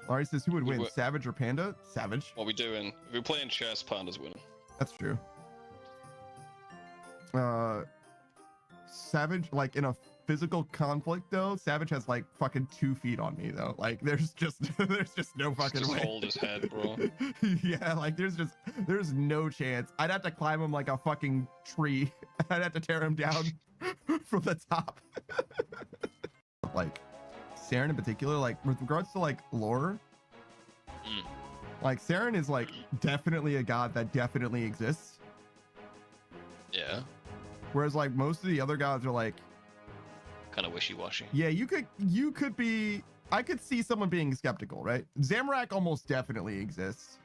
Larry says, who would win, Savage or Panda? Savage. What we doing? If we're playing chess, Panda's winning. That's true. Savage, like in a physical conflict though, Savage has like fucking 2 feet on me though. Like there's just no fucking way. Hold his head, bro. Yeah, like there's no chance. I'd have to climb him like a fucking tree. I'd have to tear him down from the top. Like Saren in particular, like with regards to like lore, like Saren is like definitely a god that definitely exists. Yeah. Whereas like most of the other gods are like kind of wishy-washy. Yeah, you could be, I could see someone being skeptical, right? Zamorak almost definitely exists.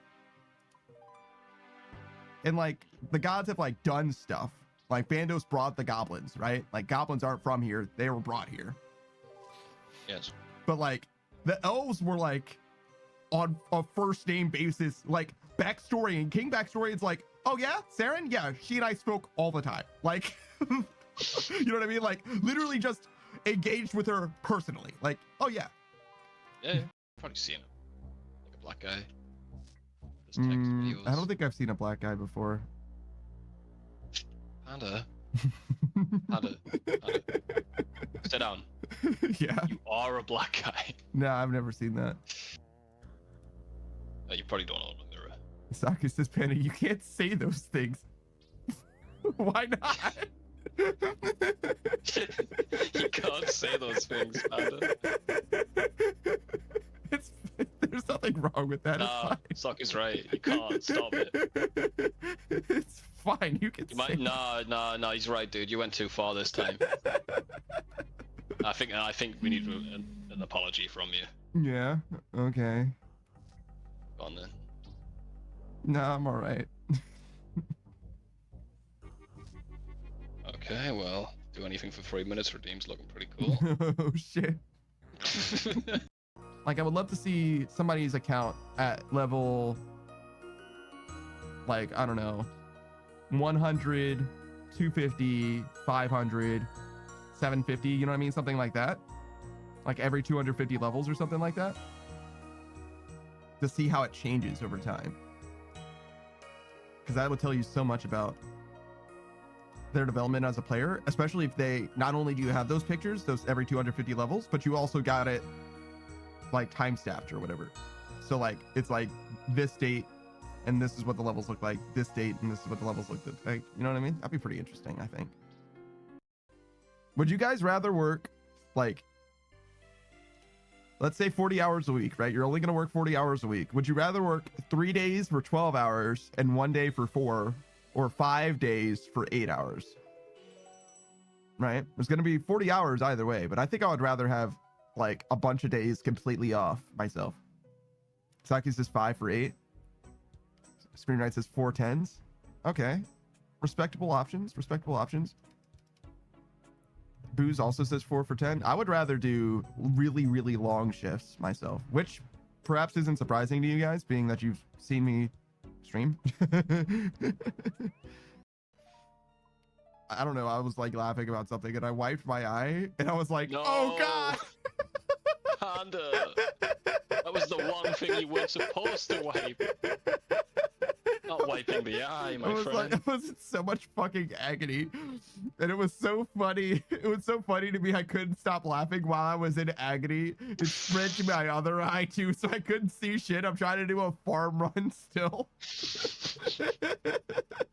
And like the gods have like done stuff. Like Bandos brought the goblins, right? Like goblins aren't from here, they were brought here. Yes. But like the elves were like on a first name basis, like backstory and king backstory. It's like, oh yeah, Saren, yeah, she and I spoke all the time. Like, you know what I mean? Like literally just engaged with her personally. Like, oh yeah. Yeah, probably seen it. Like a black guy. Just text videos. I don't think I've seen a black guy before. Panda. Panda. Sit down. Yeah. You are a black guy. No, I've never seen that. You probably don't know what they're. Saki says, Panda, you can't say those things. Why not? You can't say those things, Panda. There's nothing wrong with that. Nah, Sock is right. You can't stop it. It's fine. You can. No, he's right, dude. You went too far this time. I think we need an apology from you. Yeah. Okay. Go on then. No, I'm all right. Okay, well, do anything for 3 minutes. Redeem's looking pretty cool. Oh shit. Like I would love to see somebody's account at level, like, I don't know, 100, 250, 500, 750, you know what I mean? Something like that. Like every 250 levels or something like that. To see how it changes over time. Because that would tell you so much about their development as a player, especially if they, not only do you have those pictures, those every 250 levels, but you also got it like time staffed or whatever. So like, it's like this date and this is what the levels look like, this date and this is what the levels look like. You know what I mean? That'd be pretty interesting, I think. Would you guys rather work like, let's say 40 hours a week, right? You're only going to work 40 hours a week. Would you rather work 3 days for 12 hours and 1 day for 4, or 5 days for 8 hours? Right? It's going to be 40 hours either way, but I think I would rather have like a bunch of days completely off myself. Saki says 5 for 8. Screen Knight says 4 10s. Okay. Respectable options. Respectable options. Booze also says 4 for 10. I would rather do really, really long shifts myself, which perhaps isn't surprising to you guys, being that you've seen me stream. I don't know. I was like laughing about something and I wiped my eye and I was like, no. Oh God. Panda. That was the one thing you weren't supposed to wipe. Not wiping the eye, my friend. Like, it was so much fucking agony. And it was so funny. It was so funny to me. I couldn't stop laughing while I was in agony. It spread to my other eye too, so I couldn't see shit. I'm trying to do a farm run still.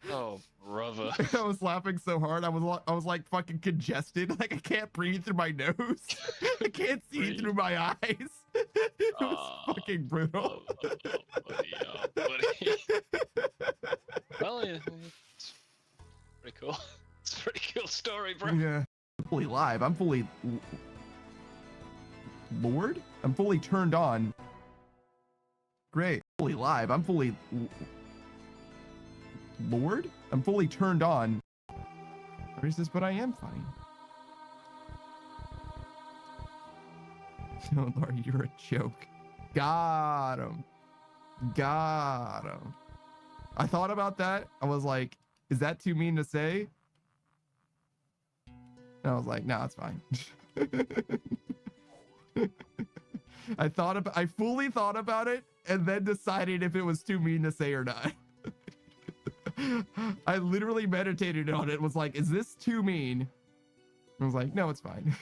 Oh, brother. I was laughing so hard. I was like fucking congested. Like I can't breathe through my nose. I can't see through my eyes. It was fucking brutal. Buddy. Well, yeah, it's pretty cool. It's a pretty cool story, bro. Yeah. I'm fully live. I'm fully Lord? I'm fully turned on. Great. Fully live. I'm fully Lord? I'm fully turned on. Racist, but I am funny. No, Lord, you're a joke. Got him. Got him. I thought about that. I was like, is that too mean to say? And I was like, no, it's fine. I fully thought about it and then decided if it was too mean to say or not. I literally meditated on it. Was like, is this too mean? I was like, no, it's fine.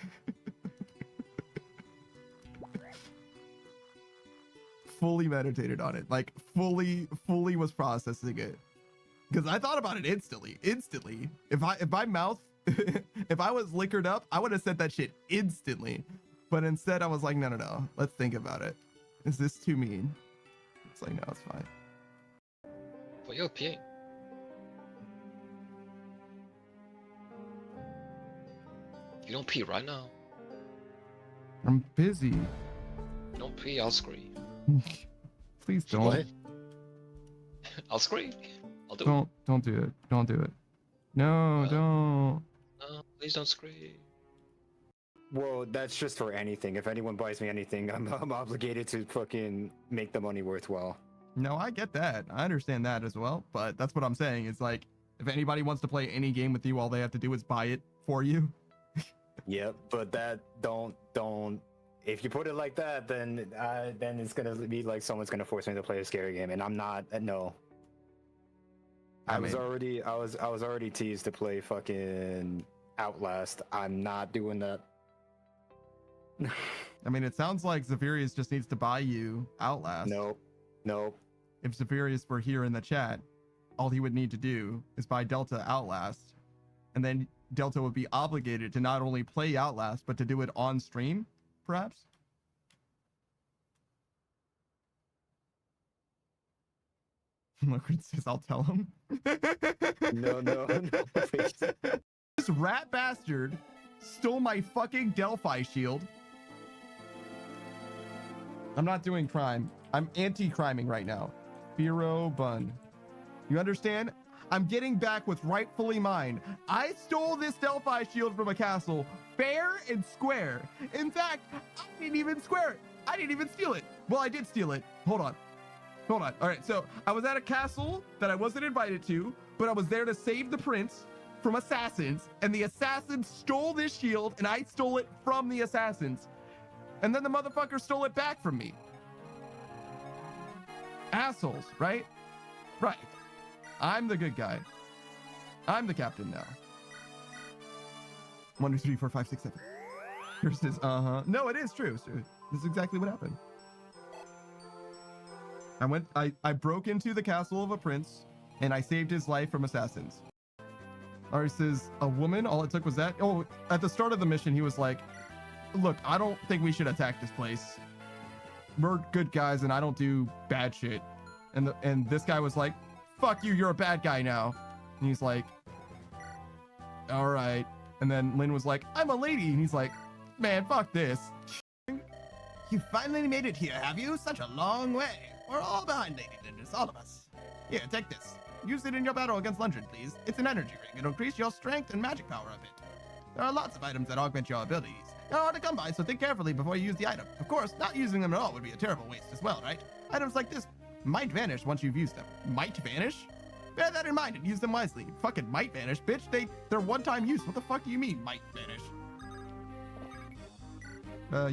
Fully meditated on it. Like fully was processing it. Because I thought about it instantly. If my mouth, if I was liquored up, I would have said that shit instantly. But instead I was like, no. Let's think about it. Is this too mean? It's like, no, it's fine. Well, you're peeing. You don't pee right now. I'm busy. You don't pee, I'll scream. Please don't. What? I'll scream. I'll do it. Don't do it. Don't do it. No, don't. No, please don't scream. Well, that's just for anything. If anyone buys me anything, I'm obligated to fucking make the money worthwhile. No, I get that. I understand that as well. But that's what I'm saying. It's like, if anybody wants to play any game with you, all they have to do is buy it for you. Yep, but that don't. If you put it like that, then it's gonna be like someone's gonna force me to play a scary game, and I'm not. No. I was already teased to play fucking Outlast. I'm not doing that. I mean, it sounds like Zephyrius just needs to buy you Outlast. Nope. If Zephyrius were here in the chat, all he would need to do is buy Delta Outlast, and then Delta would be obligated to not only play Outlast, but to do it on stream, perhaps? Look, it says, I'll tell him. No, please. This rat bastard stole my fucking Delphi shield. I'm not doing crime. I'm anti-criming right now. Firo Bun. You understand? I'm getting back what's rightfully mine. I stole this Delphi shield from a castle, fair and square. In fact, I didn't even square it. I didn't even steal it. Well, I did steal it. Hold on. All right, so I was at a castle that I wasn't invited to, but I was there to save the prince from assassins, and the assassins stole this shield, and I stole it from the assassins. And then the motherfucker stole it back from me. Assholes, right? Right. I'm the good guy. I'm the captain now. 1, 2, 3, 4, 5, 6, 7. Here's his, No, it is true. This is exactly what happened. I broke into the castle of a prince, and I saved his life from assassins. Ari says, a woman, all it took was that. Oh, at the start of the mission, he was like, look, I don't think we should attack this place. We're good guys, and I don't do bad shit. And this guy was like, fuck you, you're a bad guy now. And he's like, all right. And then Lynn was like, I'm a lady. And he's like, man, fuck this. You finally made it here, have you? Such a long way. We're all behind Lady Linders, all of us. Here, take this. Use it in your battle against Lundgren, please. It's an energy ring. It'll increase your strength and magic power a bit. There are lots of items that augment your abilities. They're hard to come by, so think carefully before you use the item. Of course, not using them at all would be a terrible waste as well, right? Items like this might vanish once you've used them. Might vanish? Bear that in mind and use them wisely. Fucking might vanish, bitch. They're one-time use. What the fuck do you mean, might vanish?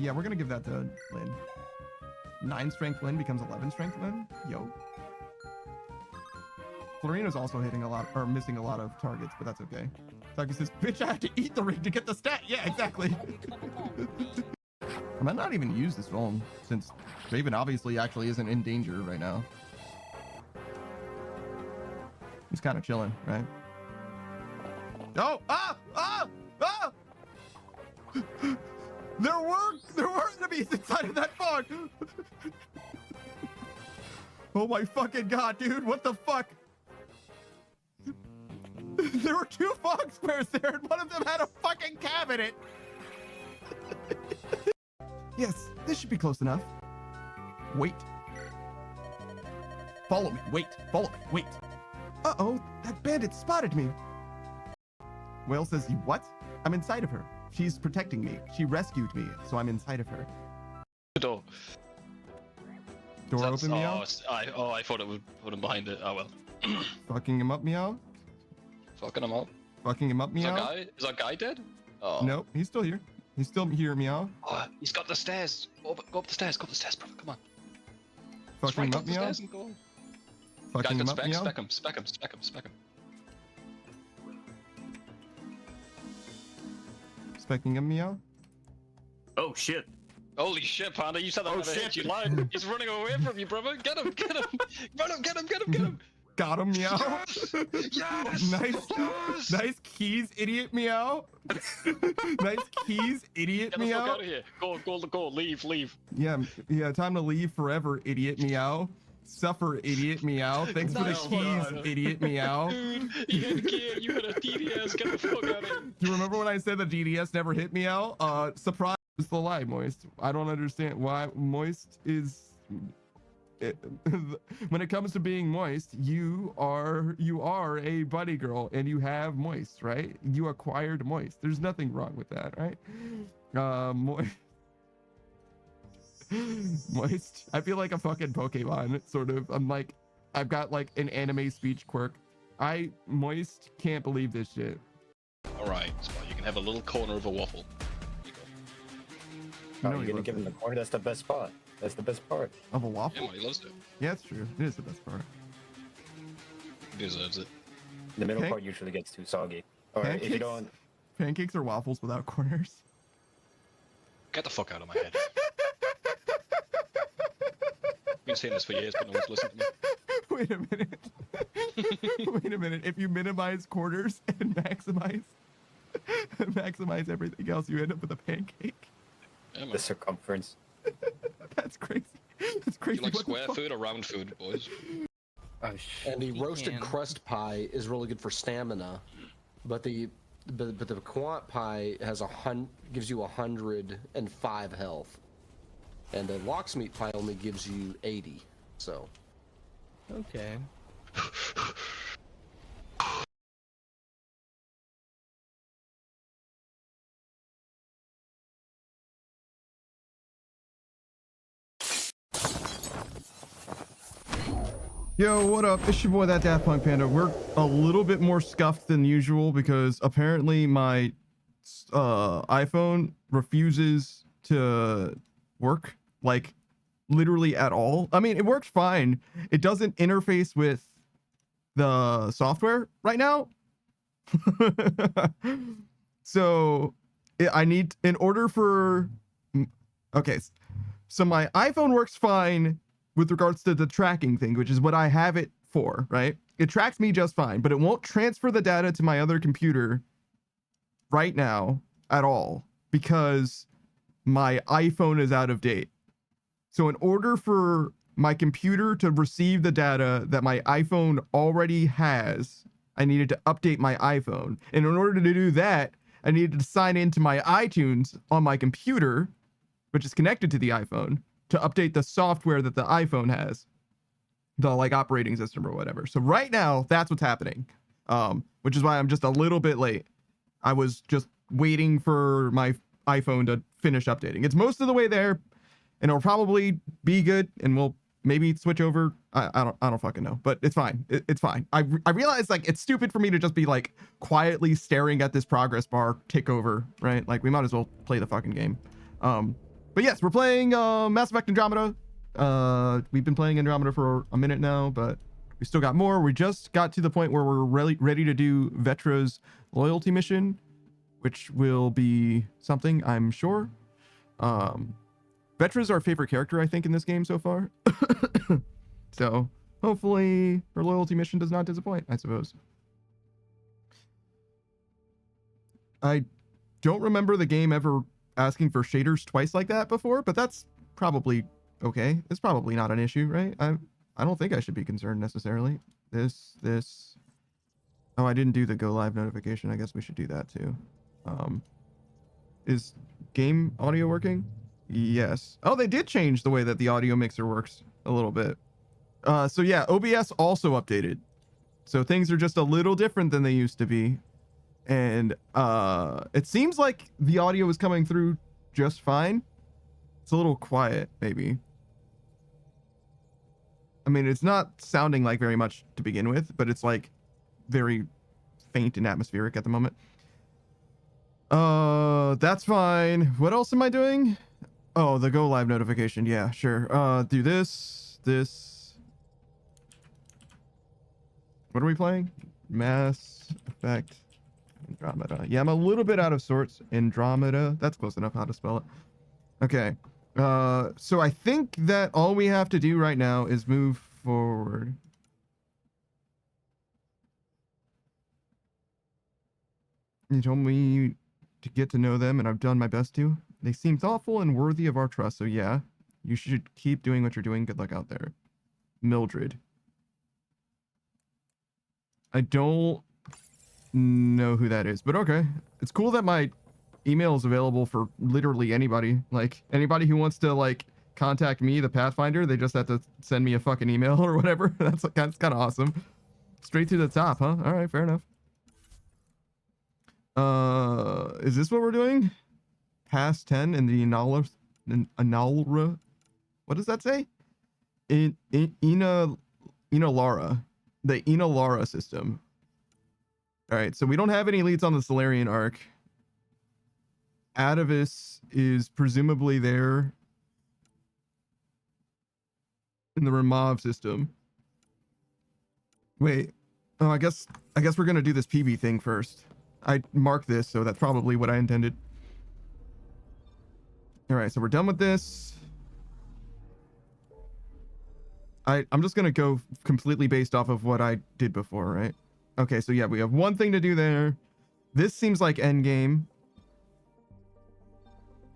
Yeah, we're gonna give that to Lynn. 9 strength Lynn becomes 11 strength Lynn. Yo. Florina's also hitting a lot, or missing a lot of targets, but that's okay. Taki says, bitch, I have to eat the ring to get the stat. Yeah, exactly. I might not even use this phone, since Raven obviously actually isn't in danger right now. He's kind of chilling, right? Oh! There were enemies inside of that fog! Oh my fucking god, dude, what the fuck? There were 2 fog squares there, and one of them had a fucking cabinet! Yes, this should be close enough. Wait. Follow me, wait, follow me, wait. Uh-oh, that bandit spotted me. Whale says, you what? I'm inside of her. She's protecting me. She rescued me, so I'm inside of her. Door. Door open, meow? I thought it would put him behind it. Oh well. Fucking him up, meow? Fucking him up. Fucking him up, meow? Is that guy dead? Oh. Nope, he's still here. He's still here, meow. Oh, he's got the stairs. Go up the stairs, brother. Come on. Fucking him Right up, up the meow. stairs and go. Fucking him up, meow. Spec him. Specking him, meow. Oh shit! Holy shit, Panda, you said that Oh, never hit shit. you. Lied. He's running away from you, brother. Get him. Run him, get him. Got him, meow. Yes! Nice. Yes! Nice keys, idiot, meow. Nice keys, idiot, Get the fuck meow. out of here. Go. Leave. Yeah, time to leave forever, idiot, meow. Suffer, idiot, meow. Thanks for the Nice keys, one. idiot, meow. Dude, you had a gear, you had a DDS. Get the fuck out of here. Do you remember when I said the DDS never hit meow? Surprise is the lie, Moist. I don't understand why Moist is... when it comes to being moist, you are a buddy girl and you have moist, right? You acquired moist. There's nothing wrong with that, right? Moist. I feel like a fucking Pokemon, sort of. I've got like an anime speech quirk. Moist can't believe this shit. Alright, so you can have a little corner of a waffle. Here you go. You know You're he gonna loves give him it. the corner. That's the best spot. That's the best part. Of a Yeah, waffle? man, he loves it. Yeah, it's true. It is the best part. He deserves it. The middle Okay. part usually gets too soggy. Or if you Pancakes? don't, Pancakes or waffles without corners? Get the fuck out of my head. Been saying this for years, but no one's listened to me. Wait a minute. Wait a minute. If you minimize corners and maximize everything else, you end up with a pancake. Yeah, man. the circumference. That's crazy. That's crazy. You like What the square fuck? food or round food, boys? Oh shit. And the We roasted can. crust pie is really good for stamina, but the quant pie has gives you 105 health, and the locksmeat pie only gives you 80. So Okay. Yo, what up? It's your boy, that Daft Punk Panda. We're a little bit more scuffed than usual because apparently my iPhone refuses to work, like literally at all. I mean, it works fine. It doesn't interface with the software right now. So I need, in order for, okay, so my iPhone works fine with regards to the tracking thing, which is what I have it for, right? It tracks me just fine, but it won't transfer the data to my other computer right now at all because my iPhone is out of date. So in order for my computer to receive the data that my iPhone already has, I needed to update my iPhone. And in order to do that, I needed to sign into my iTunes on my computer, which is connected to the iPhone, to update the software that the iPhone has, the like operating system or whatever. So right now, that's what's happening, which is why I'm just a little bit late. I was just waiting for my iPhone to finish updating. It's most of the way there, and it'll probably be good, and we'll maybe switch over. I don't fucking know, but it's fine. It's fine. I realize like it's stupid for me to just be like quietly staring at this progress bar tick over, right? Like we might as well play the fucking game. But yes, we're playing Mass Effect Andromeda. We've been playing Andromeda for a minute now, but we still got more. We just got to the point where we're ready to do Vetra's loyalty mission, which will be something, I'm sure. Vetra's our favorite character, I think, in this game so far. So hopefully her loyalty mission does not disappoint, I suppose. I don't remember the game ever asking for shaders twice like that before, but that's probably okay. It's probably not an issue, right? I don't think I should be concerned necessarily. This. Oh, I didn't do the go live notification. I guess we should do that too. Is game audio working? Yes. Oh, they did change the way that the audio mixer works a little bit. So yeah, OBS also updated. So things are just a little different than they used to be. And it seems like the audio is coming through just fine. It's a little quiet, maybe. I mean, it's not sounding like very much to begin with, but it's like very faint and atmospheric at the moment. That's fine. What else am I doing? Oh, the go live notification. Yeah, sure. Do this. What are we playing? Mass Effect Andromeda. Yeah, I'm a little bit out of sorts. Andromeda. That's close enough how to spell it. Okay. So I think that all we have to do right now is move forward. You told me to get to know them, and I've done my best to. They seem thoughtful and worthy of our trust, so yeah. You should keep doing what you're doing. Good luck out there. Mildred. I don't know who that is, but okay. It's cool that my email is available for literally anybody. Like, anybody who wants to, like, contact me, the Pathfinder, they just have to send me a fucking email or whatever. That's kind of awesome. Straight to the top, huh? All right, fair enough. Is this what we're doing? Past 10 in the Analra. What does that say? Inalara. The Inalara system. All right, so we don't have any elites on the Solarian arc. Atavis is presumably there in the Ramov system. Wait. Oh, I guess we're gonna do this PB thing first. I marked this, so that's probably what I intended. All right, so we're done with this. I'm just gonna go completely based off of what I did before, right? Okay, so yeah, we have one thing to do there. This seems like endgame.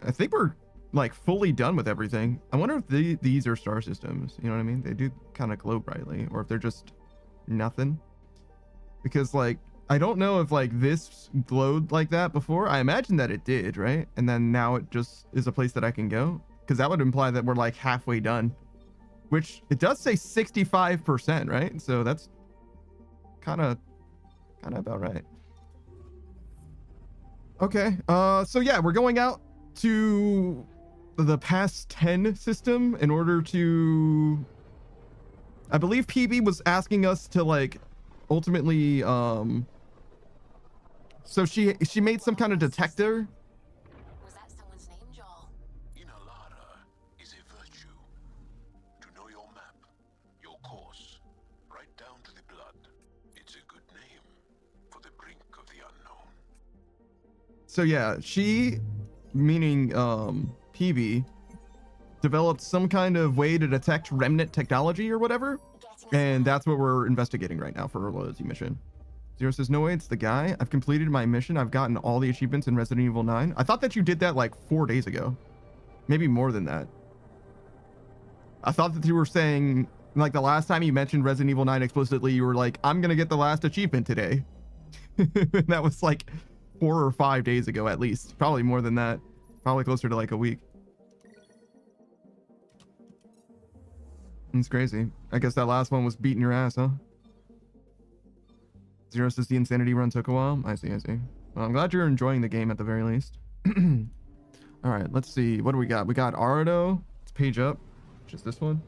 I think we're like fully done with everything. I wonder if these are star systems. You know what I mean? They do kind of glow brightly, or if they're just nothing. Because like, I don't know if like this glowed like that before. I imagine that it did, right? And then now it just is a place that I can go. Because that would imply that we're like halfway done. Which it does say 65%, right? So that's kind of about right. Okay. So yeah, we're going out to the past 10 system in order to, I believe PB was asking us to like ultimately so she made some kind of detector. Was that someone's name, Joel? Inalara is a virtue. To know your map, your course, right down to the blood. It's a good name for the brink of the unknown. So yeah, she, meaning PB, developed some kind of way to detect remnant technology or whatever, and that's what we're investigating right now for our loyalty mission. Zero says, no way, it's the guy. I've completed my mission. I've gotten all the achievements in Resident Evil 9. I thought that you did that like 4 days ago. Maybe more than that. I thought that you were saying, like the last time you mentioned Resident Evil 9 explicitly, you were like, I'm gonna get the last achievement today. That was like 4 or 5 days ago at least. Probably more than that. Probably closer to like a week. It's crazy. I guess that last one was beating your ass, huh? Zero says the insanity run took a while. I see. Well, I'm glad you're enjoying the game at the very least. All right, let's see. What do we got? We got Ardo. Let's page up. Just this one.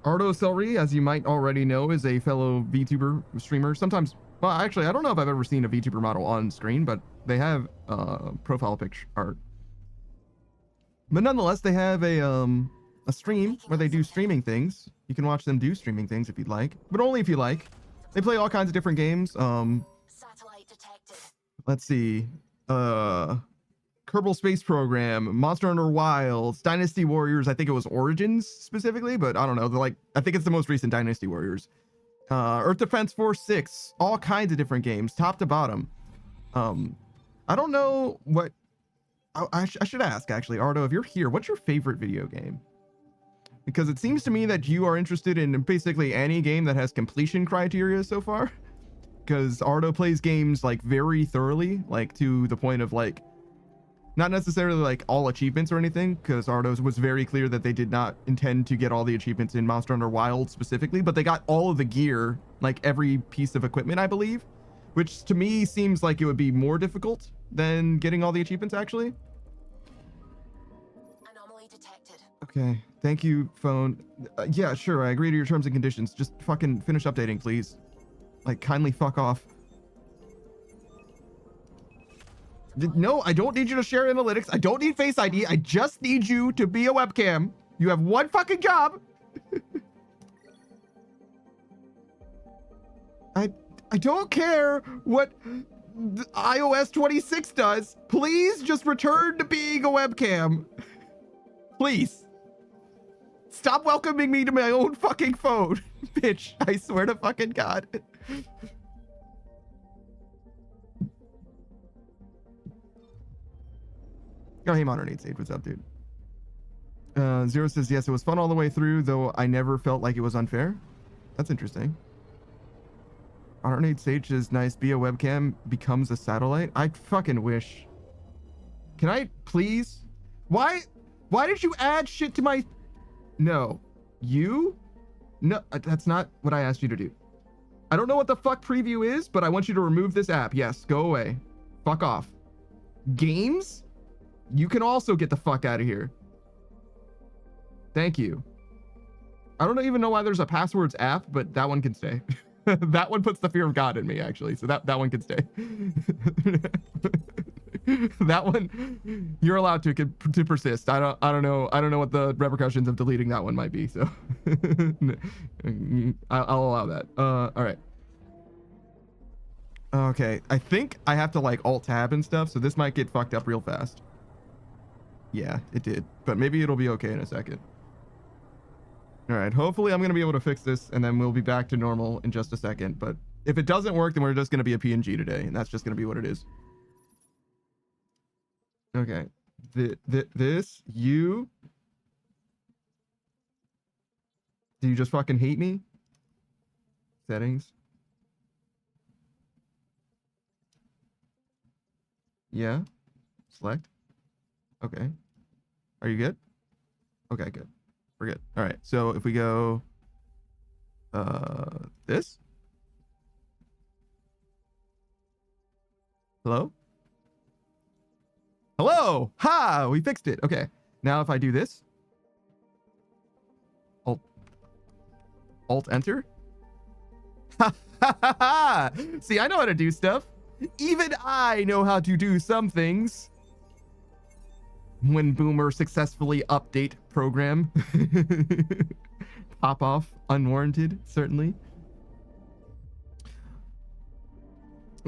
Ardo Celery, as you might already know, is a fellow VTuber streamer. Sometimes, well, actually, I don't know if I've ever seen a VTuber model on screen, but they have profile picture art. But nonetheless, they have a stream where they do streaming things. You can watch them do streaming things if you'd like, but only if you like. They play all kinds of different games. Satellite detected. Let's see. Kerbal Space Program, Monster Hunter Wilds, Dynasty Warriors. I think it was Origins specifically, but I don't know. They're like, I think it's the most recent Dynasty Warriors. Earth Defense Force 6, all kinds of different games, top to bottom. I don't know what. I should ask actually, Ardo, if you're here, what's your favorite video game? Because it seems to me that you are interested in basically any game that has completion criteria so far. Because Ardo plays games like very thoroughly, like to the point of like, not necessarily like all achievements or anything, because Ardo was very clear that they did not intend to get all the achievements in Monster Hunter Wilds specifically, but they got all of the gear, like every piece of equipment, I believe, which to me seems like it would be more difficult than getting all the achievements actually. Anomaly detected. Okay, thank you, phone. Yeah, sure, I agree to your terms and conditions. Just fucking finish updating, please. Like, kindly fuck off. No, I don't need you to share analytics. I don't need Face ID. I just need you to be a webcam. You have one fucking job. I don't care what iOS 26 does. Please just return to being a webcam. Please. Stop welcoming me to my own fucking phone. Bitch, I swear to fucking God. Oh, hey, Modern 8 Sage, what's up, dude? Zero says, yes, it was fun all the way through, though I never felt like it was unfair. That's interesting. Modern 8 Sage is nice. Be a webcam becomes a satellite. I fucking wish. Can I please? Why did you add shit to my... No. You? No, that's not what I asked you to do. I don't know what the fuck preview is, but I want you to remove this app. Yes, go away. Fuck off. Games? You can also get the fuck out of here. Thank you. I don't even know why there's a passwords app, but that one can stay. That one puts the fear of God in me, actually. So that one can stay. That one, you're allowed to persist. I don't know what the repercussions of deleting that one might be. So I'll allow that. All right. Okay, I think I have to like alt tab and stuff, so this might get fucked up real fast. Yeah, it did, but maybe it'll be okay in a second. All right, hopefully I'm gonna be able to fix this, and then we'll be back to normal in just a second. But if it doesn't work, then we're just gonna be a PNG today, and that's just gonna be what it is. Okay, this you. Do you just fucking hate me? Settings. Yeah. Select. Okay. Are you good? Okay, good. We're good. All right. So if we go this. Hello? Hello. Ha, we fixed it. Okay. Now if I do this. Alt enter. Ha ha ha ha. See, I know how to do stuff. Even I know how to do some things. When Boomer successfully update program. Pop off unwarranted, certainly.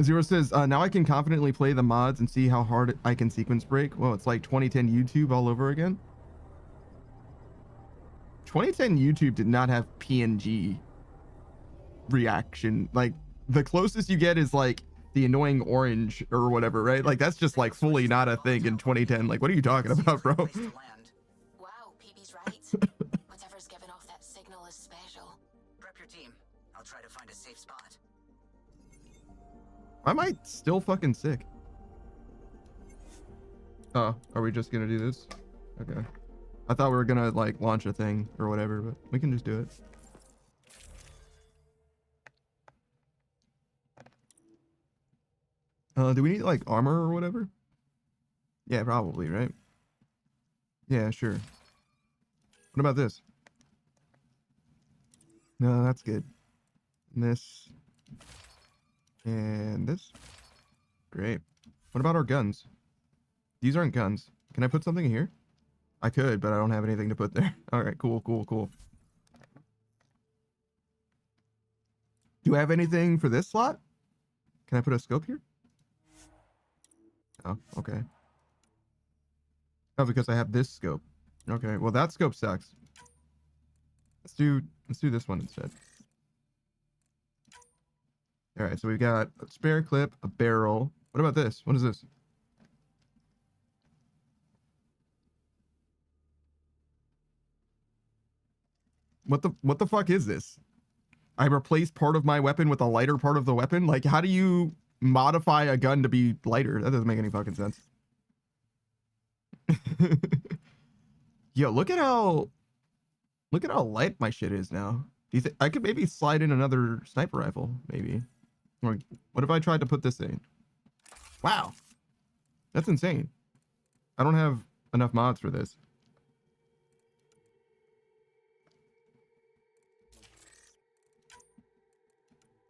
Zero says, now I can confidently play the mods and see how hard I can sequence break. Well, it's like 2010 YouTube all over again. 2010 YouTube did not have PNG reaction. Like, the closest you get is like the annoying orange or whatever, right? Like, that's just like fully not a thing in 2010. Like, what are you talking about, bro? Wow, PB's right. Whatever's giving off that signal is special. Prep your team. I'll try to find a safe spot. Why am I still fucking sick? Oh, are we just gonna do this? Okay. I thought we were gonna like launch a thing or whatever, but we can just do it. Do we need like armor or whatever? Yeah, probably, right? Yeah, sure. What about this? No, that's good. And this. And this. Great. What about our guns? These aren't guns. Can I put something in here? I could, but I don't have anything to put there. All right, cool, cool, cool. Do I have anything for this slot? Can I put a scope here? Oh, okay. Oh, because I have this scope. Okay, well that scope sucks. Let's do this one instead. All right, so we've got a spare clip, a barrel. What about this? What is this? What the fuck is this? I replaced part of my weapon with a lighter part of the weapon? Like, how do you modify a gun to be lighter? That doesn't make any fucking sense. Yo, look at how light my shit is now. Do you think I could maybe slide in another sniper rifle? Maybe. Or what if I tried to put this in? Wow, that's insane. I don't have enough mods for this.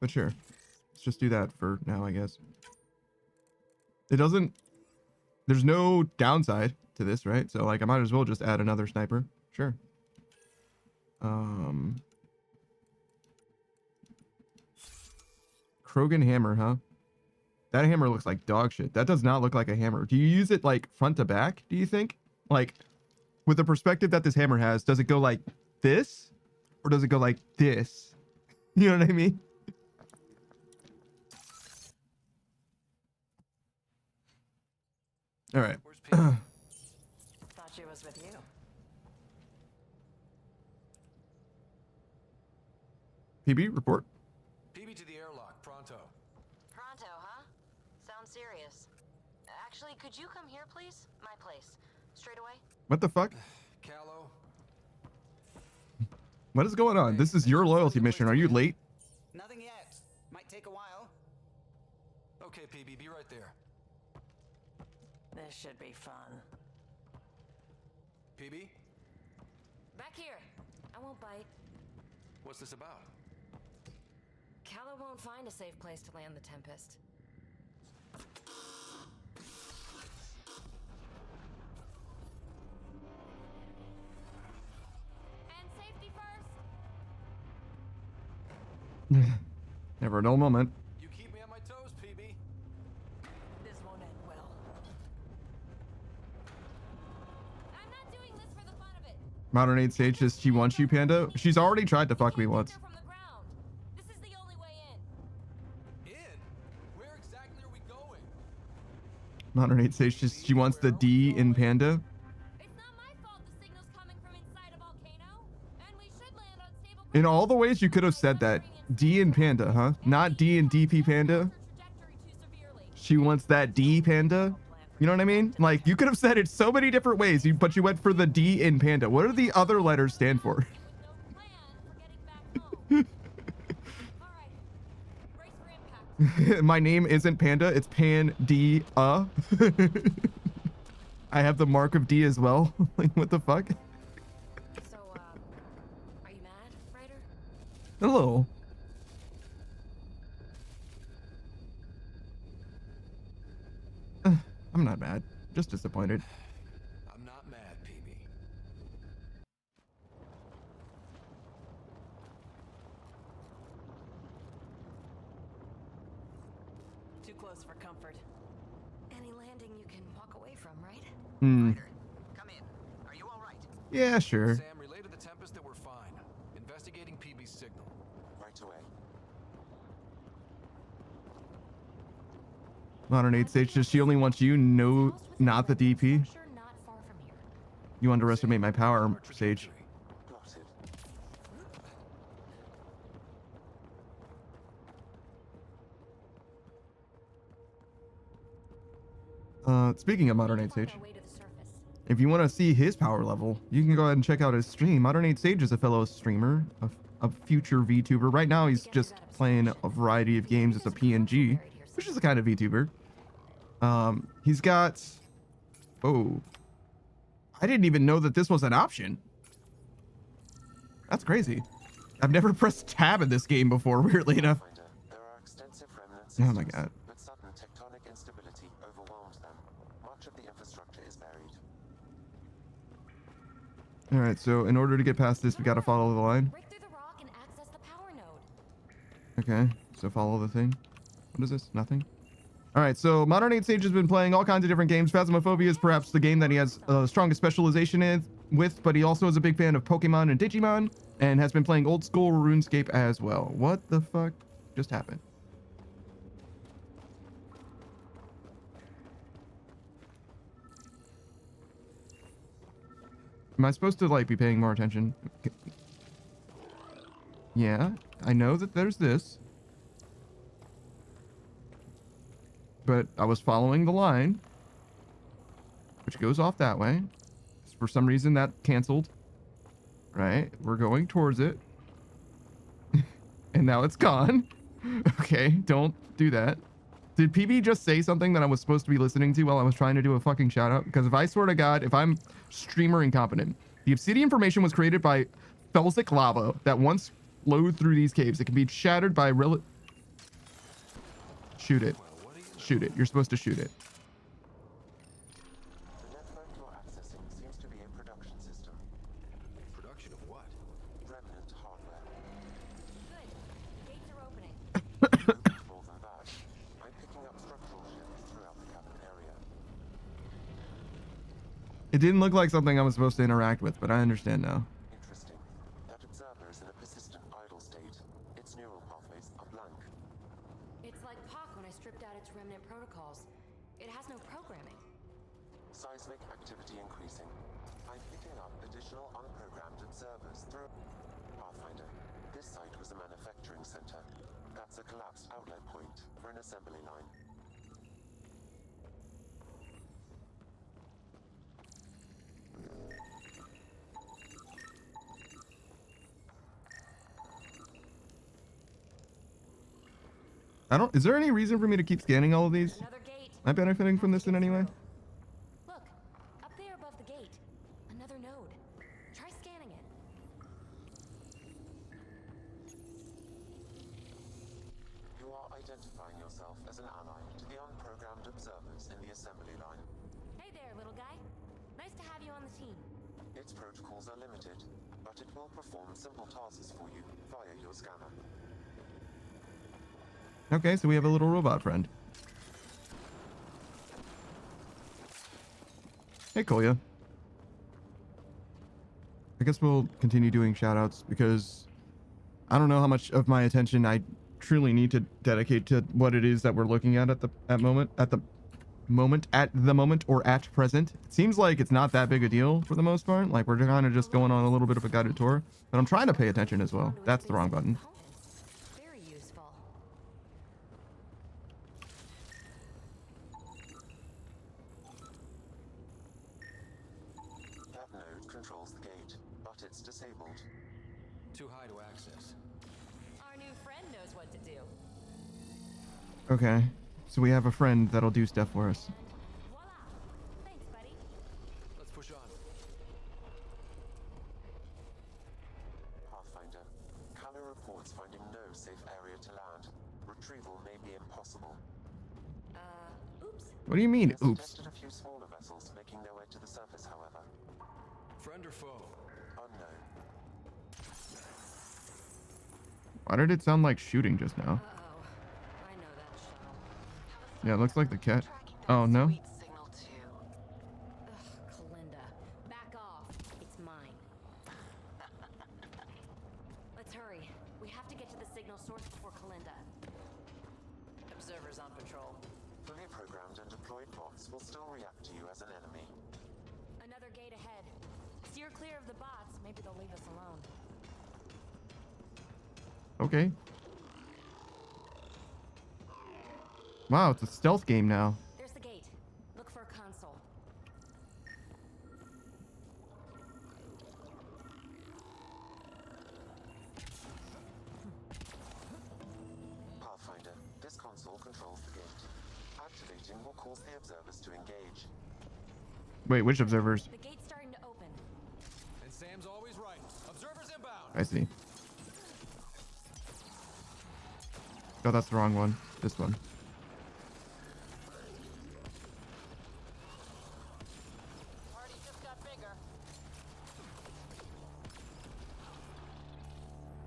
But sure, let's just do that for now, I guess. It doesn't There's no downside to this, right? So like I might as well just add another sniper. Sure. Krogan hammer, huh? That hammer looks like dog shit. That does not look like a hammer. Do you use it like front to back, do you think? Like with the perspective that this hammer has, does it go like this? Or does it go like this? You know what I mean? All right. Thought she was with you. PB, report. PB to the airlock, pronto. Pronto, huh? Sounds serious. Actually, could you come here, please? My place. Straight away? What the fuck? Callow. What is going on? This is your loyalty mission. Are you late? Nothing yet. Might take a while. Okay, PB, be right there. This should be fun. PB, Back here. I won't bite. what's this about? Callow won't find a safe place to land the Tempest. And safety first. Never a dull moment. You keep me on my toes, PB. This won't end well. I'm not doing this for the fun of it. Modern Age Sage says she wants you, Panda. She's already tried to fuck me once. From the ground. This is the only way in. In? Where exactly are we going? Modern Age Sage says she wants the D in Panda. It's not my fault the signal's coming from inside a volcano. And we should land on stable In all the ways you could have said that. D in Panda, huh? Not D in DP Panda. She wants that D Panda. You know what I mean? Like, you could have said it so many different ways, but you went for the D in Panda. What do the other letters stand for? My name isn't Panda, it's Pan D. I have the mark of D as well. Like, what the fuck? So, are you mad, Ryder? A little. I'm not mad, just disappointed. I'm not mad, PB. Too close for comfort. Any landing you can walk away from, right? Ryder, come in. Are you all right? Yeah, sure. Sam, relay to the Tempest that we're fine. Investigating PB's signal. Right away. Modern Age Sage says she only wants you, no, not the DP. Structure not far from here. You underestimate my power, Sage. Speaking of Modern Age Sage, Our way to the surface. if you want to see his power level, you can go ahead and check out his stream. Modern Age Sage is a fellow streamer, a future VTuber. Right now, he's just playing a variety of games as a PNG, which is a kind of VTuber. He's got... Oh. I didn't even know that this was an option. That's crazy. I've never pressed tab in this game before, weirdly enough. There are extensive remnants Oh my god. but sudden tectonic instability overwhelmed them. Much of the infrastructure is buried. Alright, so in order to get past this, we gotta follow the line. Break through the rock and access the power node. Okay, so follow the thing. What is this? Nothing? Alright, so Modern Age Sage has been playing all kinds of different games. Phasmophobia is perhaps the game that he has strongest specialization in with, but he also is a big fan of Pokemon and Digimon, and has been playing old school RuneScape as well. What the fuck just happened? Am I supposed to, like, be paying more attention? Yeah, I know that there's this. But I was following the line, which goes off that way. For some reason, that canceled. Right? We're going towards it. And now it's gone. Okay, don't do that. Did PB just say something that I was supposed to be listening to while I was trying to do a fucking shout out? Because if I swear to God, if I'm streamer incompetent, the obsidian formation was created by felsic lava that once flowed through these caves. It can be shattered by shoot it. Shoot it. You're supposed to shoot it. Destruction of what? Remnant hardware. Good. Gates are opening. More than that. I'm picking up structural shifts throughout the cabin area. It didn't look like something I was supposed to interact with, but I understand now. Interesting. That observer is in a persistent idle state. Its neural pathways are blank. It's like POC when I stripped out its remnant protocols. It has no programming. Seismic activity increasing. I'm picking up additional unprogrammed observers through Pathfinder. This site was a manufacturing center. That's a collapsed outlet point for an assembly line. Is there any reason for me to keep scanning all of these? Another gate. Am I benefiting from this in any way? Look, up there above the gate. Another node. Try scanning it. You are identifying yourself as an ally to the unprogrammed observers in the assembly line. Hey there, little guy. Nice to have you on the team. Its protocols are limited, but it will perform simple tasks for you via your scanner. Okay, so we have a little robot friend. Hey, Kolya. I guess we'll continue doing shoutouts because I don't know how much of my attention I truly need to dedicate to what it is that we're looking at the moment or at present. It seems like it's not that big a deal for the most part. Like we're kind of just going on a little bit of a guided tour, but I'm trying to pay attention as well. That's the wrong button. Very useful. That node controls the gate, but it's disabled. Too high to access. Our new friend knows what to do. Okay, so we have a friend that'll do stuff for us. Voila. Thanks, buddy. Let's push on. Pathfinder. Kala reports finding no safe area to land. Retrieval may be impossible. Oops. What do you mean, There's oops? detected a few smaller vessels making their way to the surface, however. Friend or foe? Unknown. Why did it sound like shooting just now? Uh-oh. I know that shuttle. Yeah, it looks like the cat. Oh, no? Ugh, Kalinda. Back off. It's mine. Let's hurry. We have to get to the signal source before Kalinda. Observers on patrol. Fully programmed and deployed bots will still react to you as an enemy. Another gate ahead. Steer clear of the bots. Maybe they'll leave us alone. Okay. Wow, it's a stealth game now. There's the gate. Look for a console. Pathfinder, this console controls the gate. Activating will cause the observers to engage. Wait, which observers? The gate's starting to open. And Sam's always right. Observers inbound. I see. Oh, that's the wrong one. This one. Party just got bigger.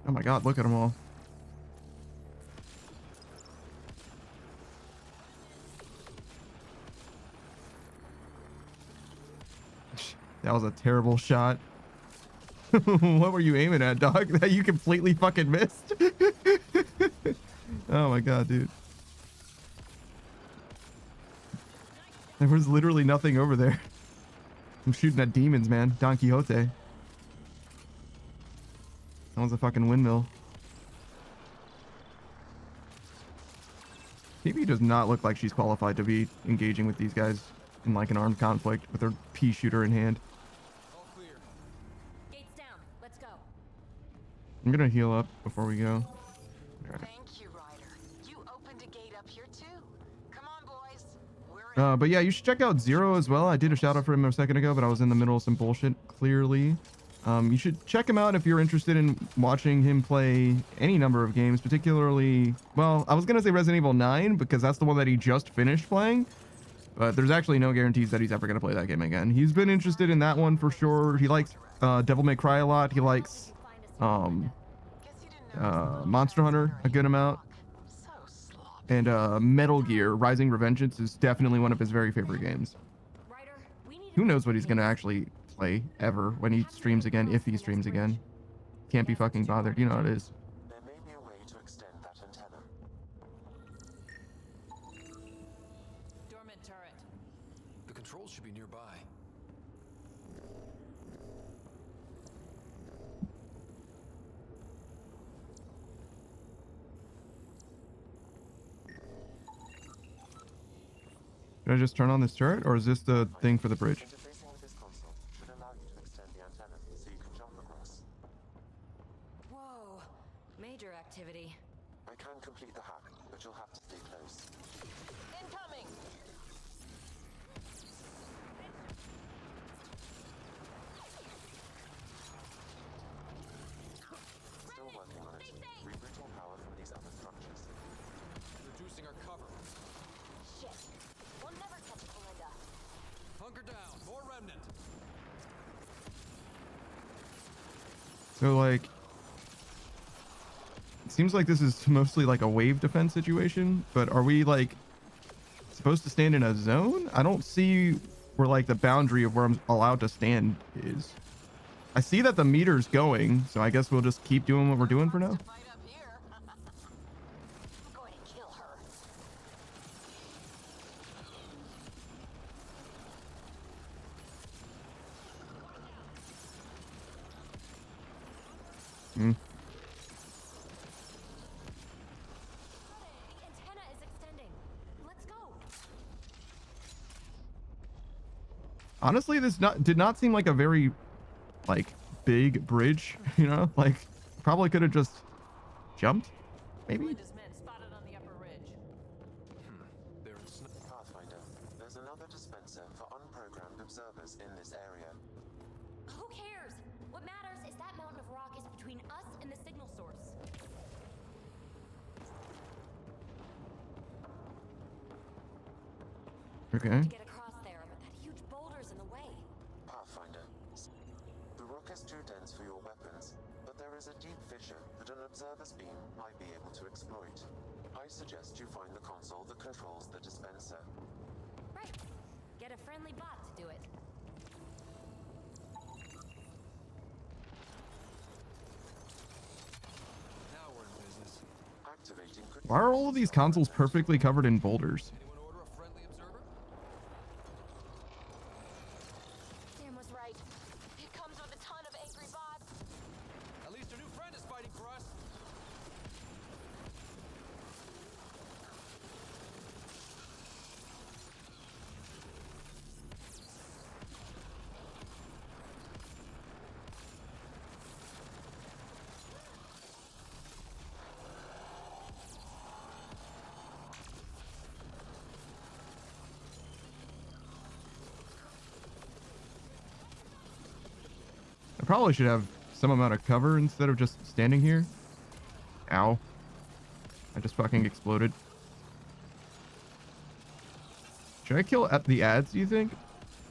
Oh my god, look at them all. That was a terrible shot. What were you aiming at, dog? That you completely fucking missed? Oh my god, dude. There was literally nothing over there. I'm shooting at demons, man. Don Quixote. That was a fucking windmill. PB does not look like she's qualified to be engaging with these guys in like an armed conflict with her pea shooter in hand. All clear. Gate's down. Let's go. I'm gonna heal up before we go. Thank you, Ryder. You opened a gate up here too. Come on, boys. We're in. But yeah, you should check out Zero as well. I did a shout out for him a second ago, but I was in the middle of some bullshit, clearly. You should check him out if you're interested in watching him play any number of games, particularly, well, I was going to say Resident Evil 9 because that's the one that he just finished playing, but there's actually no guarantees that he's ever going to play that game again. He's been interested in that one for sure. He likes Devil May Cry a lot. He likes Monster Hunter a good amount. And Metal Gear Rising Revengeance is definitely one of his very favorite games. Who knows what he's gonna actually play ever when he streams again, if he streams again. Can't be fucking bothered. You know how it is. There may be a way to extend that antenna. Dormant turret. The controls should be nearby. Should I just turn on this turret, or is this the thing for the bridge? Interfacing with this console should allow you to extend the antenna so you can jump across. Whoa. Major activity. I can complete the hack, but you'll have to stay close. Incoming. Still working on it. Rerouting power from these other structures. Reducing our cover. Shit. We'll never catch Belinda. Hunker down. More remnant. So like, it seems like this is mostly like a wave defense situation, but are we like supposed to stand in a zone? I don't see where like the boundary of where I'm allowed to stand is. I see that the meter's going, so I guess we'll just keep doing what we're doing for now. Fight up here. I'm going to kill her. Hmm. The antenna is extending. Let's go. Honestly, this did not seem like a very like big bridge, you know? Like probably could have just jumped, maybe. Belinda's men spotted on the upper ridge. There is Pathfinder, there's another dispenser for unprogrammed observers in this area. Who cares? What matters is that mountain of rock is between us and the signal source. Okay. To get across there, but that huge boulder's in the way. Pathfinder, the rock is too dense for your weapons, but there is a deep fissure that an observer's beam might be able to exploit. I suggest you find the console that controls the dispenser. Right. Get a friendly bot to do it. now we're in business. Activating. Why are all of these consoles perfectly covered in boulders? Anyone order a friendly observer? Sam was right. It comes with a ton of angry bots. At least a new friend is fighting for us. I probably should have some amount of cover instead of just standing here. Ow. I just fucking exploded. Should I kill at the ads, do you think?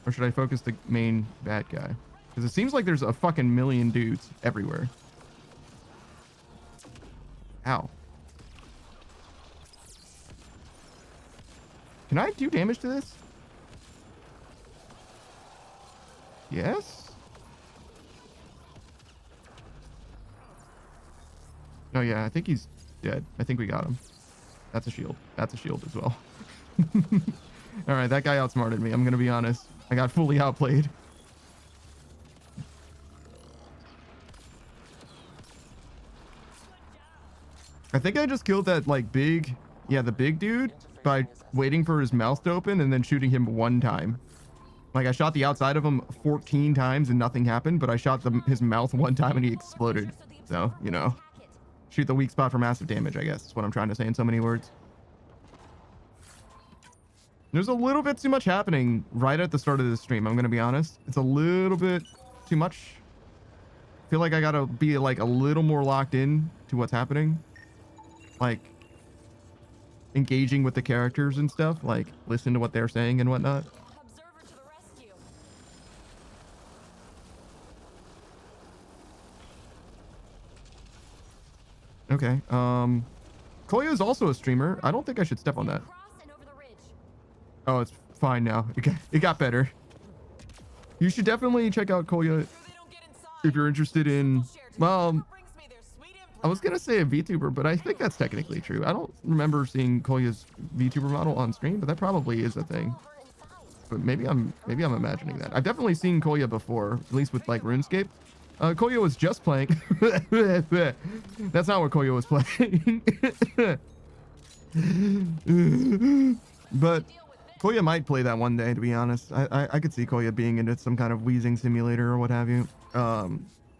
Or should I focus the main bad guy? Because it seems like there's a fucking million dudes everywhere. Ow. Can I do damage to this? Yes? Oh yeah, I think he's dead. I think we got him. That's a shield. That's a shield as well. All right, that guy outsmarted me. I'm gonna be honest. I got fully outplayed. I think I just killed that like big, yeah, the big dude by waiting for his mouth to open and then shooting him one time. Like I shot the outside of him 14 times and nothing happened, but I shot his mouth one time and he exploded. So, you know. Shoot the weak spot for massive damage, I guess is what I'm trying to say in so many words. There's a little bit too much happening right at the start of this stream, I'm going to be honest. It's a little bit too much. I feel like I got to be like a little more locked in to what's happening. Like engaging with the characters and stuff, like listen to what they're saying and whatnot. Observer to the rescue. Okay. Koya is also a streamer. I don't think I should step on that. Oh, it's fine now. It got better. You should definitely check out Koya if you're interested in, well, I was gonna say a VTuber, but I think that's technically true. I don't remember seeing Kolya's VTuber model on stream, but that probably is a thing. But maybe I'm imagining that. I've definitely seen Kolya before, at least with like RuneScape. Kolya was just playing. That's not what Kolya was playing. But Kolya might play that one day, to be honest. I could see Kolya being into some kind of wheezing simulator or what have you.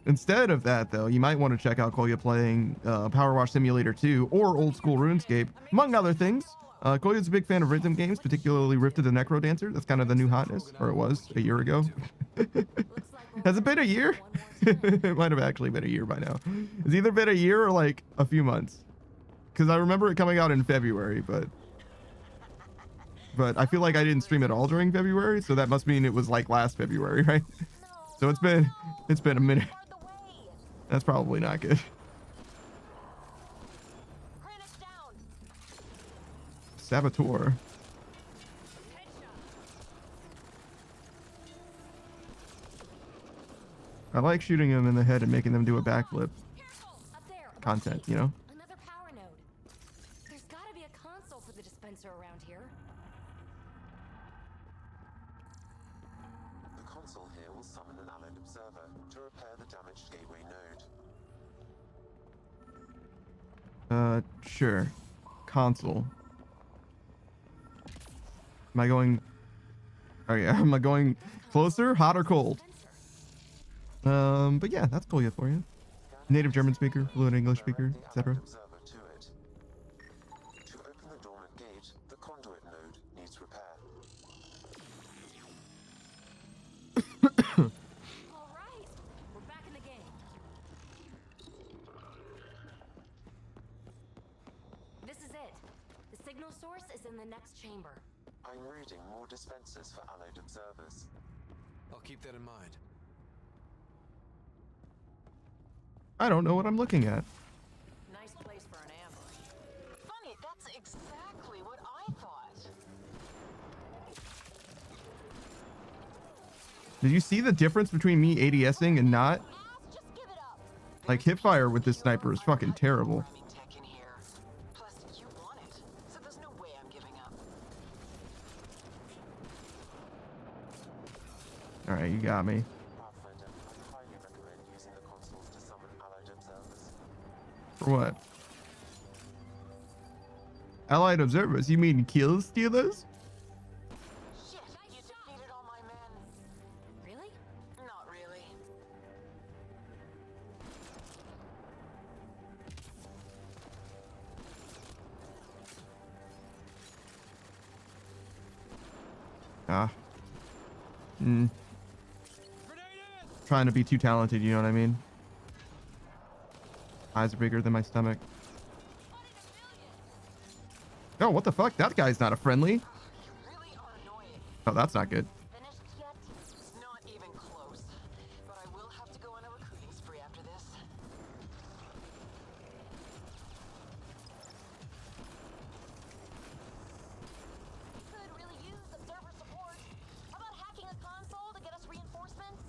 Instead of that, though, you might want to check out Kolya playing Power Wash Simulator 2 or old school RuneScape, among other things. Kolya's a big fan of rhythm games, particularly Rift of the Necro Dancer. That's kind of the new hotness, or it was a year ago. Has it been a year? It might have actually been a year by now. It's either been a year or like a few months. Because I remember it coming out in February, but I feel like I didn't stream at all during February, so that must mean it was like last February, right? So it's been a minute. That's probably not good. Saboteur. I like shooting them in the head and making them do a backflip. Content, you know? Another power node. There's gotta be a console for the dispenser around here. The console here will summon an allied observer to repair the damaged gateway node. Sure. Console. Am I going... Oh yeah, am I going closer, hot or cold? But yeah, that's Kolya for you. Native German speaker, fluent English speaker, etc. To open the dormant gate, the conduit node needs repair. All right, we're back in the game. This is it. The signal source is in the next chamber. I'm reading more dispensers for allied observers. I'll keep that in mind. I don't know what I'm looking at. Nice place for an ambush. Funny, that's exactly what I thought. Did you see the difference between me ADSing and not? Like, hipfire with this sniper is fucking terrible. Plus, you want it, so there's no way I'm giving up. Alright, you got me. Pathfinder, I highly recommend using the consoles to summon allied observers. For what? Allied observers? You mean kill stealers? Shit, you defeated all my men. Really? Not really. Ah. Trying to be too talented, you know what I mean? Eyes are bigger than my stomach. Oh, what the fuck? That guy's not a friendly. You really are annoying. Oh, that's not good. Finished yet? Not even close. But I will have to go on a recruiting spree after this. Could really use observer support. How about hacking a console to get us reinforcements?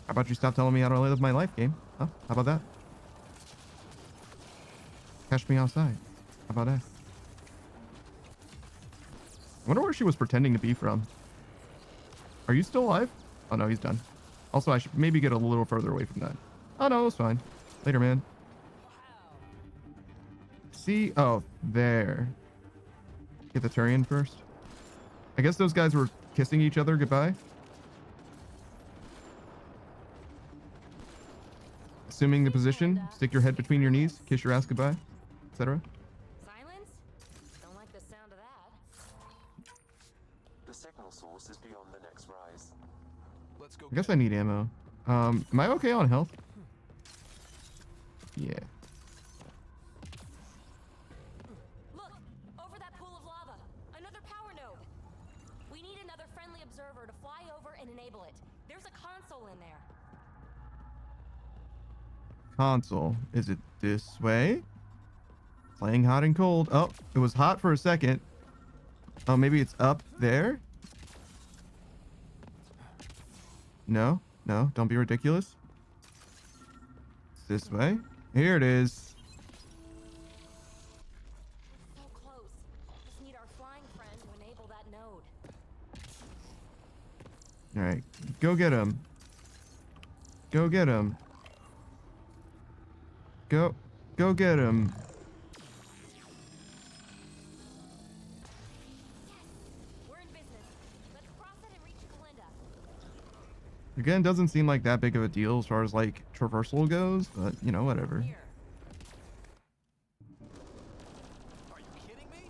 How about you stop telling me how to live my life, game? Huh? How about that? Catch me outside. How about that? I wonder where she was pretending to be from. Are you still alive? Oh no, he's done. Also, I should maybe get a little further away from that. Oh no, it's fine. Later, man. See? Oh, there. Get the Turian first. I guess those guys were kissing each other goodbye. Assuming the position, stick your head between your knees, kiss your ass goodbye, etc. Silence? Don't like the sound of that. The signal source is beyond the next rise. Let's go. I guess I need ammo. Am I okay on health? Yeah. Look, over that pool of lava. Another power node. We need another friendly observer to fly over and enable it. There's a console in there. Console. Is it this way? Playing hot and cold. Oh, it was hot for a second. Oh, maybe it's up there? No, no, don't be ridiculous. It's this way. Here it is. So close. Just need our flying friend to enable that node. All right, go get him. Go get him. Go get him. We're in business. Let's cross it and reach Kalinda. Again, doesn't seem like that big of a deal as far as like traversal goes, but you know, whatever. Here. Are you kidding me?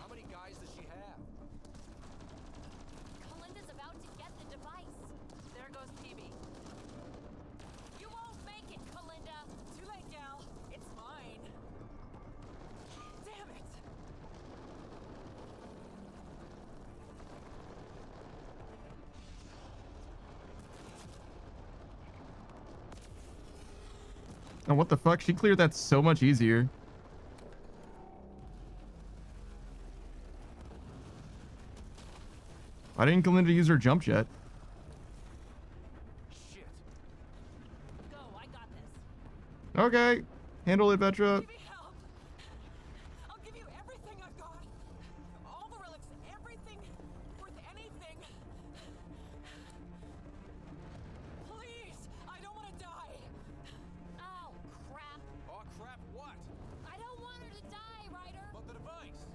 How many guys does she have? Kalinda's about to get the device. There goes PB. You won't make it, Kalinda. Too late, gal. It's mine. Damn it. Oh, what the fuck? She cleared that so much easier. Why didn't Kalinda use her jump jet? Shit. Go, I got this. Okay. Handle it, Petra. Give me help. I'll give you everything I've got. All the relics, everything worth anything. Please, I don't want to die. Oh, crap. Oh crap, what? I don't want her to die, Ryder. But the device.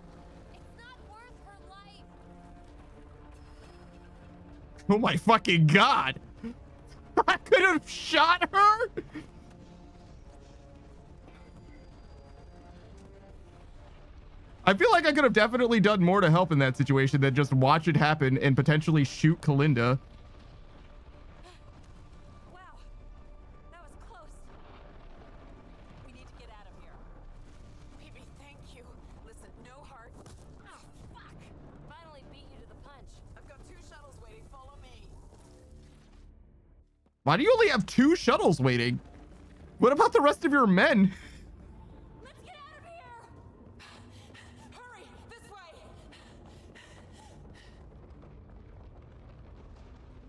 It's not worth her life. Oh my fucking god! I could have shot her! I feel like I could have definitely done more to help in that situation than just watch it happen and potentially shoot Kalinda. Wow, that was close. We need to get out of here. PB, thank you. Listen, no heart. Oh, fuck. Finally beat you to the punch. I've got 2 shuttles waiting. Follow me. Why do you only have 2 shuttles waiting? What about the rest of your men? Let's get out of here. Hurry, this way.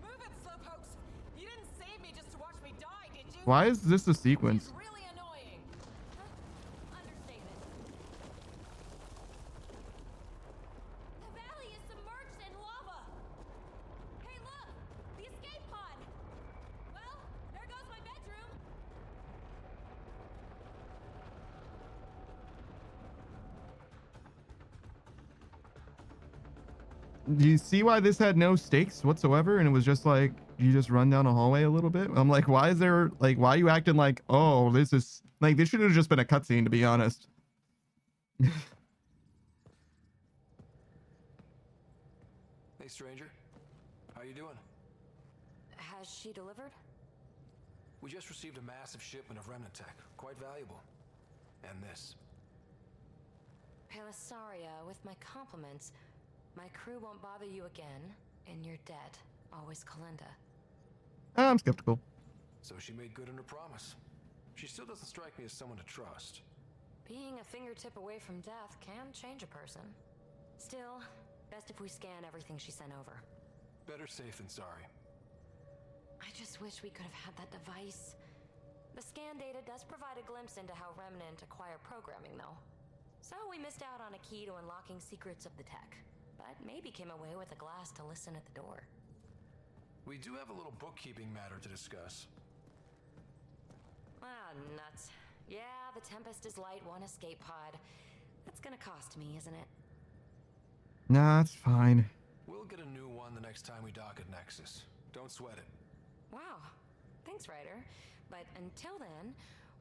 Move it, slowpokes. You didn't save me just to watch me die, did you? Why is this a sequence? It's really annoying. Understatement. The valley is submerged in lava. Hey, look! The escape pod. Well, there goes my bedroom. Do you see why this had no stakes whatsoever and it was just like you just run down a hallway a little bit? I'm like, why is there like, why are you acting like, oh, this is like, this should have just been a cutscene, to be honest. Hey, stranger. How you doing? Has she delivered? We just received a massive shipment of remnant tech. Quite valuable. And this. Pelisaria, with my compliments. My crew won't bother you again, and you're dead. Always Kalinda. I'm skeptical. So she made good on her promise. She still doesn't strike me as someone to trust. Being a fingertip away from death can change a person. Still, best if we scan everything she sent over. Better safe than sorry. I just wish we could have had that device. The scan data does provide a glimpse into how Remnant acquire programming, though. So we missed out on a key to unlocking secrets of the tech. But maybe came away with a glass to listen at the door. We do have a little bookkeeping matter to discuss. Ah, nuts. Yeah, the Tempest is light, 1 escape pod. That's gonna cost me, isn't it? Nah, it's fine. We'll get a new one the next time we dock at Nexus. Don't sweat it. Wow. Thanks, Ryder. But until then,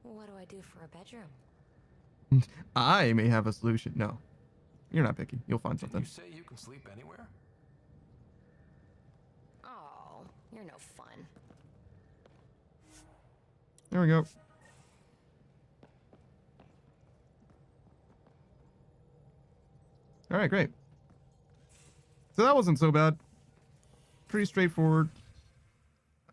what do I do for a bedroom? I may have a solution. No, you're not picky. You'll find Didn't something. you say you can sleep anywhere? Oh, you're no fun. There we go. All right, great. So that wasn't so bad. Pretty straightforward.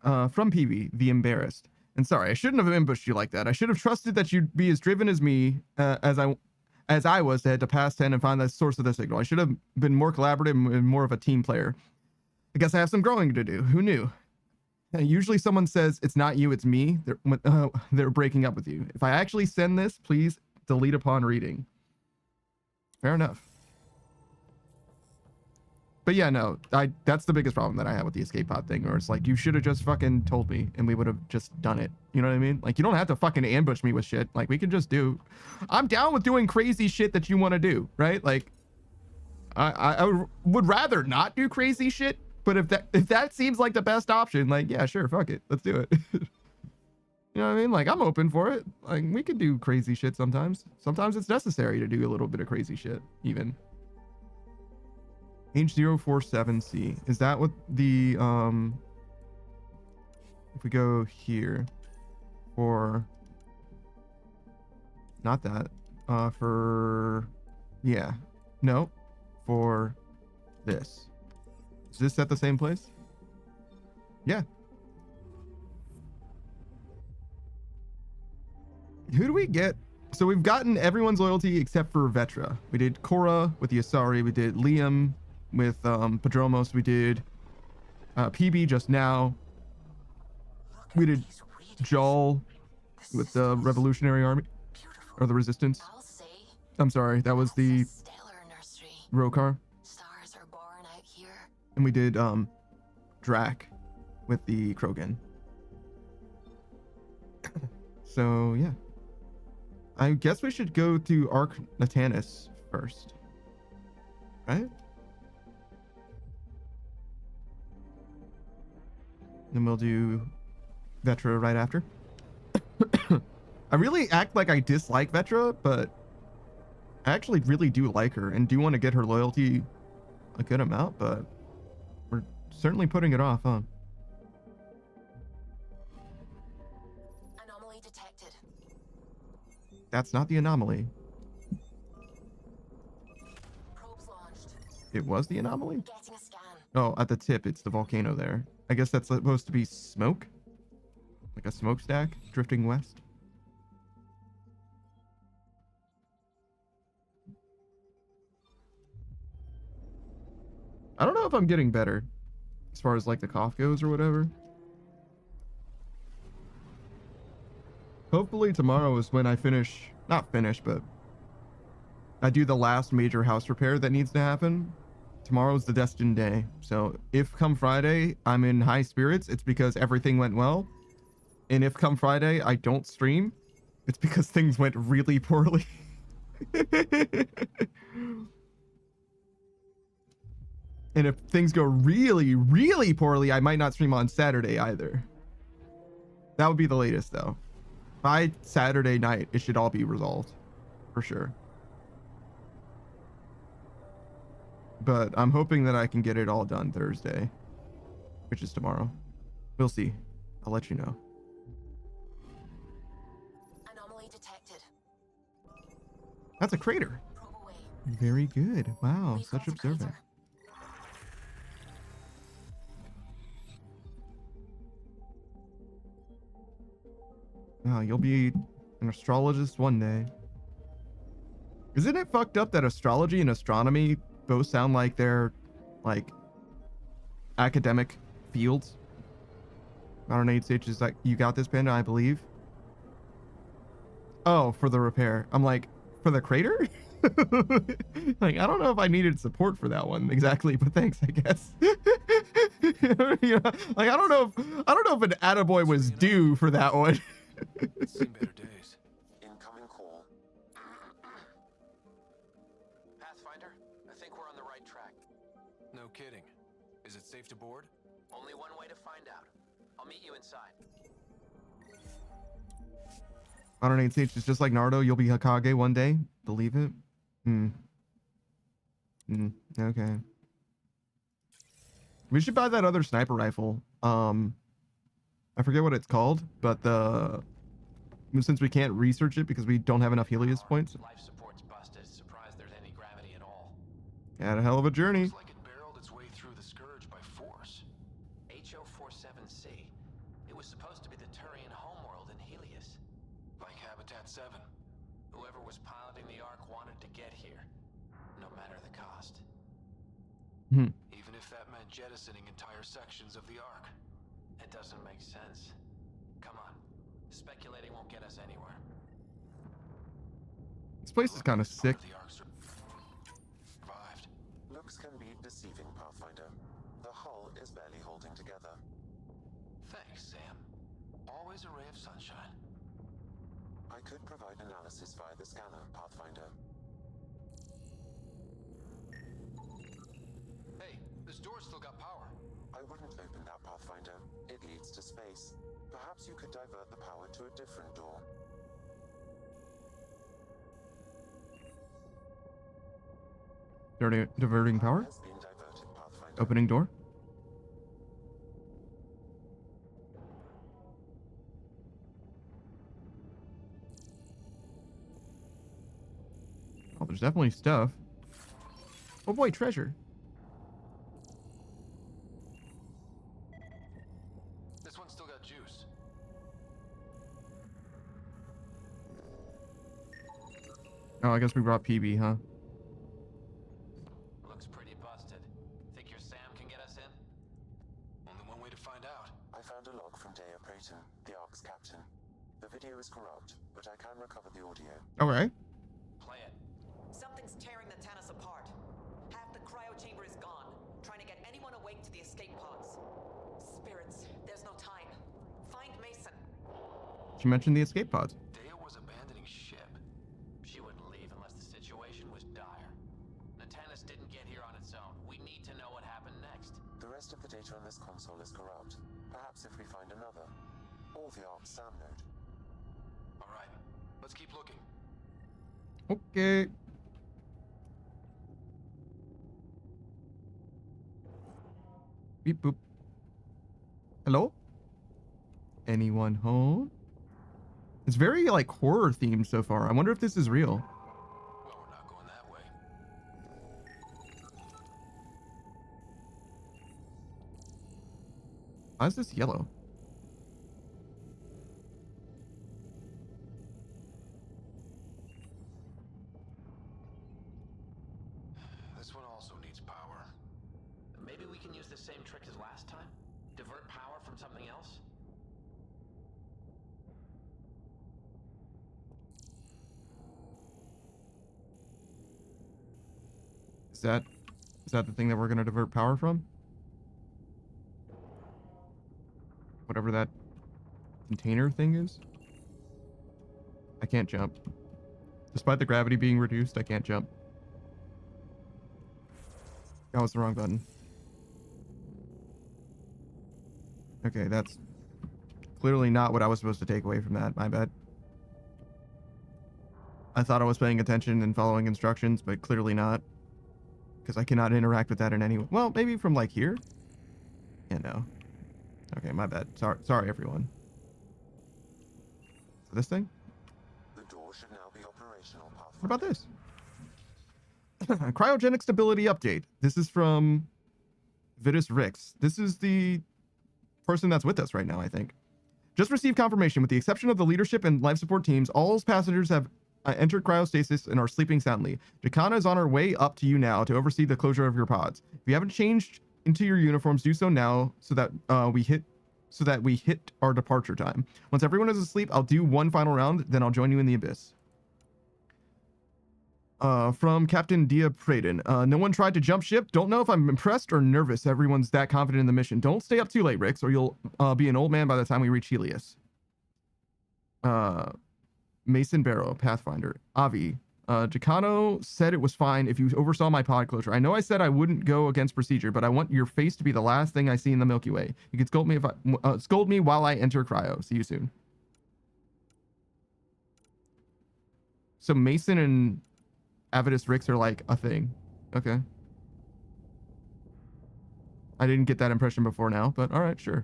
From PB, the embarrassed. And sorry, I shouldn't have ambushed you like that. I should have trusted that you'd be as driven as me, as I was to head to past 10 and find the source of the signal. I should have been more collaborative and more of a team player. I guess I have some growing to do. Who knew? Usually someone says, it's not you, it's me. They're breaking up with you. If I actually send this, please delete upon reading. Fair enough. But yeah, no, that's the biggest problem that I have with the escape pod thing, or it's like, you should have just fucking told me and we would have just done it. You know what I mean? Like, you don't have to fucking ambush me with shit. Like, we can just do, I'm down with doing crazy shit that you want to do, right? Like, I would rather not do crazy shit, but if that seems like the best option, like, yeah, sure, fuck it, let's do it. You know what I mean? Like, I'm open for it. Like, we could do crazy shit sometimes. Sometimes it's necessary to do a little bit of crazy shit, even. H047C. Is that what the, if we go here for, not that, for, yeah, no, for this. Is this at the same place? Yeah. Who do we get? So we've gotten everyone's loyalty except for Vetra. We did Korra with the Asari. We did Liam with Padromos. We did PB just now. We did Jal with the Revolutionary Army or the Resistance. I'm sorry, that was the Rokar. And we did Drac with the Krogan. So yeah, I guess we should go to Arc Natanus first, right? Then we'll do Vetra right after. I really act like I dislike Vetra, but I actually really do like her and do want to get her loyalty a good amount, but we're certainly putting it off, huh? Anomaly detected. That's not the anomaly. Probes launched. It was the anomaly? Getting a scan. Oh, at the tip, it's the volcano there. I guess that's supposed to be smoke? Like a smokestack drifting west? I don't know if I'm getting better as far as like the cough goes or whatever. Hopefully tomorrow is when I finish, not finish, but I do the last major house repair that needs to happen. Tomorrow's the destined day. So if come Friday I'm in high spirits, it's because everything went well. And if come Friday I don't stream, it's because things went really poorly. And if things go really, really poorly, I might not stream on Saturday either. That would be the latest though. By Saturday night, it should all be resolved. For sure. But I'm hoping that I can get it all done Thursday. Which is tomorrow. We'll see. I'll let you know. Anomaly detected. That's a crater. Very good. Wow, such observant. Wow, you'll be an astrologist one day. Isn't it fucked up that astrology and astronomy both sound like they're like academic fields? Modern age stage is like, you got this, Panda, I believe. Oh, for the repair. I'm like, for the crater? Like, I don't know if I needed support for that one exactly, but thanks, I guess. You know, like, I don't know if an attaboy was due for that one. Seen better days. Incoming call. Pathfinder, I think we're on the right track. No kidding. Is it safe to board? Only one way to find out. I'll meet you inside. Modern age stage is just like Naruto. You'll be Hokage one day. Believe it? Okay. We should buy that other sniper rifle. I forget what it's called, but since we can't research it because we don't have enough Helios points. Life support's busted. Surprised there's any gravity at all. Had a hell of a journey. Looks like it barreled its way through the scourge by force. H047C. 7. Whoever was piloting the Ark wanted to get here, no matter the cost. Hmm. Even if that meant jettisoning entire sections of the Ark. It doesn't make sense. Come on. Speculating won't get us anywhere. This place is kind of sick. Survived. Looks can be deceiving, Pathfinder. The hull is barely holding together. Thanks, Sam. Always a ray of sunshine. I could provide analysis via the scanner, Pathfinder. Hey, this door's still got power. I wouldn't open that, Pathfinder. It leads to space. Perhaps you could divert the power to a different door. Diverting power? Has been diverted, Pathfinder. Opening door? Oh, there's definitely stuff. Oh boy, treasure. This one's still got juice. Oh, I guess we brought PB, huh? Looks pretty busted. Think your Sam can get us in? Only one way to find out. I found a log from Dea Prayton, the Ark's captain. The video is corrupt, but I can recover the audio. Okay. Play it. Something's tearing the Tannis apart. Half the cryo chamber is gone, trying to get anyone awake to the escape pods. Spirits, there's no time. Find Mason. She mentioned the escape pods. Dea was abandoning ship. She wouldn't leave unless the situation was dire. The Tannis didn't get here on its own. We need to know what happened next. The rest of the data on this console is corrupt. Perhaps if we find another. Or the Ark's SAM node. All right, let's keep looking. Okay. Beep boop. Hello? Anyone home? It's very like horror themed so far. I wonder if this is real. Well, we're not going that way. Why is this yellow? This one also needs power. Maybe we can use the same trick as last time? Divert power from something else? Is that the thing that we're gonna divert power from? Whatever that container thing is? I can't jump. Despite the gravity being reduced, I can't jump. That was the wrong button. Okay, that's clearly not what I was supposed to take away from that. My bad. I thought I was paying attention and following instructions, but clearly not. Because I cannot interact with that in any way. Well, maybe from like here? Yeah, no. Okay, my bad. Sorry, everyone. So this thing? The door should now be operational, Pathfinder. What about this? Cryogenic stability update. This is from Vitus Rix. This is the person that's with us right now, I think. Just received confirmation. With the exception of the leadership and life support teams, all passengers have entered cryostasis and are sleeping soundly. Jacana is on her way up to you now to oversee the closure of your pods. If you haven't changed into your uniforms, do so now so that we hit our departure time. Once everyone is asleep, I'll do one final round, then I'll join you in the abyss. From Captain Dia Prayden. No one tried to jump ship. Don't know if I'm impressed or nervous. Everyone's that confident in the mission. Don't stay up too late, Rix, or you'll be an old man by the time we reach Helios. Mason Barrow, Pathfinder. Avi. Jacano said it was fine if you oversaw my pod closure. I know I said I wouldn't go against procedure, but I want your face to be the last thing I see in the Milky Way. You can scold me while I enter cryo. See you soon. So Mason and Avidus Rix are like a thing. Okay. I didn't get that impression before now, but all right, sure.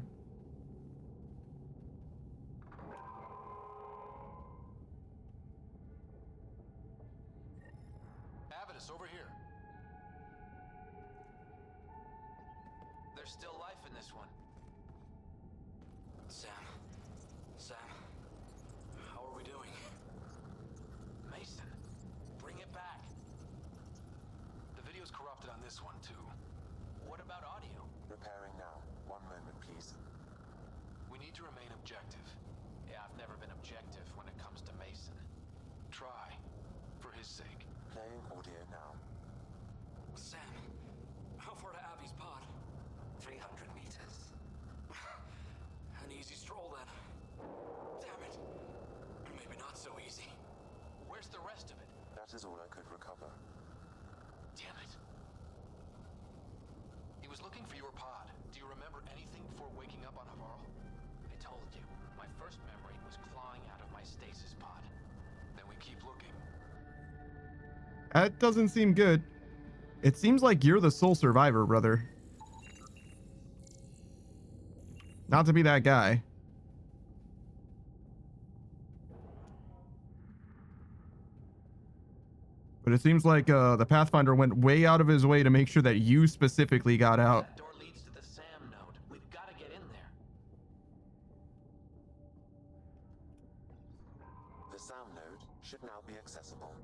Avidus, over here. There's still life in this one. Sam, how are we doing? this one too. What about audio? Repairing now. One moment, please. We need to remain objective. Yeah, I've never been objective when it comes to Mason. Try, for his sake. Playing audio now. Sam, how far to Abby's pod? 300 meters. An easy stroll then. Damn it. Maybe not so easy. Where's the rest of it? That is all I could recover. Damn it. He was looking for your pod. Do you remember anything before waking up on Havarl? I told you, my first memory was clawing out of my stasis pod. Then we keep looking. That doesn't seem good. It seems like you're the sole survivor, brother. Not to be that guy. But it seems like the Pathfinder went way out of his way to make sure that you specifically got out. That door leads to the Sam node. We've got to get in there. The Sam node should now be accessible.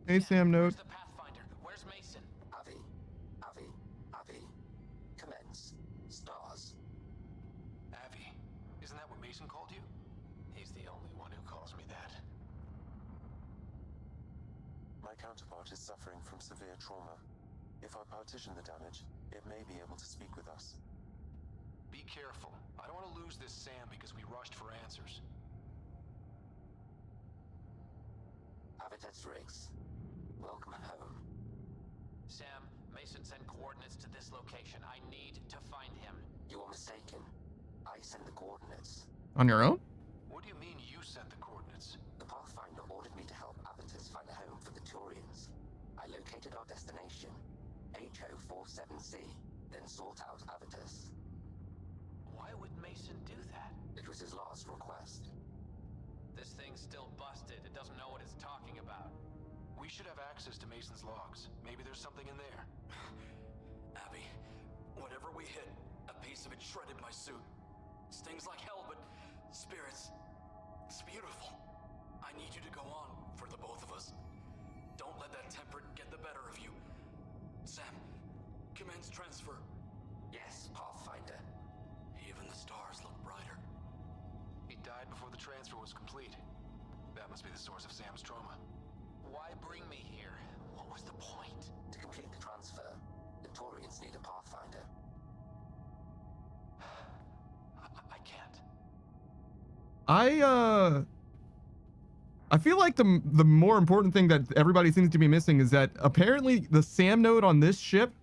Hey, Sam Where's Node. the Pathfinder? Where's Mason? Avi. Commence. Stars. Avi, isn't that what Mason called you? He's the only one who calls me that. My counterpart is suffering from severe trauma. If I partition the damage, it may be able to speak with us. Be careful. I don't want to lose this Sam because we rushed for answers. Habitats Riggs. Welcome home. Sam, Mason sent coordinates to this location. I need to find him. You are mistaken. I sent the coordinates. On your own? What do you mean you sent the coordinates? The Pathfinder ordered me to help Avitus find a home for the Turians. I located our destination, HO47C, then sought out Avitus. Why would Mason do that? It was his last request. This thing's still busted. It doesn't know what it's talking about. We should have access to Mason's logs. Maybe there's something in there. Abby, whatever we hit, a piece of it shredded my suit. Stings like hell, but spirits, it's beautiful. I need you to go on for the both of us. Don't let that temper get the better of you. Sam, commence transfer. Yes, Pathfinder. Even the stars look brighter. He died before the transfer was complete. That must be the source of Sam's trauma. Why bring me here? What was the point? To complete the transfer, the Turians need a Pathfinder. I can't. I feel like the more important thing that everybody seems to be missing is that apparently the Sam node on this ship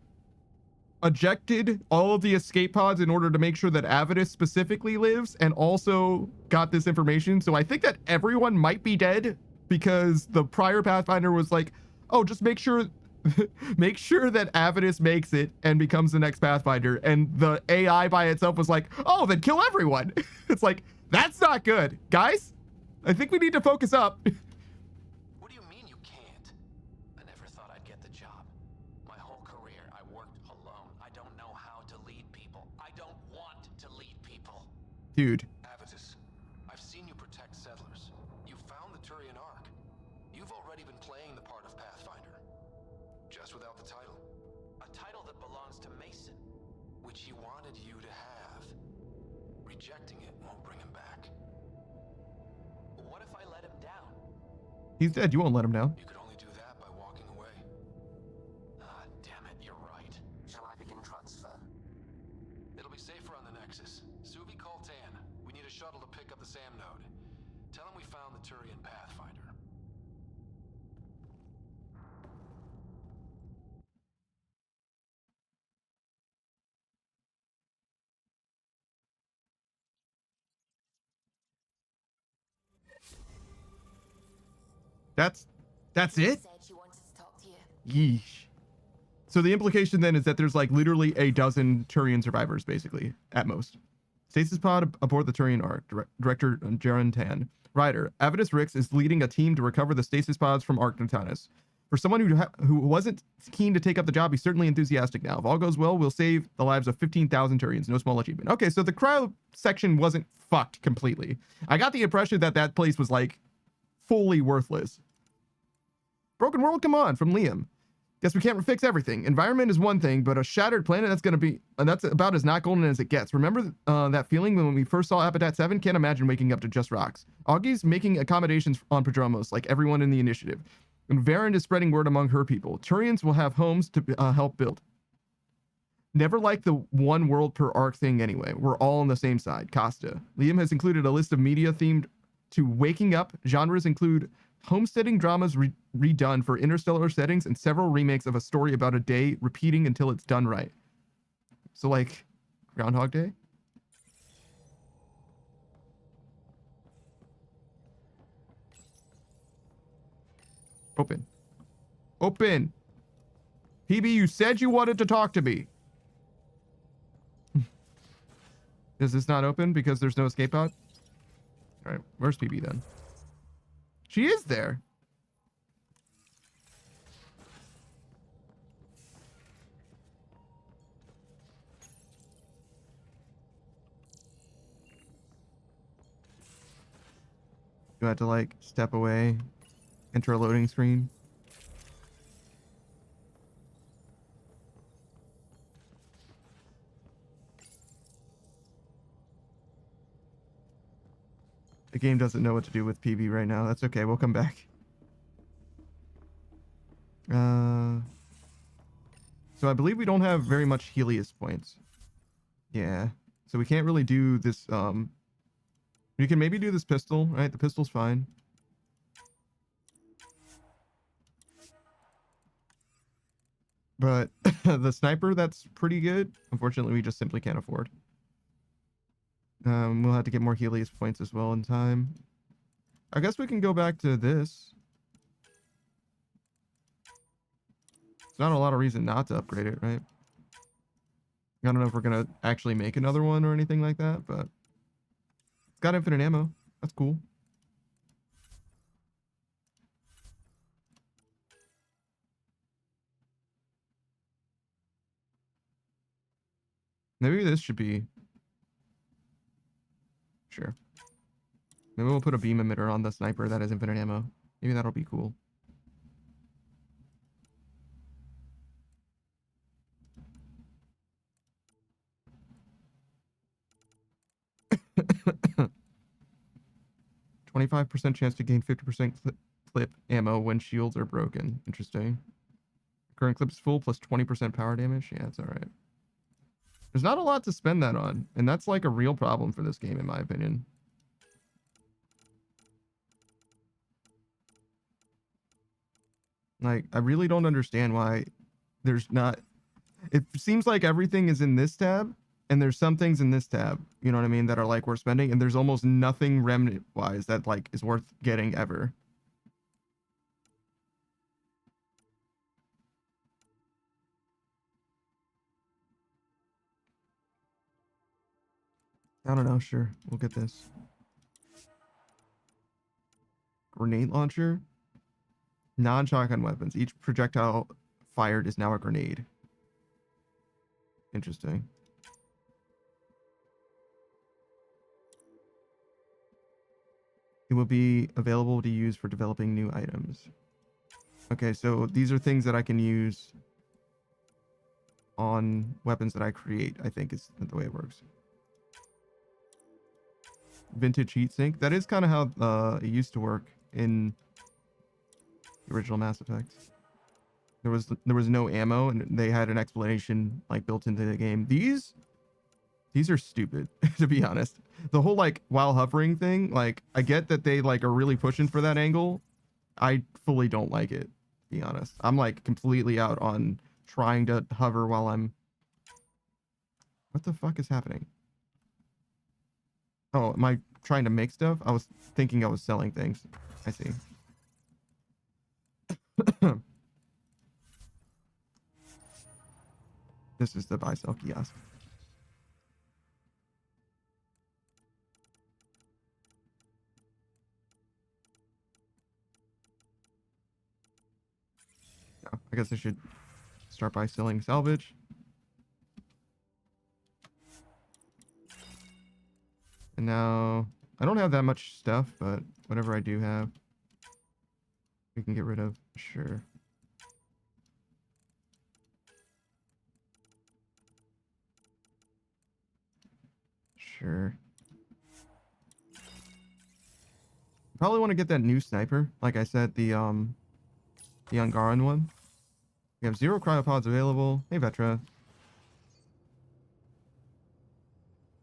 ejected all of the escape pods in order to make sure that Avitus specifically lives, and also got this information. So I think that everyone might be dead because the prior Pathfinder was like, oh, just make sure make sure that Avitus makes it and becomes the next Pathfinder. And the AI by itself was like, oh, then kill everyone. It's like, that's not good. Guys, I think we need to focus up. What do you mean you can't? I never thought I'd get the job. My whole career, I worked alone. I don't know how to lead people. I don't want to lead people. Dude. Avitus, I've seen you protect settlers. You found the Turian Ark. You've already been playing the part of Pathfinder. Just without the title. A title that belongs to Mason. Which he wanted you to have. Rejecting it won't bring him back. What if I let him down? He's dead. You won't let him down. You could only do that by walking away. Ah, damn it, you're right. Shall I begin transfer? It'll be safer on the Nexus. Suvi, call Tan. We need a shuttle to pick up the Sam node. Tell him we found the Turian Pathfinder. That's it? Said she wanted to talk to you. Yeesh. So the implication then is that there's like literally a dozen Turian survivors, basically, at most. Stasis pod aboard the Turian Ark. Director Jaren Tan. Writer, Avitus Rix is leading a team to recover the stasis pods from Ark Natanus. For someone who wasn't keen to take up the job, he's certainly enthusiastic now. If all goes well, we'll save the lives of 15,000 Turians. No small achievement. Okay, so the cryo section wasn't fucked completely. I got the impression that that place was like fully worthless. Broken World, come on, from Liam. Guess we can't fix everything. Environment is one thing, but a shattered planet, that's about as not golden as it gets. Remember that feeling when we first saw Apodat 7? Can't imagine waking up to just rocks. Augie's making accommodations on Prodromos, like everyone in the initiative. And Varen is spreading word among her people. Turians will have homes to help build. Never liked the one world per arc thing anyway. We're all on the same side. Costa. Liam has included a list of media themed to waking up. Genres include homesteading dramas redone for interstellar settings and several remakes of a story about a day repeating until it's done right. So like Groundhog Day? Open. Open. PB, you said you wanted to talk to me. Is this not open because there's no escape pod? All right, where's PB then? She is there. You had to like step away, enter a loading screen. The game doesn't know what to do with PB right now. That's okay. We'll come back. So I believe we don't have very much Helios points. Yeah. So we can't really do this. We can maybe do this pistol, right? The pistol's fine. But the sniper, that's pretty good. Unfortunately, we just simply can't afford. We'll have to get more Helios points as well in time. I guess we can go back to this. It's not a lot of reason not to upgrade it, right? I don't know if we're going to actually make another one or anything like that, but it's got infinite ammo. That's cool. Maybe this should be... Sure. Maybe we'll put a beam emitter on the sniper that has infinite ammo. Maybe that'll be cool. %25 chance to gain 50% clip ammo when shields are broken. Interesting. Current clip is full plus 20% power damage. Yeah, it's alright. There's not a lot to spend that on, and that's like a real problem for this game in my opinion. Like, I really don't understand why there's not... It seems like everything is in this tab, and there's some things in this tab, you know what I mean, that are like worth spending, and there's almost nothing remnant-wise that like is worth getting ever. I don't know, sure. We'll get this. Grenade launcher. Non-shotgun weapons. Each projectile fired is now a grenade. Interesting. It will be available to use for developing new items. Okay, so these are things that I can use on weapons that I create, I think is the way it works. Vintage heatsink. That is kind of how it used to work in the original Mass Effect. There was no ammo, and they had an explanation like built into the game. These are stupid, to be honest. The whole like while hovering thing, like I get that they like are really pushing for that angle. I fully don't like it, to be honest. I'm like completely out on trying to hover while I'm... What the fuck is happening? Oh, am I trying to make stuff? I was thinking I was selling things. I see. This is the buy-sell kiosk. I guess I should start by selling salvage. And now I don't have that much stuff, but whatever I do have, we can get rid of. Sure. Sure. Probably want to get that new sniper. Like I said, the Ungaran one. We have 0 cryopods available. Hey, Vetra.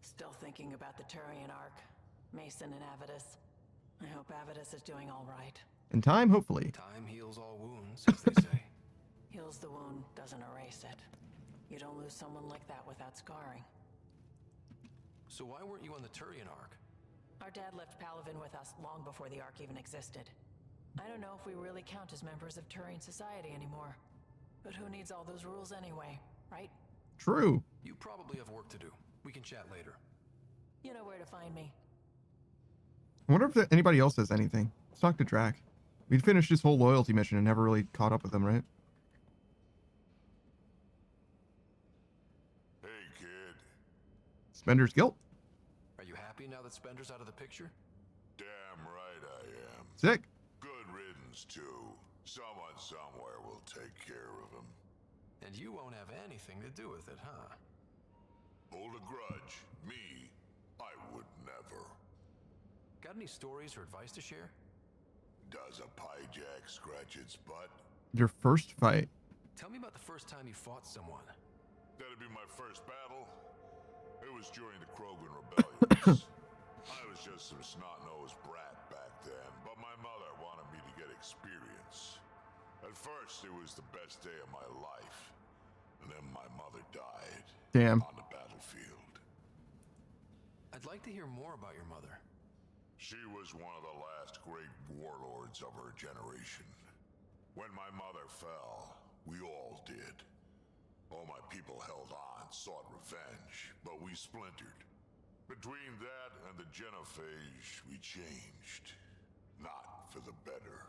Still thinking about the Turian Ark. Mason and Avidus. I hope Avidus is doing all right. In time, hopefully. Time heals all wounds, as they say. Heals the wound, doesn't erase it. You don't lose someone like that without scarring. So why weren't you on the Turian Ark? Our dad left Palavin with us long before the Ark even existed. I don't know if we really count as members of Turian society anymore. But who needs all those rules anyway, right? True. You probably have work to do. We can chat later. You know where to find me. I wonder if anybody else has anything. Let's talk to Drac. We'd finished this whole loyalty mission and never really caught up with them, right? Hey, kid. Spender's guilt. Are you happy now that Spender's out of the picture? Damn right I am. Sick. Good riddance, too. Someone somewhere will take care of him. And you won't have anything to do with it, huh? Hold a grudge. Me, I would never. Got any stories or advice to share? Does a pyjak scratch its butt? Your first fight. Tell me about the first time you fought someone. That'd be my first battle. It was during the Krogan rebellions. I was just some snot-nosed brat back then, but my mother wanted me to get experience. At first, it was the best day of my life. And then my mother died. Damn. On the battlefield. I'd like to hear more about your mother. She was one of the last great warlords of her generation. When my mother fell, we all did. All my people held on, sought revenge, but we splintered. Between that and the Genophage, we changed. Not for the better.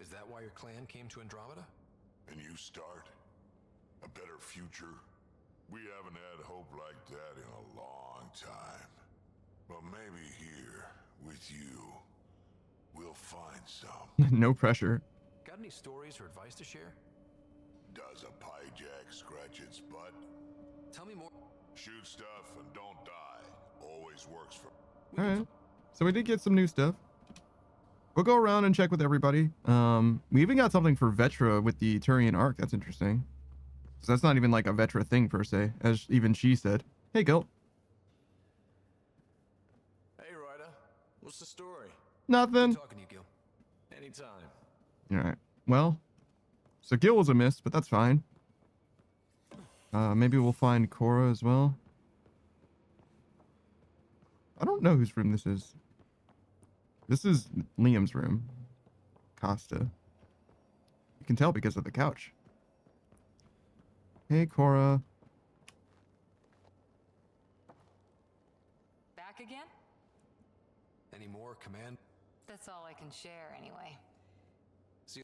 Is that why your clan came to Andromeda? And you start? A better future? We haven't had hope like that in a long time. But maybe here, with you, we'll find some. No pressure. Got any stories or advice to share? Does a pyjak scratch its butt? Tell me more. Shoot stuff and don't die. Always works for... Alright. So we did get some new stuff. We'll go around and check with everybody. We even got something for Vetra with the Turian Ark. That's interesting. So that's not even like a Vetra thing per se, as even she said. Hey, Gil. Hey, Ryder. What's the story? Nothing. Talking to you, Gil. Anytime. Alright. Well, so Gil was a miss, but that's fine. Maybe we'll find Cora as well. I don't know whose room this is. This is Liam's room. Costa. You can tell because of the couch. Hey, Cora. Back again? Any more command? That's all I can share anyway. See.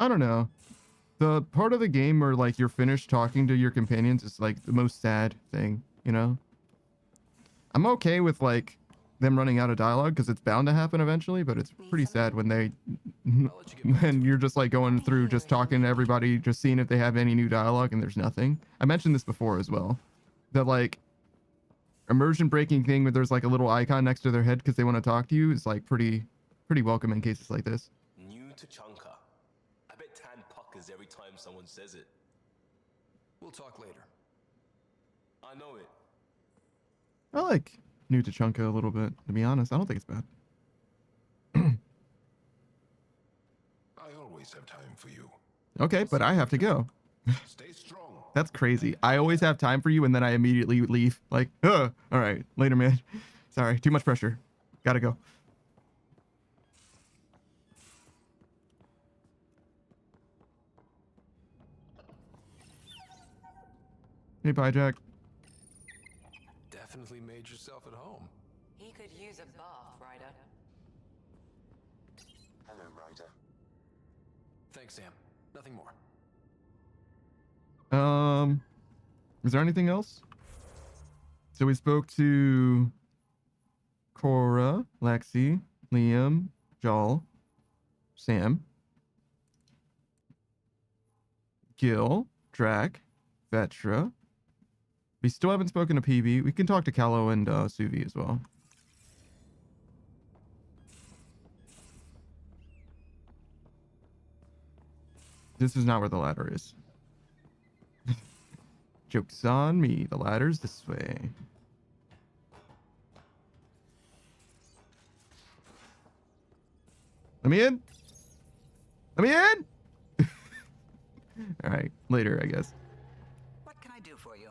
I don't know. The part of the game where like you're finished talking to your companions is like the most sad thing, you know? I'm okay with like them running out of dialogue because it's bound to happen eventually, but it's pretty sad when they when you're just like going through just talking to everybody, just seeing if they have any new dialogue and there's nothing. I mentioned this before as well. That like immersion breaking thing where there's like a little icon next to their head because they want to talk to you is like pretty welcome in cases like this. New to Chunka. I bet Tan puckers every time someone says it. We'll talk later. I know it. I like New to Chunka a little bit, to be honest. I don't think it's bad. I always have time for you. Okay, but I have to go. Stay strong. That's crazy. I always have time for you and then I immediately leave. Like, all right, later, man. Sorry, too much pressure. Gotta go. Hey, bye, Jack. Definitely made yourself at home. He could use a buff, Ryder. Hello, Ryder. Thanks, Sam. Nothing more. Is there anything else? So we spoke to Cora, Lexi, Liam, Joel, Sam, Gil, Drac, Vetra. We still haven't spoken to PB. We can talk to Callow and Suvi as well. This is not where the ladder is. Joke's on me. The ladder's this way. Let me in. Let me in. All right. Later, I guess. What can I do for you?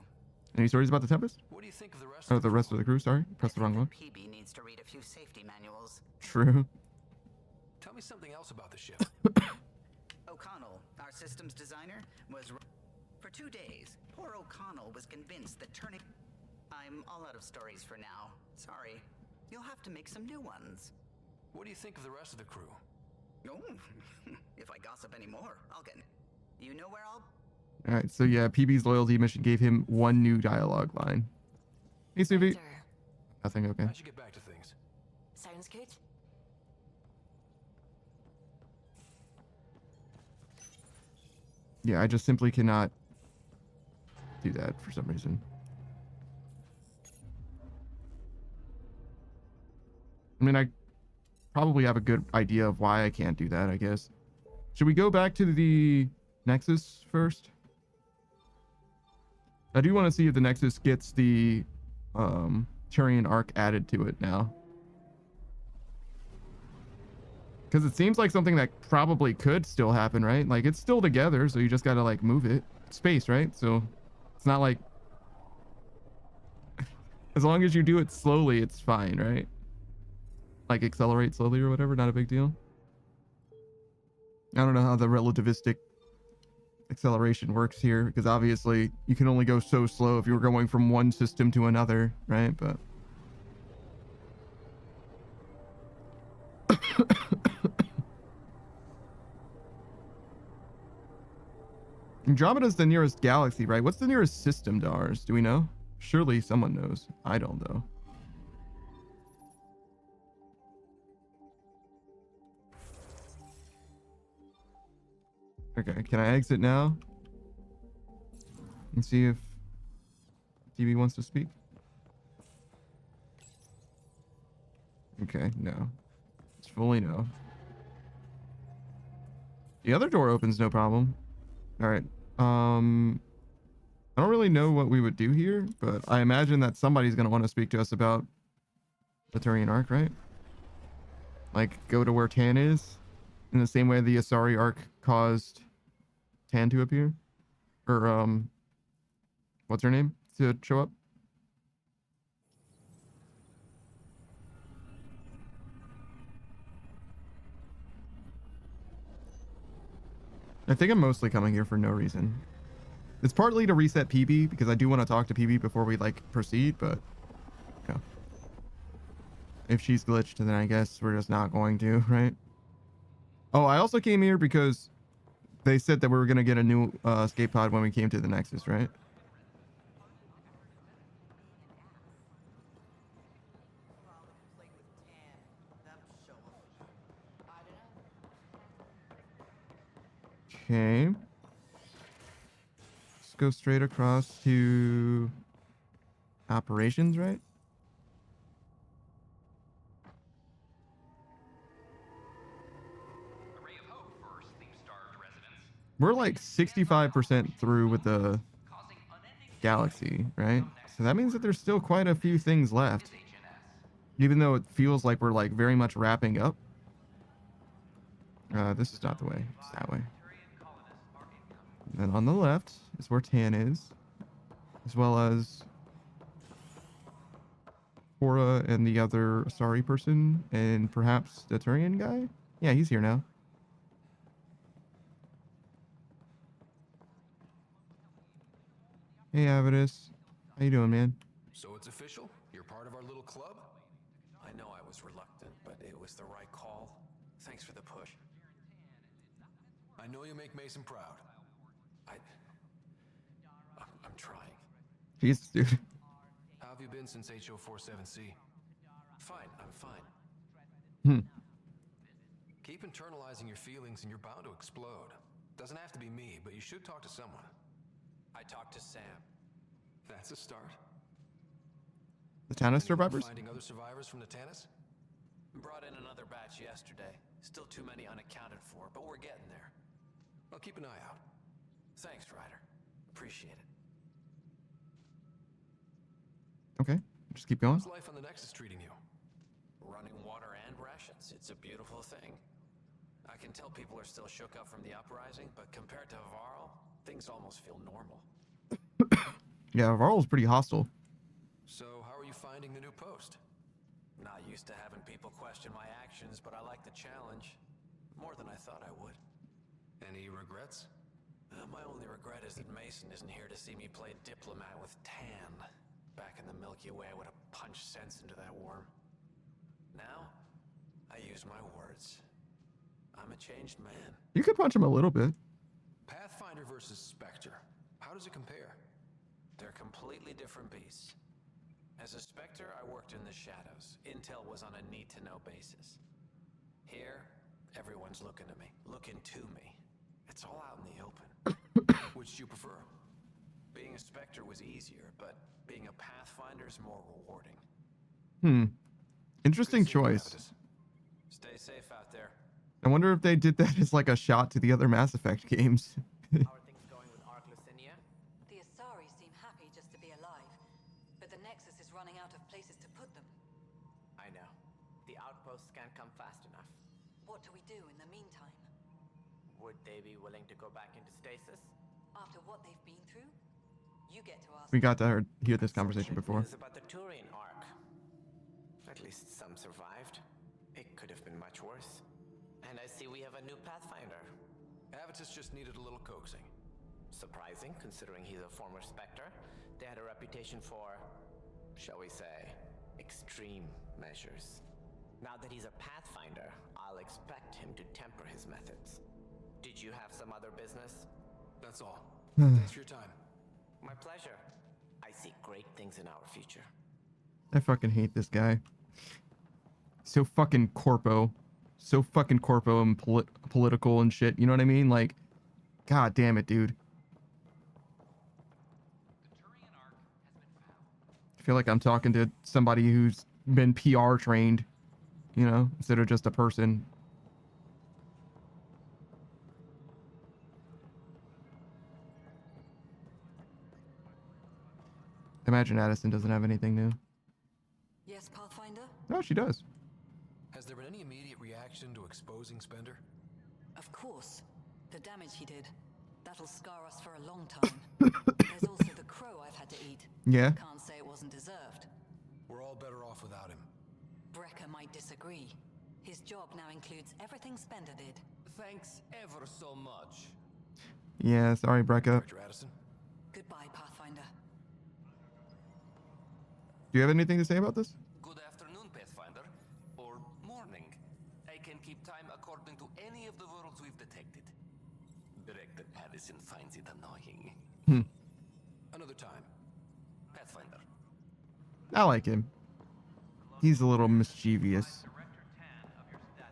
Any stories about the Tempest? What do you think of the rest Oh, the rest of the crew. Sorry. Pressed the wrong one. PB needs to read a few safety manuals. True. Tell me something else about the ship. O'Connell, our systems designer, was... For 2 days, poor O'Connell was convinced that turning... I'm all out of stories for now. Sorry. You'll have to make some new ones. What do you think of the rest of the crew? Oh, if I gossip anymore, I'll get... You know where I'll... All right. So yeah, PB's loyalty mission gave him one new dialogue line. Hey, Suvi. Nothing. Okay. I should get back to things. Sounds good. Yeah, I just simply cannot do that for some reason. I mean, I probably have a good idea of why I can't do that, I guess. Should we go back to the Nexus first? I do want to see if the Nexus gets the Turian arc added to it now. Because it seems like something that probably could still happen, right? Like, it's still together, so you just gotta, like, move it. Space, right? So, it's not like... As long as you do it slowly, it's fine, right? Like, accelerate slowly or whatever, not a big deal. I don't know how the relativistic acceleration works here, because obviously, you can only go so slow if you were going from one system to another, right? But... Andromeda's the nearest galaxy, right? What's the nearest system to ours? Do we know? Surely someone knows. I don't, though. Okay, can I exit now? And see if DB wants to speak? Okay, no. It's fully no. The other door opens, no problem. All right. I don't really know what we would do here, but I imagine that somebody's going to want to speak to us about the Turian arc, right? Like, go to where Tan is, in the same way the Asari arc caused Tan to appear? Or, what's her name to show up? I think I'm mostly coming here for no reason. It's partly to reset PB, because I do want to talk to PB before we, like, proceed, but... Yeah. If she's glitched, then I guess we're just not going to, right? Oh, I also came here because they said that we were going to get a new escape pod when we came to the Nexus, right? Okay. Let's go straight across to operations, right? We're like 65% through with the galaxy, right? So that means that there's still quite a few things left. Even though it feels like we're like very much wrapping up. This is not the way. It's that way. And then on the left is where Tan is. As well as Cora and the other Asari person. And perhaps the Turian guy? Yeah, he's here now. Hey, Avidus. How you doing, man? So it's official? You're part of our little club? I know I was reluctant, but it was the right call. Thanks for the push. I know you make Mason proud. I'm trying. Jesus, dude. How have you been since HO47C? Fine, I'm fine. Hmm. Keep internalizing your feelings and you're bound to explode. Doesn't have to be me, but you should talk to someone. I talked to Sam. That's a start. The Tannis survivors? Finding other survivors from the Tannis? Brought in another batch yesterday. Still too many unaccounted for, but we're getting there. I'll keep an eye out. Thanks, Ryder. Appreciate it. Okay, just keep going. How's life on the Nexus treating you? Running water and rations. It's a beautiful thing. I can tell people are still shook up from the uprising, but compared to Varl, things almost feel normal. Yeah, Varl's pretty hostile. So, how are you finding the new post? Not used to having people question my actions, but I like the challenge. More than I thought I would. Any regrets? My only regret is that Mason isn't here to see me play diplomat with Tan. Back in the Milky Way, I would have punched sense into that worm. Now, I use my words. I'm a changed man. You could punch him a little bit. Pathfinder versus Spectre. How does it compare? They're completely different beasts. As a Spectre, I worked in the shadows. Intel was on a need-to-know basis. Here, everyone's looking to me. Looking to me. It's all out in the open. Which do you prefer? Being a Spectre was easier, but being a Pathfinder is more rewarding. Interesting choice. Stay safe out there. I wonder if they did that as like a shot to the other Mass Effect games. How are things going with Ark Lucinia? The Asari seem happy just to be alive, but the Nexus is running out of places to put them. I know. The outposts can't come fast enough. What do we do in the meantime? Would they be willing to go back into stasis? After what they've been through? You get to ask. We got to hear this conversation before. It's about the Turian Ark. At least some survived. It could have been much worse. And I see we have a new Pathfinder. Avitus just needed a little coaxing. Surprising, considering he's a former Spectre. They had a reputation for, shall we say, extreme measures. Now that he's a Pathfinder, I'll expect him to temper his methods. Did you have some other business? That's all. Thanks for your time. My pleasure. I see great things in our future. I fucking hate this guy. So fucking corpo. So fucking corpo and political and shit. You know what I mean? Like, god damn it, dude. I feel like I'm talking to somebody who's been PR trained, you know, instead of just a person. Imagine Addison doesn't have anything new. Yes, Pathfinder? No, she does. Has there been any immediate reaction to exposing Spender? Of course. The damage he did. That'll scar us for a long time. There's also the crow I've had to eat. Yeah. Can't say it wasn't deserved. We're all better off without him. Brecker might disagree. His job now includes everything Spender did. Thanks ever so much. Yeah, sorry, Brecca. Dr. Addison? Goodbye, Pathfinder. Do you have anything to say about this? Good afternoon, Pathfinder. Or morning. I can keep time according to any of the worlds we've detected. Director Addison finds it annoying. Another time. Pathfinder. I like him. He's a little mischievous.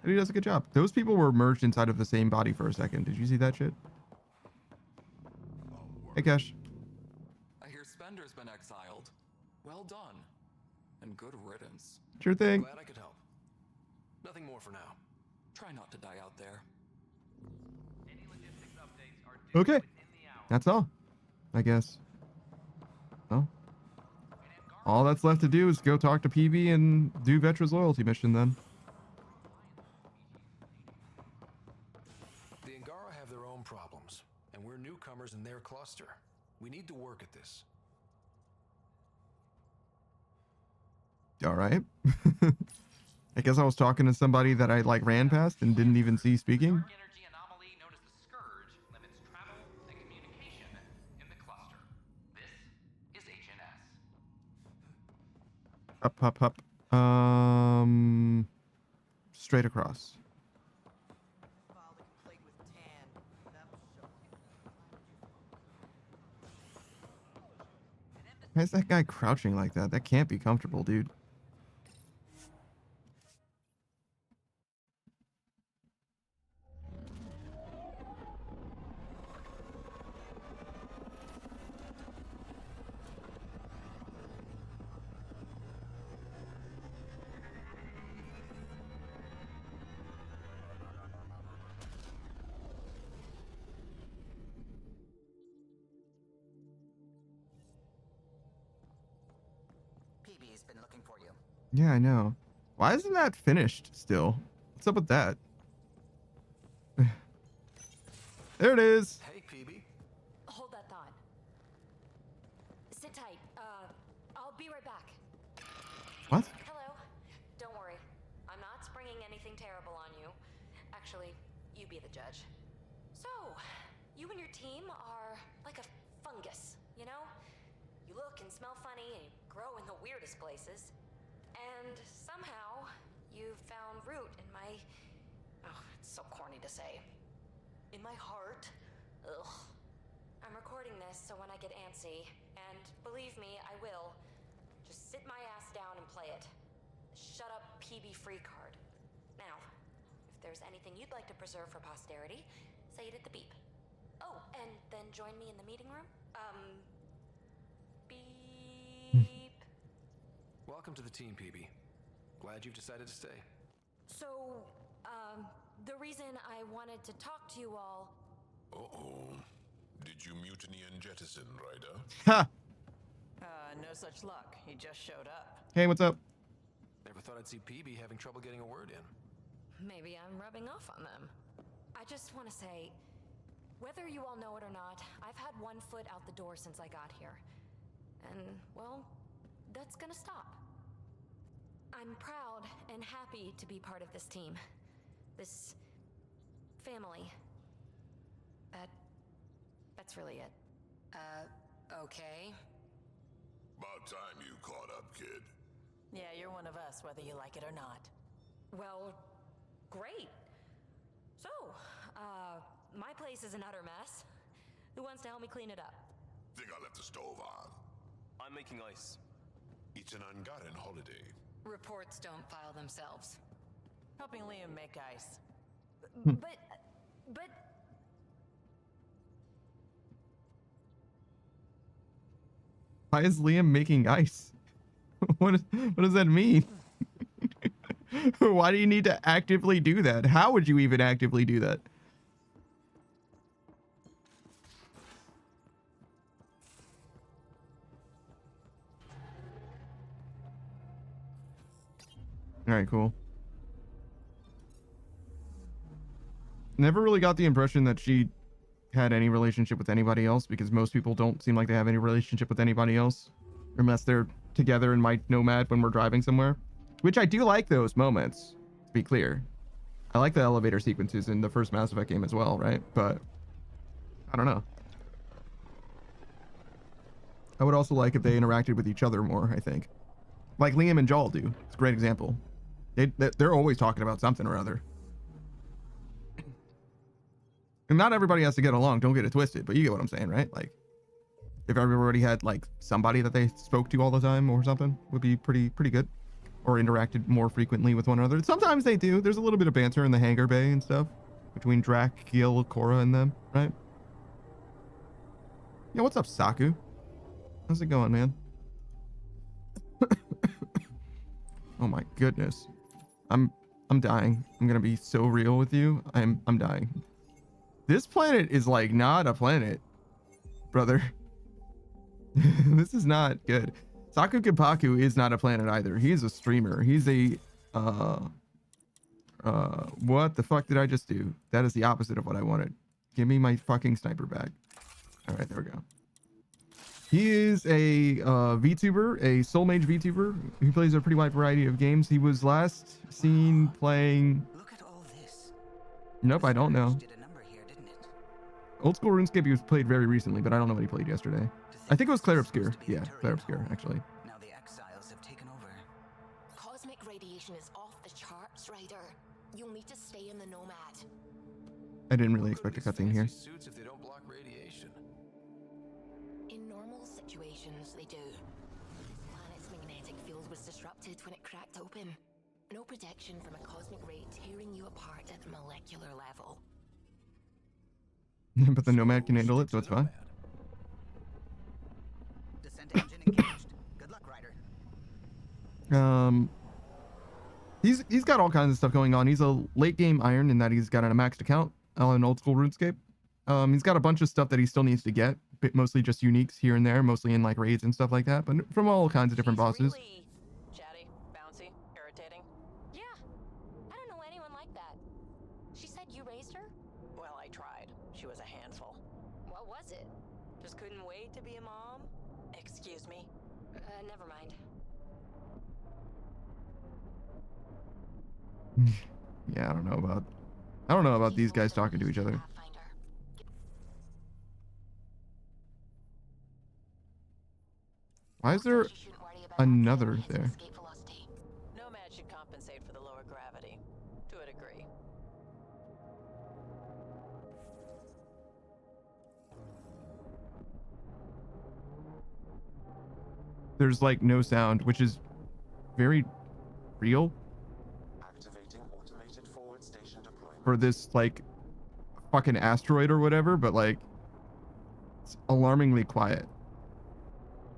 And he does a good job. Those people were merged inside of the same body for a second. Did you see that shit? Hey, Cash. I hear Spender's been exiled. Well done. And good riddance. Sure thing. Glad I could help. Nothing more for now. Try not to die out there. Okay. That's all, I guess. Well, all that's left to do is go talk to PB and do Vetra's loyalty mission then. The Angara have their own problems, and we're newcomers in their cluster. We need to work at this. All right. I guess I was talking to somebody that I like ran past and didn't even see speaking. Up. Straight across. Why is that guy crouching like that? That can't be comfortable, dude. PB's been looking for you. Yeah, I know. Why isn't that finished still? What's up with that? There it is. Hey, PB. Hold that thought. Sit tight. I'll be right back. What? Hello. Don't worry. I'm not springing anything terrible on you. Actually, you be the judge. So, you and your team are like a fungus, you know? You look and smell funny and you grow in the weirdest places. And somehow, you found root in my... Oh, it's so corny to say. In my heart. Ugh. I'm recording this so when I get antsy, and believe me, I will, just sit my ass down and play it. Shut up PB free card. Now, if there's anything you'd like to preserve for posterity, say it at the beep. Oh, and then join me in the meeting room. Beep. Welcome to the team, PB. Glad you've decided to stay. So, the reason I wanted to talk to you all... Uh-oh. Did you mutiny and jettison, Ryder? Ha! No such luck. He just showed up. Hey, what's up? Never thought I'd see PB having trouble getting a word in. Maybe I'm rubbing off on them. I just want to say, whether you all know it or not, I've had one foot out the door since I got here. And, well, that's gonna stop. I'm proud and happy to be part of this team. This family. That's really it. Okay. About time you caught up, kid. Yeah, you're one of us, whether you like it or not. Well, great. So, my place is an utter mess. Who wants to help me clean it up? Think I left the stove on. I'm making ice. It's an ungotten holiday. Reports don't file themselves. Helping Liam make ice. But... Why is Liam making ice? What does that mean? Why do you need to actively do that? How would you even actively do that? All right, cool. Never really got the impression that she had any relationship with anybody else, because most people don't seem like they have any relationship with anybody else unless they're together and might nomad when we're driving somewhere, which I do like those moments, to be clear. I like the elevator sequences in the first Mass Effect game as well, right? But I don't know. I would also like if they interacted with each other more, I think. Like Liam and Jal do. It's a great example. They're always talking about something or other. And not everybody has to get along, don't get it twisted, but you get what I'm saying, right? Like, if everybody had, like, somebody that they spoke to all the time or something, would be pretty good. Or interacted more frequently with one another. Sometimes they do. There's a little bit of banter in the hangar bay and stuff. Between Drac, Gil, Cora, and them, right? Yeah, what's up, Saku? How's it going, man? Oh my goodness. I'm dying. I'm gonna be so real with you. I'm dying. This planet is like not a planet, brother. This is not good. Saku Kipaku is not a planet either. He's a streamer. He's a what the fuck did I just do? That is the opposite of what I wanted. Give me my fucking sniper back. All right, there we go. He is a VTuber, a Soul Mage VTuber. He plays a pretty wide variety of games. He was last seen playing... Look at all this. Nope, I don't know. Did a number here, didn't it? Old School RuneScape he was played very recently, but I don't know what he played yesterday. I think it was Claire Obscure. Yeah, Claire Obscure, actually. Now the exiles have taken over. Cosmic radiation is off the charts, Ryder. You'll need to stay in the Nomad. I didn't really expect a cutscene here. Suits if they don't block radiation. In normal situations, they do. This planet's magnetic field was disrupted when it cracked open. No protection from a cosmic ray tearing you apart at the molecular level. But the Nomad can handle it, so it's fine. Descent engine engaged. Good luck, Ryder. He's got all kinds of stuff going on. He's a late game iron in that he's got a maxed account on old school RuneScape. He's got a bunch of stuff that he still needs to get, but mostly just uniques here and there, mostly in like raids and stuff like that, but from all kinds of different bosses. Really chatty, bouncy, irritating. Yeah, I don't know anyone like that. She said you raised her? Well, I tried. She was a handful. What was it? Just couldn't wait to be a mom. Excuse me. Never mind. Yeah, I don't know about these guys talking to each other. Why is there another there? Nomad should compensate for the lower gravity, to a degree. There's like no sound, which is very real Activating automated forward station deployment. for this like fucking asteroid or whatever, but like it's alarmingly quiet.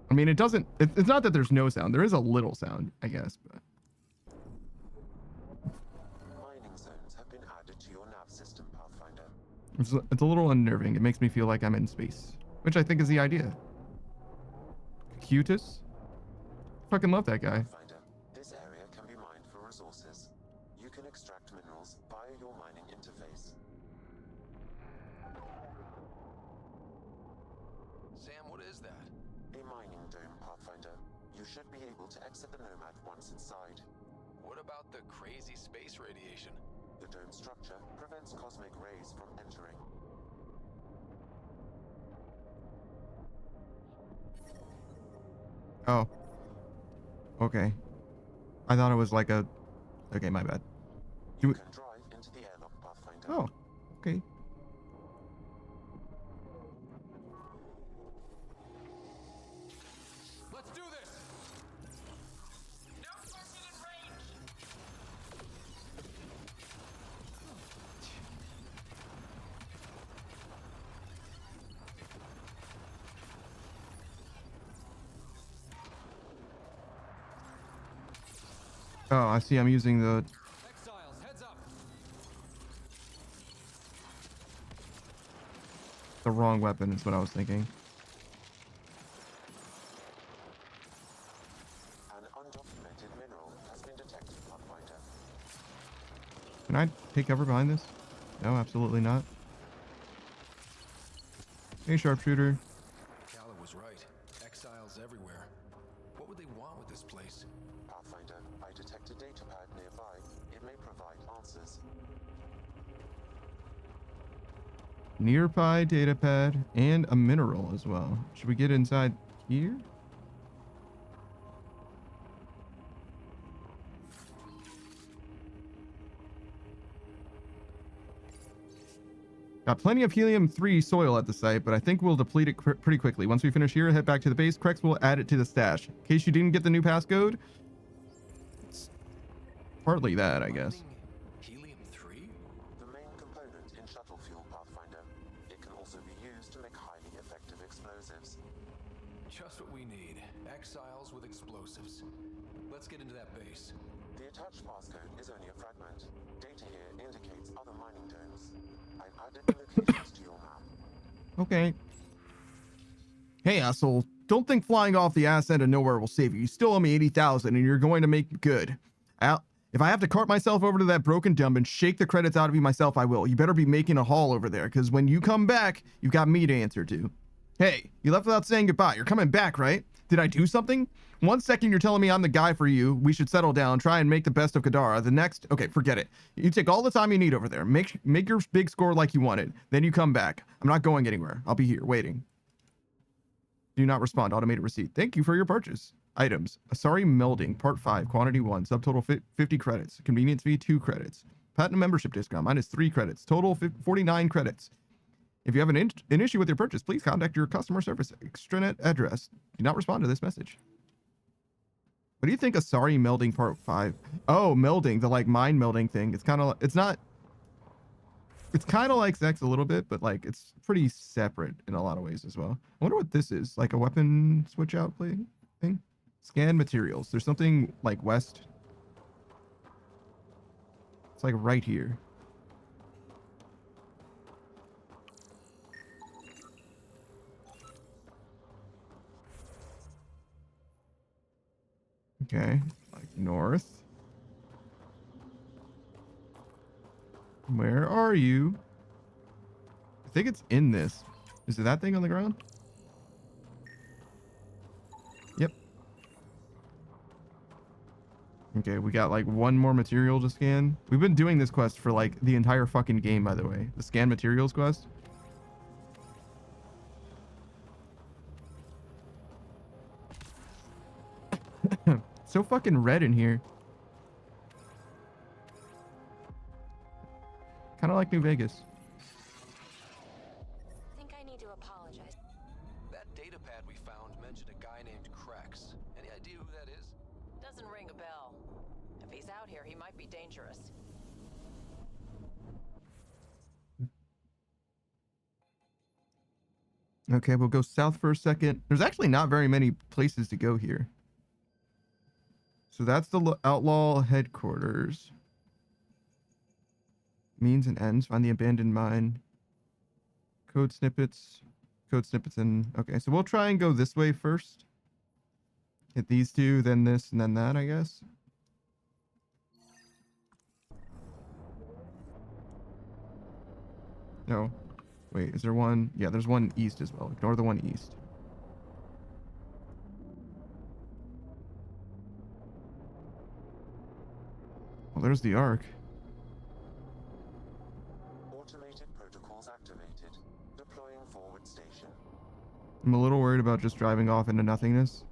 I mean, it's not that there's no sound. There is a little sound, I guess, but Mining zones have been added to your nav system, Pathfinder. it's a little unnerving. It makes me feel like I'm in space, which I think is the idea. Cutus? Fucking love that guy. Pathfinder, this area can be mined for resources. You can extract minerals via your mining interface. Sam, what is that? A mining dome, Pathfinder. You should be able to exit the Nomad once inside. What about the crazy space radiation? The dome structure prevents cosmic rays from entering. Oh. Okay. I thought it was like a... Okay, my bad. You can drive into the airlock, Pathfinder. Oh, okay. Let's do this! No person in range! Oh, I see. I'm using the... Exiles, heads up! the wrong weapon is what I was thinking. An undocumented mineral has been detected, Pathfinder. Can I take cover behind this? No, absolutely not. Hey, sharpshooter. Calla was right. Exiles everywhere. What would they want with this place? Pathfinder, I detect a data pad nearby. It may provide answers. Nearby datapad and a mineral as well. Should we get inside here? Got plenty of helium-3 soil at the site, but I think we'll deplete it pretty quickly. Once we finish here, head back to the base. Krex will add it to the stash. In case you didn't get the new passcode, it's partly that, I guess. Helium-3? The main component in shuttle fuel, Pathfinder. It can also be used to make highly effective explosives. Just what we need. Exiles with explosives. Let's get into that base. The attached passcode is only a fragment. Data here indicates other mining domes. I've added the locations to your map. Okay. Hey, asshole. Don't think flying off the ass end of nowhere will save you. You still owe me 80,000 and you're going to make good. If I have to cart myself over to that broken dump and shake the credits out of you myself, I will. You better be making a haul over there, because when you come back, you've got me to answer to. Hey, you left without saying goodbye. You're coming back, right? Did I do something? 1 second you're telling me I'm the guy for you. We should settle down, try and make the best of Kadara. The next, okay, forget it. You take all the time you need over there. Make your big score like you wanted. Then you come back. I'm not going anywhere. I'll be here waiting. Do not respond. Automated receipt. Thank you for your purchase. Items. Asari Melding, Part 5, Quantity 1, subtotal 50 credits. Convenience fee 2 credits. Platinum membership discount minus 3 credits. Total 49 credits. If you have an issue with your purchase, please contact your customer service extranet address. Do not respond to this message. What do you think of Sorry Melding Part 5? Oh, melding, the like mind melding thing. It's kind of, it's not, it's kind of like sex a little bit, but like it's pretty separate in a lot of ways as well. I wonder what this is, like a weapon switch out play thing? Scan materials. There's something like west. It's like right here. Okay, like north. Where are you? I think it's in this. Is it that thing on the ground? Yep. Okay, we got like one more material to scan. We've been doing this quest for like the entire fucking game, by the way. The scan materials quest. So fucking red in here. Kind of like New Vegas. I think I need to apologize. That data pad we found mentioned a guy named Krex. Any idea who that is? Doesn't ring a bell. If he's out here, he might be dangerous. Okay, we'll go south for a second. There's actually not very many places to go here. So that's the outlaw headquarters. Means and ends. Find the abandoned mine. Code snippets. Code snippets in. Okay, so we'll try and go this way first. Hit these two, then this, and then that, I guess. No. Wait, is there one? Yeah, there's one east as well. Ignore the one east. Well, there's the Ark. Automated protocols activated. Deploying forward station. I'm a little worried about just driving off into nothingness.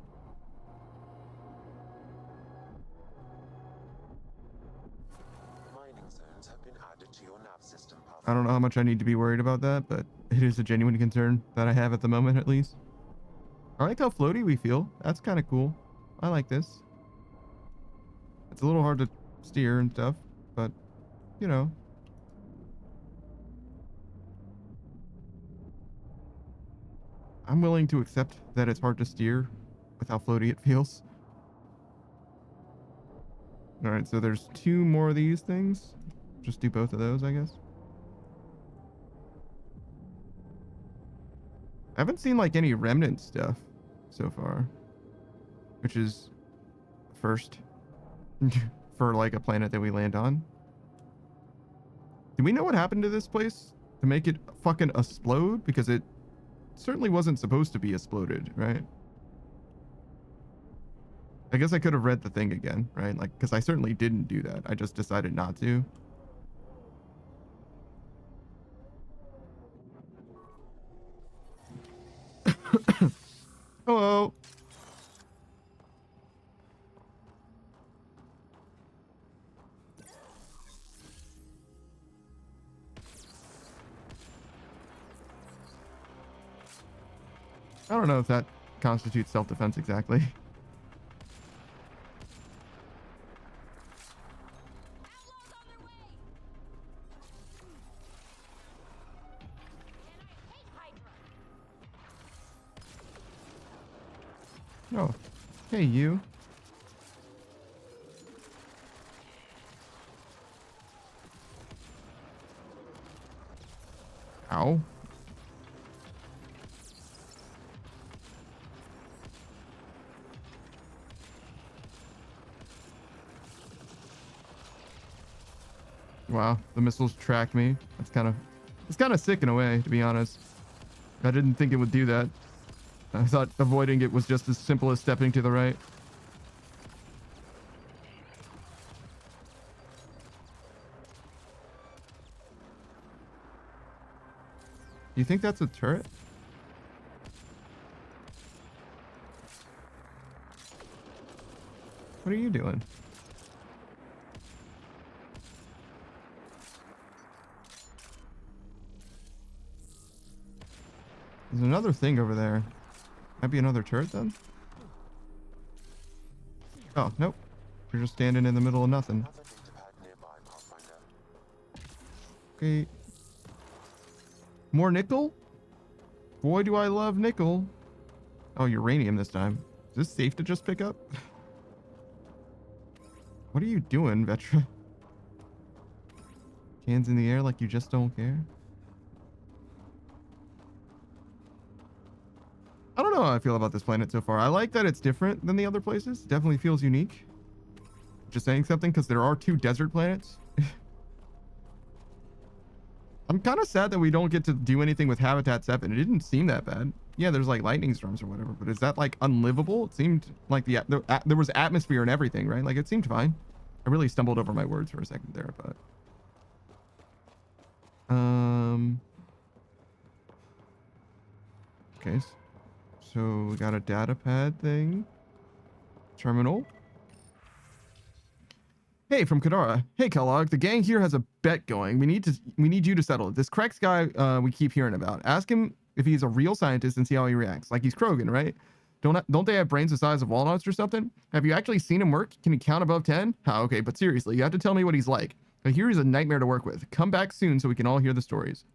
Mining zones have been added to your nav system. I don't know how much I need to be worried about that, but it is a genuine concern that I have at the moment, at least. I like how floaty we feel. That's kind of cool. I like this. It's a little hard to steer and stuff, but, you know. I'm willing to accept that it's hard to steer with how floaty it feels. Alright, so there's two more of these things. Just do both of those, I guess. I haven't seen like any remnant stuff so far, which is first for like a planet that we land on. Do we know what happened to this place to make it fucking explode? Because it certainly wasn't supposed to be exploded, right? I guess I could have read the thing again, right? Like, because I certainly didn't do that. I just decided not to. Hello. I don't know if that constitutes self-defense exactly. Oh, hey you. Ow. Wow, the missiles tracked me. It's kind of sick in a way, to be honest. I didn't think it would do that. I thought avoiding it was just as simple as stepping to the right. You think that's a turret? What are you doing? There's another thing over there. Might be another turret then? Oh, nope. We're just standing in the middle of nothing. Okay. More nickel? Boy, do I love nickel. Oh, uranium this time. Is this safe to just pick up? What are you doing, Vetra? Hands in the air like you just don't care? I don't know how I feel about this planet so far. I like that it's different than the other places. It definitely feels unique. Just saying something because there are 2 desert planets. I'm kind of sad that we don't get to do anything with Habitat 7. It didn't seem that bad. Yeah, there's like lightning storms or whatever, but is that like unlivable? It seemed like there was atmosphere and everything, right? Like it seemed fine. I really stumbled over my words for a second there, but okay. So we got a data pad thing. Terminal. Hey, from Kadara. Hey, Kellogg. The gang here has a bet going. We need you to settle it. This Krex guy we keep hearing about. Ask him if he's a real scientist and see how he reacts. Like he's Krogan, right? Don't they have brains the size of walnuts or something? Have you actually seen him work? Can he count above 10? Oh, okay, but seriously, you have to tell me what he's like. I hear he's a nightmare to work with. Come back soon so we can all hear the stories.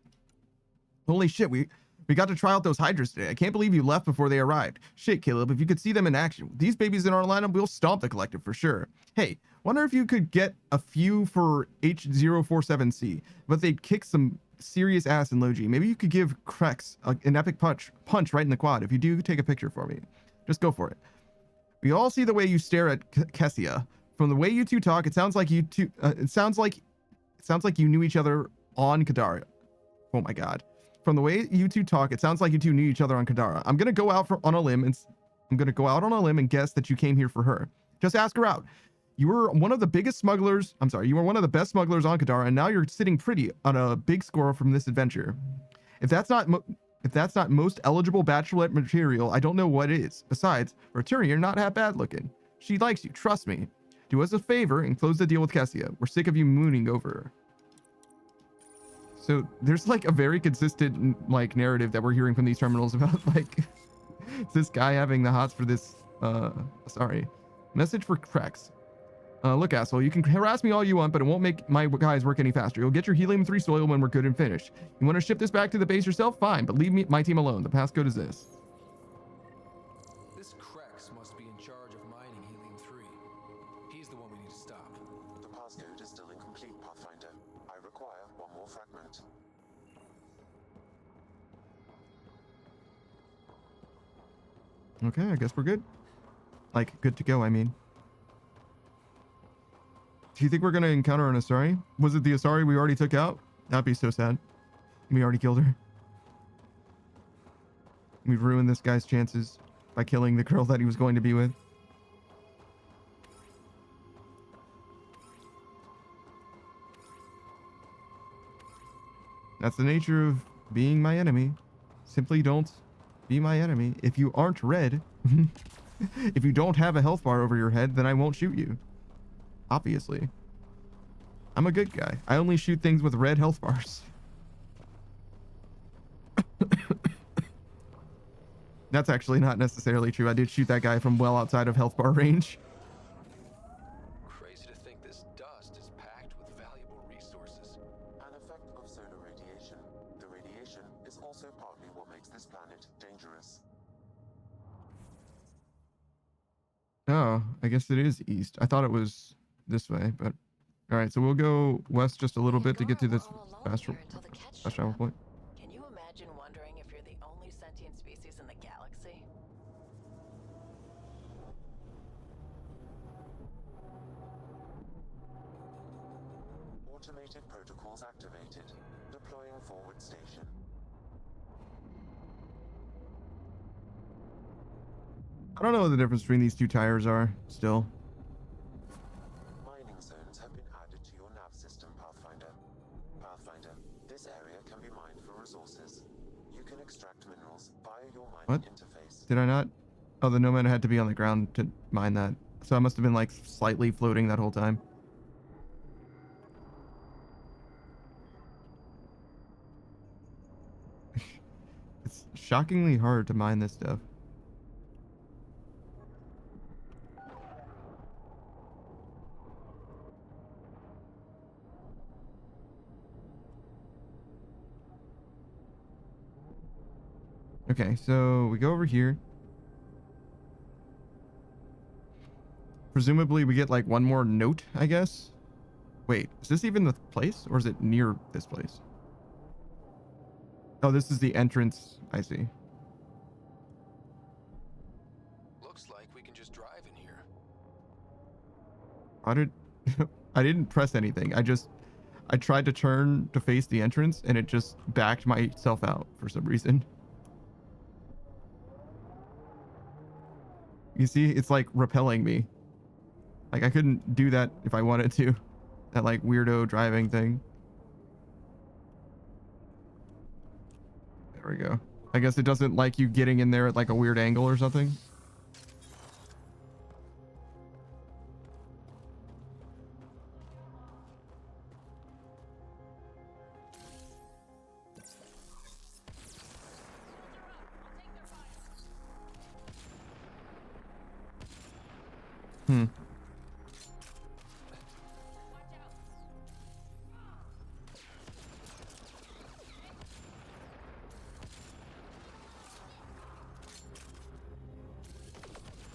Holy shit, we got to try out those Hydras today. I can't believe you left before they arrived. Shit, Caleb, if you could see them in action. These babies in our lineup, we'll stomp the collective for sure. Hey, wonder if you could get a few for H047C, but they'd kick some serious ass in low G. Maybe you could give Krex an epic punch right in the quad. If you do, take a picture for me. Just go for it. We all see the way you stare at Kessia. From the way you two talk, it sounds like you two. It sounds like you knew each other on Kadara. Oh my god. From the way you two talk, it sounds like you two knew each other on Kadara. I'm gonna go out on a limb and guess that you came here for her. Just ask her out. You were one of the biggest smugglers. I'm sorry. You were one of the best smugglers on Kadara, and now you're sitting pretty on a big score from this adventure. If that's not most eligible bachelorette material, I don't know what is. Besides, Arturian, you're not that bad looking. She likes you. Trust me. Do us a favor and close the deal with Kessia. We're sick of you mooning over her. So there's like a very consistent like narrative that we're hearing from these terminals about like this guy having the hots for this. Sorry. Message for Krex. Look, asshole, you can harass me all you want, but it won't make my guys work any faster. You'll get your helium-3 soil when we're good and finished. You want to ship this back to the base yourself? Fine, but leave my team alone. The passcode is this. This Krex must be in charge of mining helium-3. He's the one we need to stop. The passcode is still incomplete, Pathfinder. I require one more fragment. Okay, I guess we're good. Like, good to go, I mean. Do you think we're going to encounter an Asari? Was it the Asari we already took out? That'd be so sad. We already killed her. We've ruined this guy's chances by killing the girl that he was going to be with. That's the nature of being my enemy. Simply don't be my enemy. If you aren't red, if you don't have a health bar over your head, then I won't shoot you. Obviously. I'm a good guy. I only shoot things with red health bars. That's actually not necessarily true. I did shoot that guy from well outside of health bar range. Crazy to think this dust is packed with valuable resources. An effect of solar radiation. The radiation is also partly what makes this planet dangerous. Oh, I guess it is east. I thought it was this way, but all right. So we'll go west just a little bit to get to this fast travel point. Can you imagine wondering if you're the only sentient species in the galaxy? Automated protocols activated. Deploying forward station. I don't know what the difference between these two tires are still. Mining zones have been added to your nav system, Pathfinder. Pathfinder, this area can be mined for resources. You can extract minerals via your mining interface. Did I not? Oh, the nomad had to be on the ground to mine that. So I must have been like slightly floating that whole time. It's shockingly hard to mine this stuff. Okay, so we go over here. Presumably we get like one more note, I guess. Wait, is this even the place or is it near this place? Oh, this is the entrance. I see. Looks like we can just drive in here. I didn't press anything. I tried to turn to face the entrance and it just backed myself out for some reason. You see, it's like repelling me. Like I couldn't do that if I wanted to. That like weirdo driving thing. There we go. I guess it doesn't like you getting in there at like a weird angle or something. Hmm.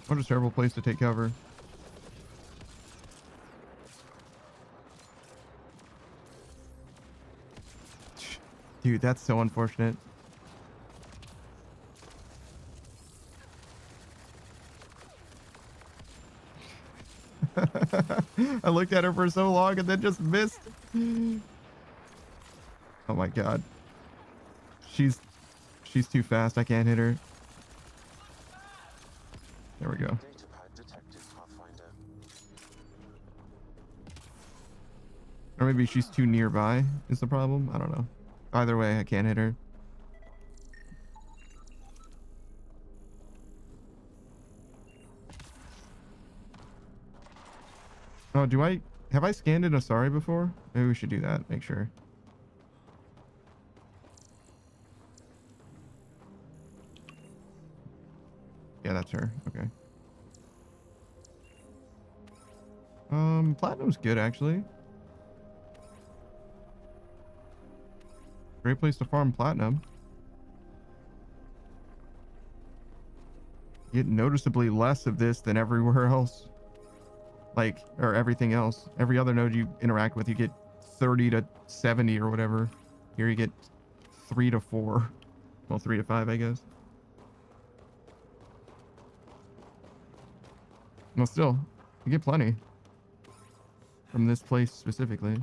What a terrible place to take cover. Dude, that's so unfortunate. I looked at her for so long and then just missed. Oh my god. She's too fast. I can't hit her. There we go. Or maybe she's too nearby is the problem. I don't know. Either way, I can't hit her. Oh, have I scanned an Asari before? Maybe we should do that. Make sure. Yeah, that's her. Okay. Platinum's good actually. Great place to farm platinum. You get noticeably less of this than everywhere else. Like, or everything else. Every other node you interact with, you get 30 to 70 or whatever. Here you get 3 to 4. Well, 3 to 5, I guess. Well, still, you get plenty. From this place specifically.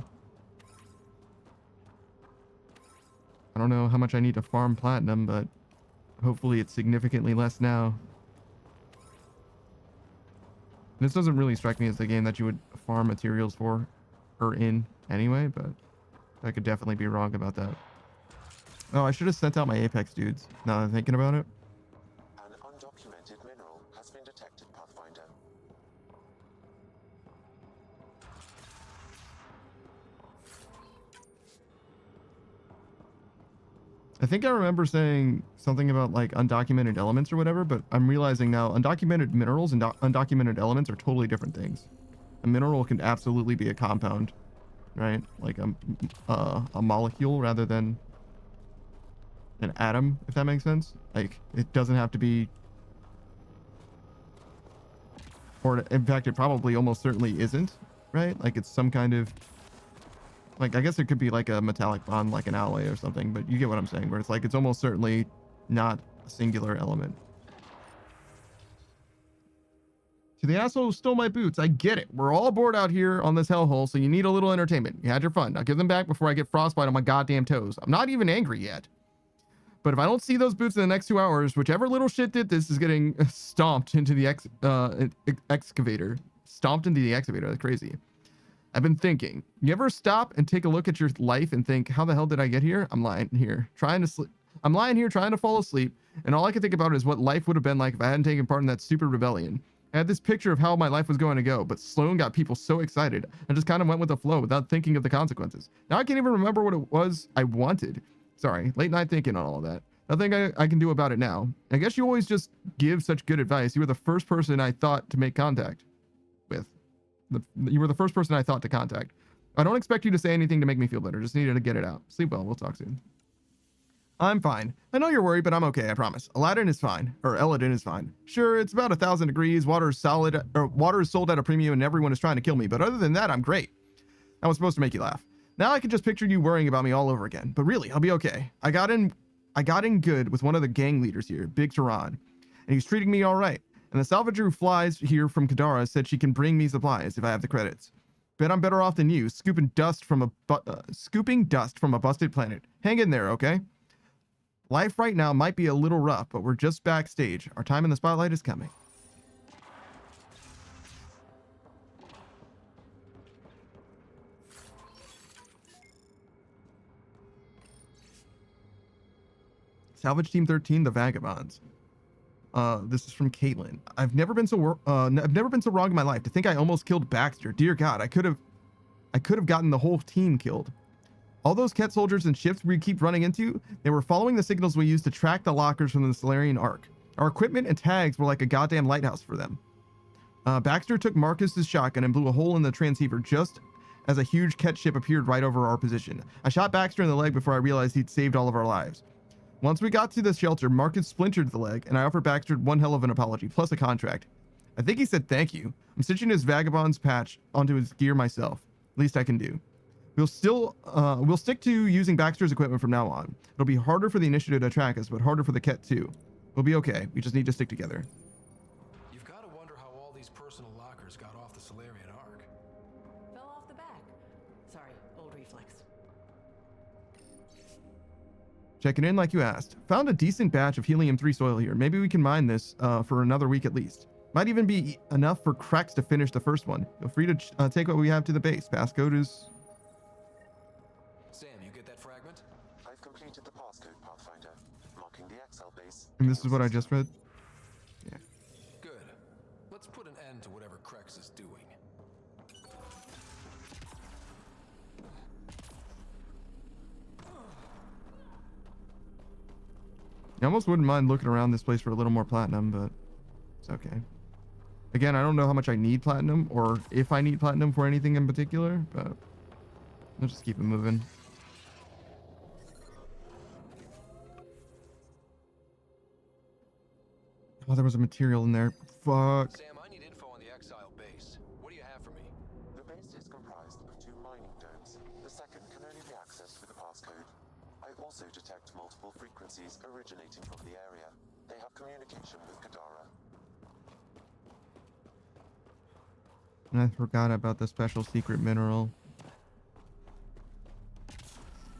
I don't know how much I need to farm platinum, but hopefully it's significantly less now. This doesn't really strike me as the game that you would farm materials for or in anyway, but I could definitely be wrong about that. Oh, I should have sent out my Apex dudes, now that I'm thinking about it. An undocumented mineral has been detected, Pathfinder. I think I remember saying something about like undocumented elements or whatever, but I'm realizing now undocumented minerals and undocumented elements are totally different things. A mineral can absolutely be a compound, right? Like a molecule rather than an atom, if that makes sense. Like it doesn't have to be, or in fact, it probably almost certainly isn't, right? Like it's some kind of, like, I guess it could be like a metallic bond, like an alloy or something, but you get what I'm saying, where it's like, it's almost certainly not a singular element. To the asshole who stole my boots, I get it. We're all bored out here on this hellhole, so you need a little entertainment. You had your fun. Now give them back before I get frostbite on my goddamn toes. I'm not even angry yet. But if I don't see those boots in the next 2 hours, whichever little shit did this is getting stomped into the excavator. Stomped into the excavator. That's crazy. I've been thinking, you ever stop and take a look at your life and think, how the hell did I get here? I'm lying here trying to sleep. I'm lying here trying to fall asleep. And all I can think about is what life would have been like if I hadn't taken part in that stupid rebellion. I had this picture of how my life was going to go, but Sloan got people so excited. I just kind of went with the flow without thinking of the consequences. Now I can't even remember what it was I wanted. Sorry, late night thinking on all of that. Nothing I can do about it now. I guess you always just give such good advice. You were the first person I thought to make contact with. You were the first person I thought to contact. I don't expect you to say anything to make me feel better. Just needed to get it out. Sleep well. We'll talk soon. I'm fine. I know you're worried, but I'm okay, I promise. Aladdin is fine. Or Eladin is fine. Sure, it's about 1,000 degrees, water is sold at a premium, and everyone is trying to kill me. But other than that, I'm great. That was supposed to make you laugh. Now I can just picture you worrying about me all over again. But really, I'll be okay. I got in good with one of the gang leaders here, Big Tehran, and he's treating me all right. And the salvager who flies here from Kadara said she can bring me supplies if I have the credits. Bet I'm better off than you, scooping dust from a busted planet. Hang in there, okay? Life right now might be a little rough, but we're just backstage. Our time in the spotlight is coming. Salvage Team 13, the Vagabonds. This is from Caitlin. I've never been so wrong in my life. To think I almost killed Baxter. Dear God, I could have gotten the whole team killed. All those Ket soldiers and ships we keep running into, they were following the signals we used to track the lockers from the Solarian Ark. Our equipment and tags were like a goddamn lighthouse for them. Baxter took Marcus's shotgun and blew a hole in the transceiver just as a huge Ket ship appeared right over our position. I shot Baxter in the leg before I realized he'd saved all of our lives. Once we got to the shelter, Marcus splintered the leg, and I offered Baxter one hell of an apology, plus a contract. I think he said thank you. I'm stitching his Vagabond's patch onto his gear myself. Least I can do. We'll stick to using Baxter's equipment from now on. It'll be harder for the initiative to track us, but harder for the Ket too. We'll be okay. We just need to stick together. You've got to wonder how all these personal lockers got off the Solarian Ark. Fell off the back. Sorry, old reflex. Checking in like you asked. Found a decent batch of helium-3 soil here. Maybe we can mine this for another week at least. Might even be enough for Krex to finish the first one. Feel free to take what we have to the base. Passcode is... Sam, you get that fragment? I've completed the passcode, Pathfinder, marking the XL base. And this is what I just read? Yeah. Good. Let's put an end to whatever Krex is doing. I almost wouldn't mind looking around this place for a little more platinum, but it's okay. Again, I don't know how much I need platinum or if I need platinum for anything in particular, but I'll just keep it moving. Oh, there was a material in there. Fuck. Sam, I need info on the Exile base. What do you have for me? The base is comprised of 2 mining domes. The second can only be accessed with a passcode. I also detect multiple frequencies originating from the area. They have communication with Kadara. And I forgot about the special secret mineral.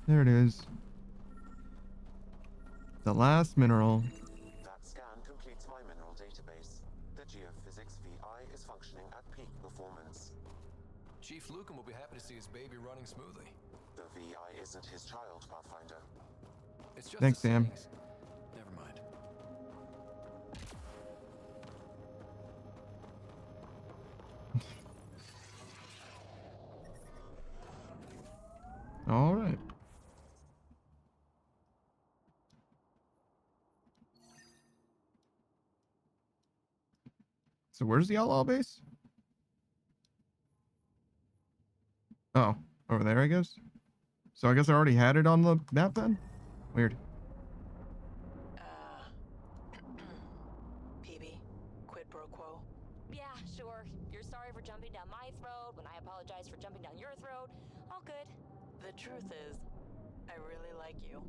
There it is. The last mineral. That scan completes my mineral database. The geophysics VI is functioning at peak performance. Chief Lucan will be happy to see his baby running smoothly. The VI isn't his child, Pathfinder. It's just Thanks, Sam. Never mind. All right. So where's the outlaw base? Oh, over there, I guess. So I guess I already had it on the map then? Weird. PB, quid pro quo. Yeah, sure. You're sorry for jumping down my throat when I apologize for jumping down your throat. All good. The truth is, I really like you.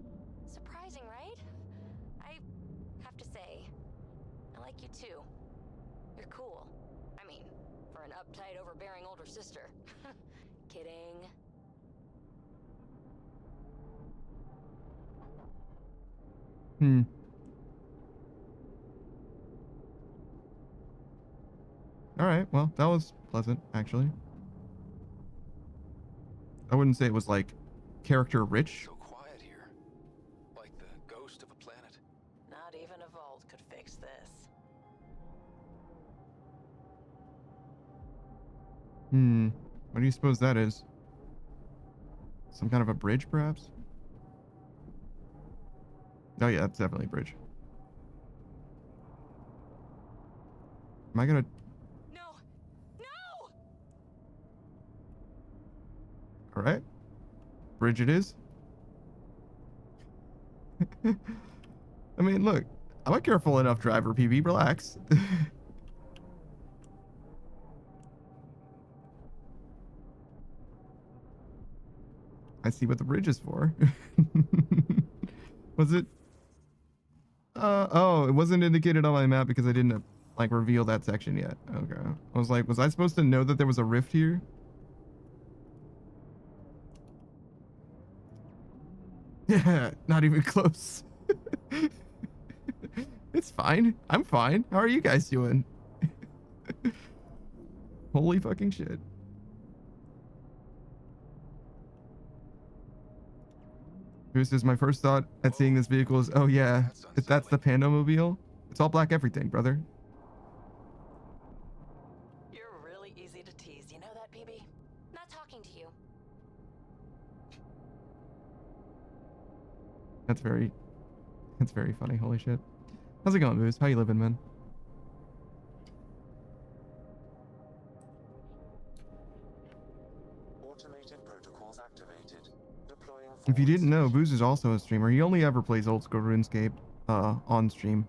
Surprising, right? I have to say, I like you too. You're cool. I mean, for an uptight, overbearing older sister. Kidding. All right. Well, that was pleasant, actually. I wouldn't say it was like character rich. So quiet here. Like the ghost of a planet. Not even a vault could fix this. What do you suppose that is? Some kind of a bridge, perhaps? Oh yeah, that's definitely a bridge. Am I gonna? No! No! All right. Bridge it is. I mean, look, I'm a careful enough driver, PB. Relax. I see what the bridge is for. Was it? Oh, it wasn't indicated on my map because I didn't like reveal that section yet. Okay. I was like, was I supposed to know that there was a rift here? Yeah, not even close. It's fine. I'm fine. How are you guys doing? Holy fucking shit. This is my first thought at seeing this vehicle is, oh yeah, if that's the Pandomobile, it's all black everything, brother. You're really easy to tease. You know that, PB? Not talking to you. That's very funny. Holy shit. How's it going, Booze? How you living, man? Automated protocols activated. Deploying If you didn't know, Booze is also a streamer. He only ever plays old school RuneScape on stream.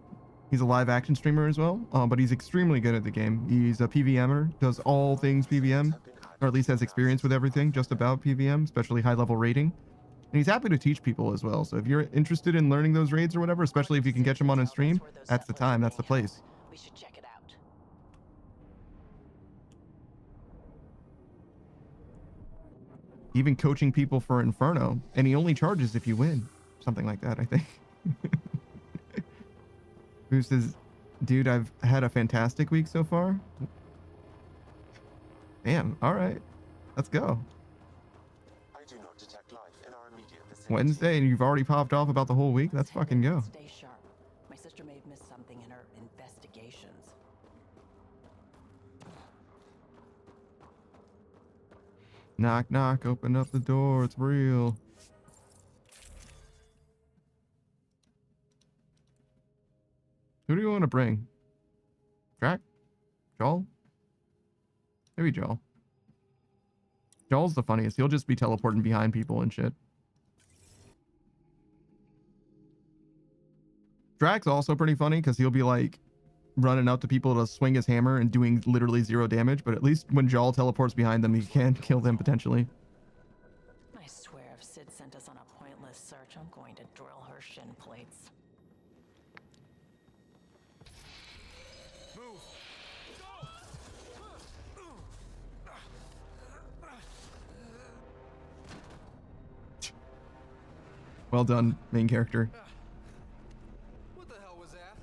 He's a live action streamer as well, but he's extremely good at the game. He's a PVMer, does all things PVM, or at least has experience with everything just about PVM, especially high level raiding. And he's happy to teach people as well. So if you're interested in learning those raids or whatever, especially if you can catch him on a stream, that's the time, that's the place. We should check it out. Even coaching people for Inferno, and he only charges if you win. Something like that, I think. Who says, dude, I've had a fantastic week so far. Damn, all right. Let's go. I do not detect life in our immediate vicinity. Wednesday, and you've already popped off about the whole week? Let's fucking go. Stay sharp. My sister may have missed something in her investigations. Knock, knock, open up the door. It's real. Who do you want to bring? Drac? Joel? Maybe Joel. Joel's the funniest. He'll just be teleporting behind people and shit. Drac's also pretty funny because he'll be like running up to people to swing his hammer and doing literally 0 damage, but at least when Joel teleports behind them, he can kill them potentially. I swear if Sid sent us on a pointless search, I'm going to drill her shin plates. Move! Well done, main character. What the hell was that?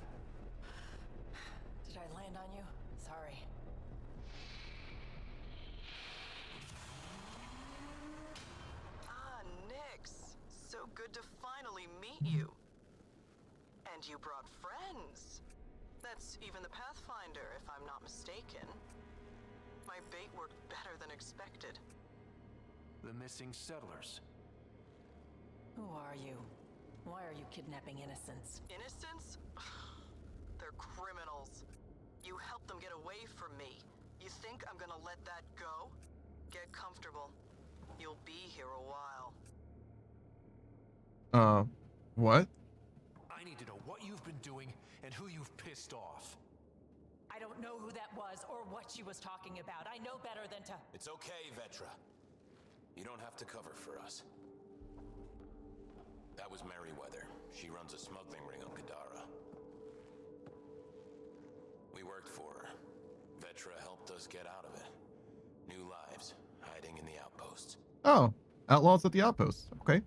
Did I land on you? Sorry. Ah, Nyx. So good to finally meet you. And you brought friends. That's even the Pathfinder, if I'm not mistaken. My bait worked better than expected. The missing settlers. Who are you? Why are you kidnapping innocents? Innocents? They're criminals. You helped them get away from me. You think I'm gonna let that go? Get comfortable. You'll be here a while. What? I need to know what you've been doing and who you've pissed off. I don't know who that was or what she was talking about. I know better than to... It's okay, Vetra. You don't have to cover for us. That was Merryweather. She runs a smuggling ring on Kadara. We worked for her. Vetra helped us get out of it. New lives, hiding in the outposts. Oh, outlaws at the outposts. Okay.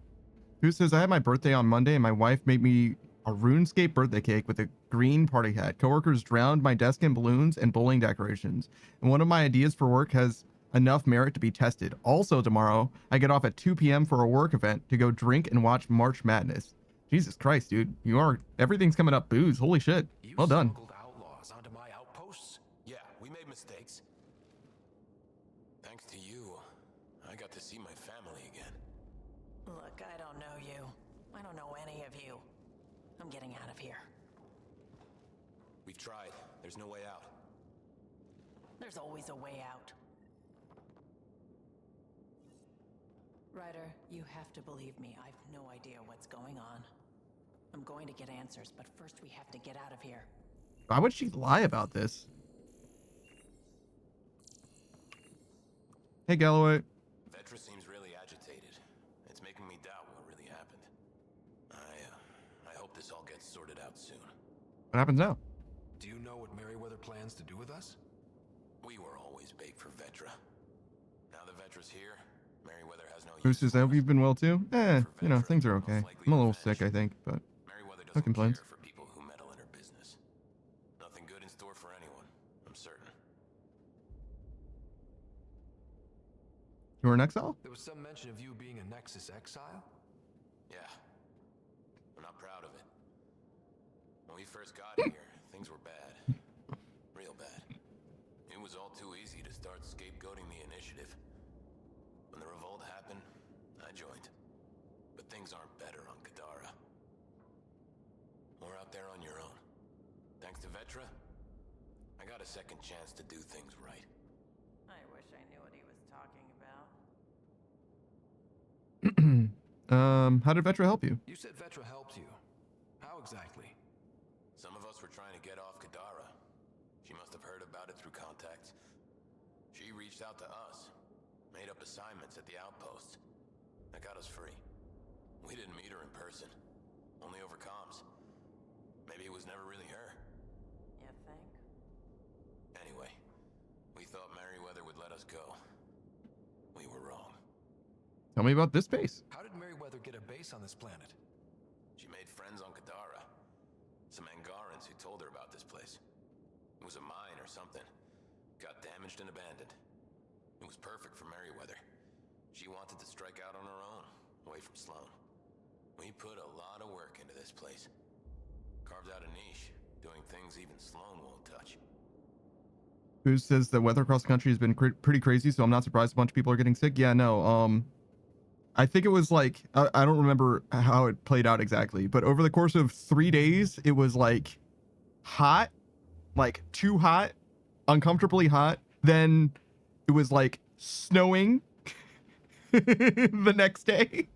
Who says I had my birthday on Monday and my wife made me a RuneScape birthday cake with a green party hat. Coworkers drowned my desk in balloons and bowling decorations. And one of my ideas for work has enough merit to be tested. Also tomorrow, I get off at 2 p.m. for a work event to go drink and watch March Madness. Jesus Christ, dude. Everything's coming up booze. Holy shit. Well done. Outlaws onto my outposts? Yeah, we made mistakes. Thanks to you, I got to see my family again. Look, I don't know you. I don't know any of you. I'm getting out of here. We've tried. There's no way out. There's always a way out. Ryder, you have to believe me. I've no idea what's going on. I'm going to get answers, but first we have to get out of here. Why would she lie about this? Hey, Galloway. Vetra seems really agitated. It's making me doubt what really happened. I hope this all gets sorted out soon. What happens now? Do you know what Meriwether plans to do with us? We were always bait for Vetra. Now that Vetra's here, Meriwether has no Bruce says, I hope you've been well too. You know, things are okay. I'm a little sick, I think, but no complaints. for people who meddle in her business. Nothing good in store for anyone, I'm certain. You were an exile? There was some mention of you being a Nexus exile? Yeah. I'm not proud of it. When we first got here, things were bad. Real bad. It was all too easy to start scapegoating the initiative. When the revolt happened, I joined. But things aren't better on Kadara. Or out there on your own. Thanks to Vetra, I got a second chance to do things right. I wish I knew what he was talking about. How did Vetra help you? You said Vetra helped you. How exactly? Some of us were trying to get off Kadara. She must have heard about it through contacts. She reached out to us, made up assignments at the outpost. That got us free. We didn't meet her in person, only over comms. Maybe it was never really her. You think? Anyway, we thought Meriwether would let us go. We were wrong. Tell me about this base. How did Meriwether get a base on this planet? She made friends on Kadara. Some Angarans who told her about this place. It was a mine or something. Got damaged and abandoned. It was perfect for Meriwether. She wanted to strike out on her own, away from Sloan. We put a lot of work into this place. Carved out a niche, doing things even Sloan won't touch. Booze says the weather across the country has been pretty crazy, so I'm not surprised a bunch of people are getting sick. Yeah, no, I think it was like, I don't remember how it played out exactly, but over the course of 3 days, it was like hot, like too hot, uncomfortably hot. Then it was like snowing the next day.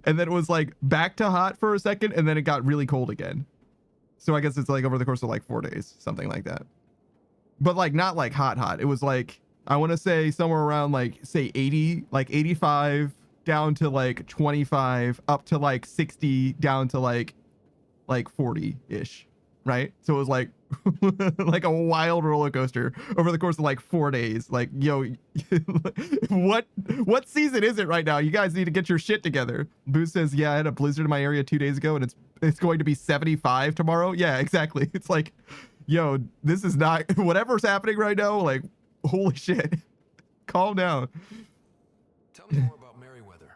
And then it was like back to hot for a second, and then it got really cold again. So I guess it's like over the course of like 4 days, something like that. But like not like hot. It was like, I want to say somewhere around like, say 80, like 85 down to like 25, up to like 60, down to like 40-ish, right? So it was like like a wild roller coaster over the course of like 4 days. Like, yo, what season is it right now? You guys need to get your shit together. Boo says, yeah, I had a blizzard in my area 2 days ago, and it's going to be 75 tomorrow. Yeah, exactly. It's like, yo, this is not whatever's happening right now. Like, holy shit. Calm down. Tell me more about Meriwether.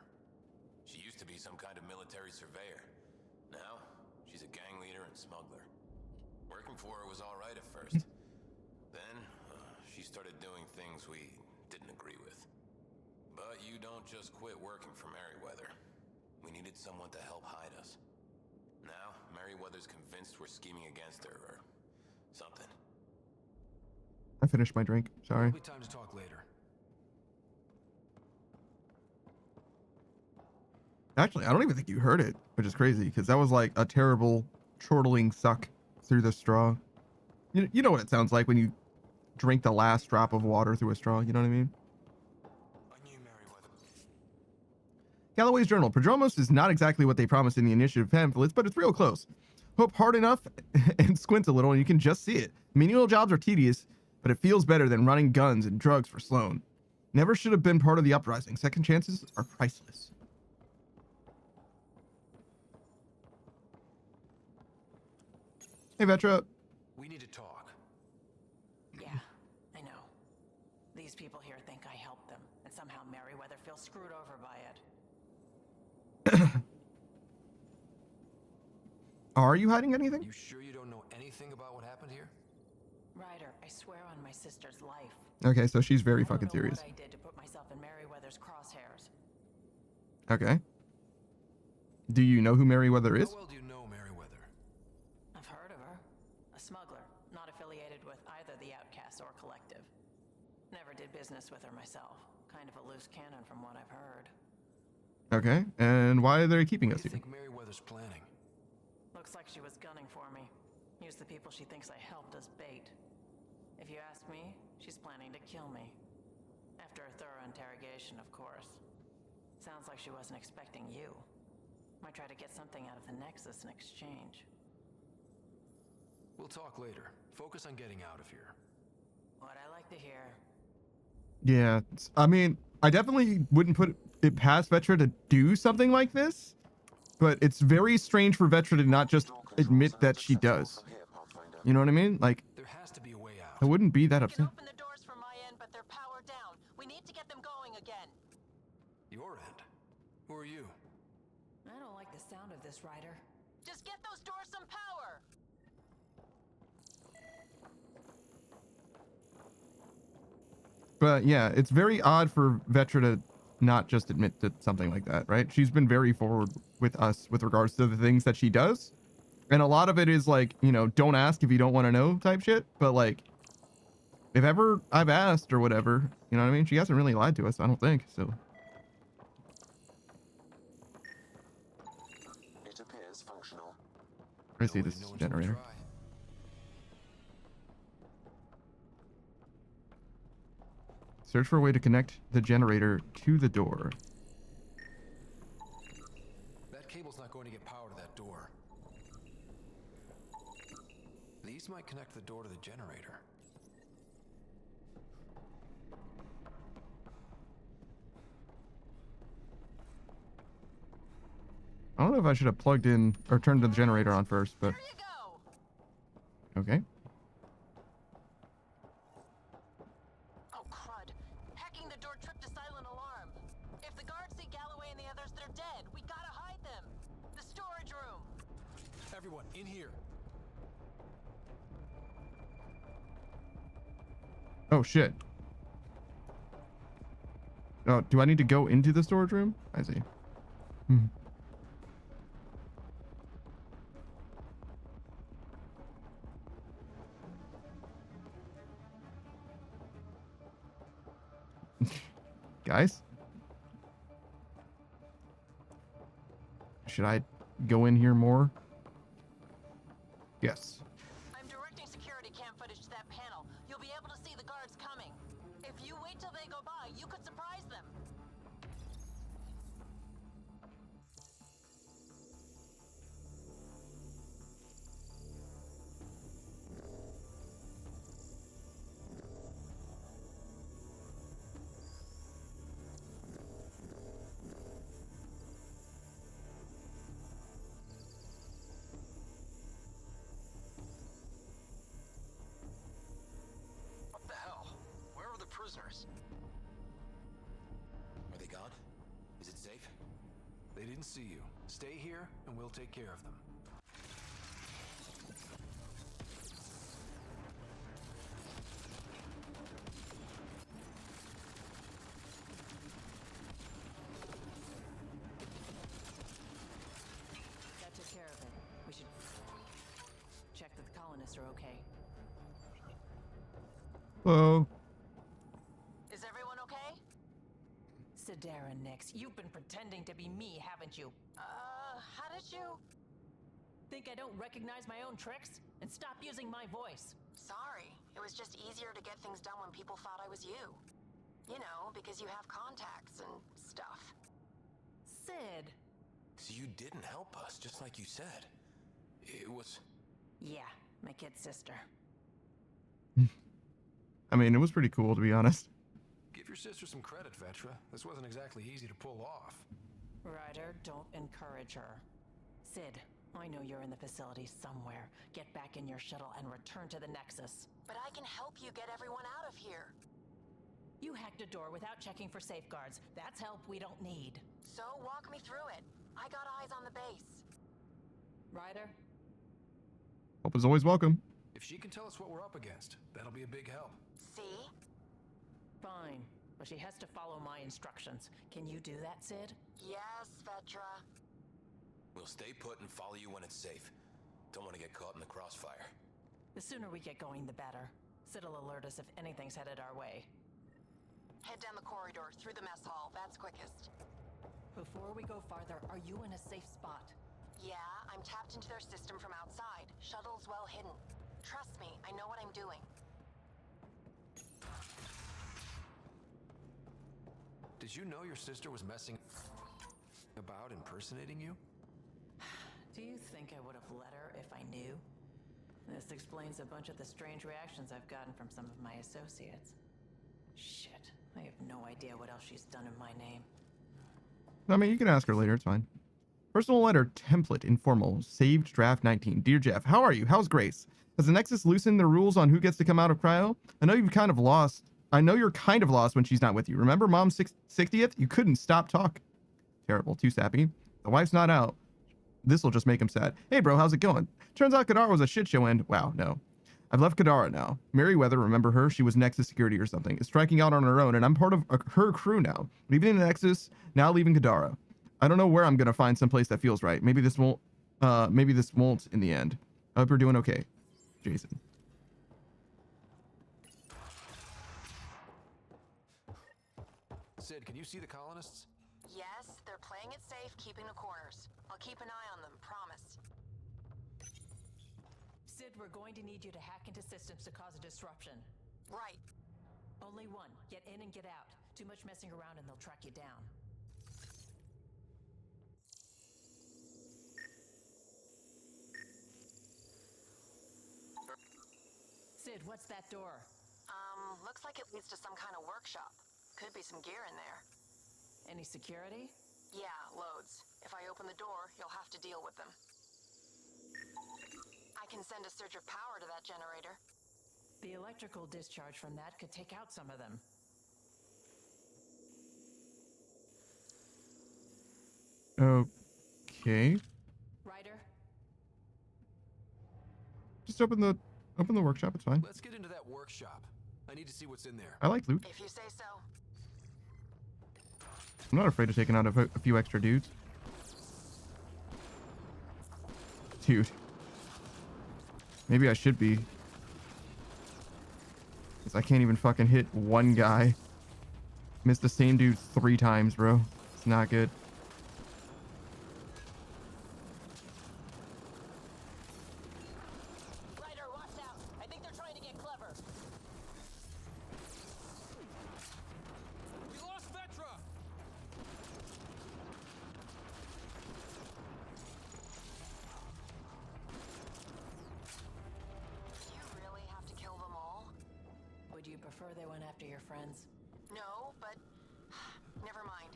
She used to be some kind of military surveyor. Now, she's a gang leader and smuggler. Working for her was all right at first. Then, she started doing things we didn't agree with. But you don't just quit working for Meriwether. We needed someone to help hide us. Now, Meriwether's convinced we're scheming against her or something. I finished my drink. Sorry. There'll be time to talk later. Actually, I don't even think you heard it, which is crazy because that was like a terrible chortling suck through the straw. You know what it sounds like when you drink the last drop of water through a straw. You know what I mean? Galloway's journal. Prodromos is not exactly what they promised in the initiative pamphlets, but it's real close. Hope hard enough and squint a little and you can just see it. Menial jobs are tedious, but it feels better than running guns and drugs for Sloan. Never should have been part of the uprising. Second chances are priceless. Hey, Vetra. We need to talk. Yeah, I know. These people here think I helped them, and somehow Meriwether feels screwed over by it. Are you hiding anything? You sure you don't know anything about what happened here? Ryder, I swear on my sister's life. Okay, so she's very fucking serious. What I did to put myself in Meriwether's crosshairs. Okay. Do you know who Meriwether is? How well do you know Meriwether? business with her myself. Kind of a loose cannon from what I've heard. Okay, and why are they keeping us What do you here? think Merryweather's planning? Looks like she was gunning for me. Use the people she thinks I helped as bait. If you ask me, she's planning to kill me. After a thorough interrogation, of course. Sounds like she wasn't expecting you. Might try to get something out of the Nexus in exchange. We'll talk later. Focus on getting out of here. What I like to hear. Yeah, I mean, I definitely wouldn't put it past Vetra to do something like this, but it's very strange for Vetra to not just admit that she does. You know what I mean? Like, there has to be a way out. I wouldn't be that upset. Open the doors from my end, but they're powered down. We need to get them going again. Your end? Who are you? I don't like the sound of this, Ryder. Just get those doors some power! But yeah, it's very odd for Vetra to not just admit to something like that, right? She's been very forward with us with regards to the things that she does. And a lot of it is like, you know, don't ask if you don't want to know type shit. But like, if ever I've asked or whatever, you know what I mean? She hasn't really lied to us, I don't think. So It appears functional. I see this generator. Search for a way to connect the generator to the door. That cable's not going to get power to that door. These might connect the door to the generator. I don't know if I should have plugged in or turned the generator on first, but okay. Oh, crud. Hacking the door tripped a silent alarm. If the guards see Galloway and the others, they're dead. We gotta hide them. The storage room. Everyone, in here. Oh shit. Oh, do I need to go into the storage room? I see. Guys? Should I go in here more? Yes. I'm directing security cam footage to that panel. You'll be able to see the guards coming. If you wait till they go by, you could surprise them. What the hell? Where are the prisoners? Are they gone? Is it safe? They didn't see you. Stay here, and we'll take care of them. That took care of it. We should check that the colonists are okay. Hello. Is everyone okay? Sidera Nix, you've been pretending to be me, haven't you? How did you? Think I don't recognize my own tricks? And stop using my voice. Sorry. It was just easier to get things done when people thought I was you. You know, because you have contacts and stuff. Sid. So you didn't help us, just like you said. It was... Yeah, my kid's sister. I mean, it was pretty cool, to be honest. Give your sister some credit, Vetra. This wasn't exactly easy to pull off. Ryder, don't encourage her. Sid, I know you're in the facility somewhere. Get back in your shuttle and return to the Nexus. But I can help you get everyone out of here. You hacked a door without checking for safeguards. That's help we don't need. So walk me through it. I got eyes on the base. Ryder? Help is always welcome. If she can tell us what we're up against, that'll be a big help. See? Fine, but she has to follow my instructions. Can you do that, Sid? Yes, Vetra. We'll stay put and follow you when it's safe. Don't want to get caught in the crossfire. The sooner we get going, the better. Sid'll alert us if anything's headed our way. Head down the corridor, through the mess hall. That's quickest. Before we go farther, are you in a safe spot? Yeah, I'm tapped into their system from outside. Shuttle's well hidden. Trust me, I know what I'm doing. Did you know your sister was messing about impersonating you? Do you think I would have let her if I knew? This explains a bunch of the strange reactions I've gotten from some of my associates. Shit, I have no idea what else she's done in my name. I mean, you can ask her later. It's fine. Personal letter template informal saved draft 19. Dear Jeff, how are you? How's Grace? Has the Nexus loosened the rules on who gets to come out of cryo? I know you've kind of lost. I know you're kind of lost when she's not with you. Remember Mom's 60th? You couldn't stop talking. Terrible. Too sappy. The wife's not out. This'll just make him sad. Hey, bro, how's it going? Turns out Kadara was a shit show and... Wow, no. I've left Kadara now. Merryweather, remember her? She was Nexus security or something. Is striking out on her own, and I'm part of her crew now. Leaving the Nexus, now leaving Kadara. I don't know where I'm gonna find some place that feels right. Maybe this won't in the end. I hope you're doing okay. Jason. Sid, can you see the colonists? Yes, they're playing it safe, keeping the corners. I'll keep an eye on them, promise. Sid, we're going to need you to hack into systems to cause a disruption. Right. Only one. Get in and get out. Too much messing around and they'll track you down. Sid, what's that door? Looks like it leads to some kind of workshop. Could be some gear in there. Any security? Yeah, loads. If I open the door, you'll have to deal with them. I can send a surge of power to that generator. The electrical discharge from that could take out some of them. Okay. Ryder? Just open the workshop. It's fine. Let's get into that workshop. I need to see what's in there. I like loot. If you say so. I'm not afraid of taking out a few extra dudes. Dude. Maybe I should be. Because I can't even fucking hit one guy. Missed the same dude 3 times, bro. It's not good. Ryder, watch out. I think they're trying to get clever. We lost Vetra! Do you really have to kill them all? Would you prefer they went after your friends? No, but never mind.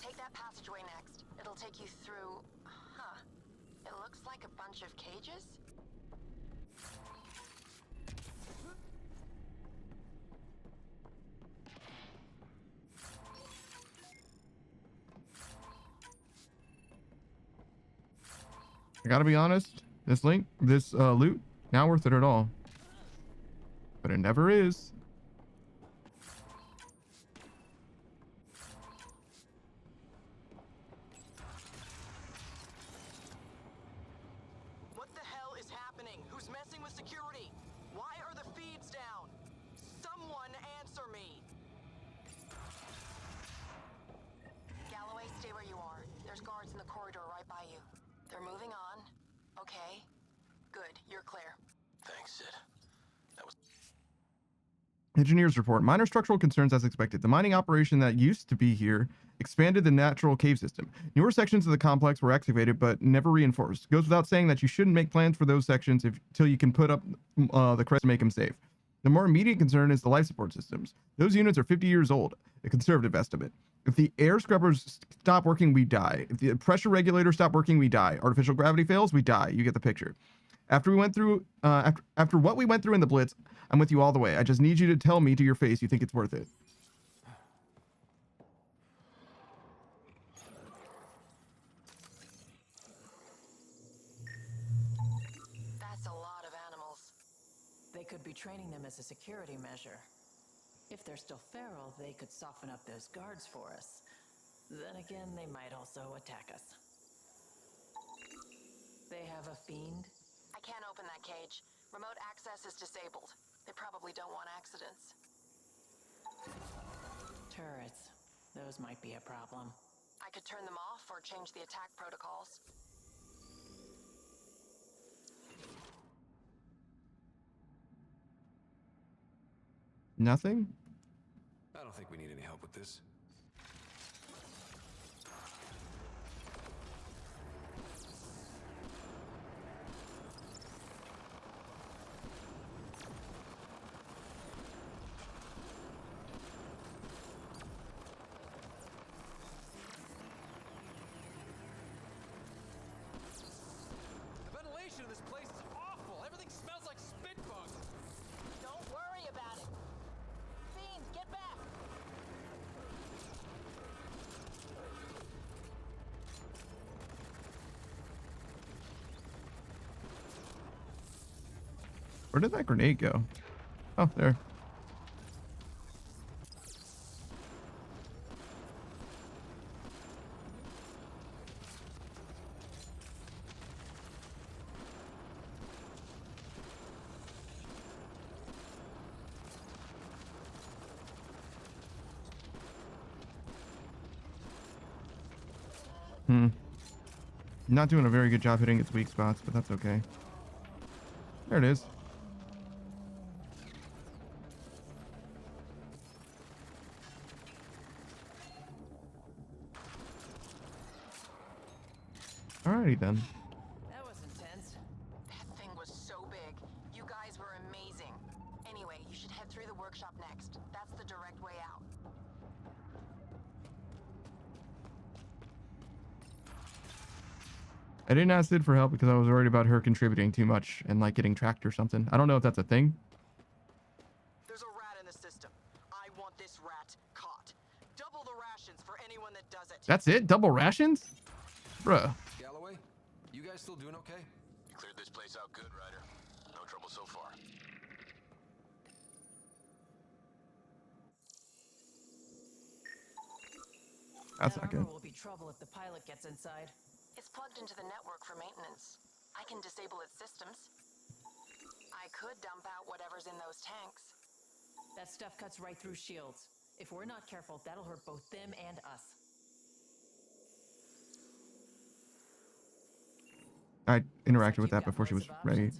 Take that passageway next. It'll take you through... Huh. It looks like a bunch of cages? I gotta be honest. This loot, not worth it at all. But it never is. What the hell is happening? Who's messing with security? Why are the feeds down? Someone answer me! Galloway, stay where you are. There's guards in the corridor right by you. They're moving on. Okay. Good, you're clear. Thanks, Sid. That was... Engineers report minor structural concerns as expected. The mining operation that used to be here expanded the natural cave system. Newer sections of the complex were excavated but never reinforced. Goes without saying that you shouldn't make plans for those sections until you can put up the crest to make them safe. The more immediate concern is the life support systems. Those units are 50 years old, a conservative estimate. If the air scrubbers stop working, we die. If the pressure regulators stop working, we die. Artificial gravity fails, we die. You get the picture. After we went through, after what we went through in the Blitz, I'm with you all the way. I just need you to tell me to your face you think it's worth it. That's a lot of animals. They could be training them as a security measure. If they're still feral, they could soften up those guards for us. Then again, they might also attack us. They have a fiend? I can't open that cage. Remote access is disabled. They probably don't want accidents. Turrets. Those might be a problem. I could turn them off or change the attack protocols. Nothing? I don't think we need any help with this. The ventilation in this place is awful. Everything smells like spit bugs. Don't worry about it. Fiends, get back! Where did that grenade go? Oh, there. Not doing a very good job hitting its weak spots, but that's okay. There it is. Alrighty then. That was intense. That thing was so big. You guys were amazing. Anyway, you should head through the workshop next. That's the direct way out. I didn't ask Sid for help because I was worried about her contributing too much and like getting tracked or something. I don't know if that's a thing. There's a rat in the system. I want this rat caught. Double the rations for anyone that does it. That's it? Double rations? Bruh. Galloway, you guys still doing okay? You cleared this place out good, Ryder. No trouble so far. That's That not good. armor will be trouble if the pilot gets inside. It's plugged into the network for maintenance. I can disable its systems. I could dump out whatever's in those tanks. That stuff cuts right through shields. If we're not careful, that'll hurt both them and us. I interacted with that before she was ready.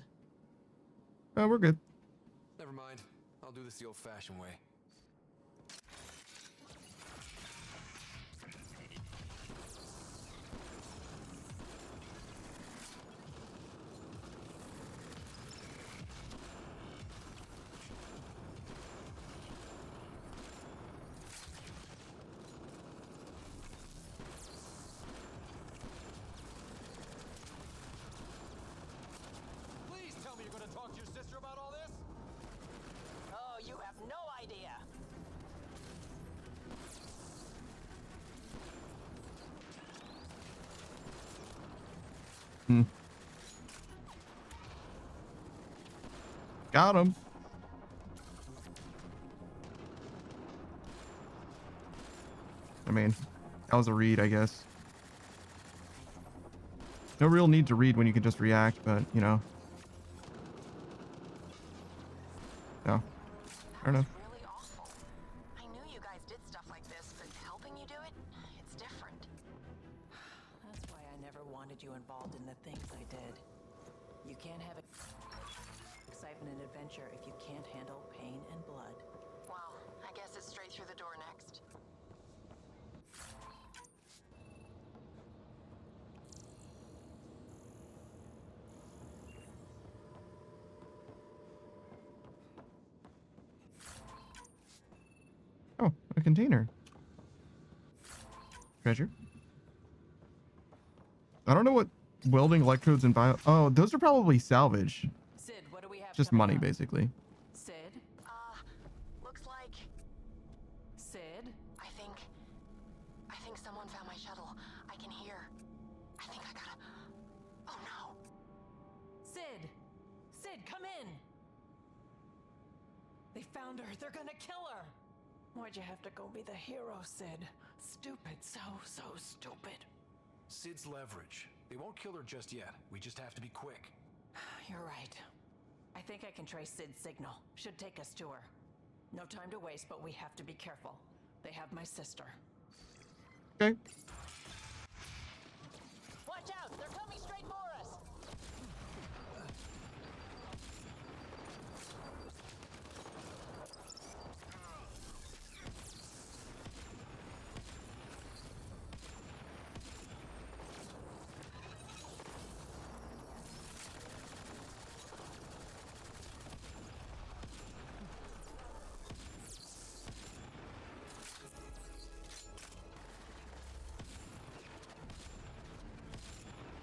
Oh, we're good. Never mind. I'll do this the old-fashioned way. Please tell me you're gonna talk to your sister about all this? Oh, you have no idea. Got him. I mean, that was a read, I guess. No real need to read when you can just react, but, you know. No. Fair enough. Really awful. I knew you guys did stuff like this, but helping you do it, it's different. That's why I never wanted you involved in the things I did. You can't have excitement and adventure if you can't handle pain and blood. Well, I guess it's straight through the door next. Oh, a container. Treasure. I don't know what welding electrodes and bio. Oh, those are probably salvage. Sid, what do we have? Just money, basically. Sid? Looks like... Sid? I think someone found my shuttle. I can hear. I think I gotta... Oh no. Sid! Sid, come in! They found her. They're gonna kill her! Why'd you have to go be the hero, Sid? Stupid. So stupid. Sid's leverage. They won't kill her just yet. We just have to be quick. You're right. I think I can trace Sid's signal. Should take us to her. No time to waste, but we have to be careful. They have my sister. Okay. Watch out! They're coming straight for us!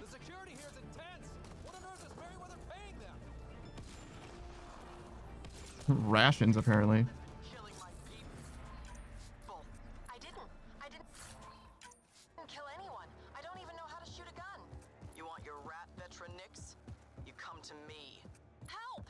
The security here is intense. What on earth is Meriwether paying them? Rations, apparently. I didn't kill anyone. I don't even know how to shoot a gun. You want your rat veteran nicks? You come to me. Help!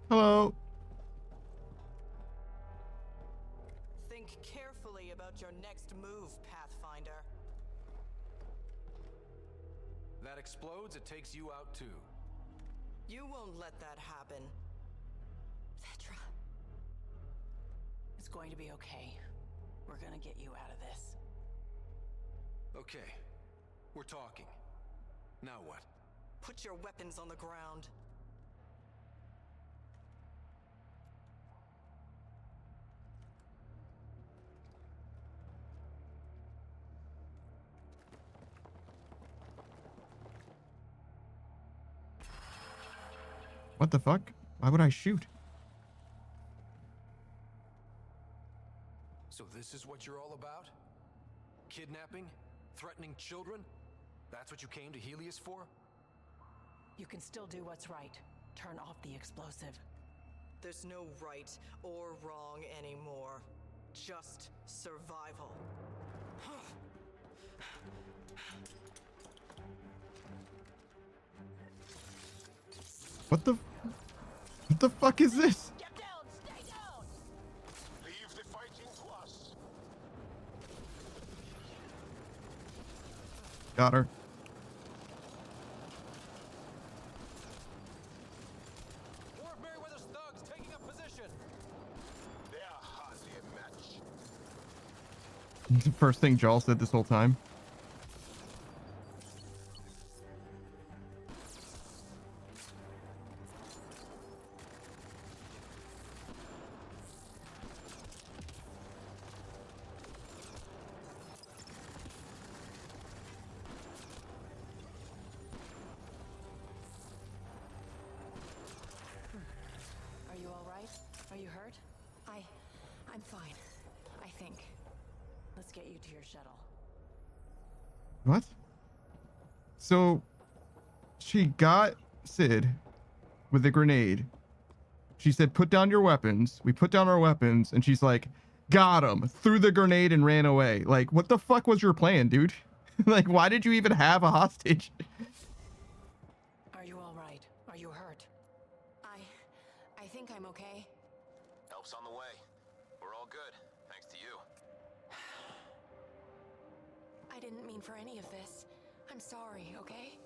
Hello. Think carefully about your next move, Pathfinder. That explodes, it takes you out too. You won't let that happen. Vetra. It's going to be okay. We're gonna get you out of this. Okay, we're talking. Now what? Put your weapons on the ground. What the fuck? Why would I shoot? So this is what you're all about? Kidnapping? Threatening children? That's what you came to Helios for? You can still do what's right. Turn off the explosive. There's no right or wrong anymore. Just survival. What the fuck is this? Get down! Stay down! Leave the fighting to us. Got her. More of Meriwether's thugs taking up position. They are hardly a match. It's the first thing Jarl said this whole time. Are you all right? Are you hurt? I'm fine. I think. Let's get you to your shuttle. What? So she got Sid with a grenade. She said, put down your weapons. We put down our weapons. And she's like, got him. Threw the grenade and ran away. Like, what the fuck was your plan, dude? Like, why did you even have a hostage? Are you all right? Are you hurt? I think I'm okay. Help's on the way. We're all good, thanks to you. I didn't mean for any of this. I'm sorry, okay?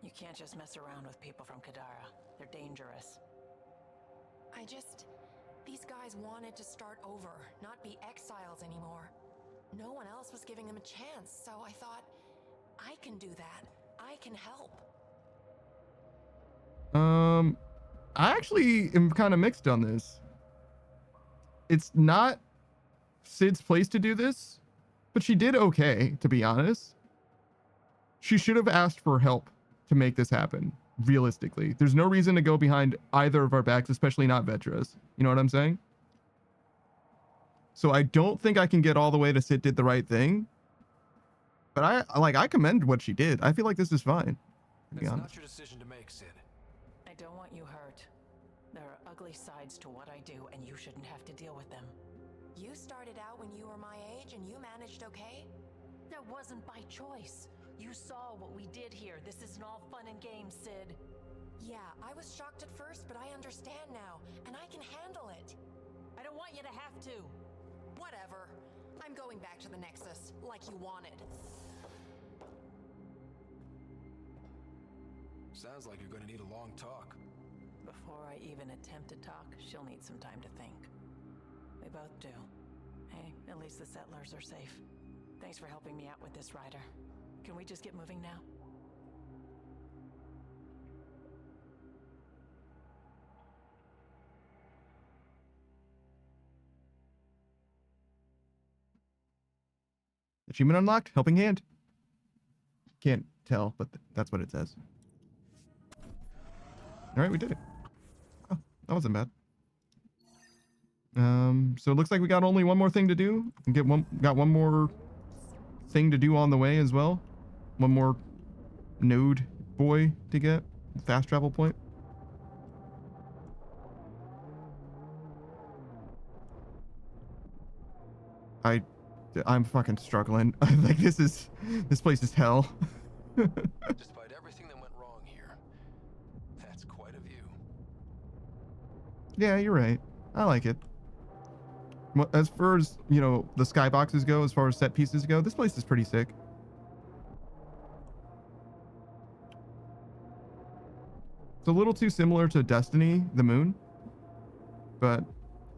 You can't just mess around with people from Kadara. They're dangerous. These guys wanted to start over, not be exiles anymore. No one else was giving them a chance, so I thought, I can do that. I can help. I actually am kind of mixed on this. It's not Sid's place to do this, but she did okay, to be honest. She should have asked for help to make this happen, realistically. There's no reason to go behind either of our backs, especially not Vetra's. You know what I'm saying? So I don't think I can get all the way to Sid did the right thing. But I commend what she did. I feel like this is fine, to be It's honest. not your decision to make, Sid. I don't want you hurt. There are ugly sides to what I do, and you shouldn't have to deal with them. You started out when you were my age and you managed okay? That wasn't by choice. You saw what we did here. This isn't all fun and games, Sid. Yeah, I was shocked at first, but I understand now, and I can handle it. I don't want you to have to. Whatever. I'm going back to the Nexus, like you wanted. Sounds like you're gonna need a long talk. Before I even attempt to talk, she'll need some time to think. We both do. Hey, at least the settlers are safe. Thanks for helping me out with this, Ryder. Can we just get moving now? Achievement unlocked. Helping hand. Can't tell, but that's what it says. All right, we did it. Oh, that wasn't bad. So it looks like we got only one more thing to do. Got one more thing to do on the way as well. One more node boy to get. Fast travel point. I'm fucking struggling. Like this place is hell. Despite everything that went wrong here, that's quite a view. Yeah, you're right. I like it. As far as, you know, the skyboxes go, as far as set pieces go, this place is pretty sick. It's a little too similar to Destiny, the moon, but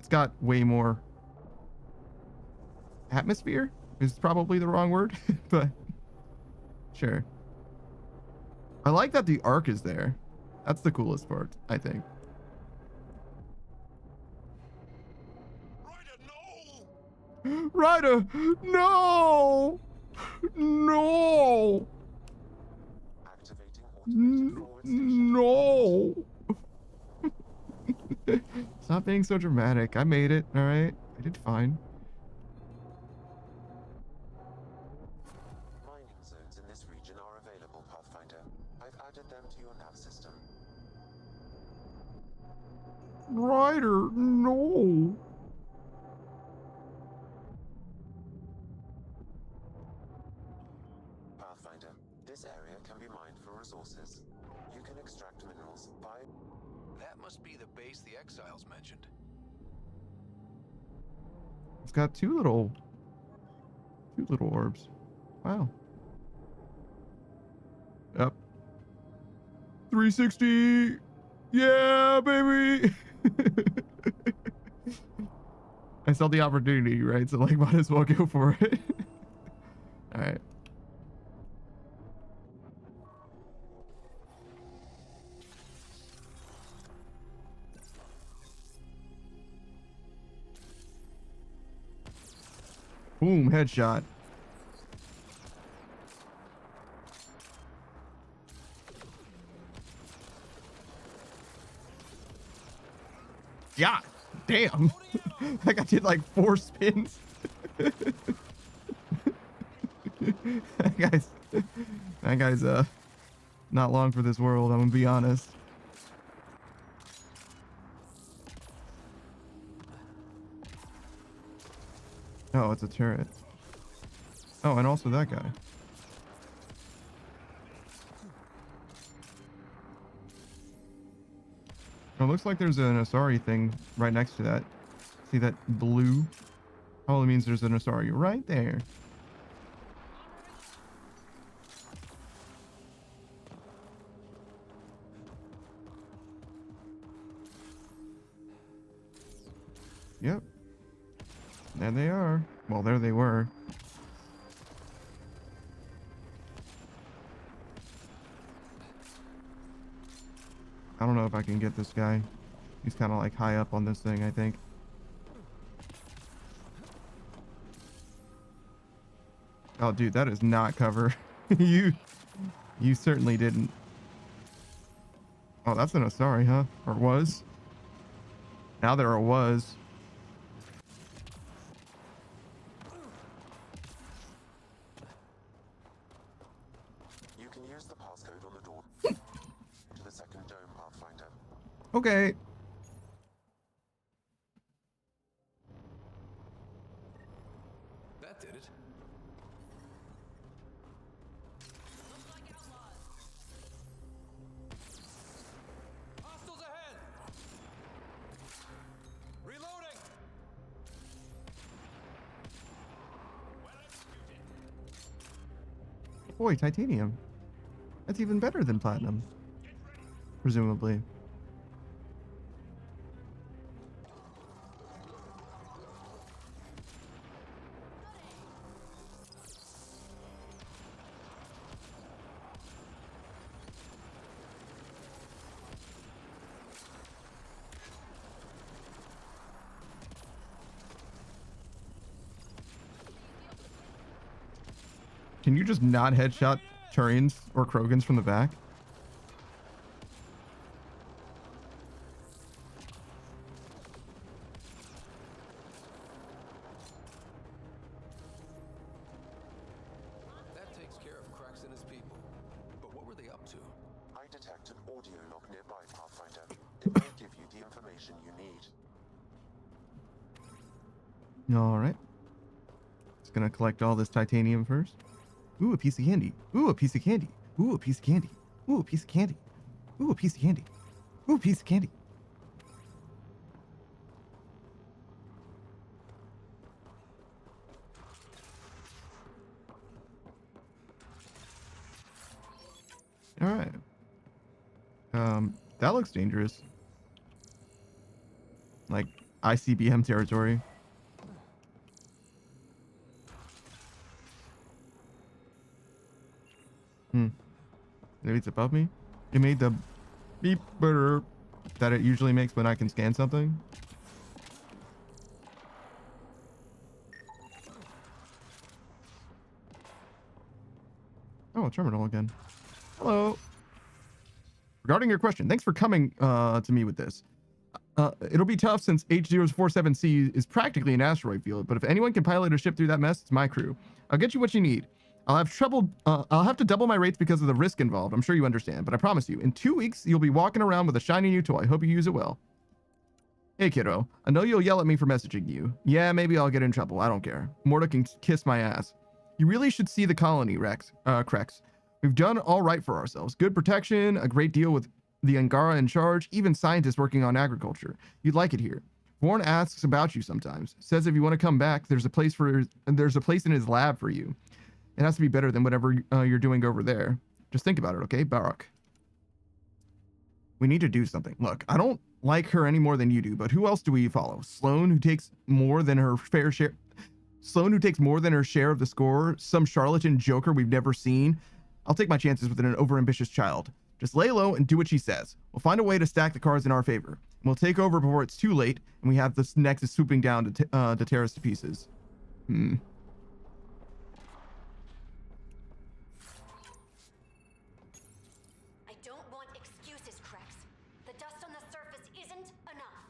it's got way more atmosphere is probably the wrong word, but sure. I like that the arc is there. That's the coolest part, I think. Ryder, no! No! No! Stop being so dramatic. I made it, alright? I did fine. Mining zones in this region are available, Pathfinder. I've added them to your nav system. Ryder, no! Pathfinder, this area can be mined for resources. You can extract minerals by... That must be the base the Exiles mentioned. It's got two little orbs. Wow. Yep. 360. Yeah, baby. I saw the opportunity, right? So like, might as well go for it. All right. Boom, headshot. Yeah, damn. Like I did like 4 spins. that guy's not long for this world, I'm gonna be honest. Oh, it's a turret. Oh, and also that guy. Oh, looks like there's an Asari thing right next to that. See that blue? Probably means there's an Asari right there. Yep. There they are. Well, there they were. I don't know if I can get this guy. He's kind of like high up on this thing, I think. Oh, dude, that is not cover. You certainly didn't. Oh, that's an Asari, huh? Or was? Now there was. You can use the passcode on the door to the second dome, Pathfinder. Okay. That did it. Boy, titanium. That's even better than platinum. Presumably. Can you just not headshot Turians or Krogans from the back? That takes care of Krax and his people. But what were they up to? I detect an audio log nearby, Pathfinder. It may give you the information you need. All right. Just gonna collect all this titanium first. Ooh, a piece of candy. Ooh, a piece of candy. Ooh, a piece of candy. Ooh, a piece of candy. Ooh, a piece of candy. Ooh, a piece of candy. All right. That looks dangerous. Like ICBM territory. Maybe it's above me. It made the beep burr that it usually makes when I can scan something. Oh, a terminal again. Hello. Regarding your question, thanks for coming to me with this. It'll be tough since H047C is practically an asteroid field, but if anyone can pilot a ship through that mess, it's my crew. I'll get you what you need. I'll have to double my rates because of the risk involved. I'm sure you understand, but I promise you, in 2 weeks, you'll be walking around with a shiny new toy. Hope you use it well. Hey, kiddo. I know you'll yell at me for messaging you. Yeah, maybe I'll get in trouble. I don't care. Morta can kiss my ass. You really should see the colony, Krex. We've done all right for ourselves. Good protection, a great deal with the Angara in charge, even scientists working on agriculture. You'd like it here. Vaughn asks about you sometimes. Says if you want to come back, there's a place in his lab for you. It has to be better than whatever you're doing over there. Just think about it, okay, Barak? We need to do something. Look, I don't like her any more than you do, but who else do we follow? Sloane, who takes more than her fair share. Sloane, who takes more than her share of the score. Some charlatan joker we've never seen. I'll take my chances with an overambitious child. Just lay low and do what she says. We'll find a way to stack the cards in our favor. And we'll take over before it's too late, and we have this Nexus swooping down to tear us to pieces. I don't want excuses, Krex. The dust on the surface isn't enough.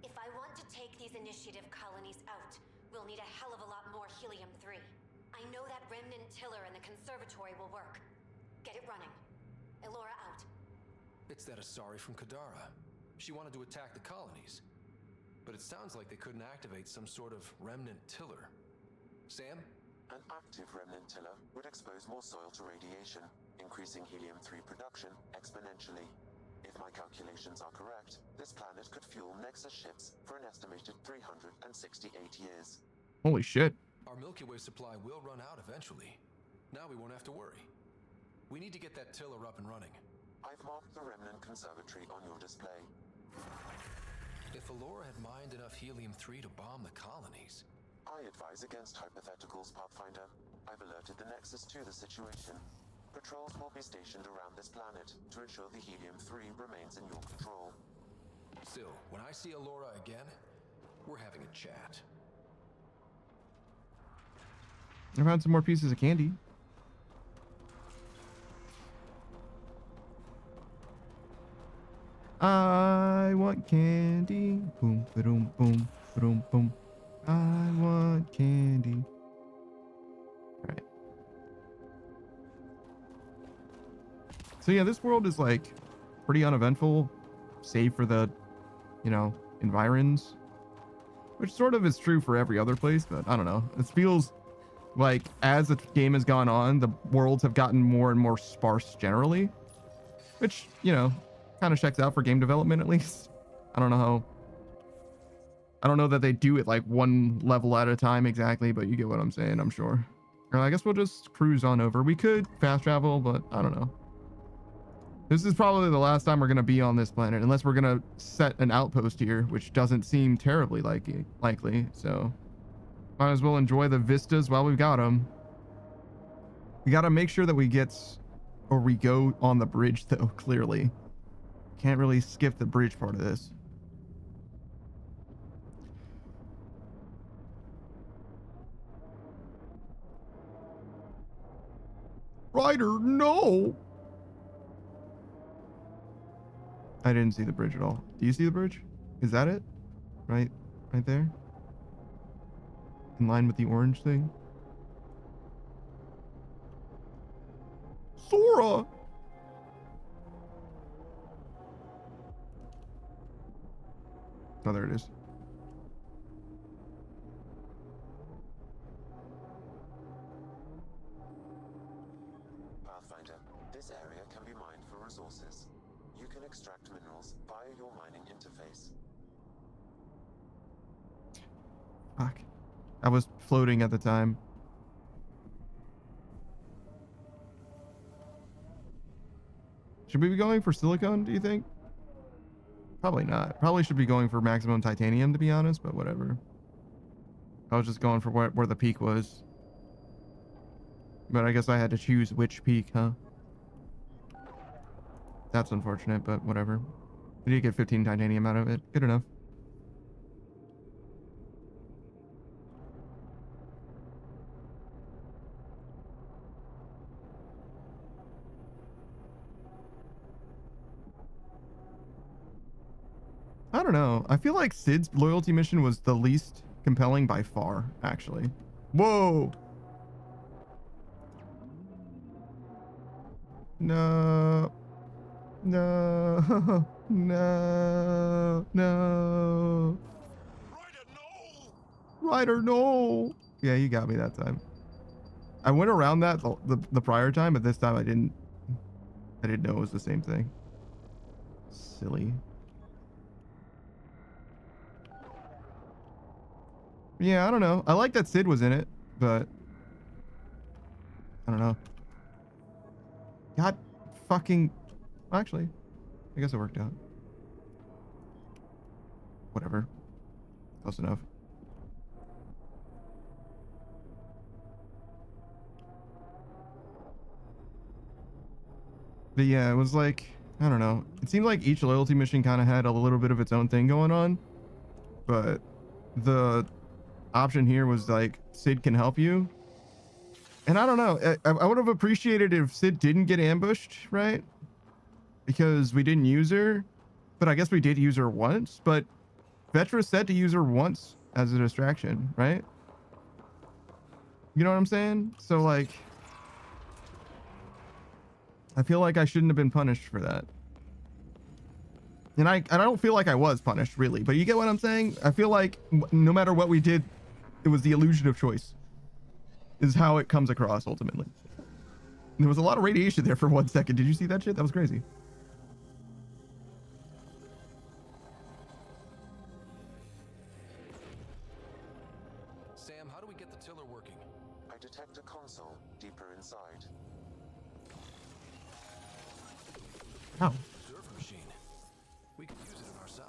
If I want to take these initiative colonies out, we'll need a hell of a lot more helium-3. I know that remnant tiller in the conservatory will work. Get it running. Elora out. It's that Asari from Kadara. She wanted to attack the colonies. But it sounds like they couldn't activate some sort of remnant tiller. Sam? An active remnant tiller would expose more soil to radiation, increasing helium-3 production exponentially. If my calculations are correct, this planet could fuel Nexus ships for an estimated 368 years. Holy shit. Our Milky Way supply will run out eventually. Now we won't have to worry. We need to get that tiller up and running. I've marked the remnant conservatory on your display. If Elora had mined enough helium-3 to bomb the colonies... I advise against hypotheticals, Pathfinder. I've alerted the Nexus to the situation. Patrols will be stationed around this planet to ensure the helium-3 remains in your control. Still, when I see Elora again, we're having a chat. I found some more pieces of candy. I want candy. Boom, boom, boom, boom, boom. I want candy. All right. So yeah, this world is like pretty uneventful, save for the, environs, which sort of is true for every other place, but I don't know. It feels like as the game has gone on, the worlds have gotten more and more sparse generally, which, kind of checks out for game development at least. I don't know that they do it like one level at a time exactly, but you get what I'm saying, I'm sure. Or I guess we'll just cruise on over. We could fast travel, but I don't know. This is probably the last time we're going to be on this planet, unless we're going to set an outpost here, which doesn't seem terribly likely. So might as well enjoy the vistas while we've got them. We got to make sure that we go on the bridge, though, clearly. Can't really skip the bridge part of this. Ryder, no! I didn't see the bridge at all. Do you see the bridge? Is that it? Right there? In line with the orange thing? Sora! Oh, there it is. Pathfinder, this area can be mined for resources. You can extract minerals via your mining interface. Fuck. I was floating at the time. Should we be going for silicone, do you think? Probably not. Probably should be going for maximum titanium, to be honest, but whatever. I was just going for where the peak was. But I guess I had to choose which peak, huh? That's unfortunate, but whatever. We did get 15 titanium out of it. Good enough. I don't know. I feel like Sid's loyalty mission was the least compelling by far, actually. Whoa! No. No. No. No. Ryder, no! Yeah, you got me that time. I went around that the prior time, but this time I didn't know it was the same thing. Silly. Yeah, I don't know. I like that Sid was in it, but I don't know. God fucking... Actually, I guess it worked out. Whatever. Close enough. But yeah, it was like, I don't know. It seemed like each loyalty mission kind of had a little bit of its own thing going on. But the option here was like, Sid can help you. And I don't know. I would have appreciated if Sid didn't get ambushed, right? Because we didn't use her. But I guess we did use her once. But Vetra said to use her once as a distraction, right? You know what I'm saying? So like, I feel like I shouldn't have been punished for that. And I don't feel like I was punished, really. But you get what I'm saying? I feel like no matter what we did, it was the illusion of choice is how it comes across ultimately. And there was a lot of radiation there for 1 second. Did you see that shit? That was crazy. Sam, how do we get the tiller working? I detect a console deeper inside. Oh. Observer machine. We can use it on our side.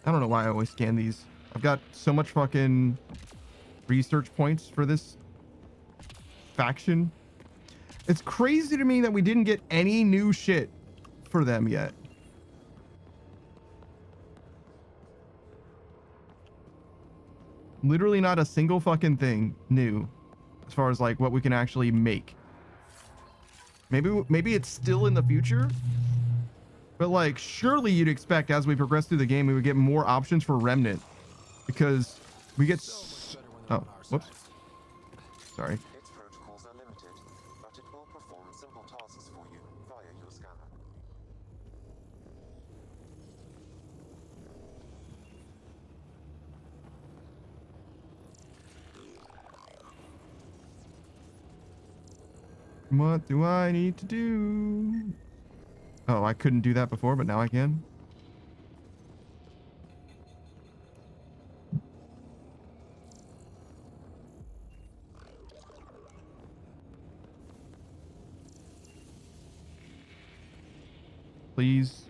I don't know why I always scan these. I've got so much fucking research points for this faction. It's crazy to me that we didn't get any new shit for them yet. Literally not a single fucking thing new as far as like what we can actually make. Maybe it's still in the future. But like, surely you'd expect as we progress through the game, we would get more options for Remnant. Because we get... Oh, whoops. Sorry. Its protocols are limited, but it will perform simple tasks for you via your scanner. What do I need to do? Oh, I couldn't do that before, but now I can. Please.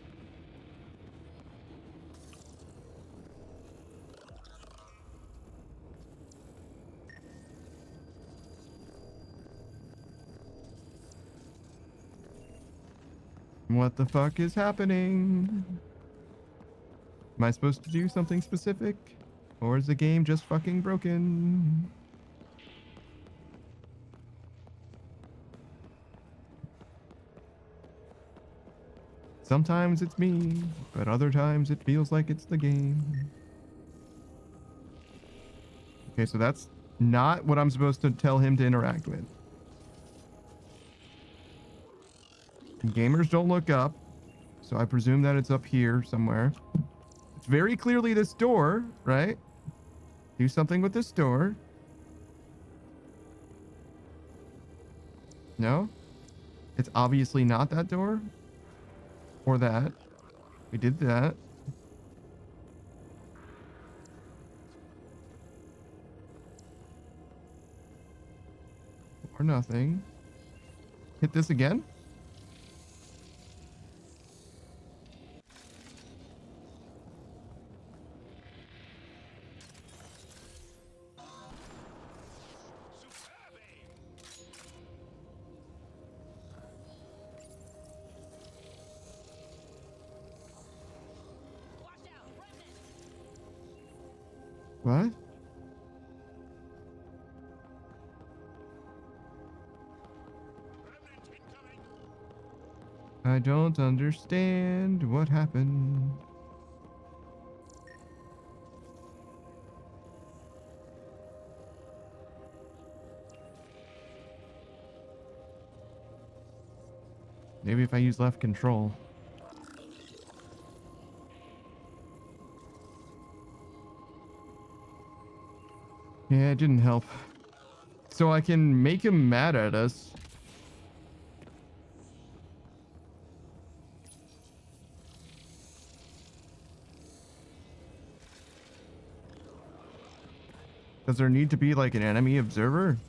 What the fuck is happening? Am I supposed to do something specific? Or is the game just fucking broken? Sometimes it's me, but other times it feels like it's the game. Okay, so that's not what I'm supposed to tell him to interact with. Gamers don't look up, so I presume that it's up here somewhere. It's very clearly this door, right? Do something with this door. No? It's obviously not that door. Or that. We did that. Or nothing. Hit this again? What? I don't understand what happened. Maybe if I use left control. Yeah, it didn't help. So I can make him mad at us. Does there need to be like an enemy observer?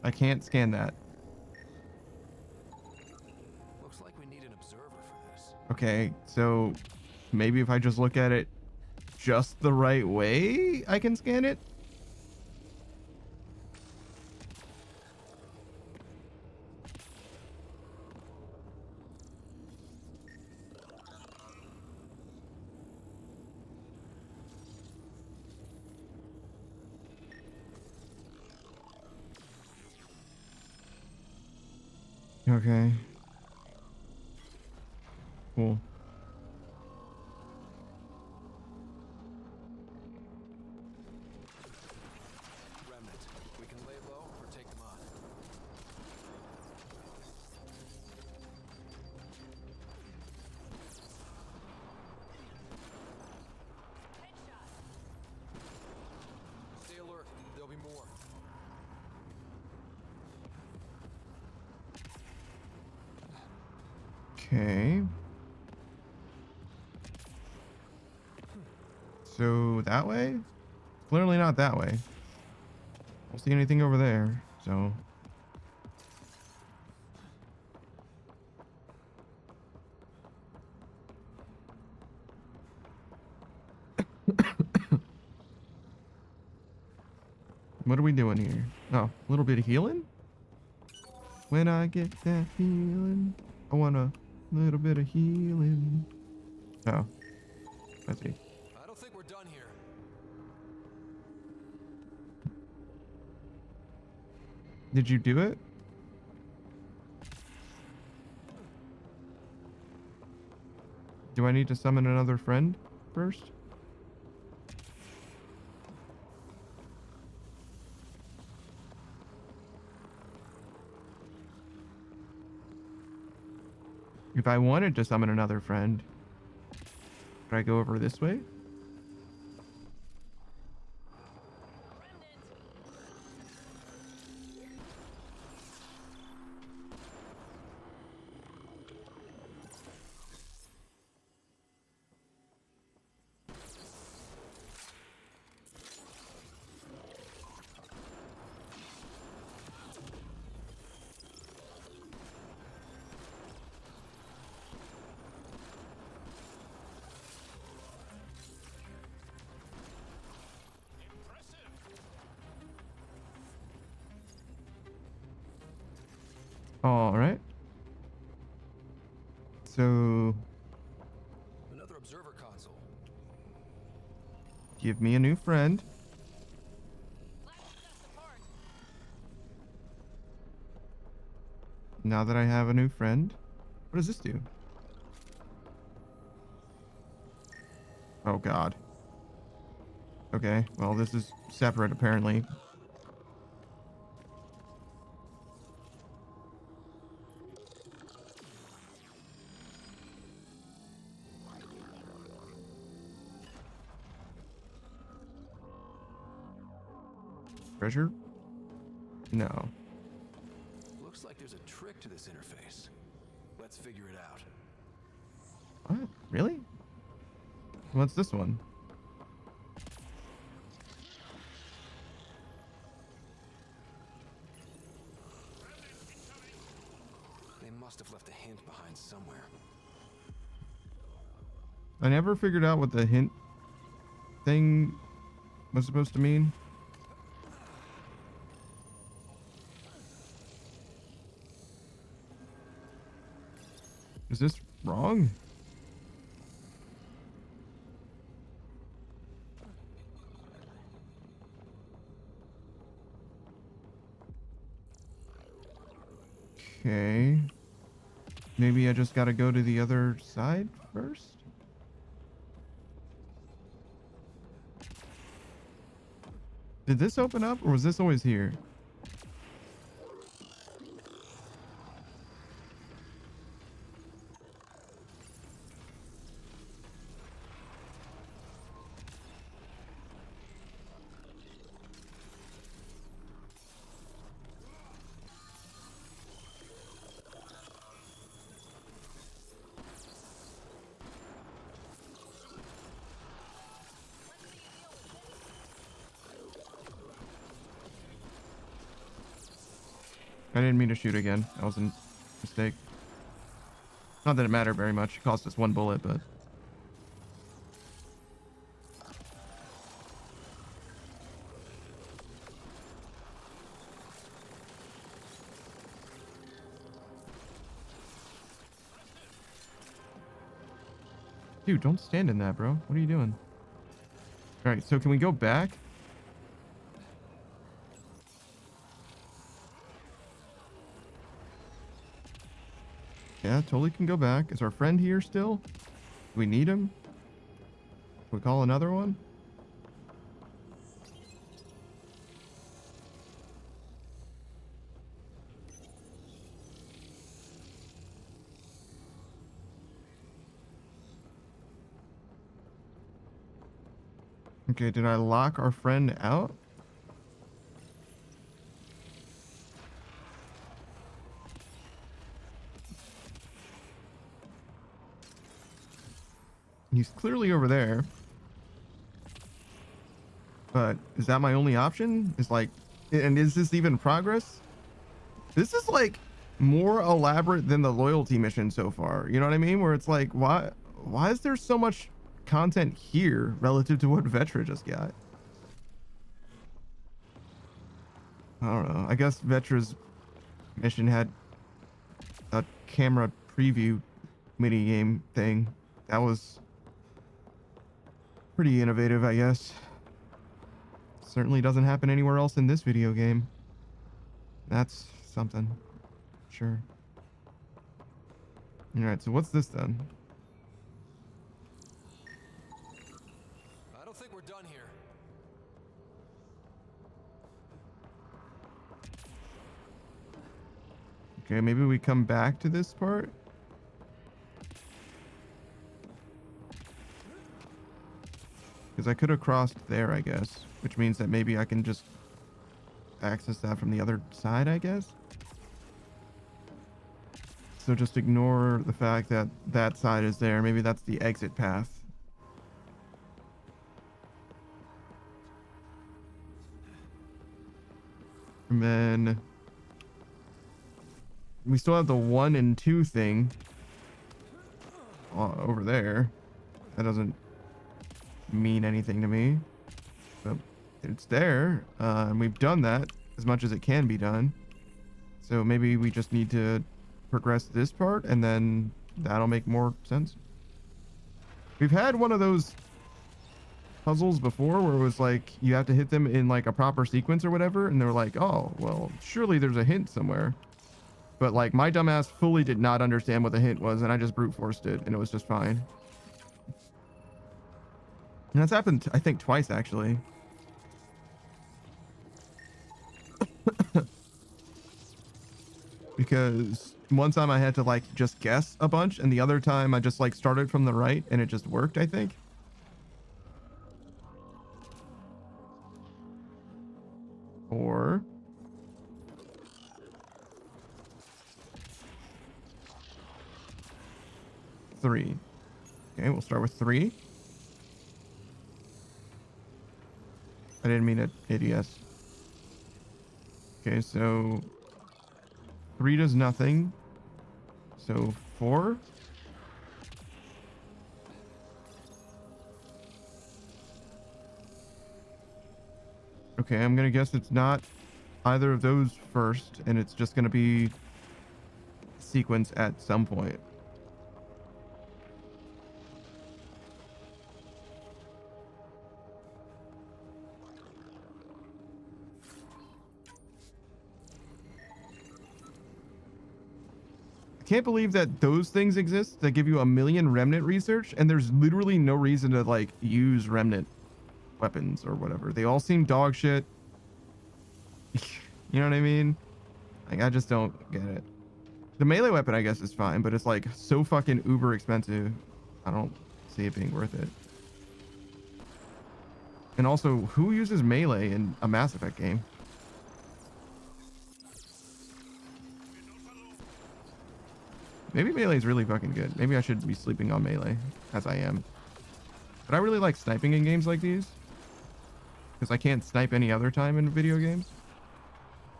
I can't scan that. Looks like we need an observer for this. Okay, so maybe if I just look at it just the right way, I can scan it? Okay. Cool. Remnant. We can lay low or take them on. Stay alert. There'll be more. Okay. So that way? Clearly not that way. I don't see anything over there, so. What are we doing here? Oh, a little bit of healing? When I get that feeling, I want a little bit of healing. Oh, I see. I don't think we're done here. Did you do it? Do I need to summon another friend first? If I wanted to summon another friend, could I go over this way? All right. So Another observer console. give me a new friend. Now that I have a new friend, what does this do? Oh God. Okay, well this is separate apparently. Treasure? No. Looks like there's a trick to this interface. Let's figure it out. What? Really? What's this one? They must have left a hint behind somewhere. I never figured out what the hint thing was supposed to mean. Is this wrong? Okay. Maybe I just gotta go to the other side first? Did this open up or was this always here? I didn't mean to shoot again. That was a mistake. Not that it mattered very much. It cost us 1 bullet, but... Dude, don't stand in that, bro. What are you doing? Alright, so can we go back? Yeah, totally can go back. Is our friend here still? Do we need him? Can we call another one? Okay, did I lock our friend out? He's clearly over there. But is that my only option? Is like, and is this even progress? This is like more elaborate than the loyalty mission so far. You know what I mean? Where it's like, why is there so much content here relative to what Vetra just got? I don't know. I guess Vetra's mission had a camera preview mini game thing. That was pretty innovative, I guess. Certainly doesn't happen anywhere else in this video game. That's something. Sure. Alright, so what's this then? Okay, maybe we come back to this part. Because I could have crossed there, I guess. Which means that maybe I can just access that from the other side, I guess. So just ignore the fact that that side is there. Maybe that's the exit path. And then we still have the 1 and 2 thing over there. That doesn't mean anything to me, but it's there, and we've done that as much as it can be done. So maybe we just need to progress this part, and then that'll make more sense. We've had one of those puzzles before where it was like you have to hit them in like a proper sequence or whatever, and they're like, oh well, surely there's a hint somewhere. But like my dumbass fully did not understand what the hint was, and I just brute forced it, and it was just fine. And that's happened, I think, twice actually. Because one time I had to like just guess a bunch, and the other time I just like started from the right and it just worked, I think. Or three. Okay, we'll start with 3. I didn't mean it, ADS. Okay, so 3 does nothing. So 4. Okay, I'm gonna guess it's not either of those first, and it's just gonna be sequence at some point. Can't believe that those things exist that give you 1,000,000 remnant research, and there's literally no reason to like use remnant weapons or whatever. They all seem dog shit. You know what I mean? Like, I just don't get it. The melee weapon, I guess, is fine, but it's like so fucking uber expensive. I don't see it being worth it. And also, who uses melee in a Mass Effect game? Maybe melee is really fucking good. Maybe I should be sleeping on melee, as I am. But I really like sniping in games like these, because I can't snipe any other time in video games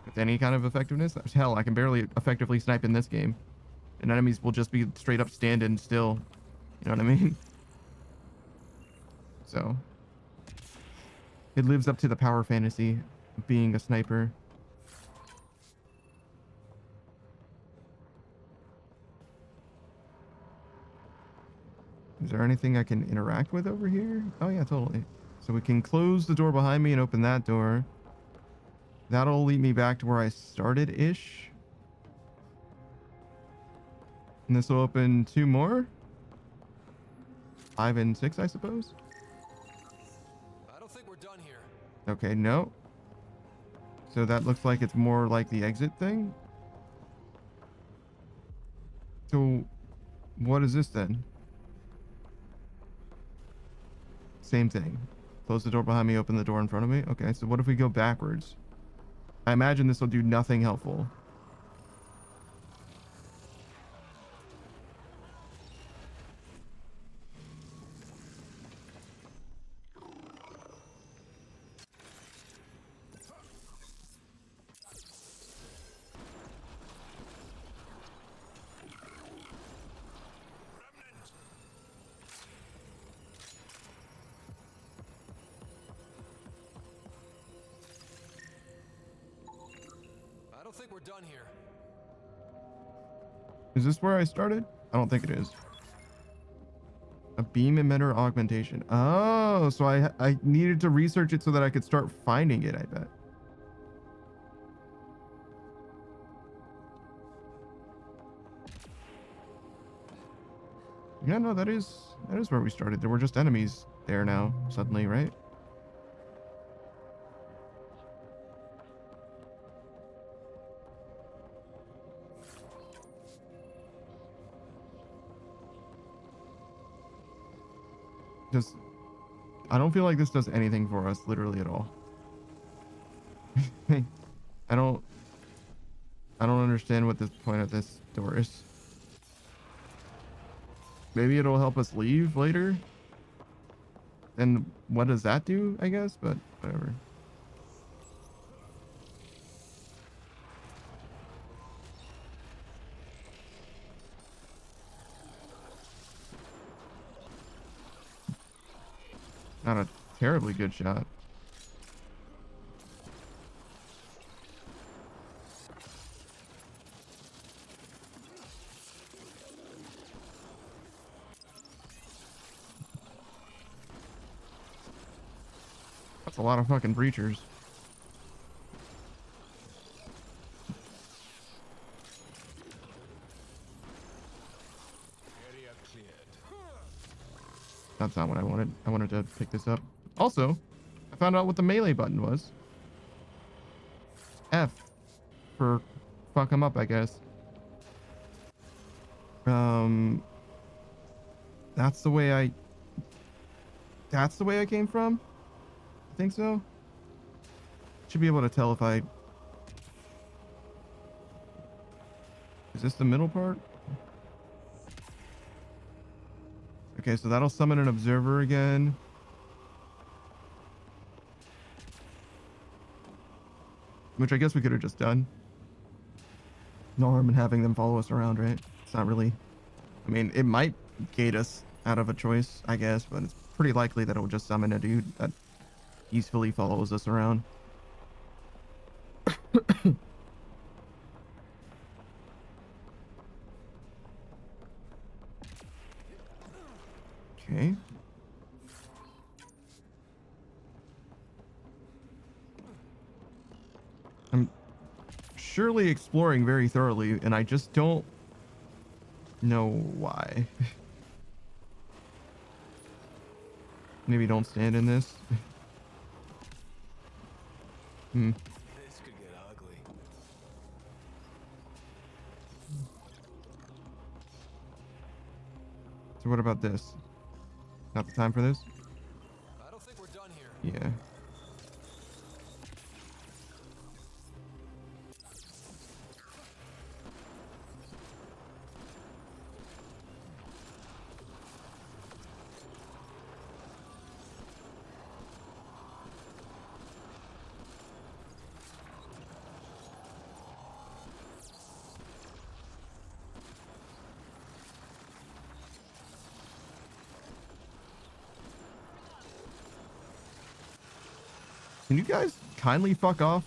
with any kind of effectiveness. Hell, I can barely effectively snipe in this game, and enemies will just be straight up standing still. You know what I mean? So it lives up to the power fantasy of being a sniper. Is there anything I can interact with over here? Oh yeah, totally. So we can close the door behind me and open that door. That'll lead me back to where I started-ish. And this will open 2 more. 5 and 6, I suppose. I don't think we're done here. Okay, no. So that looks like it's more like the exit thing. So what is this then? Same thing. Close the door behind me, open the door in front of me. Okay, so what if we go backwards? I imagine this will do nothing helpful. I don't think we're done here. Is this where I started? I don't think it is. A beam emitter augmentation. Oh, so I needed to research it so that I could start finding it, I bet. Yeah, no, that is where we started. There were just enemies there now, suddenly, right? just, I don't feel like this does anything for us, literally at all. I don't understand what the point of this door is. Maybe it'll help us leave later. And what does that do, I guess? But whatever. Not a terribly good shot. That's a lot of fucking breachers. That's not what I wanted. I wanted to pick this up. Also, I found out what the melee button was. F for fuck 'em up, I guess. That's the way I came from? I think so. Should be able to tell if I... Is this the middle part? Okay, so that'll summon an observer again. Which I guess we could have just done. No harm in having them follow us around, right? It's not really... I mean, it might gate us out of a choice, I guess, but it's pretty likely that it will just summon a dude that easily follows us around. Okay. I'm surely exploring very thoroughly, and I just don't know why. Maybe don't stand in this. This could get ugly. So what about this? Not the time for this? I don't think we're done here. Yeah. Can you guys kindly fuck off?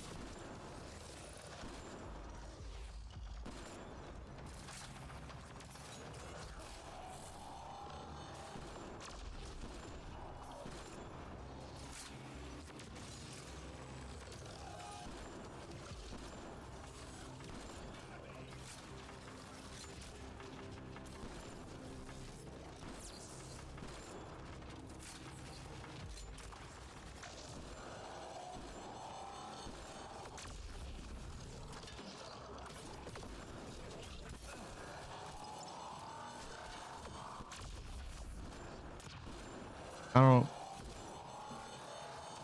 I don't...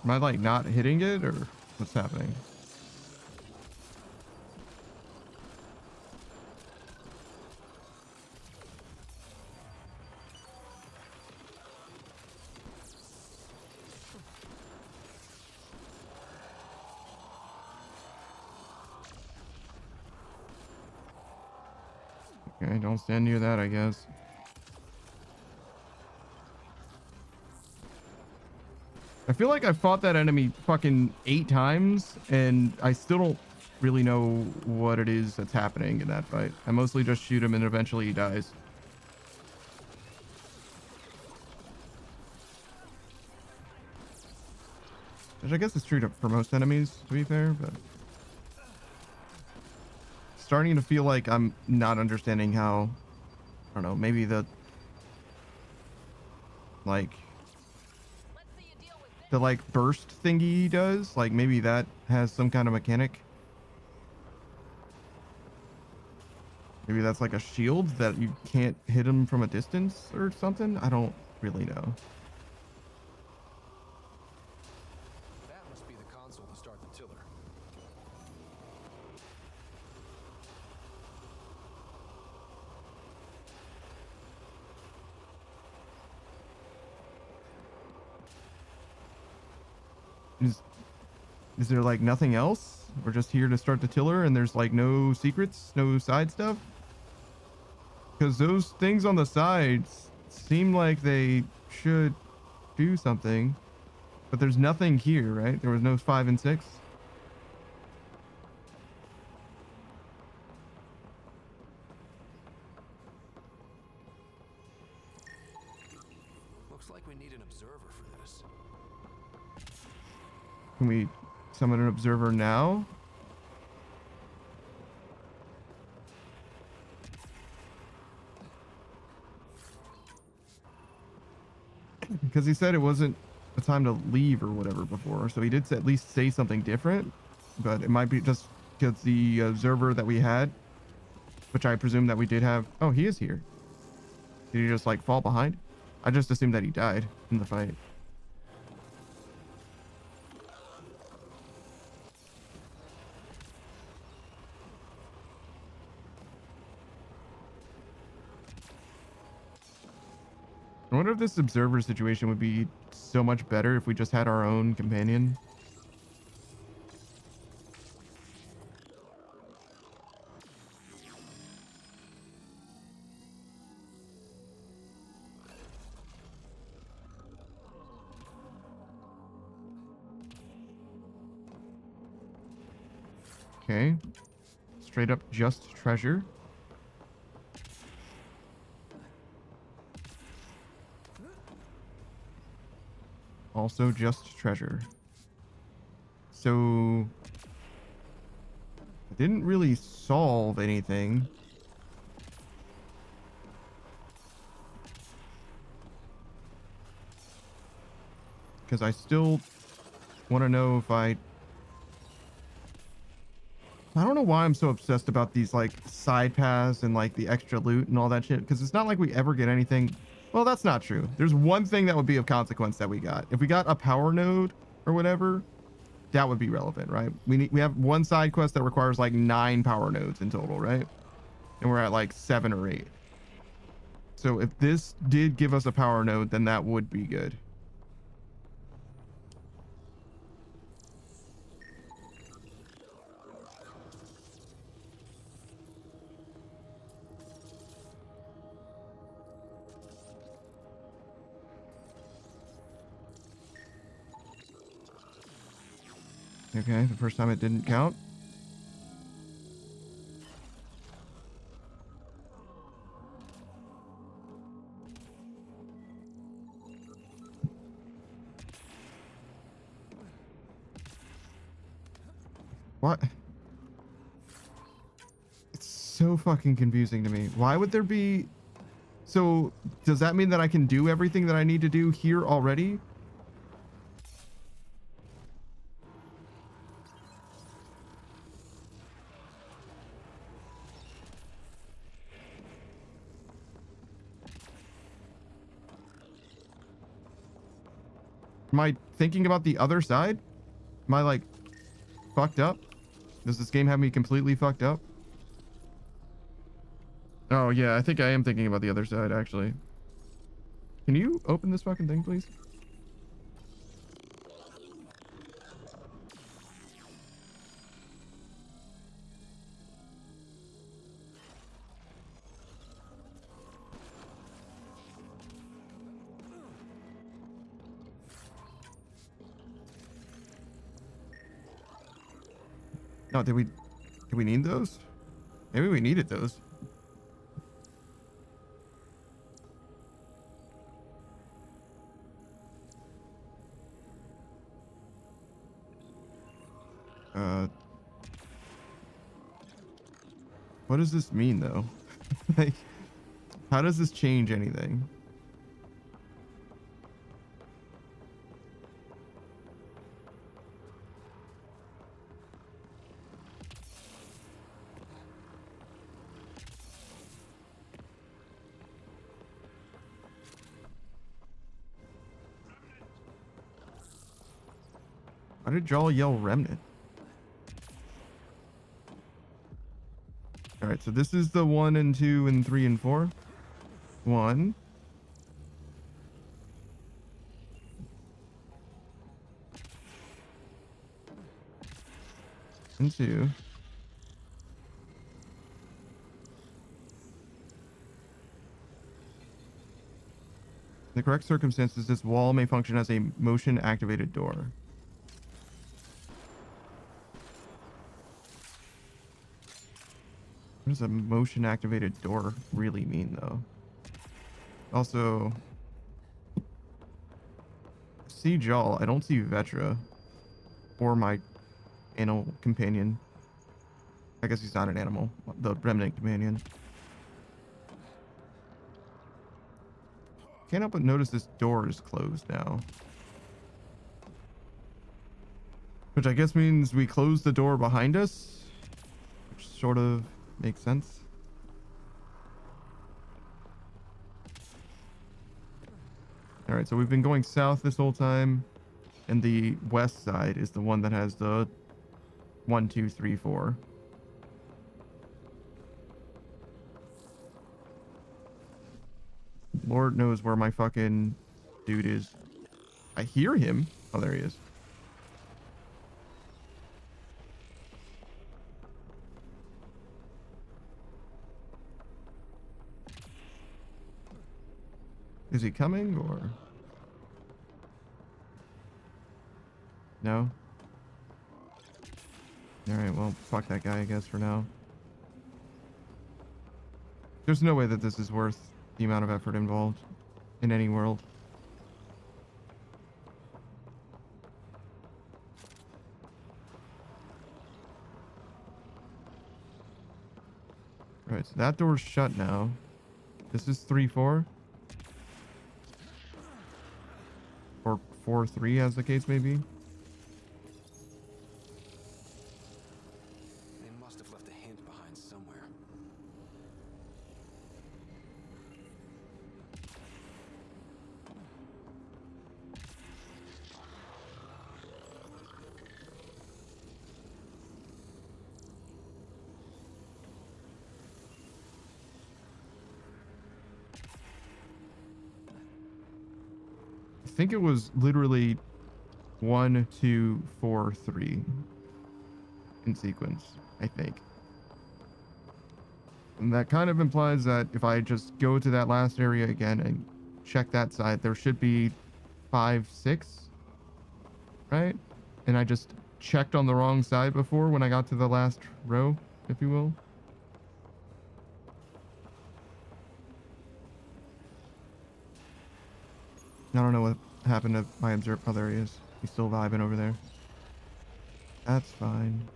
Am I like not hitting it or what's happening? Okay, don't stand near that, I guess. I feel like I fought that enemy fucking 8 times, and I still don't really know what it is that's happening in that fight. I mostly just shoot him and eventually he dies. Which I guess is true for most enemies, to be fair, but... Starting to feel like I'm not understanding how... I don't know, maybe the... Like... The like burst thingy he does, like maybe that has some kind of mechanic. Maybe that's like a shield that you can't hit him from a distance or something. I don't really know. Is there like nothing else? We're just here to start the tiller and there's like no secrets, no side stuff? Because those things on the sides seem like they should do something, but there's nothing here, right? There was no 5 and 6. Looks like we need an observer for this. Can we summon an observer now? Because he said it wasn't a time to leave or whatever before, so he did at least say something different, but it might be just because the observer that we had, which I presume that we did have. Oh, he is here. Did he just like fall behind? I just assumed that he died in the fight. I wonder if this observer situation would be so much better if we just had our own companion. Okay. Straight up just treasure. Also just treasure. So it didn't really solve anything. Because I still want to know if I don't know why I'm so obsessed about these like side paths and like the extra loot and all that shit. Because it's not like we ever get anything. Well, that's not true. There's one thing that would be of consequence that we got. If we got a power node or whatever, that would be relevant, right? We have one side quest that requires like 9 power nodes in total, right? And we're at like 7 or 8. So if this did give us a power node, then that would be good. Okay, the first time it didn't count. What? It's so fucking confusing to me. Why would there be... So, does that mean that I can do everything that I need to do here already? Am I thinking about the other side? Am I like fucked up? Does this game have me completely fucked up? Oh yeah, I think I am thinking about the other side actually. Can you open this fucking thing, please? No, did we need those? Maybe we needed those. What does this mean though? Like, how does this change anything? Why did y'all yell remnant? All right, so this is the 1 and 2 and 3 and 4. 1. And 2. In the correct circumstances, this wall may function as a motion-activated door. What does a motion-activated door really mean, though? Also, see Jal. I don't see Vetra or my animal companion. I guess he's not an animal. The remnant companion. Can't help but notice this door is closed now. Which I guess means we closed the door behind us. Which sort of makes sense. Alright, so we've been going south this whole time. And the west side is the one that has the 1, 2, 3, 4. Lord knows where my fucking dude is. I hear him. Oh, there he is. Is he coming or? No? Alright, well, fuck that guy, I guess, for now. There's no way that this is worth the amount of effort involved in any world. Right, so that door's shut now. This is 3-4. Or 4-3, as the case may be. They must have left a hint behind somewhere. I think it was literally 1, 2, 4, 3 in sequence, I think. And that kind of implies that if I just go to that last area again and check that side, there should be 5, 6, right? And I just checked on the wrong side before when I got to the last row, if you will. I don't know what happened to my observer. Oh, there he is. He's still vibing over there. That's fine.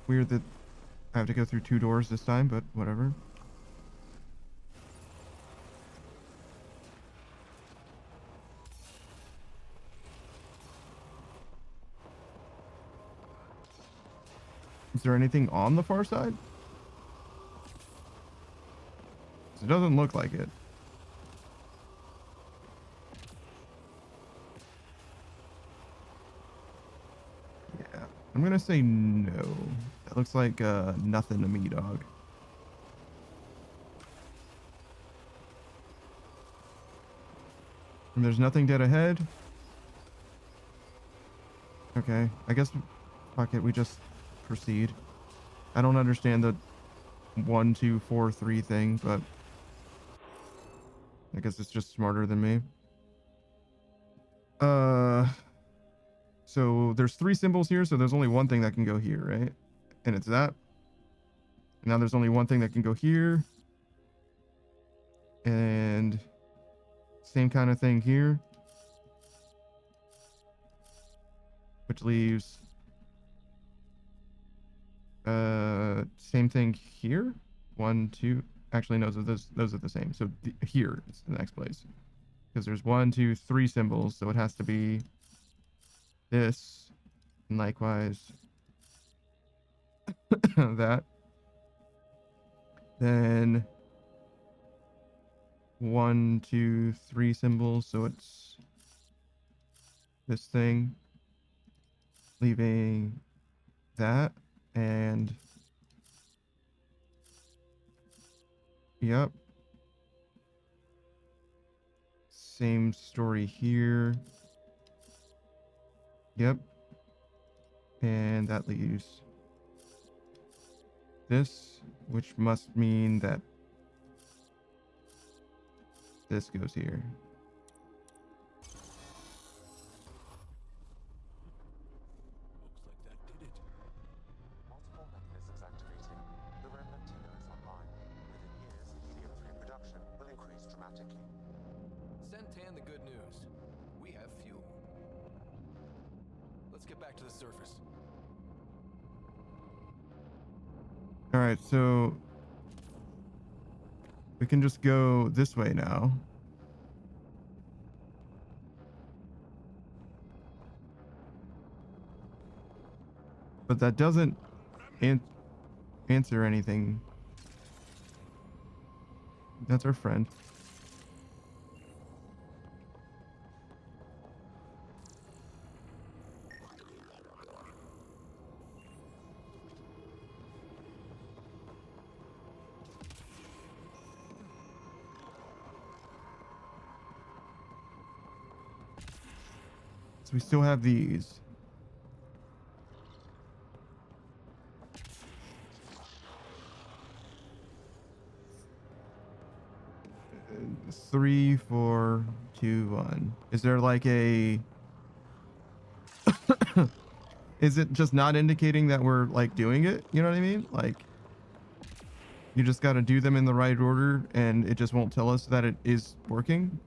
Weird that I have to go through 2 doors this time, but whatever. Is there anything on the far side? It doesn't look like it. Yeah, I'm gonna say no. That looks like nothing to me, dog. And there's nothing dead ahead. Okay, I guess, fuck it, we just proceed. I don't understand the 1, 2, 4, 3 thing, but I guess it's just smarter than me. So there's 3 symbols here, so there's only one thing that can go here, right? And it's that. Now there's only one thing that can go here. And same kind of thing here. Which leaves same thing here. 1, 2. Actually, no, those are the same. So here is the next place. Because there's 1, 2, 3 symbols, so it has to be this, and likewise that. Then 1, 2, 3 symbols, so it's this thing, leaving that, and yep. same story here. Yep. And that leaves this, which must mean that this goes here. Multiple mechanisms activating. The remnant tiller is online. Within years, helium-3 production will increase dramatically. Send Tan the good news. We have fuel. Let's get back to the surface. All right, so we can just go this way now. But that doesn't answer anything. That's our friend. So we still have these. Three, 4, 2, 1. Is there like a... Is it just not indicating that we're like doing it? You know what I mean? Like, you just got to do them in the right order and it just won't tell us that it is working?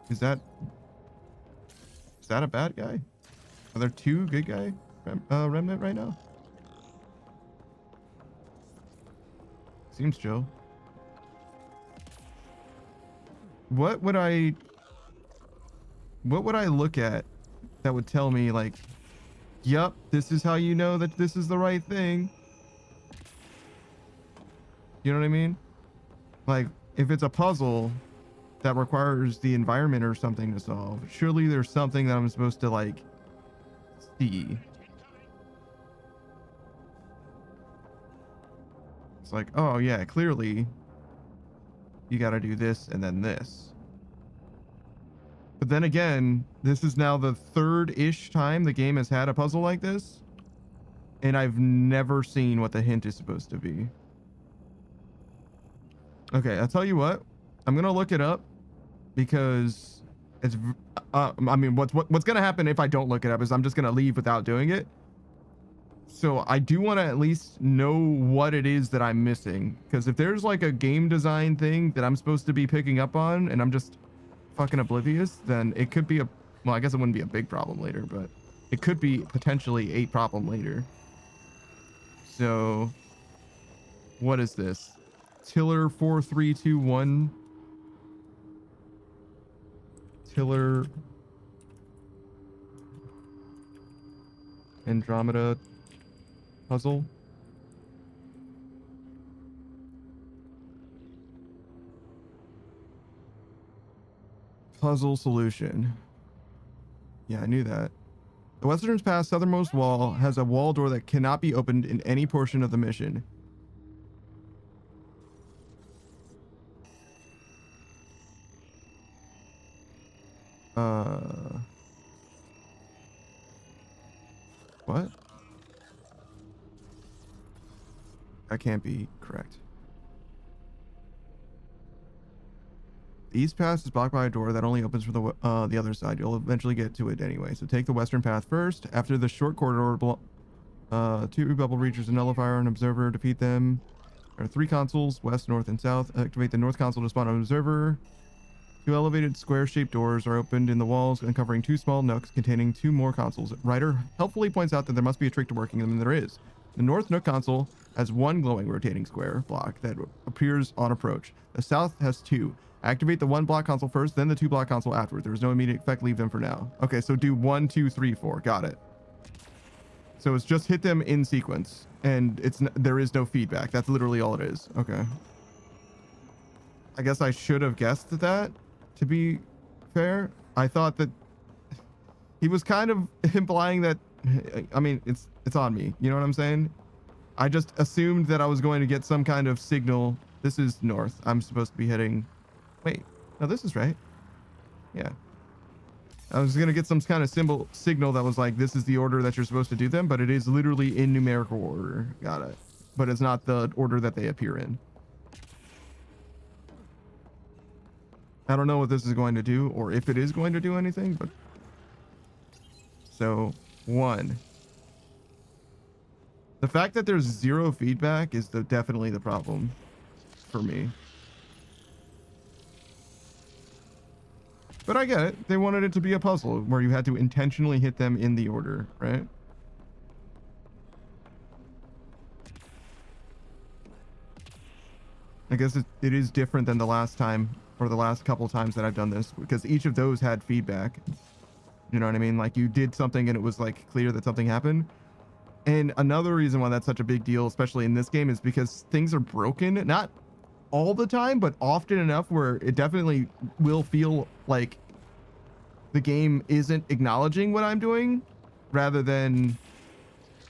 Is that a bad guy? Are there two good guy remnant right now? Seems chill. What would I look at that would tell me like, yup, this is how you know that this is the right thing? You know what I mean? Like, if it's a puzzle that requires the environment or something to solve, surely there's something that I'm supposed to like see. It's like, oh yeah, clearly you got to do this and then this. But then again, this is now the third-ish time the game has had a puzzle like this, and I've never seen what the hint is supposed to be. Okay, I'll tell you what. I'm gonna look it up because it's. I mean, what's gonna happen if I don't look it up is I'm just gonna leave without doing it. So I do want to at least know what it is that I'm missing, because if there's like a game design thing that I'm supposed to be picking up on and I'm just fucking oblivious, then it could be a, well, I guess it wouldn't be a big problem later, but it could be potentially a problem later. So what is this? Tiller 4321. Tiller Andromeda puzzle. Puzzle solution. Yeah, I knew that. The Western Pass southernmost wall has a wall door that cannot be opened in any portion of the mission. What? That can't be correct. The east pass is blocked by a door that only opens from the other side. You'll eventually get to it anyway. So take the western path first. After the short corridor, two bubble reachers, a nullifier, and observer. Defeat them. There are 3 consoles, west, north, and south. Activate the north console to spawn an observer. 2 elevated square-shaped doors are opened in the walls, uncovering 2 small nooks containing 2 more consoles. Ryder helpfully points out that there must be a trick to working them, and there is. The north nook console has 1 glowing rotating square block that appears on approach. The south has 2. Activate the 1 block console first, then the 2 block console afterwards. There is no immediate effect. Leave them for now. Okay, so do 1, 2, 3, 4. Got it. So it's just hit them in sequence, and there is no feedback. That's literally all it is. Okay. I guess I should have guessed that, to be fair. I thought that he was kind of implying that, I mean, it's on me. You know what I'm saying? I just assumed that I was going to get some kind of signal. This is north. I'm supposed to be heading Wait, no, this is right. Yeah. I was gonna get some kind of signal that was like, this is the order that you're supposed to do them, but it is literally in numerical order. Got it. But it's not the order that they appear in. I don't know what this is going to do, or if it is going to do anything, but... So, 1. The fact that there's 0 feedback is definitely the problem for me. But I get it. They wanted it to be a puzzle where you had to intentionally hit them in the order, right? I guess it is different than the last time, or the last couple times that I've done this, because each of those had feedback. You know what I mean? Like, you did something and it was like clear that something happened. And another reason why that's such a big deal, especially in this game, is because things are broken. Not all the time, but often enough where it definitely will feel like the game isn't acknowledging what I'm doing rather than,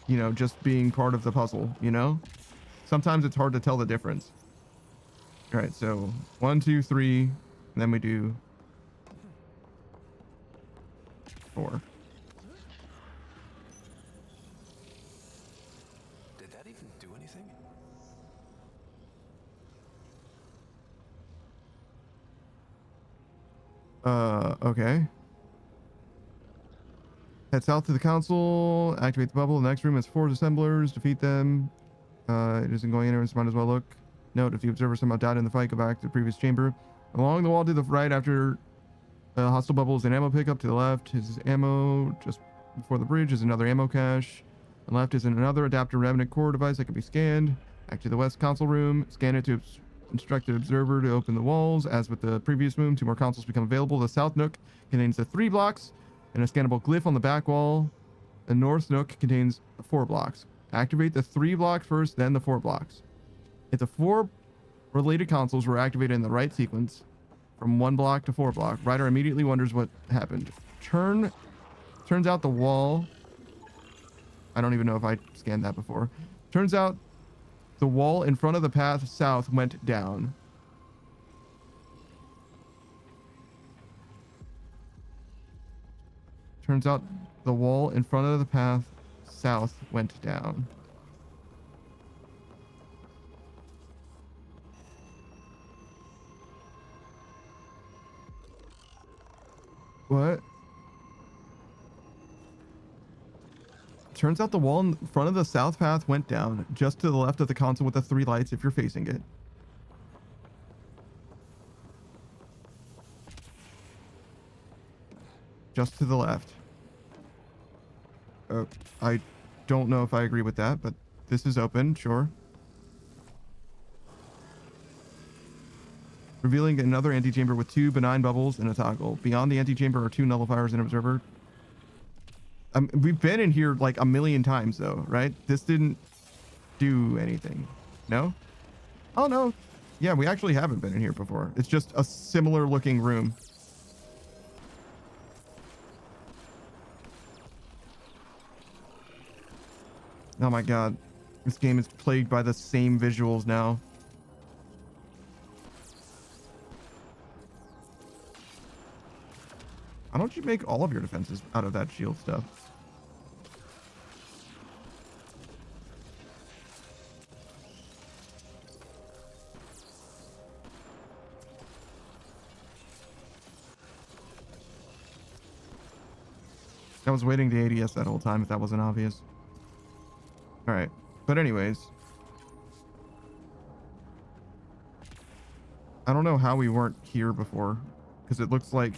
you know, just being part of the puzzle, you know? Sometimes it's hard to tell the difference. All right, so 1, 2, 3, and then we do 4. Did that even do anything? Okay. Head south to the council, activate the bubble. The next room has 4 assemblers, defeat them. It isn't going anywhere, so might as well look. Note, if the observer somehow died in the fight, go back to the previous chamber. Along the wall to the right after hostile bubbles and ammo pickup. To the left is ammo. Just before the bridge is another ammo cache. On the left is another adapter remnant core device that can be scanned. Back to the west console room. Scan it to instruct the observer to open the walls. As with the previous room, 2 more consoles become available. The south nook contains the 3 blocks and a scannable glyph on the back wall. The north nook contains 4 blocks. Activate the 3 blocks first, then the 4 blocks. If the 4 related consoles were activated in the right sequence, from 1 block to 4 block, Ryder immediately wonders what happened. Turns out the wall... I don't even know if I scanned that before. Turns out the wall in front of the path south went down. Turns out the wall in front of the path south went down. What? Turns out the wall in front of the south path went down, just to the left of the console with the 3 lights if you're facing it. Just to the left. I don't know if I agree with that, but this is open, sure. Revealing another antechamber with 2 benign bubbles and a toggle. Beyond the antechamber are 2 nullifiers and an observer. We've been in here like a million times though, right? This didn't do anything. No? Oh no. Yeah, we actually haven't been in here before. It's just a similar looking room. Oh my god. This game is plagued by the same visuals now. Why don't you make all of your defenses out of that shield stuff? I was waiting to ADS that whole time if that wasn't obvious. Alright. But anyways. I don't know how we weren't here before. Because it looks like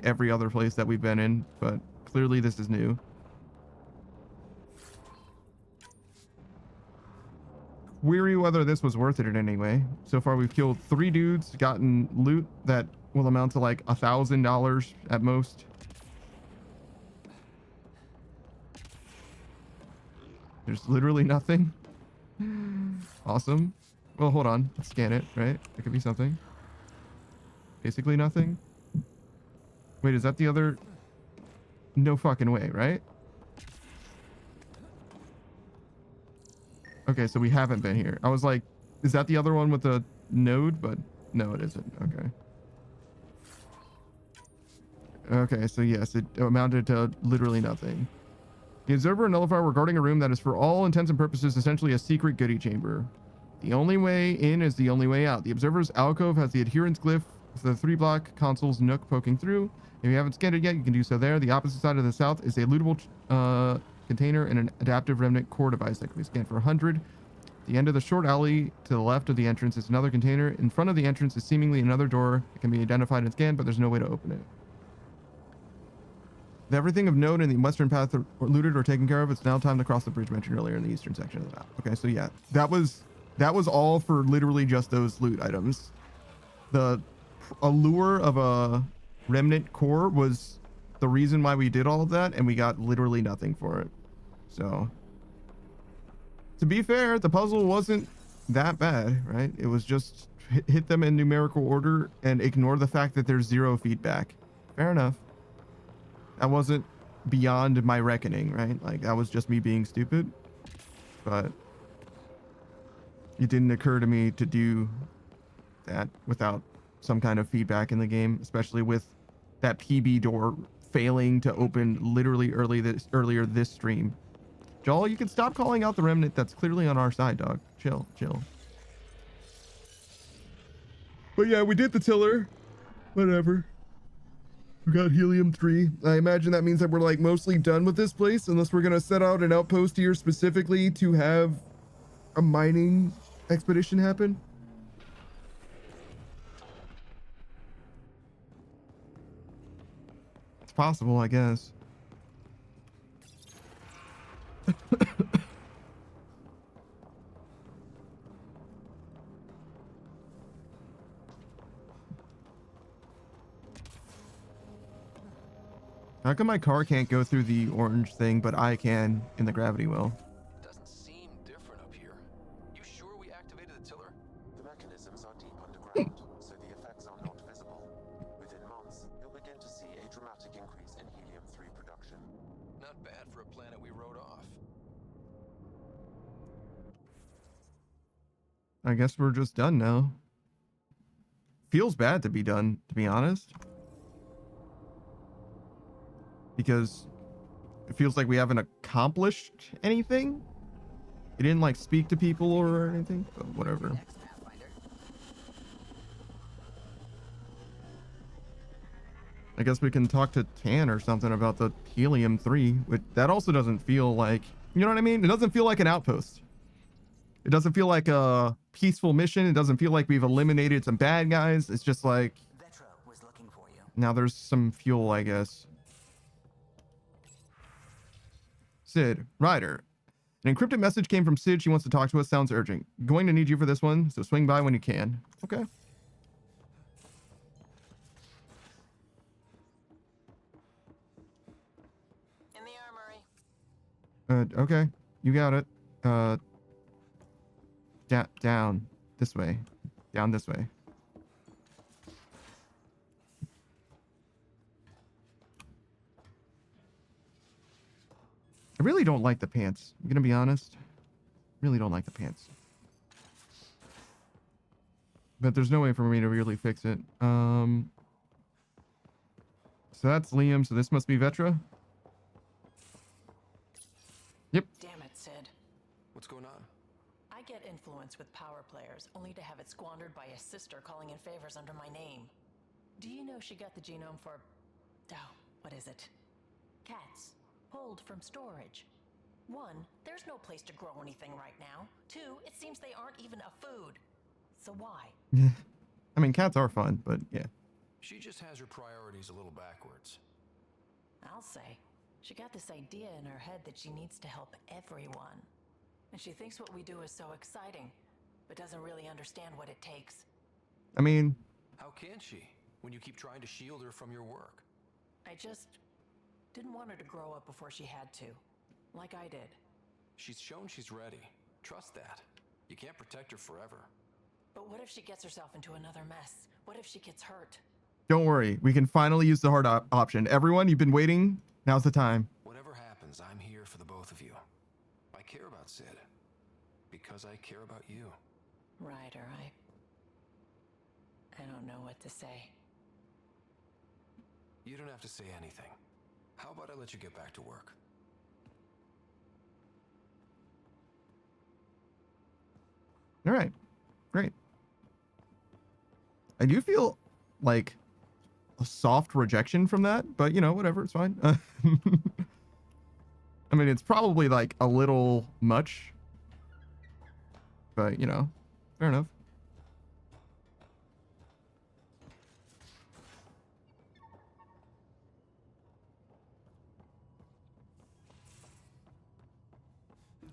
every other place that we've been in, but clearly this is new. Query whether this was worth it in any way. So far we've killed 3 dudes, gotten loot that will amount to like $1,000 at most. There's literally nothing. Awesome. Well, hold on. Let's scan it, right? It could be something. Basically nothing. Wait, is that the other? No fucking way, right? Okay, so we haven't been here. I was like, is that the other one with the node? But No, it isn't. Okay. Okay, so yes, it amounted to literally nothing. The observer and nullifier were guarding a room that is for all intents and purposes essentially a secret goodie chamber. The only way in is the only way out. The observer's alcove has the adherence glyph with the 3-block console's nook poking through. If you haven't scanned it yet, you can do so there. The opposite side of the south is a lootable container and an adaptive remnant core device that can be scanned for 100. The end of the short alley to the left of the entrance is another container. In front of the entrance is seemingly another door that can be identified and scanned, but there's no way to open it. With everything of note in the western path looted or taken care of, it's now time to cross the bridge mentioned earlier in the eastern section of the map. Okay, so yeah, that was all for literally just those loot items. The allure of a remnant core was the reason why we did all of that, and we got literally nothing for it. So, to be fair, the puzzle wasn't that bad, right? It was just hit them in numerical order and ignore the fact that there's 0 feedback. Fair enough. That wasn't beyond my reckoning, right? Like, that was just me being stupid. But it didn't occur to me to do that without some kind of feedback in the game, especially with that PB door failing to open literally earlier this stream. Joel, you can stop calling out the remnant that's clearly on our side, dog. Chill. But yeah, we did the tiller. Whatever. We got helium-3. I imagine that means that we're like mostly done with this place, unless we're gonna set out an outpost here specifically to have a mining expedition happen. It's possible, I guess. How come my car can't go through the orange thing, but I can in the gravity well? Doesn't seem different up here. You sure we activated the tiller? The mechanisms are deep underground, so the effects are not visible. Within months, you'll begin to see a dramatic increase in helium-3 production. Not bad for a planet we wrote off. I guess we're just done now. Feels bad to be done, to be honest. Because it feels like we haven't accomplished anything. We didn't like speak to people or anything, but whatever. I guess we can talk to Tan or something about the helium-3. That also doesn't feel like, you know what I mean? It doesn't feel like an outpost. It doesn't feel like a peaceful mission. It doesn't feel like we've eliminated some bad guys. It's just like, now there's some fuel, I guess. Sid, Ryder. An encrypted message came from Sid. She wants to talk to us. Sounds urgent. Going to need you for this one, so swing by when you can. Okay. In the armory. Okay. You got it. Down. This way. Down this way. I really don't like the pants. I'm gonna be honest. Really don't like the pants. But there's no way for me to really fix it. So that's Liam. So this must be Vetra. Yep. Damn it, Sid. What's going on? I get influence with power players, only to have it squandered by a sister calling in favors under my name. Do you know she got the genome for... oh, what is it? Cats. Pulled from storage. 1, there's no place to grow anything right now. 2, it seems they aren't even a food. So why? I mean, cats are fun, but yeah. She just has her priorities a little backwards. I'll say. She got this idea in her head that she needs to help everyone. And she thinks what we do is so exciting, but doesn't really understand what it takes. I mean... how can she, when you keep trying to shield her from your work? I just didn't want her to grow up before she had to, like I did. She's shown she's ready. Trust that. You can't protect her forever. But what if she gets herself into another mess? What if she gets hurt? Don't worry. We can finally use the hard option. Everyone, you've been waiting. Now's the time. Whatever happens, I'm here for the both of you. I care about Sid. Because I care about you. Ryder, I don't know what to say. You don't have to say anything. How about I let you get back to work? All right, great. I do feel like a soft rejection from that, but you know, whatever, it's fine. I mean, it's probably like a little much, but you know, fair enough.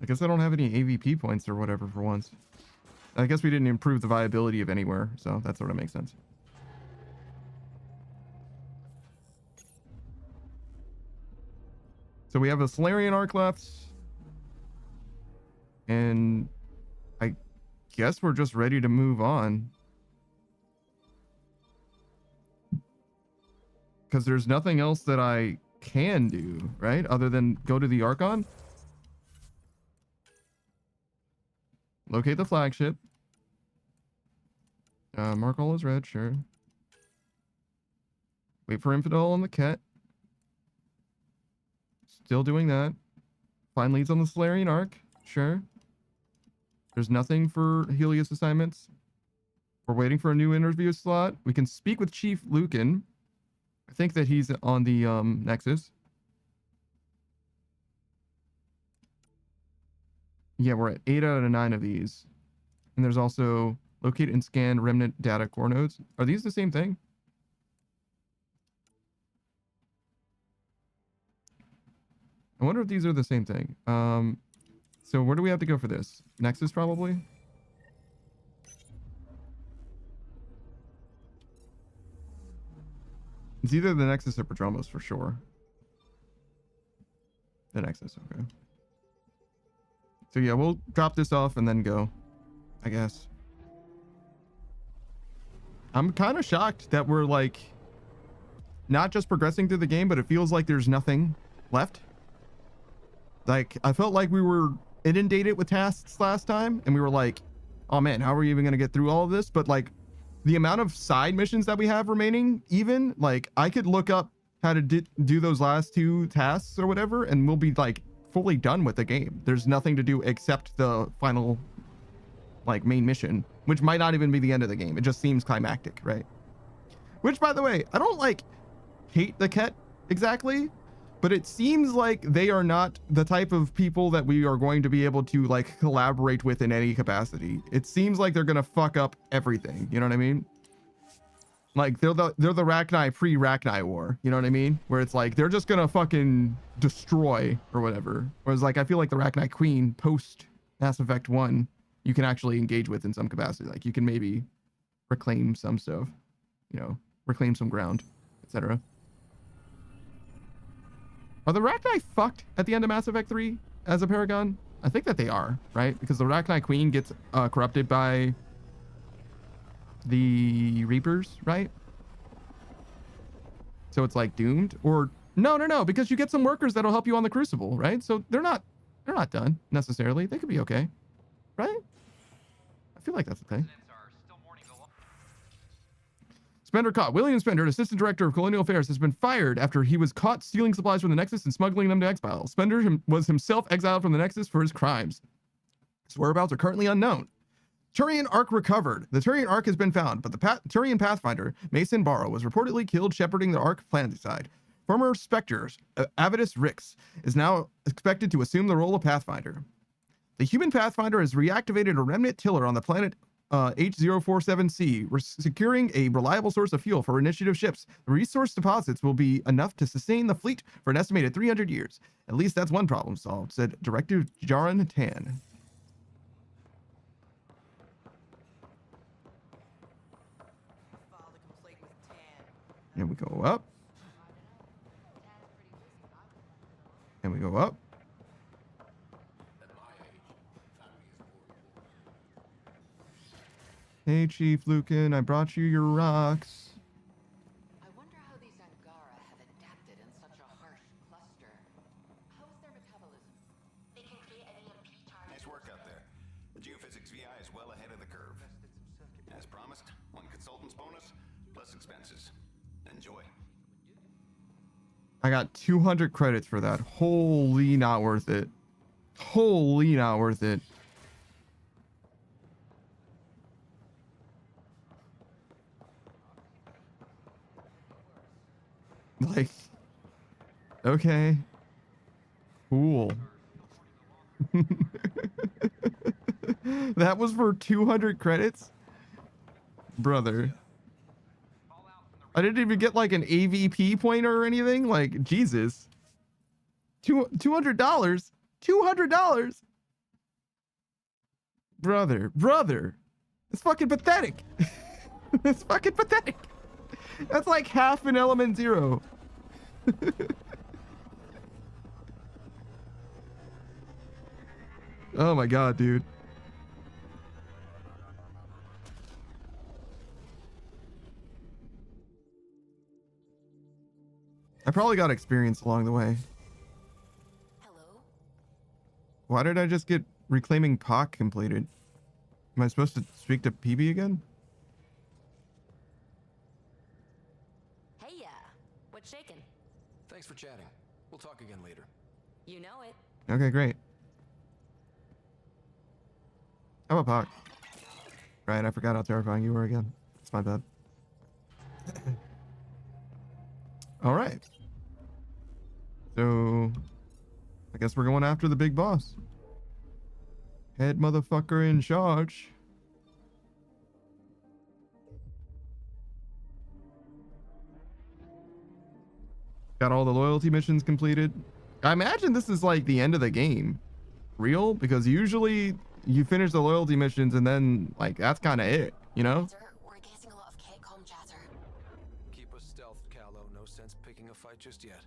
I guess I don't have any AVP points or whatever for once. I guess we didn't improve the viability of anywhere, so that sort of makes sense. So we have a Solarian arc left. And I guess we're just ready to move on. Because there's nothing else that I can do, right? Other than go to the Archon. Locate the flagship. Mark all is red, sure. Wait for Infidel on the Ket. Still doing that. Find leads on the Solarian Arc, sure. There's nothing for Helios assignments. We're waiting for a new interview slot. We can speak with Chief Lucan. I think that he's on the Nexus. Yeah, we're at 8 out of 9 of these. And there's also locate and scan remnant data core nodes. Are these the same thing? I wonder if these are the same thing. So where do we have to go for this? Nexus, probably? It's either the Nexus or Prodromos for sure. The Nexus, okay. So yeah, we'll drop this off and then go, I guess. I'm kind of shocked that we're like not just progressing through the game, but it feels like there's nothing left. Like, I felt like we were inundated with tasks last time, and we were like, oh man, how are we even going to get through all of this? But like, the amount of side missions that we have remaining, even, like, I could look up how to do those last 2 tasks or whatever, and we'll be like fully done with the game. There's nothing to do except the final, like, main mission, which might not even be the end of the game. It just seems climactic, right? Which, by the way, I don't like hate the Ket exactly, but it seems like they are not the type of people that we are going to be able to like collaborate with in any capacity. It seems like they're gonna fuck up everything. You know what I mean? Like they're the Rachni pre-Rachni war. You know what I mean? Where it's like they're just gonna fucking destroy or whatever. Whereas like I feel like the Rachni Queen post Mass Effect 1, you can actually engage with in some capacity. Like you can maybe reclaim some stuff, you know, reclaim some ground, etc. Are the Rachni fucked at the end of Mass Effect 3 as a Paragon? I think that they are, right? Because the Rachni Queen gets corrupted by the Reapers, right? So it's like doomed? Or no, because you get some workers that'll help you on the Crucible, right? So they're not done necessarily. They could be okay, right? I feel like that's the thing. Spender caught. William Spender, an assistant director of colonial affairs, has been fired after he was caught stealing supplies from the Nexus and smuggling them to exile. Spender was himself exiled from the Nexus for his crimes. His whereabouts are currently unknown. Turian Ark recovered. The Turian Ark has been found, but the Turian Pathfinder, Mason Barrow, was reportedly killed shepherding the Ark planetside. Former Spectre, Avitus Rix, is now expected to assume the role of Pathfinder. The human Pathfinder has reactivated a remnant tiller on the planet H047C, securing a reliable source of fuel for initiative ships. The resource deposits will be enough to sustain the fleet for an estimated 300 years. At least that's one problem solved, said Director Jaron Tan. And we go up. And we go up. Hey, Chief Lucan, I brought you your rocks. I wonder how these Angara have adapted in such a harsh cluster. How is their metabolism? They can create an EMP target. Nice work out there. The geophysics VI is well ahead of the curve. As promised, 1 consultant's bonus, less expenses. Enjoy. I got 200 credits for that. Holy not worth it. Holy not worth it. Like, okay. Cool. That was for 200 credits? Brother. I didn't even get like an AVP pointer or anything. Like, Jesus. $200? $200? Brother. It's fucking pathetic. It's fucking pathetic. That's like half an element 0. Oh my god, dude. I probably got experience along the way. Hello? Why did I just get Reclaiming Pock completed? Am I supposed to speak to PB again? Hey, what's shaking? Thanks for chatting. We'll talk again later. You know it. Okay, great. How about Pock? Right, I forgot how terrifying you were again. It's my bad. All right. So, I guess we're going after the big boss. Head motherfucker in charge. Got all the loyalty missions completed. I imagine this is like the end of the game. Real? Because usually you finish the loyalty missions and then like that's kind of it, you know? We're getting a lot of Catcom chatter. Keep us stealthed, Callow. No sense picking a fight just yet.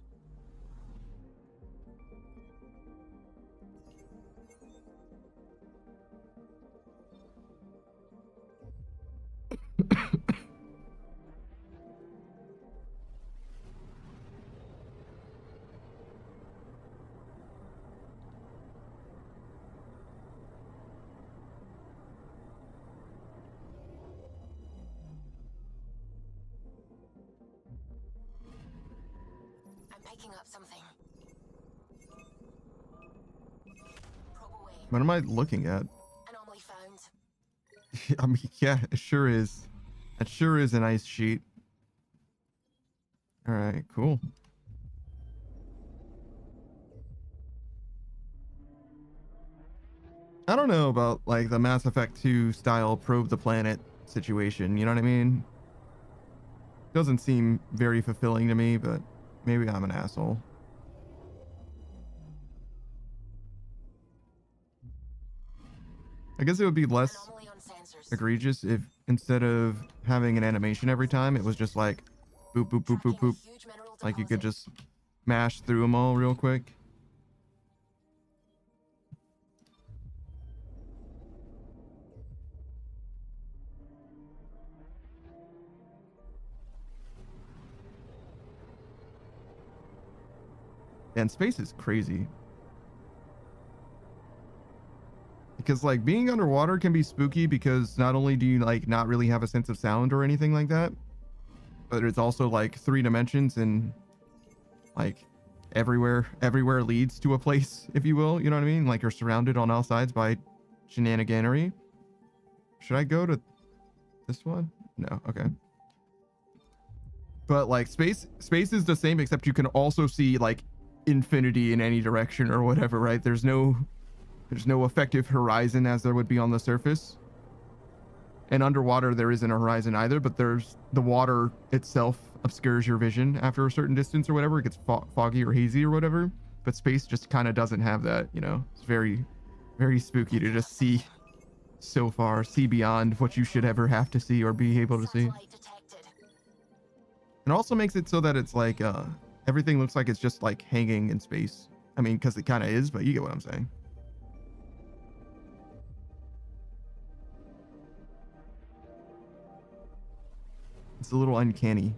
I'm picking up something. Probe away. What am I looking at? Anomaly found. I mean, yeah, it sure is. That sure is an ice sheet. All right, cool. I don't know about like the Mass Effect 2 style probe the planet situation, you know what I mean? Doesn't seem very fulfilling to me, but maybe I'm an asshole. I guess it would be less egregious if instead of having an animation every time, it was just like boop, boop, boop, boop, boop. Like you could just mash through them all real quick. And space is crazy. Because like being underwater can be spooky because not only do you like not really have a sense of sound or anything like that, but it's also like 3 dimensions and like everywhere leads to a place, if you will, you know what I mean? Like you're surrounded on all sides by shenaniganery. Should I go to this one? No, okay. But like space is the same, except you can also see like infinity in any direction or whatever, right? There's no effective horizon as there would be on the surface. And underwater there isn't a horizon either, but there's the water itself obscures your vision after a certain distance or whatever. It gets foggy or hazy or whatever, but space just kind of doesn't have that, you know? It's very, very spooky to just see so far, see beyond what you should ever have to see or be able to see. It also makes it so that it's like everything looks like it's just like hanging in space. I mean, because it kind of is, but you get what I'm saying. It's a little uncanny.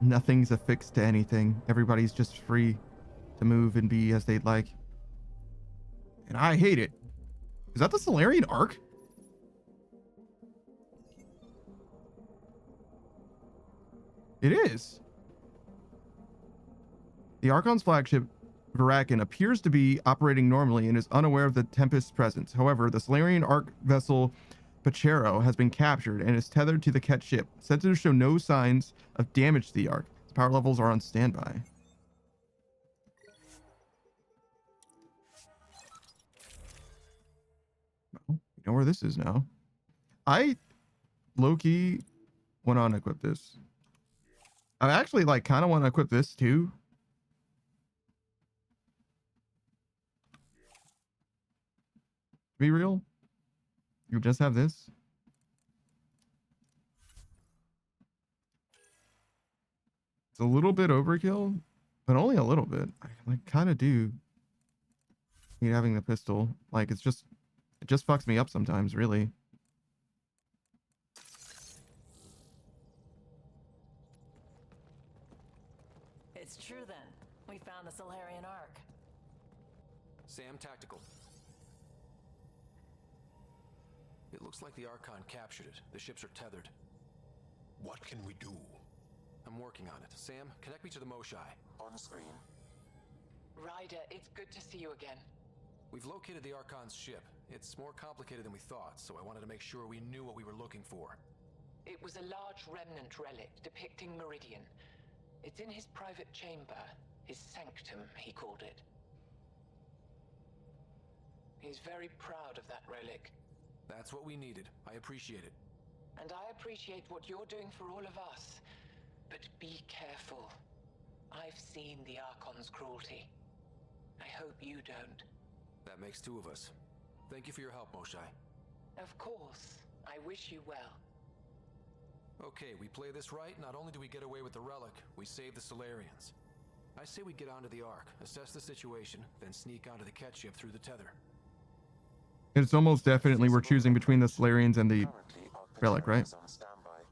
Nothing's affixed to anything. Everybody's just free to move and be as they'd like. And I hate it. Is that the Solarian Ark? It is. The Archon's flagship, Varakan, appears to be operating normally and is unaware of the Tempest's presence. However, the Solarian Ark vessel Pachero has been captured and is tethered to the Ket ship. Sensors show no signs of damage to the Ark. Its power levels are on standby. Well, you know where this is now. I low-key want to unequip this. I actually like kind of want to equip this too. Be real. You just have this. It's a little bit overkill, but only a little bit. I like kind of do need having the pistol. Like it just fucks me up sometimes, really. It's true then. We found the Solarian Ark. Sam, tactical. It looks like the Archon captured it. The ships are tethered. What can we do? I'm working on it. Sam, connect me to the Moshai. On screen. Ryder, it's good to see you again. We've located the Archon's ship. It's more complicated than we thought, so I wanted to make sure we knew what we were looking for. It was a large remnant relic depicting Meridian. It's in his private chamber. His sanctum, he called it. He's very proud of that relic. That's what we needed. I appreciate it. And I appreciate what you're doing for all of us. But be careful. I've seen the Archon's cruelty. I hope you don't. That makes two of us. Thank you for your help, Moshai. Of course. I wish you well. Okay, we play this right. Not only do we get away with the relic, we save the Solarians. I say we get onto the Ark, assess the situation, then sneak onto the Ket ship through the tether. It's almost definitely we're choosing between the Solarians and the relic, right? On standby.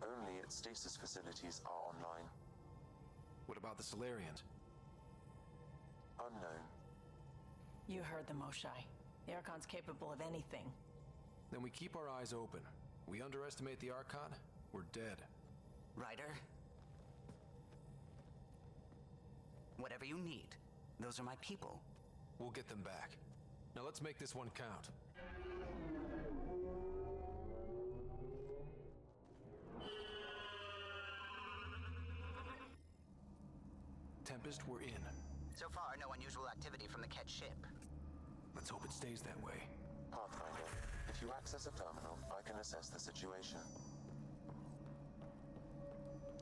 Only its stasis facilities are online. What about the Solarians? Unknown. You heard the Moshai. The Archon's capable of anything. Then we keep our eyes open. We underestimate the Archon, we're dead. Ryder? Whatever you need. Those are my people. We'll get them back. Now let's make this one count. Tempest, we're in. So far, no unusual activity from the Ket ship. Let's hope it stays that way. Pathfinder, if you access a terminal, I can assess the situation.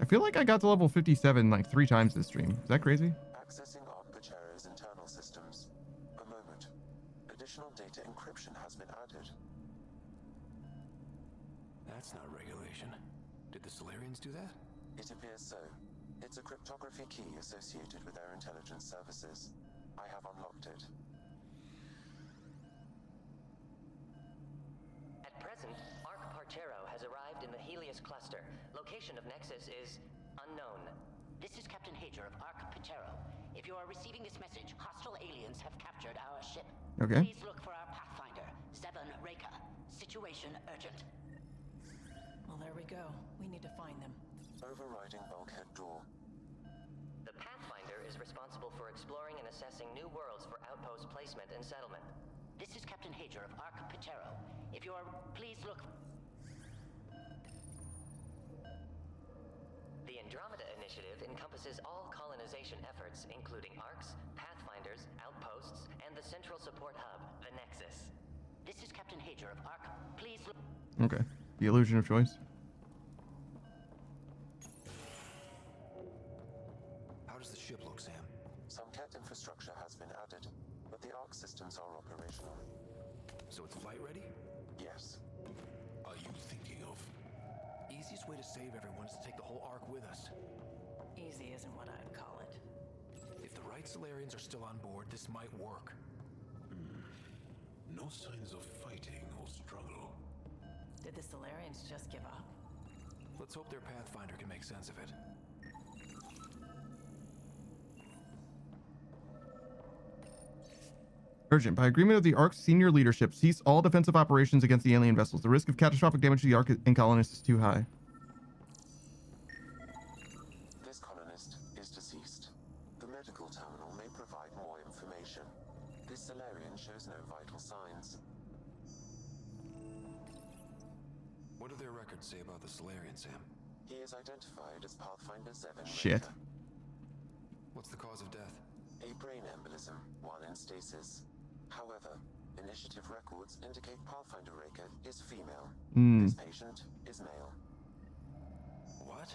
I feel like I got to level 57 like 3 times this stream. Is that crazy? Accessing Pachero's internal systems. A moment. Additional data encryption has been added. That's not regulation. Did the Solarians do that? It appears so. It's a cryptography key associated with their intelligence services. I have unlocked it. At present, Ark Parchero has arrived in the Helios cluster. Location of Nexus is unknown. This is Captain Hager of Ark Pachero. If you are receiving this message, hostile aliens have captured our ship. Okay. Please look for our Pathfinder, Seven Reka. Situation urgent. Well, there we go. We need to find them. Overriding bulkhead door. The Pathfinder is responsible for exploring and assessing new worlds for outpost placement and settlement. This is Captain Hager of Ark Pachero. If you are, please look. The Andromeda initiative encompasses all colonization efforts, including arcs, pathfinders, outposts, and the central support hub, the Nexus. This is Captain Hager of Ark. Please look. Okay. The illusion of choice. How does the ship look, Sam? Some Ket infrastructure has been added, but the Ark systems are operational. So it's flight ready? Yes. Are you thinking of? Easiest way to save everyone is to take the whole Ark with us. Easy isn't what I'd call it. If the right Solarians are still on board, this might work. No signs of fighting or struggle. Did the Solarians just give up? Let's hope their Pathfinder can make sense of it. Urgent. By agreement of the Ark's senior leadership, cease all defensive operations against the alien vessels. The risk of catastrophic damage to the Ark and colonists is too high. This colonist is deceased. The medical terminal may provide more information. This Solarian shows no vital signs. What do their records say about the Solarian, Sam? He is identified as Pathfinder 7. Shit. Ranger. What's the cause of death? A brain embolism while in stasis. However, initiative records indicate Pathfinder Raker is female. This patient is male. What?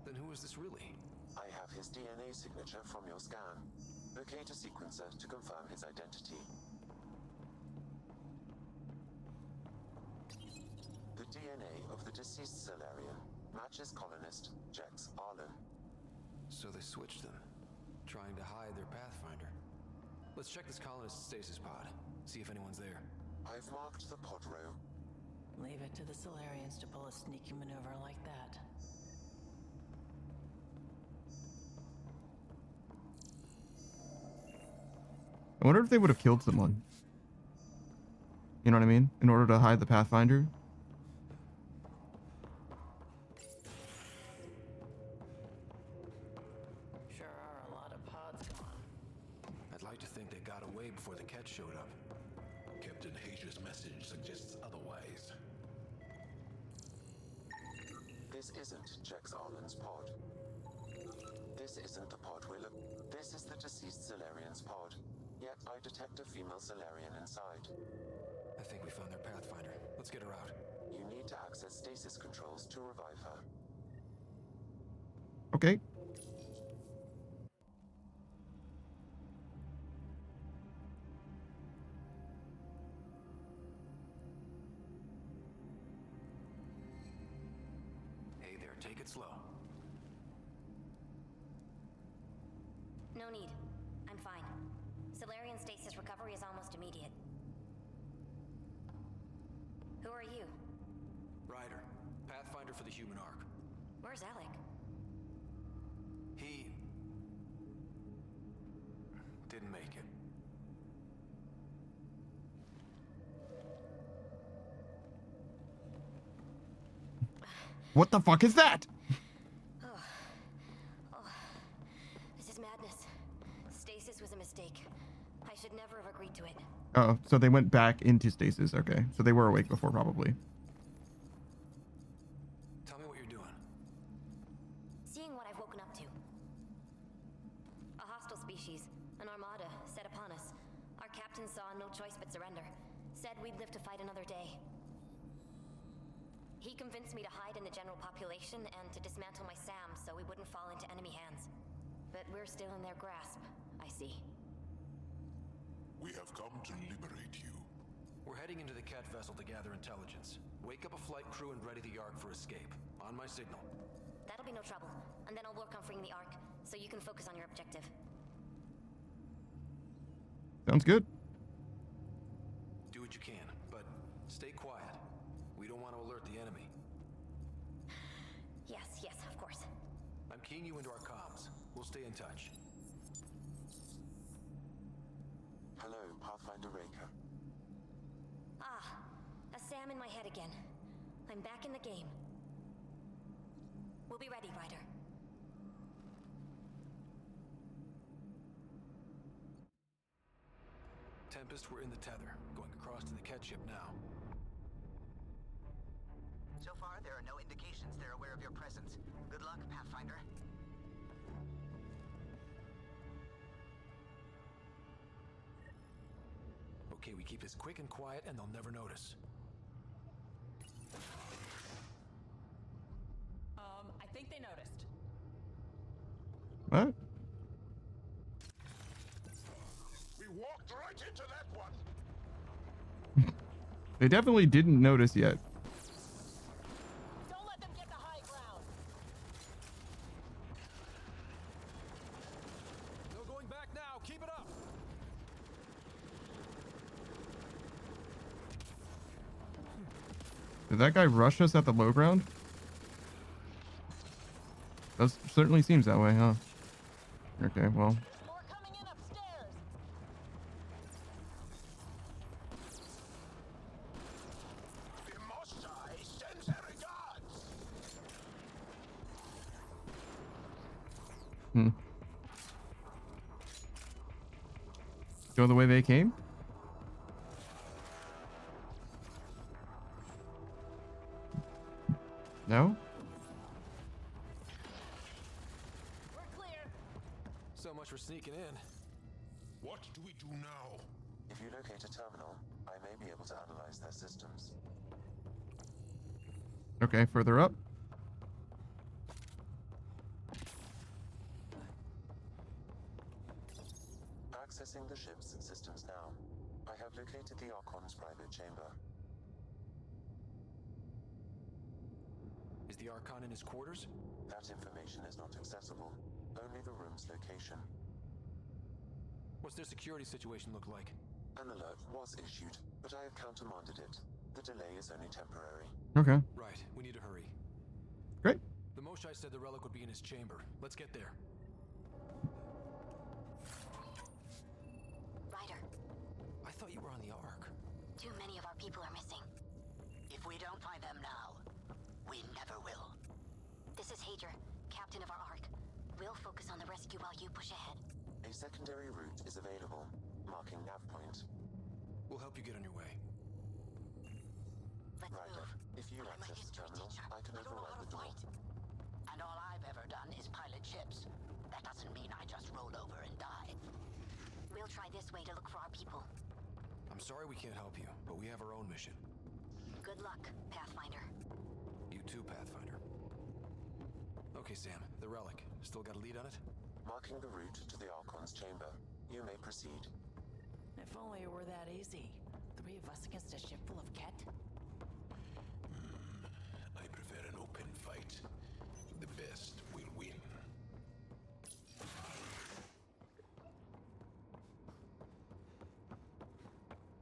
Then who is this really? I have his DNA signature from your scan. Locate a sequencer to confirm his identity. The DNA of the deceased Solarian matches colonist Jex Arlen. So they switched them, trying to hide their Pathfinder. Let's check this colonist stasis pod, see if anyone's there. I've marked the pod row. Leave it to the Solarians to pull a sneaky maneuver like that. I wonder if they would have killed someone. You know what I mean? In order to hide the Pathfinder. Sure are a lot of pods gone. I'd like to think they got away before the Ket showed up. Captain Hager's message suggests otherwise. This isn't Jex Arlen's pod. This isn't the pod we're looking. This is the deceased Solarian's pod. Yet I detect a female Solarian inside. I think we found their Pathfinder. Let's get her out. You need to access stasis controls to revive her. Okay. Hey there, take it slow. No need. I'm fine. Solarian stasis recovery is almost immediate. Who are you? Ryder, Pathfinder for the human Ark. Where's Alec? He didn't make it. What the fuck is that? This is madness. Stasis was a mistake. I should never have agreed to it. Oh, so they went back into stasis. Okay. So they were awake before, probably. Tell me what you're doing. Seeing what I've woken up to. A hostile species, an armada, set upon us. Our captain saw no choice but surrender. Said we'd live to fight another day. He convinced me to hide in the general population and to dismantle my SAM so we wouldn't fall into enemy hands. But we're still in their grasp, I see. We have come to liberate you. We're heading into the Ket vessel to gather intelligence. Wake up a flight crew and ready the Ark for escape. On my signal. That'll be no trouble, and then I'll work on freeing the Ark, so you can focus on your objective. Sounds good. Do what you can, but stay quiet. We don't want to alert the enemy. Yes, of course. I'm keying you into our comms. We'll stay in touch. Hello, Pathfinder Raker. Ah, a SAM in my head again. I'm back in the game. We'll be ready, Ryder. Tempest, we're in the tether, going across to the Ket ship now. So far, there are no indications they're aware of your presence. Good luck, Pathfinder. Okay, we keep this quick and quiet and they'll never notice. I think they noticed. What? We walked right into that one. They definitely didn't notice yet. Don't let them get the high ground. No going back now. Keep it up. Did that guy rush us at the low ground? That certainly seems that way, huh? Okay, well. More coming in upstairs. Go the way they came? No? So much for sneaking in. What do we do now? If you locate a terminal, I may be able to analyze their systems. Okay, further up. Accessing the ship's systems now. I have located the Archon's private chamber. Is the Archon in his quarters? That information is not accessible. Only the room's location. What's their security situation look like? An alert was issued, but I have countermanded it. The delay is only temporary. Okay. Right, we need to hurry. Great. The Moshai said the relic would be in his chamber. Let's get there. Ryder, I thought you were on the Ark. too many of our people are missing. If we don't find them now, we never will. This is Hager, captain of our Ark. We'll focus on the rescue while you push ahead. A secondary route is available, marking nav point. We'll help you get on your way. Ryder, if you access the terminal, I can override the door. And all I've ever done is pilot ships. That doesn't mean I just roll over and die. We'll try this way to look for our people. I'm sorry we can't help you, but we have our own mission. Good luck, Pathfinder. You too, Pathfinder. Okay, Sam, the relic. Still got a lead on it? Marking the route to the Archon's chamber. You may proceed. If only it were that easy. 3 of us against a ship full of Ket? I prefer an open fight. The best will win.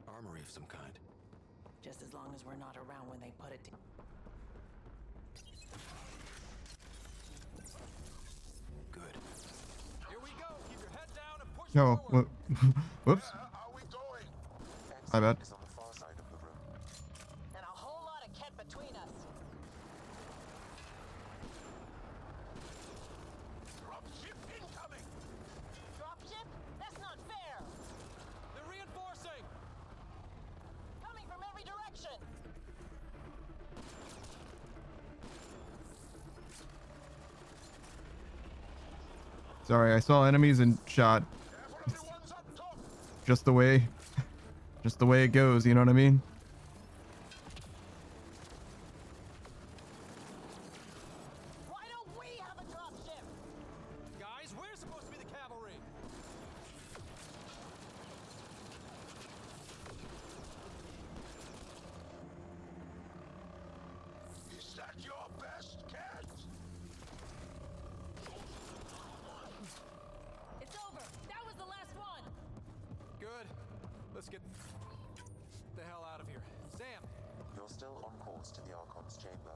Armory of some kind. Just as long as we're not around when they put it to... Good. Here we go! Keep your head down and push No. forward! Whoops. My bad. Is on the far side of the room. And a whole lot of Ket between us. Dropship incoming! Dropship? That's not fair! They're reinforcing! Coming from every direction! Sorry, I saw enemies and shot. Just the way it goes, you know what I mean? Why don't we have a dropship? Guys, we're supposed to be the cavalry! Is that your best, Cat? It's over! That was the last one! Good. Let's get the hell out of here. Sam! You're still on course to the Archon's chamber.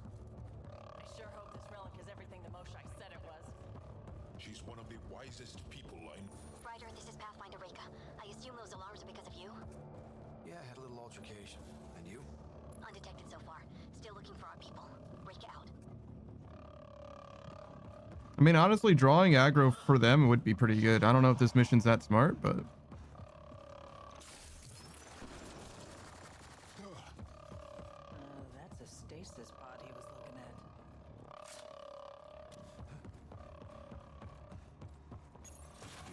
I sure hope this relic is everything the Moshai said it was. She's one of the wisest people I know. Ryder, this is Pathfinder Reka. I assume those alarms are because of you? Yeah, I had a little altercation. And you? Undetected so far. Still looking for our people. Reka out. I mean, honestly, drawing aggro for them would be pretty good. I don't know if this mission's that smart, but... That's a stasis pod he was looking at.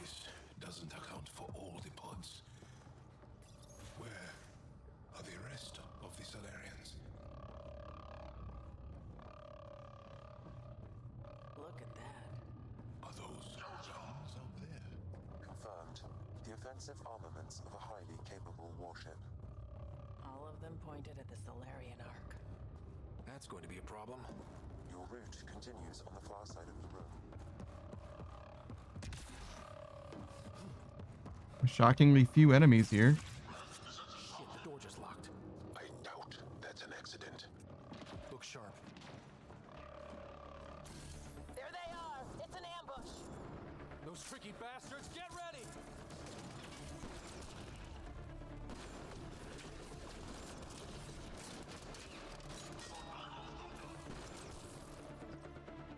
This doesn't account for all the pods. Where are the rest of the Solarians? Look at that. Are those drones out there? Confirmed. The offensive armaments of a highly capable warship. All of them pointed at the Solarian Ark. That's going to be a problem. Your route continues on the far side of the room. Shockingly few enemies here. Shit, the door just locked. I doubt that's an accident. Look sharp. There they are! It's an ambush! Those freaky bastards, get ready!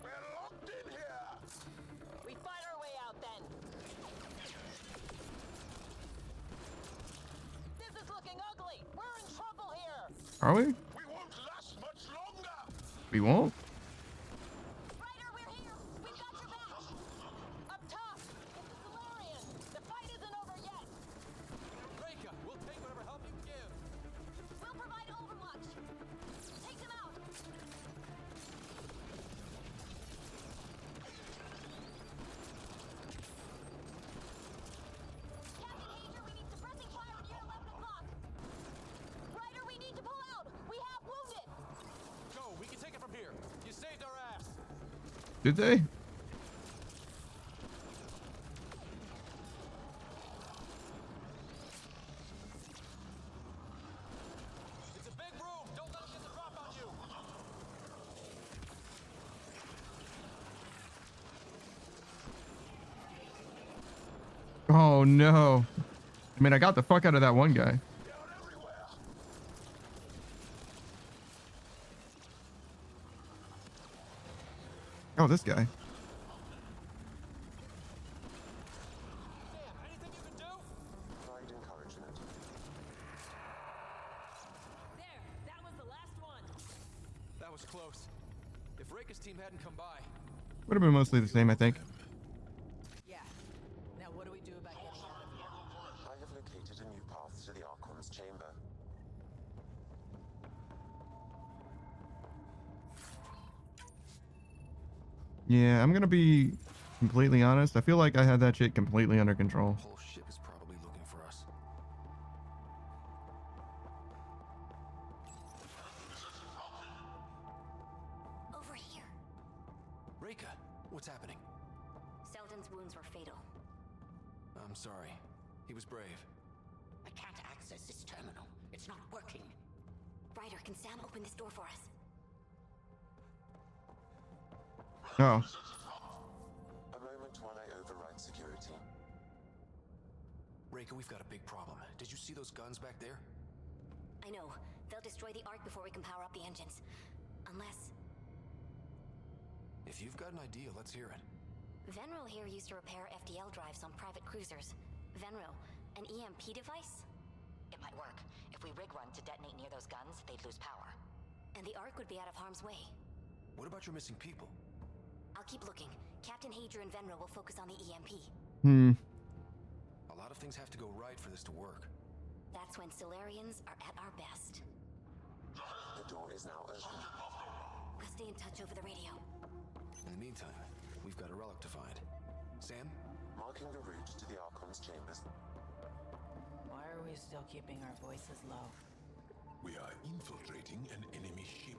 We're locked in here! We fight our way out then! Are we? We won't. Reika, we'll take whatever help you can give. We'll provide overwatch. Take them out. Captain Hager, we need suppressing fire near 11 o'clock. Ryder, we need to pull out. We have wounded. Go, we can take it from here. You saved our ass. Did they? It's a big room. Don't let them get the drop on you. Oh no. I mean, I got the fuck out of that one guy. Oh, this guy. Provide encouragement. There, that was the last one. That was close. If Reika's team hadn't come by. Would have been mostly the same, I think. Yeah. Now what do we do about getting out of here? I have located a new path to the Archon's chamber. Yeah, I'm gonna be completely honest. I feel like I had that shit completely under control. The whole ship is probably looking for us. Over here. Reika, what's happening? Selden's wounds were fatal. I'm sorry. He was brave. I can't access this terminal. It's not working. Ryder, can Sam open this door for us? Oh. A moment while I override security. Reika, we've got a big problem. Did you see those guns back there? I know. They'll destroy the Ark before we can power up the engines. Unless... If you've got an idea, let's hear it. Venril here used to repair FDL drives on private cruisers. Venril, an EMP device? It might work. If we rig one to detonate near those guns, they'd lose power. And the Ark would be out of harm's way. What about your missing people? I'll keep looking. Captain Hager and Venril will focus on the EMP. A lot of things have to go right for this to work. That's when Solarians are at our best. The door is now open. We'll stay in touch over the radio. In the meantime, we've got a relic to find. Sam? Marking the route to the Archon's chambers. Why are we still keeping our voices low? We are infiltrating an enemy ship.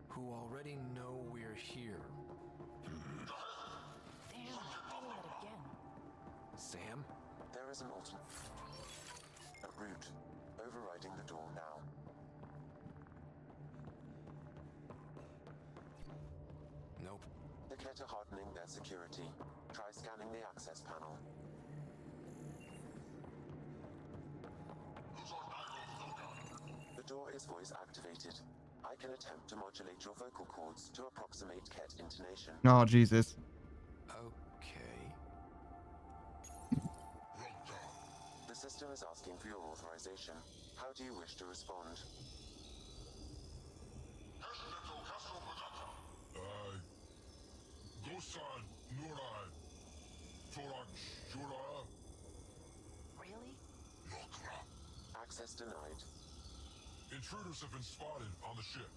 Who already know we're here. Damn, doing it again. Sam? There is an alternate route. Overriding the door now. Nope. The Kett are hardening their security. Try scanning the access panel. The door is voice activated. I can attempt to modulate your vocal cords to approximate Kett intonation. Oh, Jesus. Okay. The system is asking for your authorization. How do you wish to respond? Gosan, Nurai, Torak, Shura, Really? Lokra. Access denied. Intruders have been spotted on the ship.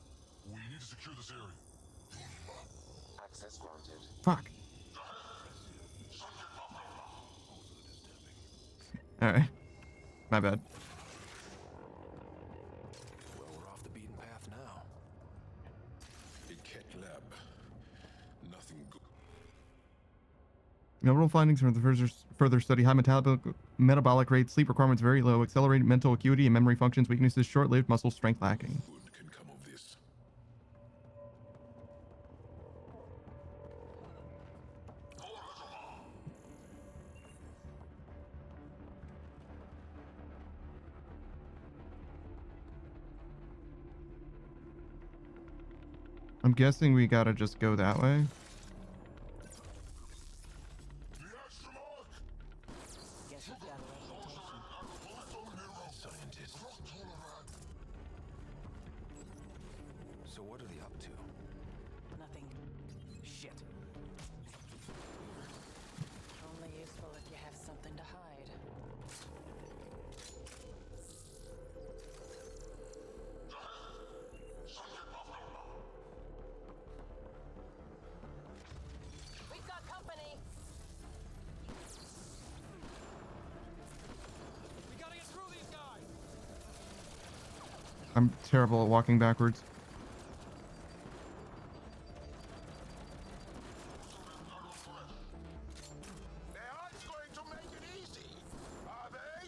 We need to secure this area. Access granted. Fuck. Alright. My bad. Well, we're off the beaten path now. A Kett lab. Nothing good. Notable findings from the further study: high metabolic rate, sleep requirements very low, accelerated mental acuity and memory functions, weaknesses, short-lived muscle strength lacking. Good can come of this. I'm guessing we gotta just go that way. Guess we've got a reputation. Scientist. So what are they up to? Nothing. Shit. Only useful if you have something to hide. We've got company. We gotta get through these guys. I'm terrible at walking backwards. They aren't going to make it easy, are they?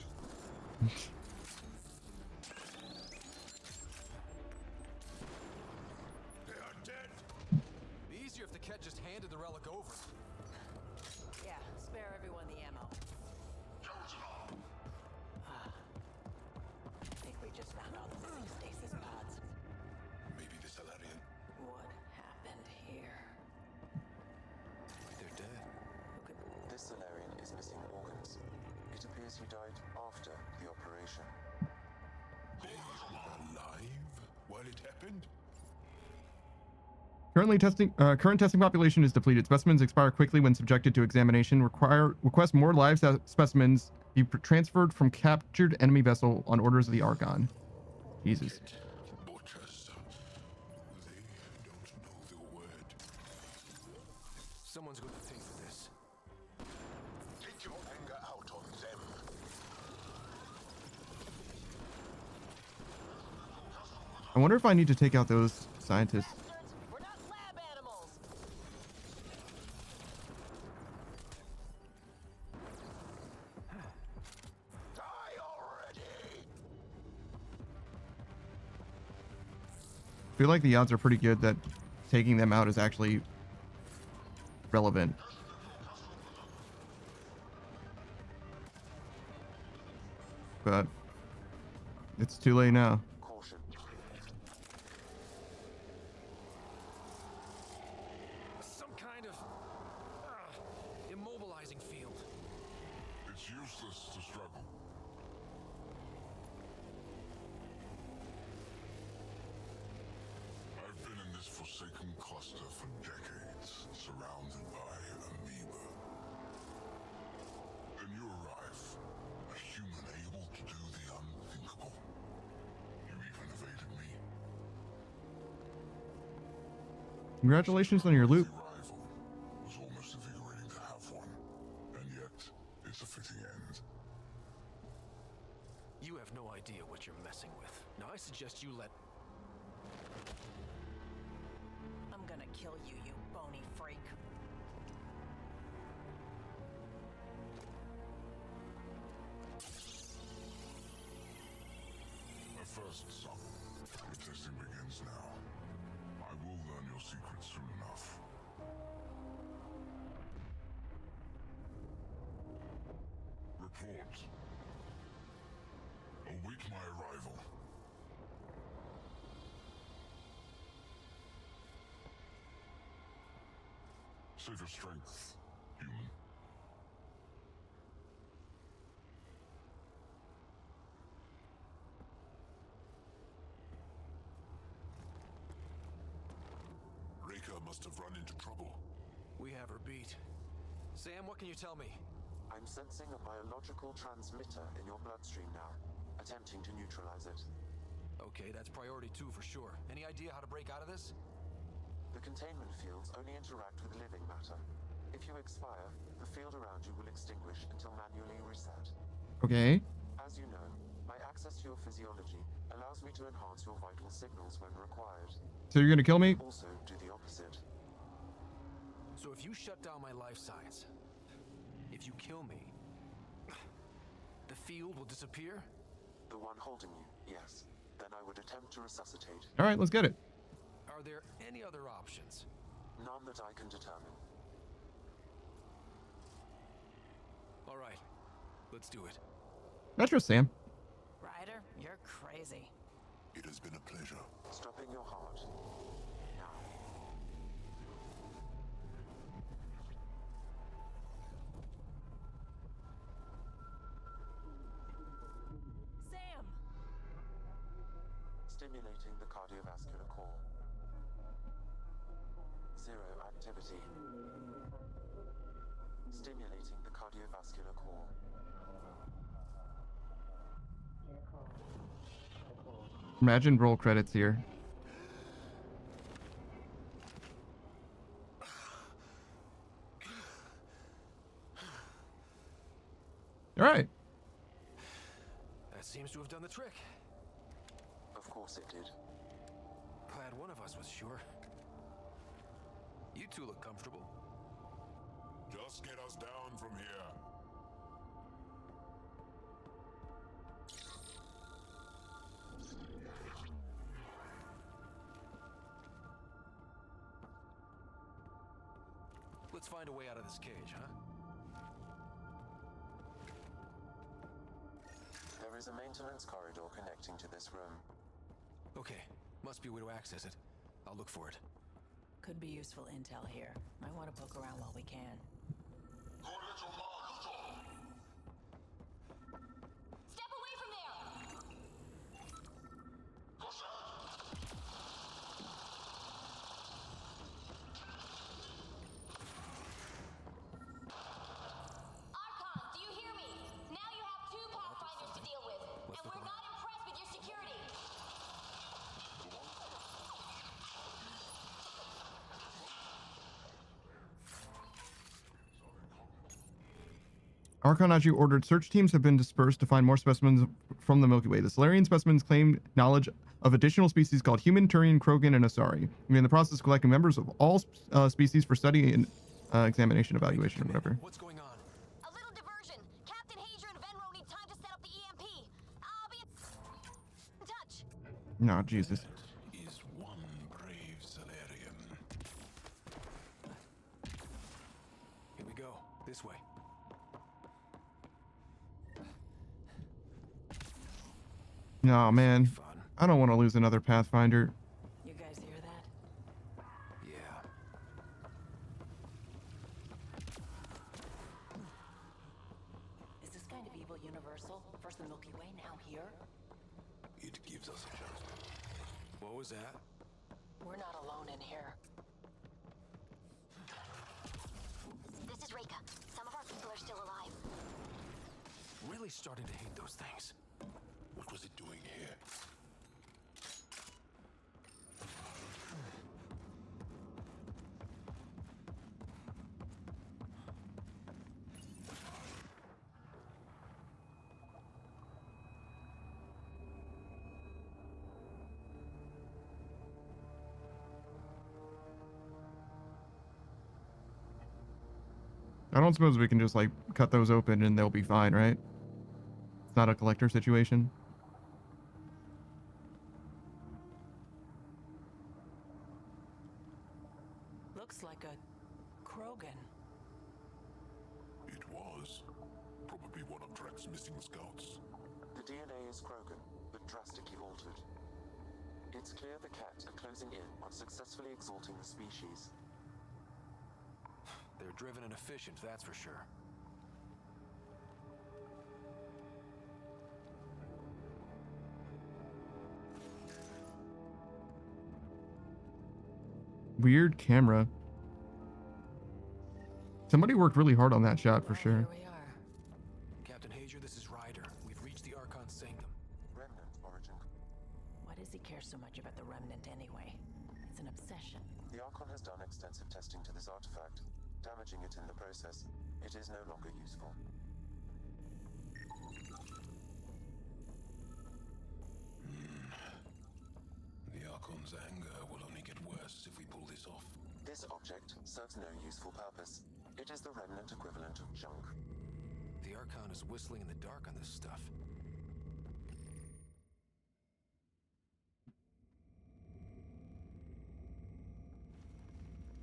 They are dead. Be easier if the Ket just handed the relic over. Yeah, spare everyone the ammo. I think we just found all the missing stasis pods. Maybe the Salarian. What happened here? They're dead. This Solarian is missing organs. It appears he died after the operation. Alive while it happened? Current testing population is depleted. Specimens expire quickly when subjected to examination. Request more live specimens be transferred from captured enemy vessel on orders of the Archon. Jesus. Butchers. They don't know the word. Someone's going to pay for this. Take your anger out on them. I wonder if I need to take out those scientists. We're not lab animals. Die already! I feel like the odds are pretty good that taking them out is actually relevant. But it's too late now. Caution. Some kind of immobilizing field. It's useless to struggle. I've been in this forsaken cluster for decades, surrounded by amoeba. Then you arrive, a human able to do the unthinkable. You even evaded me. Congratulations on your loot. Rival was almost invigorating to have one, and yet it's a fitting end. You have no idea what you're messing with. Now I suggest you let... I'm gonna kill you, you bony freak. A first son. Your testing begins now. I will learn your secrets soon enough. Report. Await my arrival. Save your strength, human. Reka must have run into trouble. We have her beat. Sam, what can you tell me? I'm sensing a biological transmitter in your bloodstream now, attempting to neutralize it. Okay, that's priority 2 for sure. Any idea how to break out of this? The containment fields only interact with living matter. If you expire, the field around you will extinguish until manually reset. Okay. As you know, my access to your physiology allows me to enhance your vital signals when required. So you're gonna kill me? Also, do the opposite. So if you shut down my life signs, if you kill me, the field will disappear? The one holding you, yes. Then I would attempt to resuscitate. All right, let's get it. Are there any other options? None that I can determine. All right, let's do it. I trust Sam. Ryder, you're crazy. It has been a pleasure. Stopping your heart. Now. Sam! Stimulating the cardiovascular core. Zero activity. Stimulating the cardiovascular core. Imagine roll credits here. All right. That seems to have done the trick. Of course it did. Glad one of us was sure. You two look comfortable. Just get us down from here. Let's find a way out of this cage, huh? There is a maintenance corridor connecting to this room. Okay, must be a way to access it. I'll look for it. Could be useful intel here. Might want to poke around while we can. Step away from there! Archon, do you hear me? Now you have two Pathfinders to deal with, and we're not impressed with your security. Archon, as you ordered, search teams have been dispersed to find more specimens from the Milky Way. The Solarian specimens claimed knowledge of additional species called human, Turian, Krogan, and Asari. We're in the process of collecting members of all species for study and examination, evaluation, or whatever. What's going on? A little diversion. Captain Hager and Venro need time to set up the EMP. I'll be in touch. No, Jesus. Is one brave Solarian. Here we go. This way. No, man. I don't want to lose another Pathfinder. You guys hear that? Yeah. Is this kind of evil universal? First the Milky Way, now here? It gives us a chance. What was that? We're not alone in here. This is Reika. Some of our people are still alive. Really starting to hate those things. What was it doing here? I don't suppose we can just, like, cut those open and they'll be fine, right? It's not a collector situation. Looks like a Krogan. It was. Probably one of Drek's missing scouts. The DNA is Krogan, but drastically altered. It's clear the Cat are closing in on successfully exalting the species. They're driven and efficient, that's for sure. Weird camera. Somebody worked really hard on that shot for sure. Here we are. Captain Hager, this is Ryder. We've reached the Archon Sanctum. Remnant origin. Why does he care so much about the Remnant anyway? It's an obsession. The Archon has done extensive testing to this artifact, damaging it in the process. It is no longer useful. The Archon's anger will only get worse if we pull this off. This object serves no useful purpose. It is the Remnant equivalent of junk. The Archon is whistling in the dark on this stuff.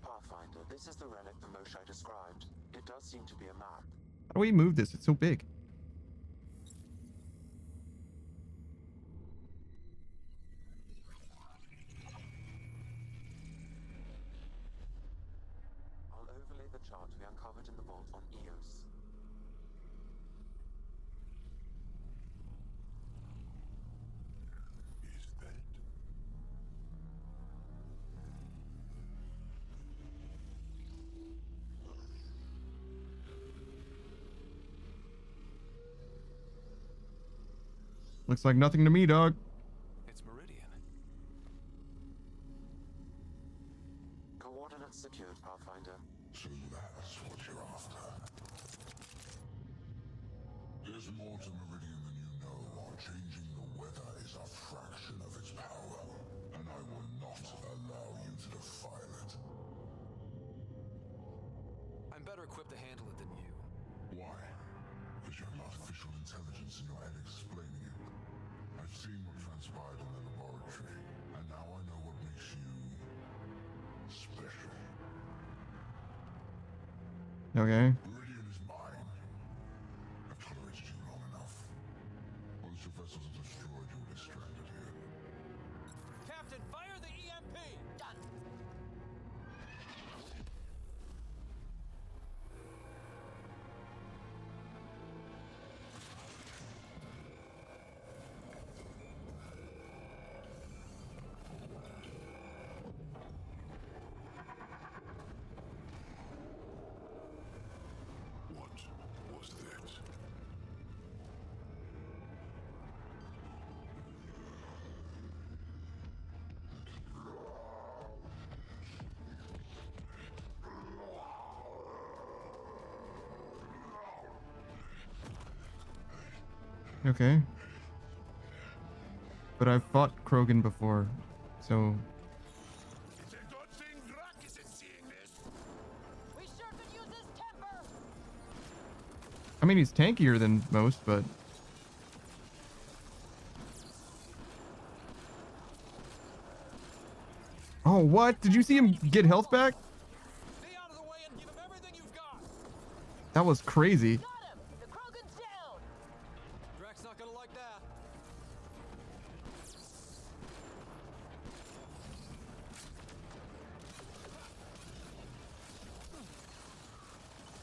Pathfinder, this is the relic the Moshai described. It does seem to be a map. How do we move this? It's so big. I'll overlay the chart we uncovered in the vault on Eos. Is that? Looks like nothing to me, dog. It's Meridian. Coordinates secured, Pathfinder. So that's what you're after. There's more to Meridian than you know. Changing the weather is a fraction of its power, and I will not allow you to defile it. I'm better equipped to handle it than you. Why? Because you have artificial intelligence in your head explaining it. I've seen what transpired in the laboratory, and now I know what makes you special. Okay. Meridian is mine. I've tolerated you long enough. Once your vessels are destroyed, you'll be stranded here. Captain, fire the EMP! Done. What was this? Okay. But I've fought Krogan before, so. It's a good thing Drak isn't seeing this. We sure could use his temper. I mean, he's tankier than most, but. Oh, what? Did you see him get health back? Stay out of the way and give him everything you've got. That was crazy. Got him. The Krogan's down. Drax not gonna like that.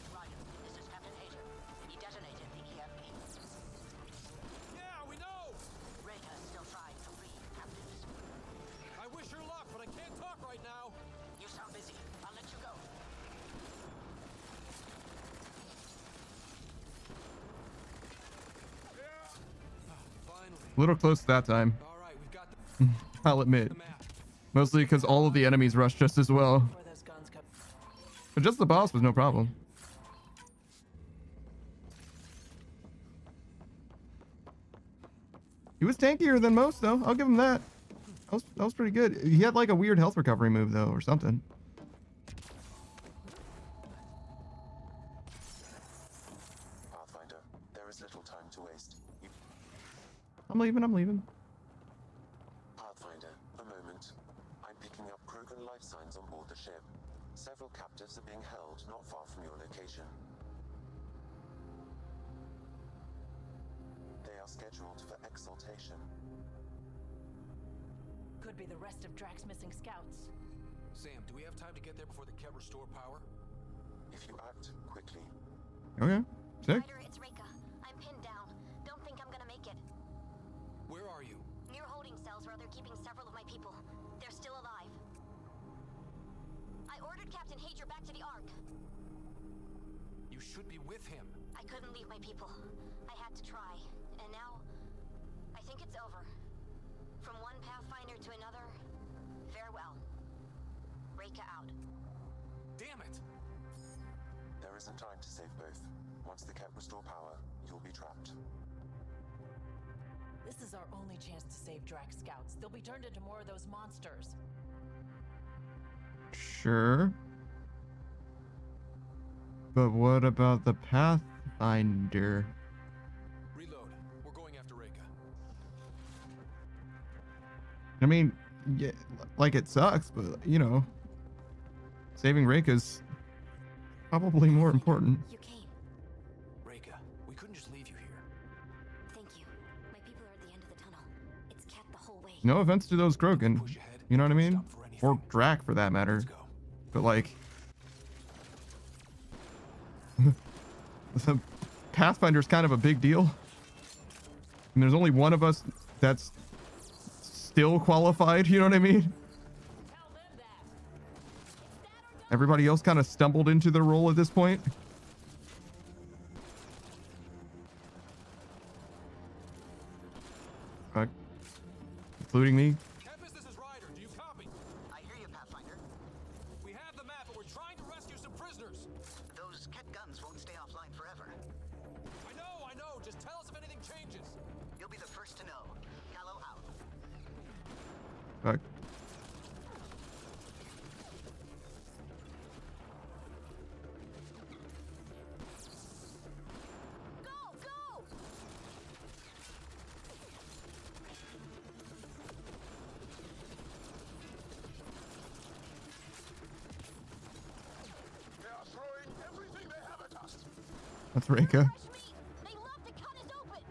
Roger. This is Captain Hager. He detonated the EMP. Yeah, we know. Reka is still trying to free captives. I wish her luck, but I can't talk right now. You sound busy. I'll let you go. Finally. A little close that time. All right, we've got the I'll admit. map. Mostly because all of the enemies rushed just as well. Where those guns come. But just the boss was no problem. He was tankier than most, though. I'll give him that. That was pretty good. He had like a weird health recovery move, though, or something. Pathfinder, there is little time to waste. I'm leaving. Pathfinder, a moment. I'm picking up Krogan life signs on board the ship. Several captives are being held not far from your location. They are scheduled for exaltation. Could be the rest of Drax's missing scouts. Sam, do we have time to get there before the Ket restore power? If you act quickly. Okay. Sick. Ryder, it's Reka. I'm pinned down. Don't think I'm gonna make it. Where are you? Near holding cells where they're keeping several of my people. They're still alive. I ordered Captain Hager back to the Ark. You should be with him. I couldn't leave my people. I had to try. And now, I think it's over. From one Pathfinder to another, farewell. Reka out. Damn it! There isn't time to save both. Once the Ket restore power, you'll be trapped. This is our only chance to save Drax scouts. They'll be turned into more of those monsters. Sure. But what about the Pathfinder? Reload. We're going after Reka. I mean, yeah, like it sucks, but you know, saving Reka's probably more important. You came. Reka, we couldn't just leave you here. Thank you. My people are at the end of the tunnel. It's Cat the whole way. No offense to those Krogan, you know what I mean? Or Drak for that matter. But like, the Pathfinder's kind of a big deal. And there's only one of us that's still qualified, you know what I mean? Everybody else kind of stumbled into their role at this point. Fuck. Including me. Tempest, this is Ryder. Do you copy? I hear you, Pathfinder. We have the map, but we're trying to rescue some prisoners. Those Ket guns won't stay offline forever. I know. Just tell us if anything changes. You'll be the first to know. Callow out. Fuck. They are throwing everything they have at us. That's Reika. They love to cut us open.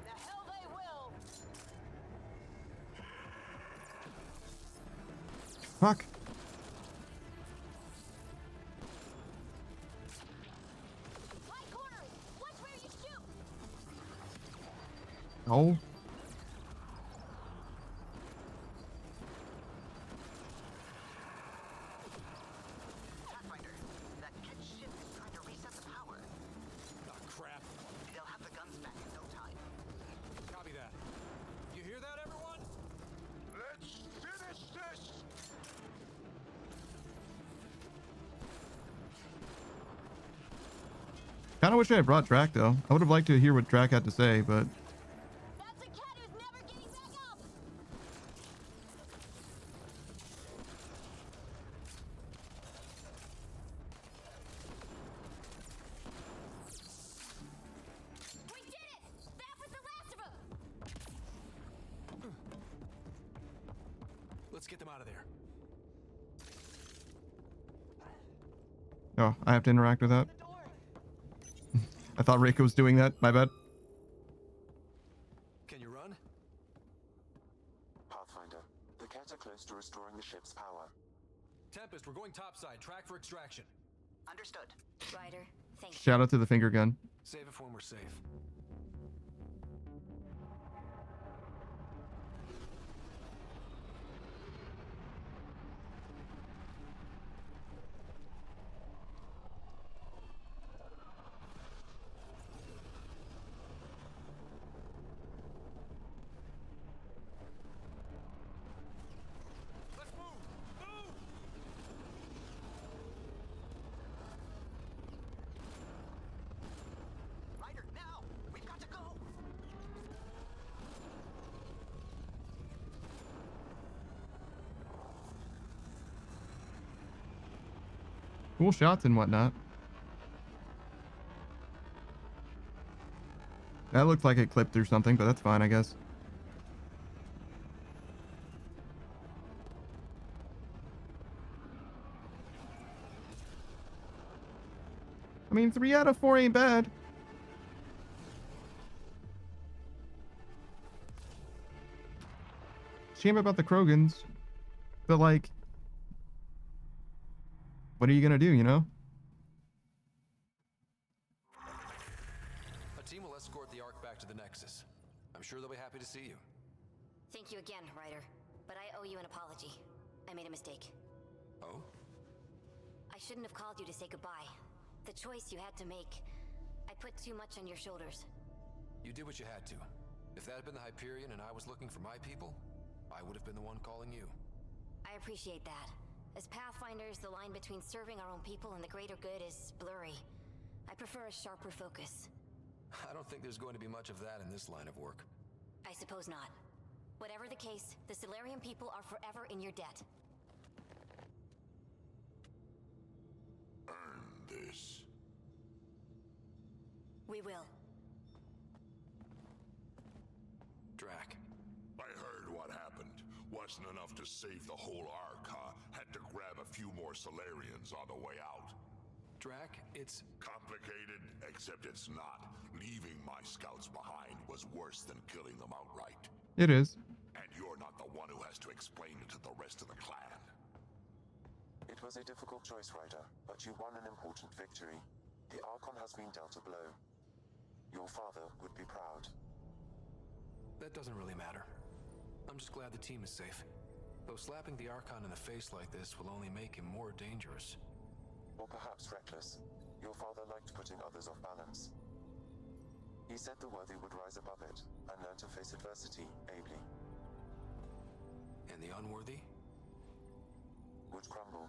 The hell they will. Fuck. Right corners. Watch where you shoot. Oh. Pathfinder, that Ket ship is trying to reset the power. Ah, crap. They'll have the guns back in no time. Copy that. You hear that, everyone? Let's finish this. Kind of wish I had brought Drac though. I would have liked to hear what Drac had to say, but That's a cat who's never getting back up. We did it! That was the last of them. Let's get them out of there. oh, I have to interact with that. I thought Reika was doing that. My bad. Can you run? Pathfinder, the Ket are close to restoring the ship's power. Tempest, we're going topside. Track for extraction. Understood. Ryder, thank you. Shout out to the finger gun. Save it for when we're safe. Let's move! Move! Ryder, now! We've got to go! Cool shots and whatnot. That looked like it clipped through something, but that's fine, I guess. I mean, 3 out of 4 ain't bad. Shame about the Krogans. But, like, what are you gonna do, you know? A team will escort the Ark back to the Nexus. I'm sure they'll be happy to see you. Thank you again, Ryder. But I owe you an apology. I made a mistake. Oh? I shouldn't have called you to say goodbye. The choice you had to make. I put too much on your shoulders. You did what you had to. If that had been the Hyperion and I was looking for my people, I would have been the one calling you. I appreciate that. As Pathfinders, the line between serving our own people and the greater good is blurry. I prefer a sharper focus. I don't think there's going to be much of that in this line of work. I suppose not. Whatever the case, the Solarian people are forever in your debt. Earn this. We will. Drac. I heard what happened. Wasn't enough to save the whole Ark, huh? Had to grab a few more Solarians on the way out. Drac, it's complicated, except it's not. Leaving my scouts behind was worse than killing them outright. It is. And you're not the one who has to explain it to the rest of the clan. It was a difficult choice, Ryder, but you won an important victory. The Archon has been dealt a blow. Your father would be proud. That doesn't really matter. I'm just glad the team is safe. Though slapping the Archon in the face like this will only make him more dangerous. Or perhaps reckless. Your father liked putting others off balance. He He said the worthy would rise above it and learn to face adversity ably. And the unworthy? Would crumble.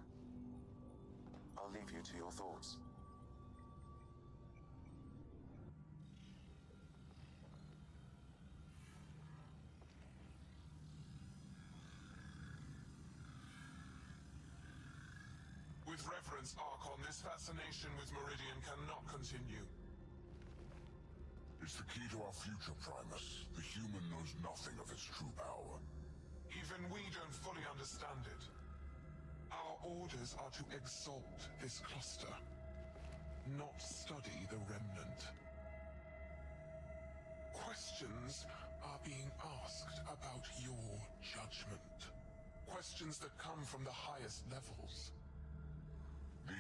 I'll leave you to your thoughts. With reverence, Archon, this fascination with Meridian cannot continue. It's the key to our future, Primus. The human knows nothing of its true power. Even we don't fully understand it. Our orders are to exalt this cluster, not study the remnant. Questions are being asked about your judgment. Questions that come from the highest levels. The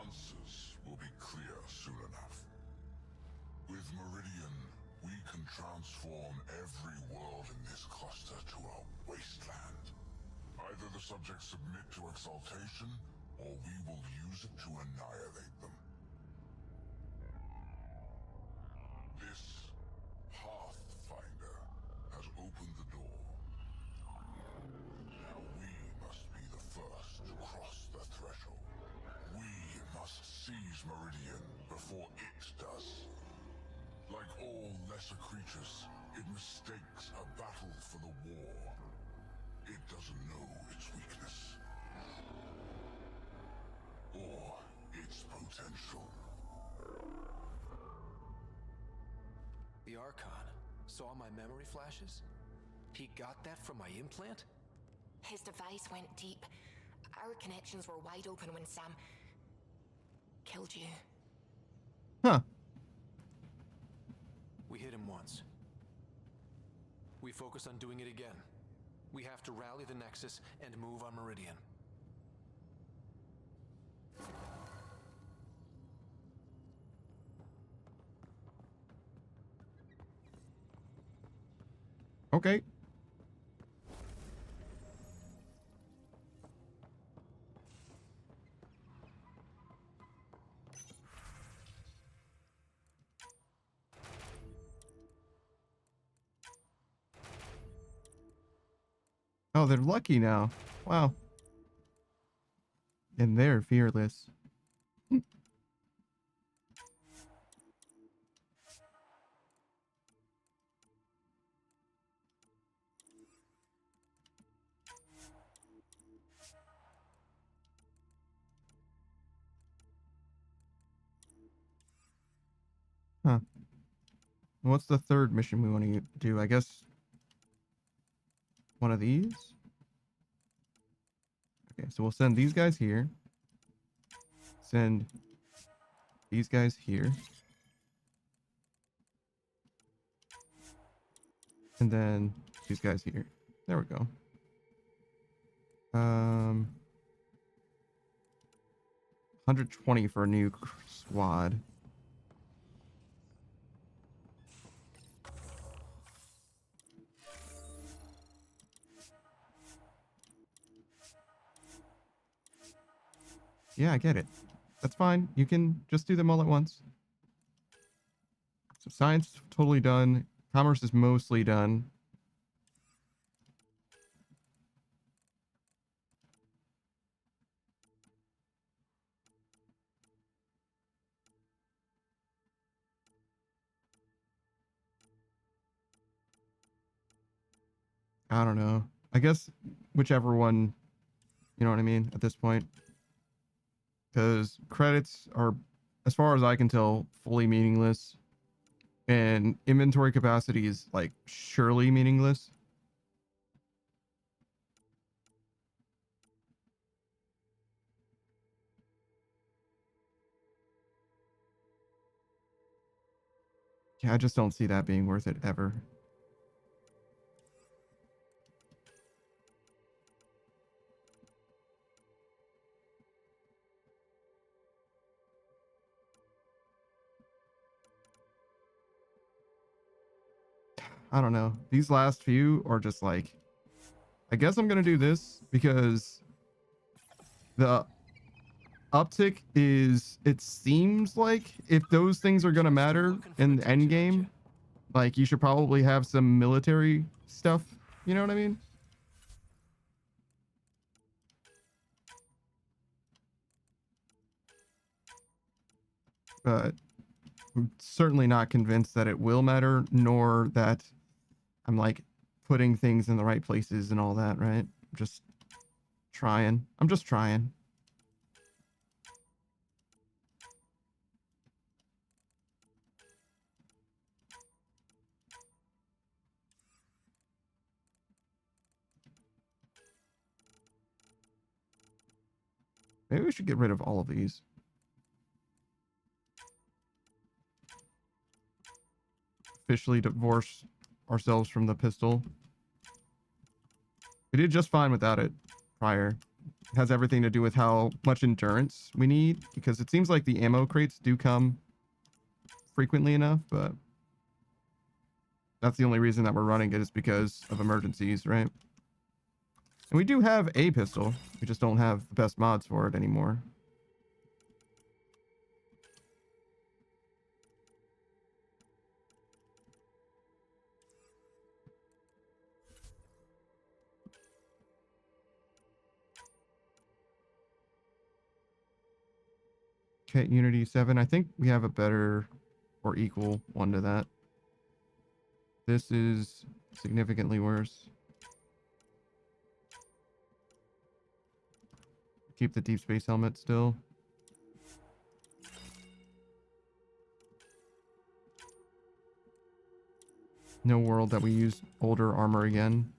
answers will be clear soon enough. With Meridian, we can transform every world in this cluster to a wasteland. Either the subjects submit to exaltation, or we will use it to annihilate them. This Pathfinder has opened the door. Now we must be the first to cross the threshold. We must seize Meridian before it does. Like all lesser creatures, it mistakes a battle for the war. It doesn't know its weakness. Or its potential. The Archon saw my memory flashes? He got that from my implant? His device went deep. Our connections were wide open when Sam killed you. Huh. We hit him once. We focus on doing it again. We have to rally the Nexus and move on Meridian. Okay. Oh, they're lucky now. Wow. And they're fearless. Huh. What's the third mission we want to do? I guess one of these? Okay, so we'll send these guys here. Send these guys here. And then these guys here. There we go. 120 for a new squad. Yeah, I get it. That's fine. You can just do them all at once. So science is totally done. Commerce is mostly done. I don't know. I guess whichever one, you know what I mean, at this point. Because credits are, as far as I can tell, fully meaningless. And inventory capacity is, like, surely meaningless. Yeah, I just don't see that being worth it ever. I don't know. These last few are just like, I guess I'm going to do this because the uptick is, it seems like if those things are going to matter in the end game, Like, you should probably have some military stuff. You know what I mean? But I'm certainly not convinced that it will matter, nor that I'm like putting things in the right places and all that, right? I'm just trying. I'm just trying. Maybe we should get rid of all of these. Officially divorce ourselves from the pistol. We did just fine without it prior. It has everything to do with how much endurance we need, because it seems like the ammo crates do come frequently enough, but that's the only reason that we're running it is because of emergencies, right? And we do have a pistol. We just don't have the best mods for it anymore. Okay, Unity 7. I think we have a better or equal one to that. This is significantly worse. Keep the deep space helmet still. No world that we use older armor again.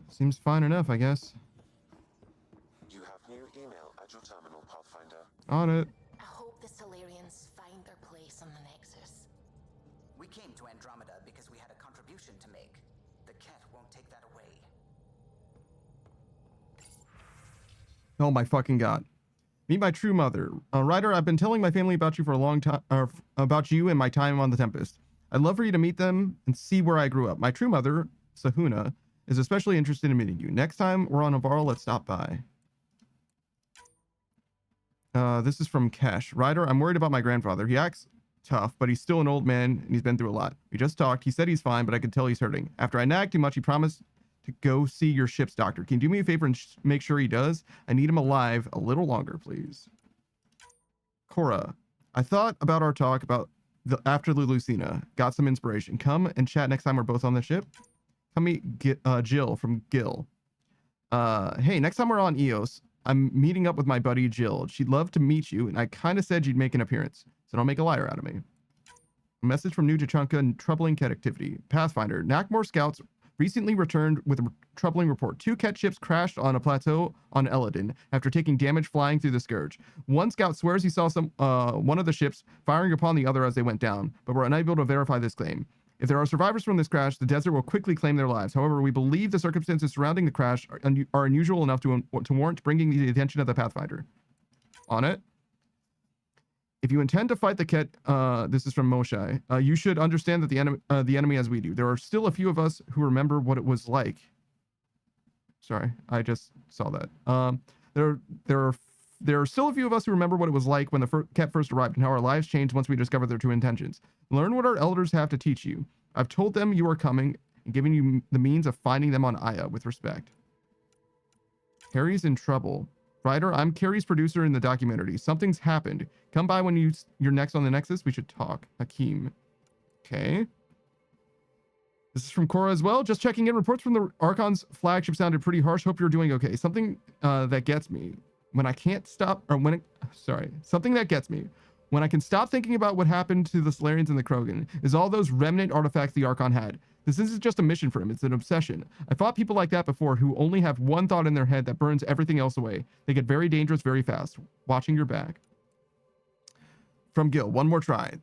Seems fine enough, I guess. You have new email at your terminal, Pathfinder. On it. I hope the Solarians find their place on the Nexus. We came to Andromeda because we had a contribution to make. The Ket won't take that away. Oh my fucking god. Meet my true mother. Ryder, I've been telling my family about you for a long time, about you and my time on the Tempest. I'd love for you to meet them and see where I grew up. My true mother, Sahuna, is especially interested in meeting you. Next time we're on Navarro, let's stop by. This is from Kesh. Ryder, I'm worried about my grandfather. He acts tough, but he's still an old man and he's been through a lot. We just talked. He said he's fine, but I could tell he's hurting. After I nagged too much, he promised to go see your ship's doctor. Can you do me a favor and make sure he does? I need him alive a little longer, please. Cora, I thought about our talk about after the Lucina. Got some inspiration. Come and chat next time we're both on the ship. Come meet Jill from Gil. Hey, next time we're on Eos, I'm meeting up with my buddy Jill. She'd love to meet you, and I kind of said you'd make an appearance, so don't make a liar out of me. A message from New Tachanka and troubling Ket activity. Pathfinder, Nakmor scouts recently returned with a troubling report. 2 Ket ships crashed on a plateau on Eladin after taking damage flying through the Scourge. One scout swears he saw one of the ships firing upon the other as they went down, but we're unable to verify this claim. If there are survivors from this crash, the desert will quickly claim their lives. However, we believe the circumstances surrounding the crash are unusual enough to warrant bringing the attention of the Pathfinder. On it. If you intend to fight the Ket, this is from Moshe, you should understand that the enemy as we do. There are still a few of us who remember what it was like. Sorry, I just saw that. There are still a few of us who remember what it was like when the Ket first arrived and how our lives changed once we discovered their true intentions. Learn what our elders have to teach you. I've told them you are coming and given you the means of finding them on Aya with respect. Carrie's in trouble. Ryder, I'm Carrie's producer in the documentary. Something's happened. Come by when you're next on the Nexus. We should talk. Hakeem. Okay. This is from Cora as well. Just checking in. Reports from the Archon's flagship sounded pretty harsh. Hope you're doing okay. Something that gets me. When I can't stop, or when it, sorry, something that gets me. When I can stop thinking about what happened to the Solarians and the Krogan is all those remnant artifacts the Archon had. This isn't just a mission for him, it's an obsession. I fought people like that before who only have one thought in their head that burns everything else away. They get very dangerous very fast. Watching your back. From Gil, one more try.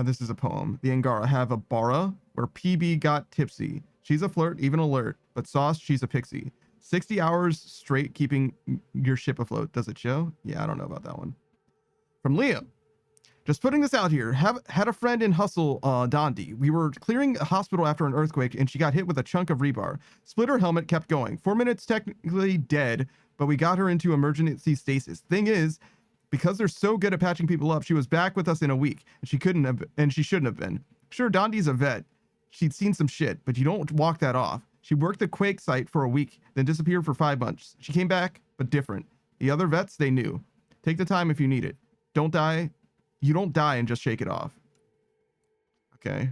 This is a poem. The Angara have a bara where PB got tipsy. She's a flirt, even alert, but sauce, she's a pixie. 60 hours straight keeping your ship afloat. Does it show? Yeah, I don't know about that one. From Liam. Just putting this out here. Had a friend in Hustle, Dondi. We were clearing a hospital after an earthquake, and she got hit with a chunk of rebar. Split her helmet, kept going. 4 minutes technically dead, but we got her into emergency stasis. Thing is, because they're so good at patching people up, she was back with us in a week, and she shouldn't have been. Sure, Dondi's a vet. She'd seen some shit, but you don't walk that off. She worked the Quake site for a week, then disappeared for 5 months. She came back, but different. The other vets, they knew. Take the time if you need it. Don't die. You don't die and just shake it off. Okay.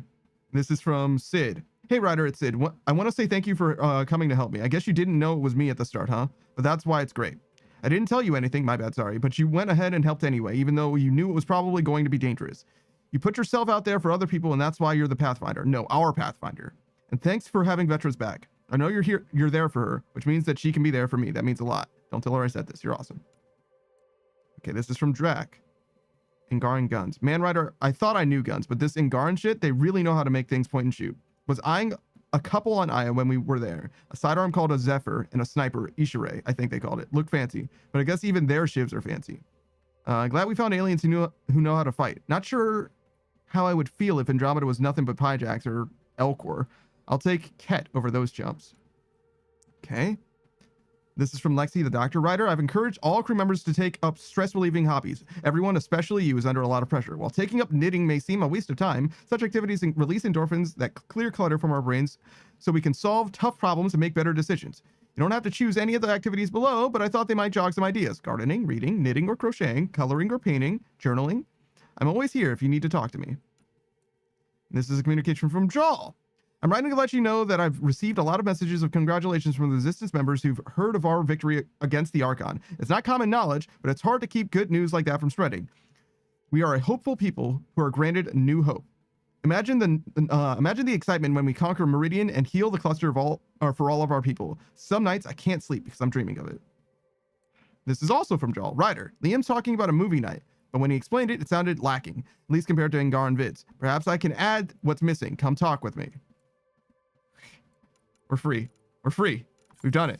This is from Sid. Hey, Ryder, it's Sid. I want to say thank you for coming to help me. I guess you didn't know it was me at the start, huh? But that's why it's great. I didn't tell you anything, my bad, sorry, but you went ahead and helped anyway, even though you knew it was probably going to be dangerous. You put yourself out there for other people, and that's why you're the Pathfinder. No, our Pathfinder. And thanks for having Vetra's back. I know you're there for her, which means that she can be there for me. That means a lot. Don't tell her I said this. You're awesome. Okay, this is from Drac. Ingaran guns. Man, Ryder, I thought I knew guns, but this Ingaran shit, they really know how to make things point and shoot. Was eyeing a couple on Aya when we were there. A sidearm called a Zephyr and a sniper, Ishirai, I think they called it. Looked fancy, but I guess even their shivs are fancy. Glad we found aliens who know how to fight. Not sure how I would feel if Andromeda was nothing but Pyjax or Elcor. I'll take Ket over those chumps. Okay. This is from Lexi, the Doctor Writer. I've encouraged all crew members to take up stress-relieving hobbies. Everyone, especially you, is under a lot of pressure. While taking up knitting may seem a waste of time, such activities release endorphins that clear clutter from our brains so we can solve tough problems and make better decisions. You don't have to choose any of the activities below, but I thought they might jog some ideas. Gardening, reading, knitting or crocheting, coloring or painting, journaling. I'm always here if you need to talk to me. This is a communication from Jaw. I'm writing to let you know that I've received a lot of messages of congratulations from the Resistance members who've heard of our victory against the Archon. It's not common knowledge, but it's hard to keep good news like that from spreading. We are a hopeful people who are granted new hope. Imagine the excitement when we conquer Meridian and heal the cluster for all of our people. Some nights I can't sleep because I'm dreaming of it. This is also from Joel. Ryder. Liam's talking about a movie night, but when he explained it, it sounded lacking, at least compared to Angaran vids. Perhaps I can add what's missing. Come talk with me. We're free. We're free. We've done it.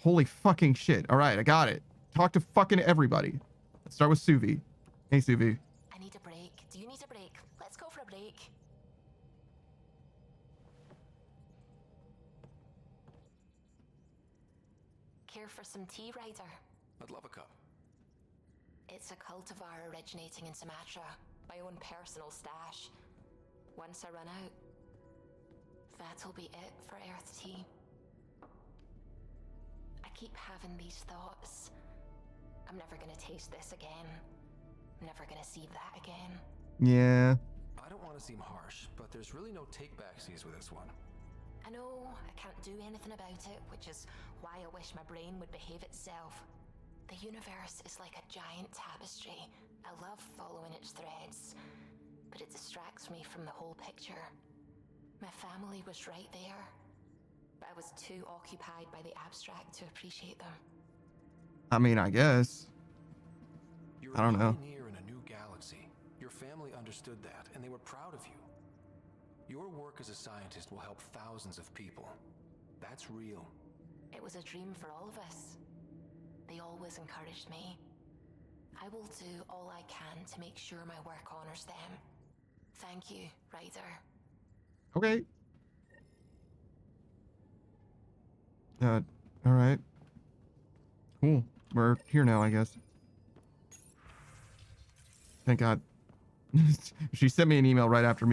Holy fucking shit. All right, I got it. Talk to fucking everybody. Let's start with Suvi. Hey, Suvi. I need a break. Do you need a break? Let's go for a break. Care for some tea, Ryder? I'd love a cup. It's a cultivar originating in Sumatra. My own personal stash. Once I run out, that'll be it for Earth tea. I keep having these thoughts. I'm never gonna taste this again. I'm never gonna see that again. Yeah. I don't want to seem harsh, but there's really no take-backsies with this one. I know I can't do anything about it, which is why I wish my brain would behave itself. The universe is like a giant tapestry. I love following its threads, but it distracts me from the whole picture. My family was right there, but I was too occupied by the abstract to appreciate them. I mean, I guess. I don't know. You're in a new galaxy. Your family understood that, and they were proud of you. Your work as a scientist will help thousands of people. That's real. It was a dream for all of us. They always encouraged me. I will do all I can to make sure my work honors them. Thank you, Ryder. Okay. All right. Cool. We're here now, I guess. Thank God. She sent me an email right after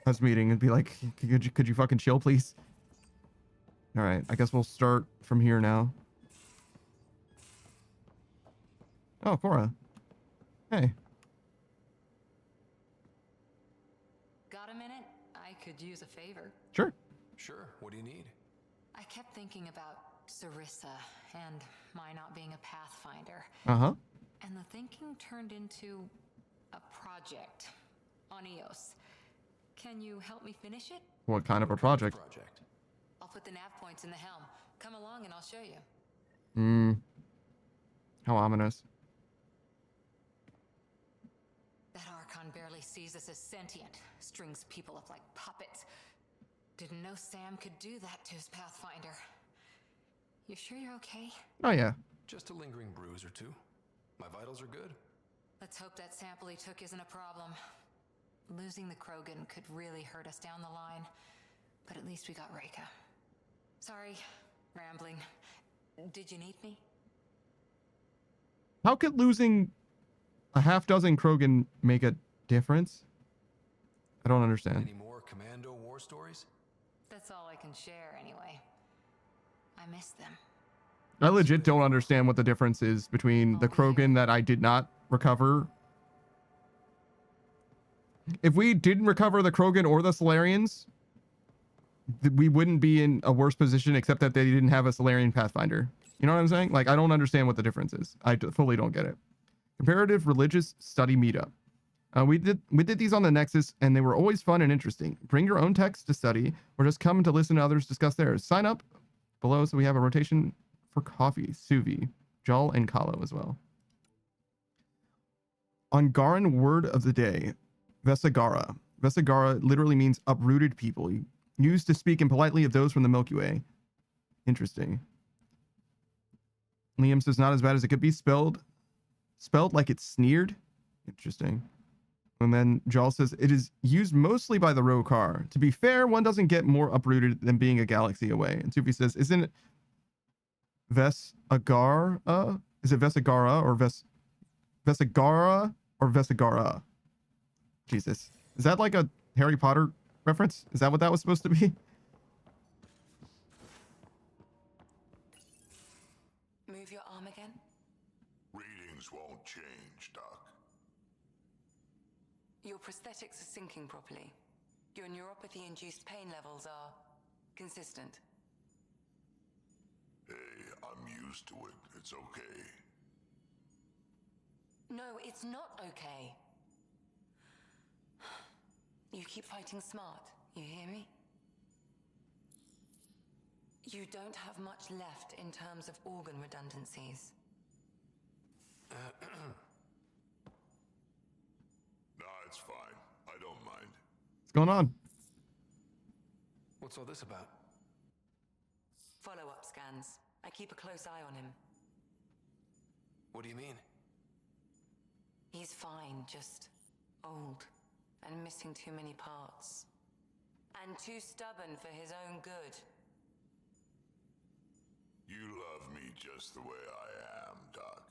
us meeting and be like, could you fucking chill, please? All right. I guess we'll start from here now. Oh, Cora. Hey. Got a minute? I could use a favor. Sure. Sure. What do you need? I kept thinking about Sarissa and my not being a Pathfinder. Uh-huh. And the thinking turned into a project on Eos. Can you help me finish it? What kind of a project? I'll put the nav points in the helm. Come along and I'll show you. How ominous. That Archon barely sees us as sentient. Strings people up like puppets. Didn't know Sam could do that to his Pathfinder. You sure you're okay? Oh, yeah. Just a lingering bruise or two. My vitals are good. Let's hope that sample he took isn't a problem. Losing the Krogan could really hurt us down the line, but at least we got Reika. Sorry, rambling. Did you need me? How could losing a half dozen Krogan make a difference? I don't understand. Any more Commando war stories? That's all I can share anyway. I miss them. I legit don't understand what the difference is between the Krogan that I did not recover. If we didn't recover the Krogan or the Solarians, we wouldn't be in a worse position, except that they didn't have a Solarian Pathfinder. You know what I'm saying? Like, I don't understand what the difference is. I fully don't get it. Comparative Religious Study Meetup. We did these on the Nexus, and they were always fun and interesting. Bring your own text to study, or just come to listen to others discuss theirs. Sign up below so we have a rotation for coffee. Suvi, Jal, and Kalo as well. Angaran word of the day, Vesagara. Vesagara literally means uprooted people, used to speak impolitely of those from the Milky Way. Interesting. Liam says not as bad as it could be, spelled like it's sneered. Interesting. And then Jal says it is used mostly by the Rokar. To be fair, one doesn't get more uprooted than being a galaxy away. And Sufi says, isn't it Vesagara? Is it Vesagara or Vesagara or Vesagara? Jesus. Is that like a Harry Potter reference? Is that what that was supposed to be? Move your arm again. Readings won't change, Doc. Your prosthetics are syncing properly. Your neuropathy-induced pain levels are consistent. Hey, I'm used to it. It's okay. No, it's not okay. You keep fighting smart, you hear me? You don't have much left in terms of organ redundancies. Nah, it's fine. I don't mind. What's going on? What's all this about? Follow-up scans. I keep a close eye on him. What do you mean? He's fine, just old and missing too many parts. And too stubborn for his own good. You love me just the way I am, Doc.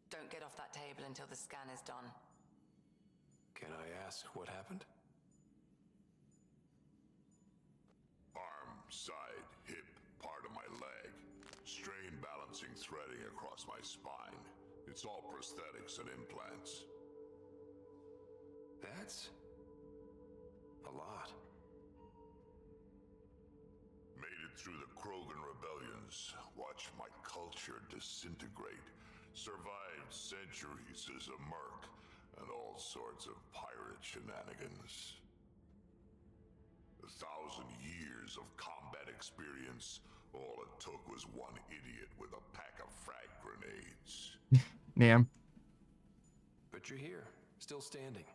Don't get off that table until the scan is done. Can I ask what happened? Arm, side, hip, part of my leg. Strain balancing threading across my spine. It's all prosthetics and implants. That's a lot. Made it through the Krogan rebellions. Watched my culture disintegrate. Survived centuries as a merc and all sorts of pirate shenanigans. 1,000 years of combat experience. All it took was one idiot with a pack of frag grenades. Nam. But you're here, still standing.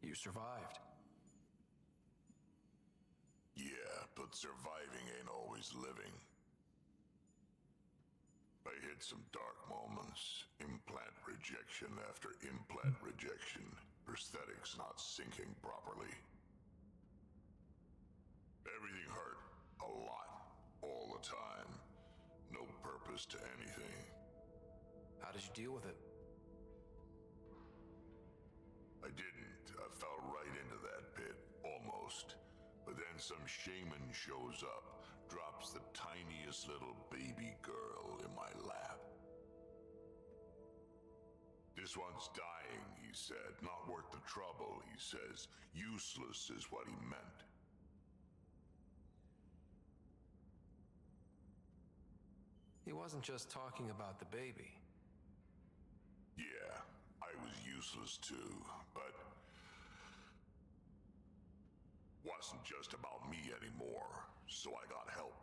You survived. Yeah, but surviving ain't always living. I hit some dark moments. Implant rejection after implant rejection. Prosthetics not syncing properly. Everything hurt. A lot. All the time. No purpose to anything. How did you deal with it? I didn't. I fell right into that pit. Almost. But then some shaman shows up. Drops the tiniest little baby girl in my lap. This one's dying, he said. Not worth the trouble, he says. Useless is what he meant. He wasn't just talking about the baby. Yeah, I was useless too, but wasn't just about me anymore, so I got help.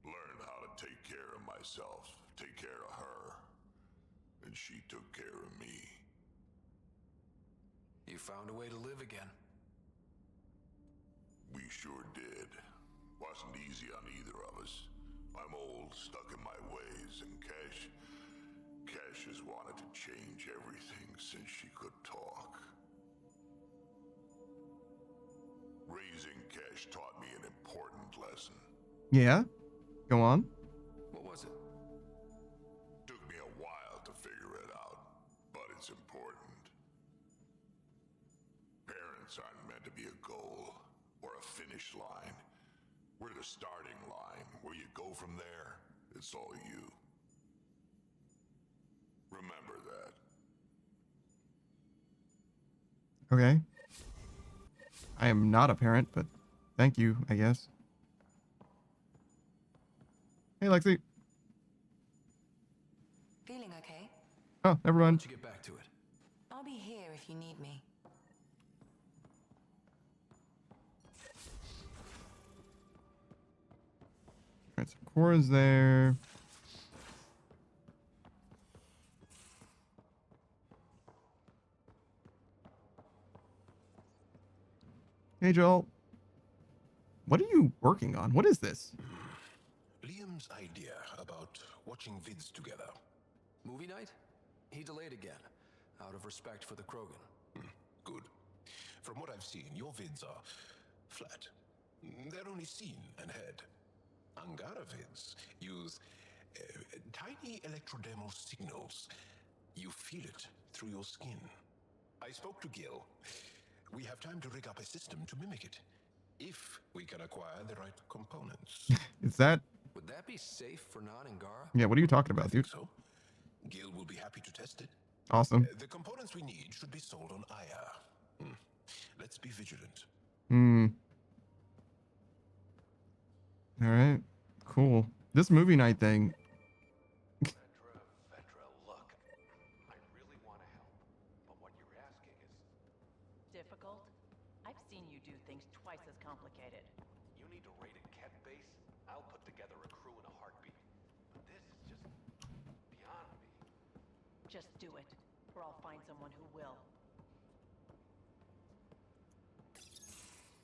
Learned how to take care of myself, take care of her, and she took care of me. You found a way to live again. We sure did. Wasn't easy on either of us. I'm old, stuck in my ways, and Cash has wanted to change everything since she could talk. Raising Cash taught me an important lesson. Yeah? Go on. What was it? Took me a while to figure it out, but it's important. Parents aren't meant to be a goal or a finish line. We're the starting line. Where you go from there, it's all you. Remember that. Okay. I am not a parent, but thank you, I guess. Hey, Lexi. Feeling okay? Oh, never mind. Why don't you get back to it? I'll be here if you need me. Alright, so Cora's there. Hey, Joel. What are you working on? What is this? Liam's idea about watching vids together. Movie night? He delayed again, out of respect for the Krogan. Good. From what I've seen, your vids are flat. They're only seen and heard. Angara vids use tiny electrodermal signals. You feel it through your skin. I spoke to Gil. We have time to rig up a system to mimic it, if we can acquire the right components. Is that... Would that be safe for non-Angara? Yeah, what are you talking about, dude? So, Gil will be happy to test it. Awesome. The components we need should be sold on Aya. Let's be vigilant. Alright. Cool. This movie night thing... Vetra, look. I really want to help, but what you're asking is... Difficult? I've seen you do things twice as complicated. You need to raid a Ket base? I'll put together a crew in a heartbeat. But this is just beyond me. Just do it, or I'll find someone who will.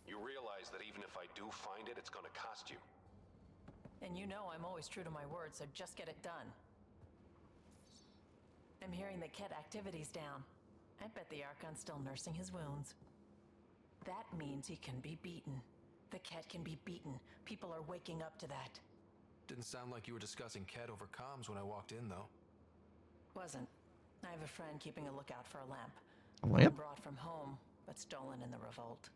You realize that even if I do find it, it's gonna cost you. And you know I'm always true to my word, so just get it done. I'm hearing the Ket activity's down. I bet the Archon's still nursing his wounds. That means he can be beaten. The Ket can be beaten. People are waking up to that. Didn't sound like you were discussing Ket over comms when I walked in, though. Wasn't. I have a friend keeping a lookout for a lamp. A lamp? Brought from home, but stolen in the revolt.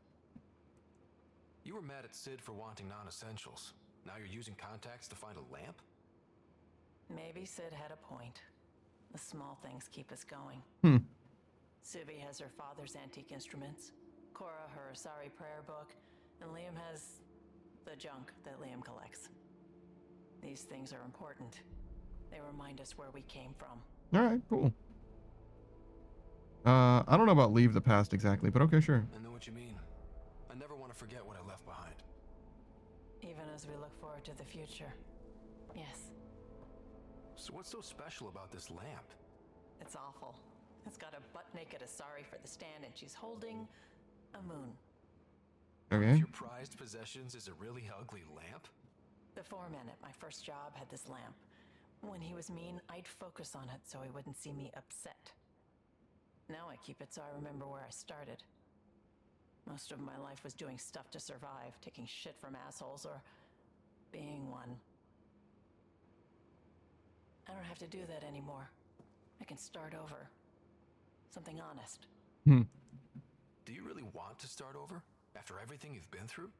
You were mad at Sid for wanting non-essentials. Now you're using contacts to find a lamp? Maybe Sid had a point. The small things keep us going. Suvi has her father's antique instruments, Cora her Asari prayer book, and Liam has the junk that Liam collects. These things are important. They remind us where we came from. Alright, cool. I don't know about leave the past exactly, but okay, sure. I know what you mean. I never want to forget what I left behind. Even as we look forward to the future. Yes. So what's so special about this lamp? It's awful. It's got a butt-naked Asari for the stand, and she's holding a moon. Okay. Your prized possessions is a really ugly lamp? The foreman at my first job had this lamp. When he was mean, I'd focus on it so he wouldn't see me upset. Now I keep it so I remember where I started. Most of my life was doing stuff to survive, taking shit from assholes or being one. I don't have to do that anymore. I can start over. Something honest. Do you really want to start over? After everything you've been through?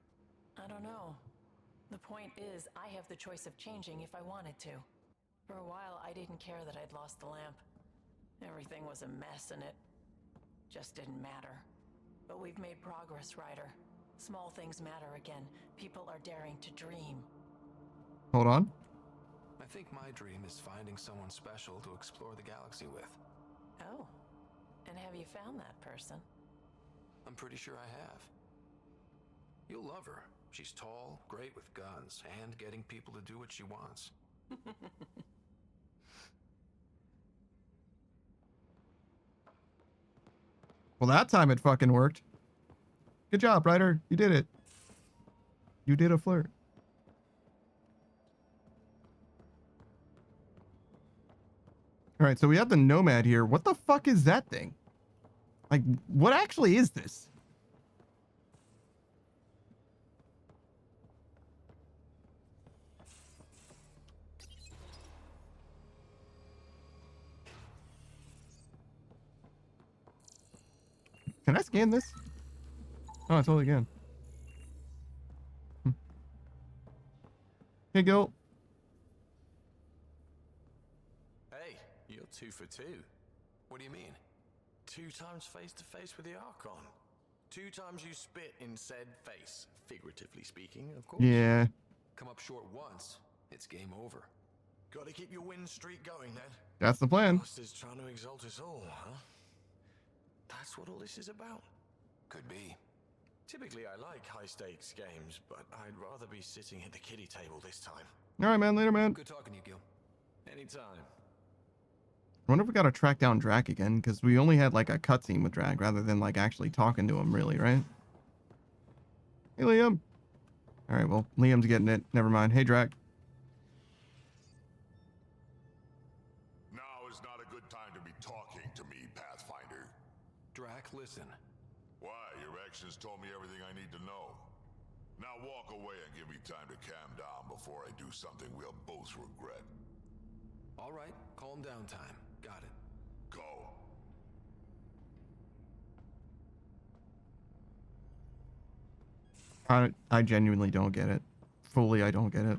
I don't know. The point is, I have the choice of changing if I wanted to. For a while, I didn't care that I'd lost the lamp. Everything was a mess and it just didn't matter. But we've made progress, Ryder. Small things matter again. People are daring to dream. Hold on. I think my dream is finding someone special to explore the galaxy with. Oh. And have you found that person? I'm pretty sure I have. You'll love her. She's tall, great with guns, and getting people to do what she wants. Well, that time it fucking worked. Good job, Ryder. You did it. You did a flirt. All right, so we have the Nomad here. What the fuck is that thing? Like, what actually is this? Can I scan this? Oh, I totally can. Hey, Gil. Hey, you're 2 for 2. What do you mean? 2 times face to face with the Archon. 2 times you spit in said face, figuratively speaking, of course. Yeah. Come up short once, it's game over. Gotta keep your win streak going then. That's the plan. Master's trying to exalt us all, huh? That's what all this is about? Could be. Typically I like high stakes games, but I'd rather be sitting at the kiddie table this time. All right, man. Later, man. Good talking to you, Gil. Anytime. I wonder if we gotta track down Drac again, because we only had like a cutscene with Drac rather than like actually talking to him, really, right? Hey, Liam. All right, well, Liam's getting it. Never mind. Hey, Drac. Now is not a good time to be talking to me, Pathfinder. Drac, listen. Why? Your actions told me everything I need to know. Now walk away and give me time to calm down before I do something we'll both regret. All right, calm down time. Got it. Go. I genuinely don't get it. Fully, I don't get it.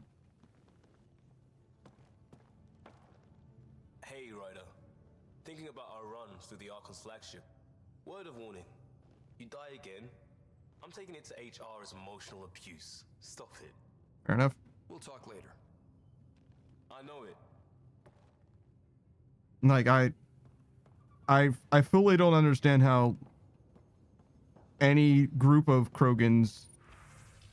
Hey, Ryder. Thinking about our run through the Archon's flagship. Word of warning. You die again, I'm taking it to HR as emotional abuse. Stop it. Fair enough. We'll talk later. I know it. Like, I fully don't understand how any group of Krogans,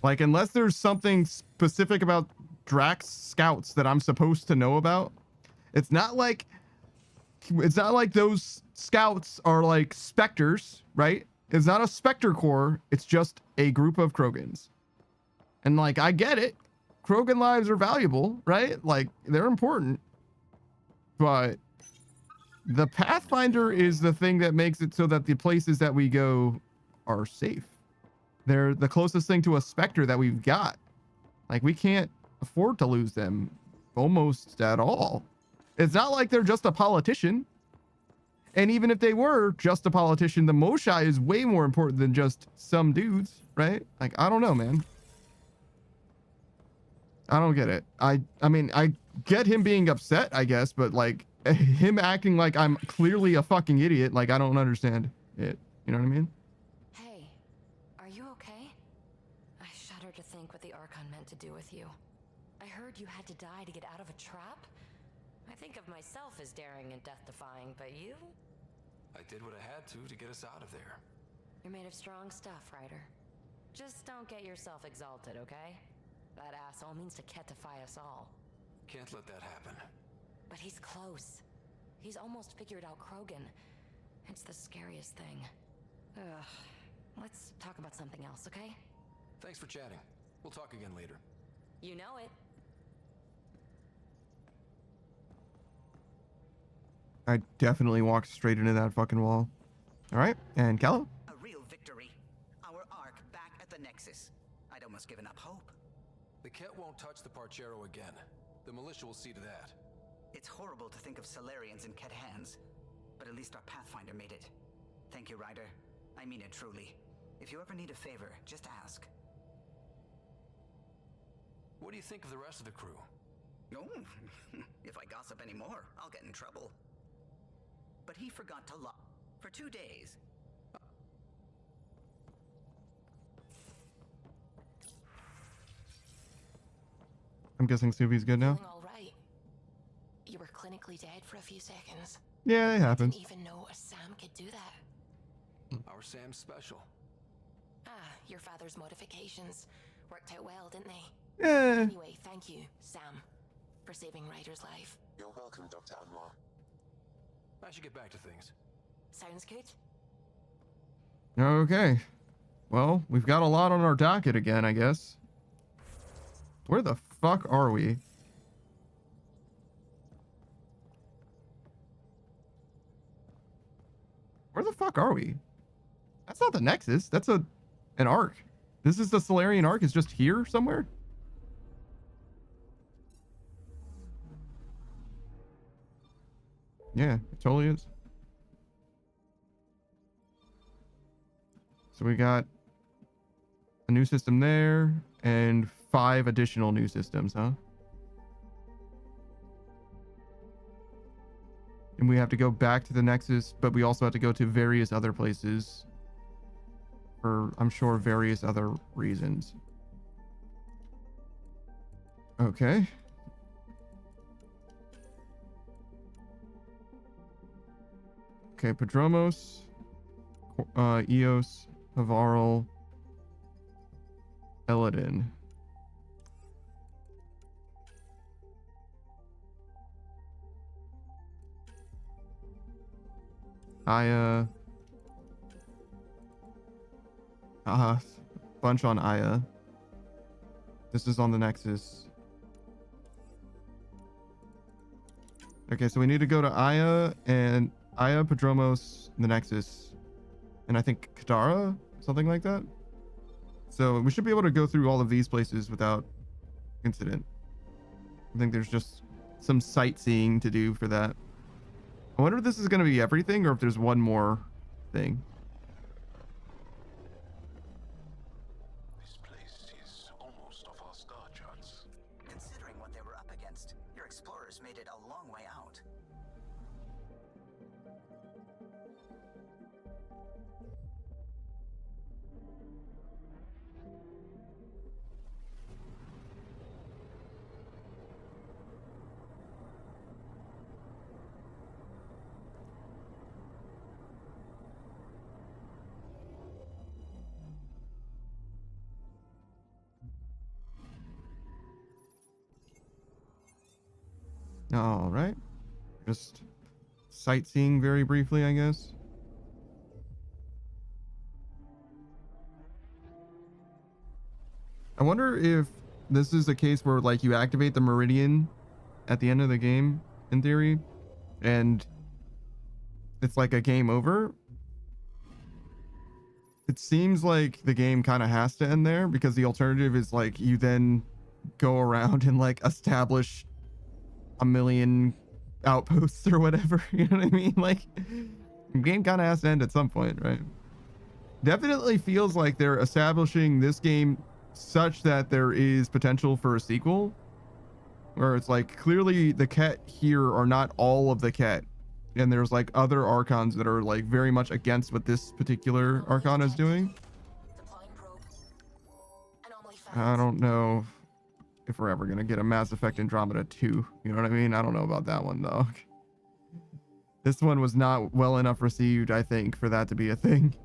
like, unless there's something specific about Drax scouts that I'm supposed to know about, it's not like those scouts are like specters, right? It's not a specter corps, it's just a group of Krogans. And like, I get it. Krogan lives are valuable, right? Like, they're important. But the Pathfinder is the thing that makes it so that the places that we go are safe. They're the closest thing to a specter that we've got. Like, we can't afford to lose them almost at all. It's not like they're just a politician. And even if they were just a politician, the Moshai is way more important than just some dudes, right? Like, I don't know, man. I don't get it. I mean, I get him being upset, I guess, but like him acting like I'm clearly a fucking idiot, like I don't understand it. You know what I mean? Hey, are you okay? I shudder to think what the Archon meant to do with you. I heard you had to die to get out of a trap. I think of myself as daring and death-defying, but you? I did what I had to get us out of there. You're made of strong stuff, Ryder. Just don't get yourself exalted, okay? That asshole means to ketify us all. Can't let that happen. But he's close. He's almost figured out Krogan. It's the scariest thing. Ugh. Let's talk about something else, okay? Thanks for chatting. We'll talk again later. You know it. I definitely walked straight into that fucking wall. All right, and Callow? A real victory. Our Ark back at the Nexus. I'd almost given up hope. The Ket won't touch the Parchero again. The militia will see to that. It's horrible to think of Solarians in Ket hands, but at least our Pathfinder made it. Thank you, Ryder. I mean it truly. If you ever need a favor, just ask. What do you think of the rest of the crew? Oh, if I gossip anymore, I'll get in trouble. But he forgot to lock for 2 days. I'm guessing Snoopy's good now? All right. You were clinically dead for a few seconds. Yeah, it happens. I didn't even know a Sam could do that. Our Sam's special. Ah, your father's modifications worked out well, didn't they? Yeah. Anyway, thank you, Sam, for saving Ryder's life. You're welcome, Dr. Anwar. I should get back to things. Sounds good. Okay. Well, we've got a lot on our docket again, I guess. Where the fuck are we? fuck are we? That's not the Nexus. That's an arc. This is the Solarian arc. Is just here somewhere. Yeah, it totally is. So we got a new system there and 5 additional new systems, huh? And we have to go back to the Nexus, but we also have to go to various other places for, I'm sure, various other reasons. Okay. Okay, Padromos, Eos, Havarl, Eladin. Aya. Bunch on Aya. This is on the Nexus. Okay, so we need to go to Aya, Padromos, the Nexus, and I think Kadara, something like that. So we should be able to go through all of these places without incident. I think there's just some sightseeing to do for that. I wonder if this is going to be everything or if there's one more thing. This place is almost off our star charts. Considering what they were up against, your explorers made it a long way out. All right. Just sightseeing very briefly, I guess. I wonder if this is a case where, like, you activate the Meridian at the end of the game, in theory, and it's like a game over. It seems like the game kind of has to end there, because the alternative is, like, you then go around and, like, establish a million outposts or whatever. You know what I mean? Like, the game kind of has to end at some point, right? Definitely feels like they're establishing this game such that there is potential for a sequel, where it's like, clearly the Ket here are not all of the Ket, and there's like other Archons that are like very much against what this particular Archon is doing. I don't know if we're ever gonna get a Mass Effect Andromeda 2. You know what I mean? I don't know about that one though. This one was not well enough received, I think, for that to be a thing.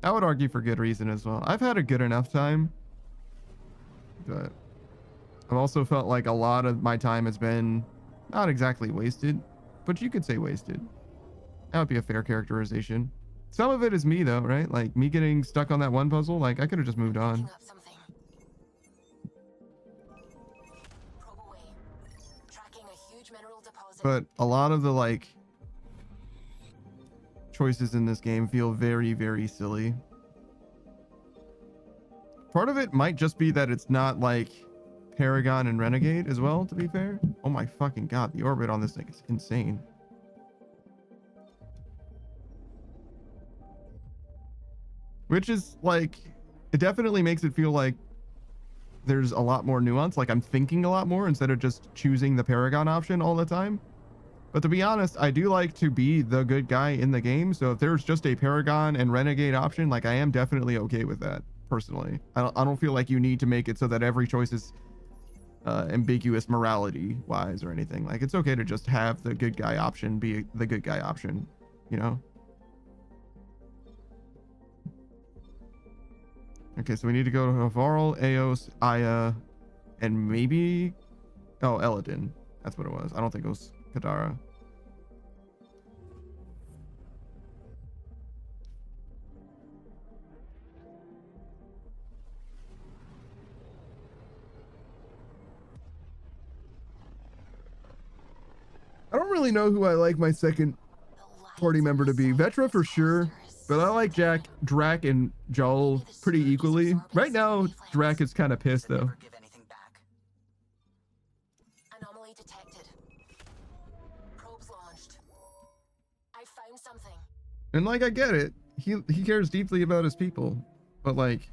I would argue for good reason as well. I've had a good enough time, but I've also felt like a lot of my time has been not exactly wasted, but you could say wasted. That would be a fair characterization. Some of it is me though, right? Like me getting stuck on that one puzzle. Like I could have just moved on. But a lot of the like choices in this game feel very, very silly. Part of it might just be that it's not like Paragon and Renegade as well, to be fair. Oh my fucking god, the orbit on this thing is insane. Which is like, it definitely makes it feel like there's a lot more nuance. Like I'm thinking a lot more instead of just choosing the Paragon option all the time. But to be honest, I do like to be the good guy in the game. So if there's just a Paragon and Renegade option, like I am definitely okay with that personally. I don't feel like you need to make it so that every choice is ambiguous morality wise or anything. Like it's okay to just have the good guy option be the good guy option, you know? Okay, so we need to go to Havarl, Eos, Aya, and maybe... Oh, Eladin. That's what it was. I don't think it was Kadara. I don't really know who I like my second party member to be. Vetra for sure, but I like Drac and Joel pretty equally. Right now, Drac is kind of pissed though. Anomaly detected. Probes launched. I found something. And like, I get it. He cares deeply about his people, but like,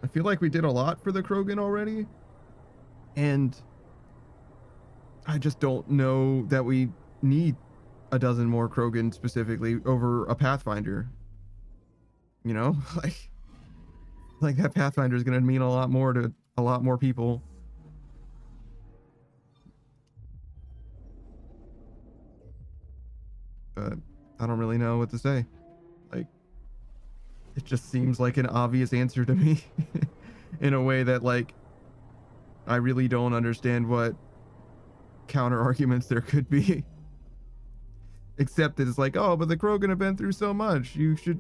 I feel like we did a lot for the Krogan already, and I just don't know that we need a dozen more Krogan specifically over a Pathfinder. You know, like that Pathfinder is going to mean a lot more to a lot more people. But I don't really know what to say. Like, it just seems like an obvious answer to me in a way that, like, I really don't understand what counter arguments there could be. Except that it's like, oh, but the Krogan have been through so much. You should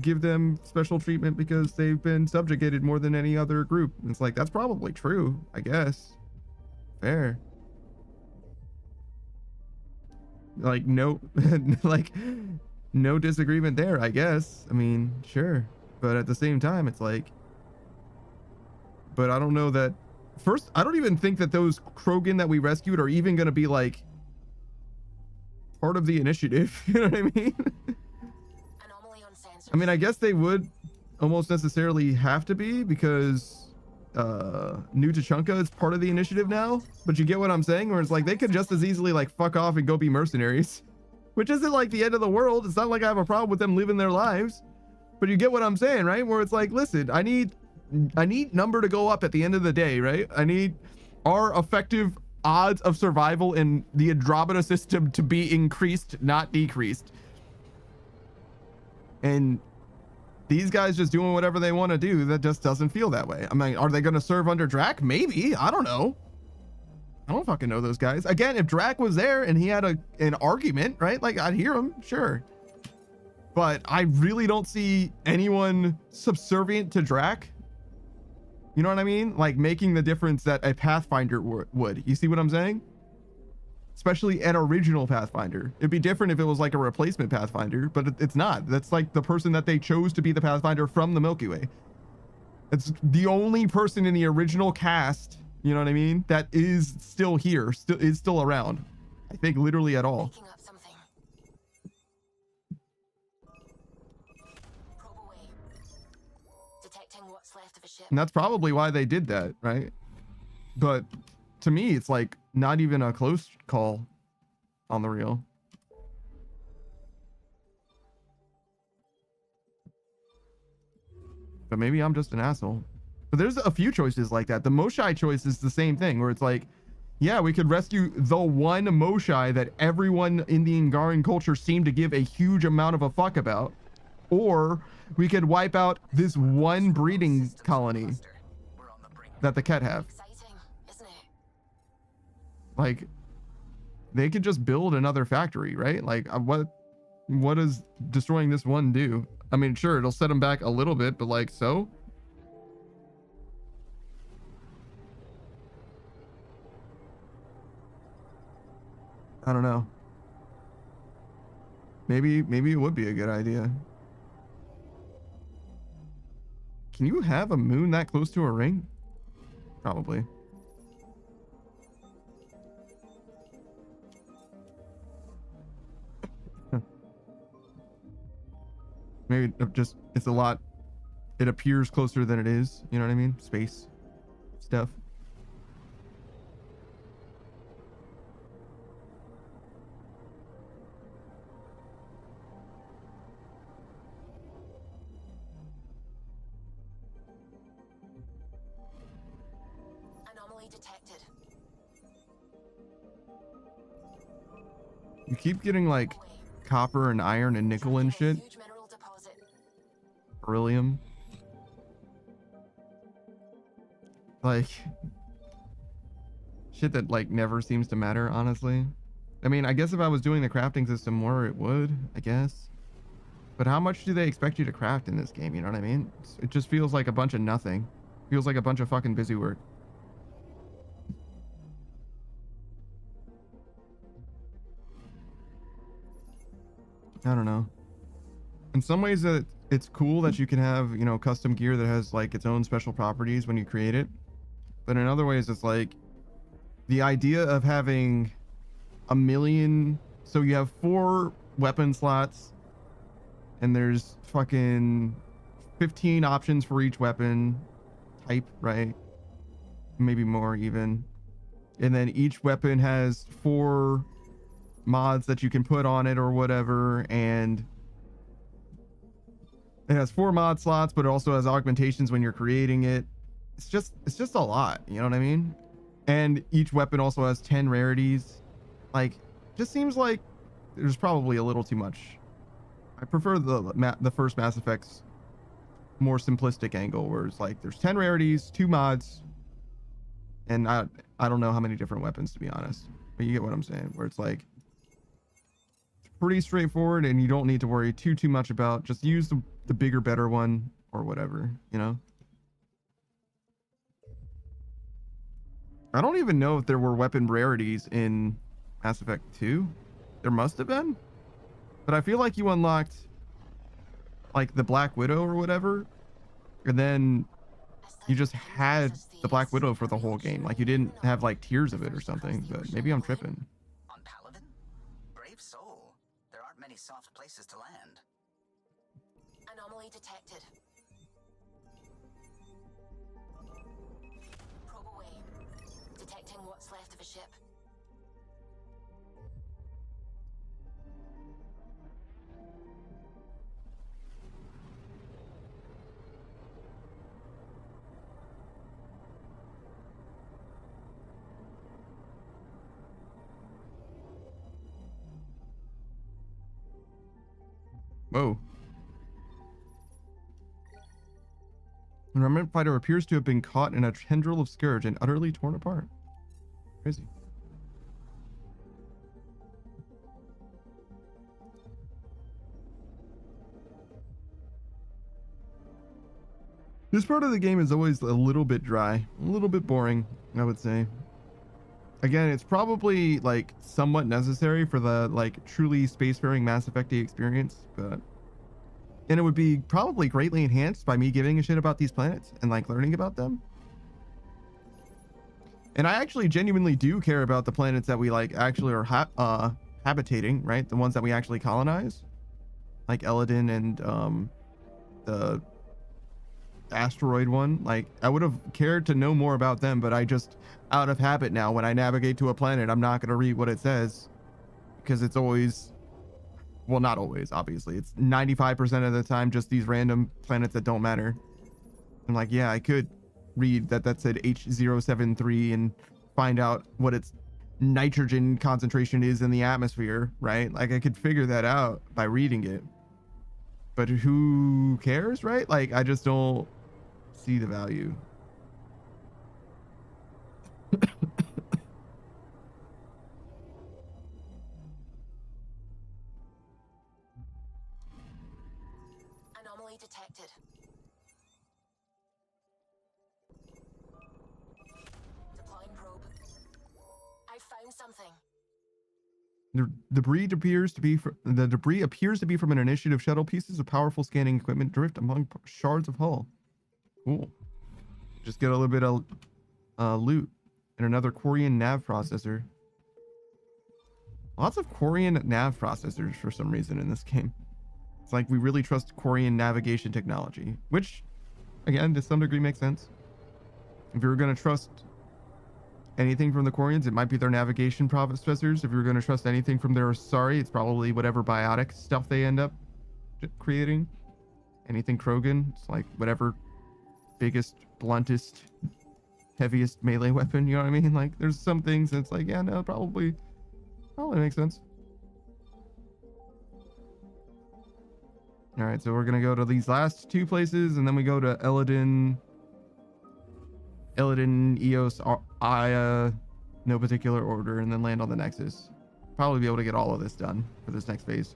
give them special treatment because they've been subjugated more than any other group. And it's like, that's probably true, I guess. Fair. Like, no, like, no disagreement there, I guess. I mean, sure. But at the same time, it's like, but I don't know that. First, I don't even think that those Krogan that we rescued are even going to be like part of the initiative. You know what I mean? I mean, I guess they would almost necessarily have to be because New Tachanka is part of the initiative now. But you get what I'm saying? Where it's like they could just as easily like fuck off and go be mercenaries, which isn't like the end of the world. It's not like I have a problem with them living their lives, but you get what I'm saying, right? Where it's like, listen, I need number to go up at the end of the day, right? I need our effective odds of survival in the Andromeda system to be increased, not decreased. And these guys just doing whatever they want to do, that just doesn't feel that way. I mean, are they going to serve under Drac? Maybe. I don't know. I don't fucking know those guys. Again, if Drac was there and he had an argument, right? Like, I'd hear him, sure. But I really don't see anyone subservient to Drac. You know what I mean? Like making the difference that a Pathfinder would. You see what I'm saying? Especially an original Pathfinder. It'd be different if it was like a replacement Pathfinder, but it's not. That's like the person that they chose to be the Pathfinder from the Milky Way. It's the only person in the original cast, you know what I mean, that is still here, is still around. I think literally at all. And that's probably why they did that, right? But to me, it's like not even a close call on the real. But maybe I'm just an asshole. But there's a few choices like that. The Moshai choice is the same thing, where it's like, yeah, we could rescue the one Moshai that everyone in the Angaran culture seemed to give a huge amount of a fuck about. Or we could wipe out this one breeding colony that the Ket have. Like, they could just build another factory, right? Like, what does destroying this one do? I mean, sure, it'll set them back a little bit, but like, so? I don't know. Maybe it would be a good idea. Can you have a moon that close to a ring? Probably. Maybe just, it's a lot, it appears closer than it is. You know what I mean? Space stuff. You keep getting like copper and iron and nickel and shit. Beryllium. Like shit that like never seems to matter, honestly. I mean, I guess if I was doing the crafting system more, it would, I guess. But how much do they expect you to craft in this game? You know what I mean? It just feels like a bunch of nothing. Feels like a bunch of fucking busy work. I don't know. In some ways that it's cool that you can have, you know, custom gear that has like its own special properties when you create it. But in other ways it's like the idea of having a million, so you have 4 weapon slots and there's fucking 15 options for each weapon type, right? Maybe more even. And then each weapon has 4 mods that you can put on it or whatever, and it has 4 mod slots, but it also has augmentations when you're creating it. It's just a lot, you know what I mean? And each weapon also has 10 rarities. Like, just seems like there's probably a little too much. I prefer the first Mass Effect's more simplistic angle, where it's like there's 10 rarities, 2 mods, and I don't know how many different weapons, to be honest, but you get what I'm saying, where it's like pretty straightforward and you don't need to worry too much about, just use the bigger, better one or whatever, you know? I don't even know if there were weapon rarities in Mass Effect 2. There must have been, but I feel like you unlocked like the Black Widow or whatever, and then you just had the Black Widow for the whole game. Like, you didn't have like tiers of it or something, but maybe I'm tripping. On Paladin? Brave soul. There aren't many soft places to land. Anomaly detected. Probe away. Detecting what's left of a ship. Whoa. The remnant fighter appears to have been caught in a tendril of Scourge and utterly torn apart. Crazy. This part of the game is always a little bit dry, a little bit boring, I would say. Again, it's probably like somewhat necessary for the like truly spacefaring Mass Effect experience, but and it would be probably greatly enhanced by me giving a shit about these planets and like learning about them. And I actually genuinely do care about the planets that we like actually are habitating, right? The ones that we actually colonize, like Eladin and the asteroid one. Like, I would have cared to know more about them, but I just, out of habit now, when I navigate to a planet, I'm not going to read what it says, because it's always, well, not always, obviously, it's 95% of the time just these random planets that don't matter. I'm like, yeah, I could read that said H073 and find out what its nitrogen concentration is in the atmosphere, right? Like, I could figure that out by reading it, but who cares, right? Like, I just don't see the value. Anomaly detected. Deploying probe. I found something. The debris appears to be from an initiative shuttle. Pieces of powerful scanning equipment drift among shards of hull. Cool. Just get a little bit of loot and another Quarian nav processor. Lots of Quarian nav processors for some reason in this game. It's like we really trust Quarian navigation technology, which, again, to some degree makes sense. If you were going to trust anything from the Quarians, it might be their navigation processors. If you're going to trust anything from their Asari, it's probably whatever biotic stuff they end up creating. Anything Krogan, it's like whatever biggest, bluntest, heaviest melee weapon, you know what I mean? Like, there's some things that's like, yeah, no, probably makes sense. All right, so we're gonna go to these last 2 places, and then we go to Eladin, Eos, Aya, no particular order, and then land on the Nexus. Probably be able to get all of this done for this next phase.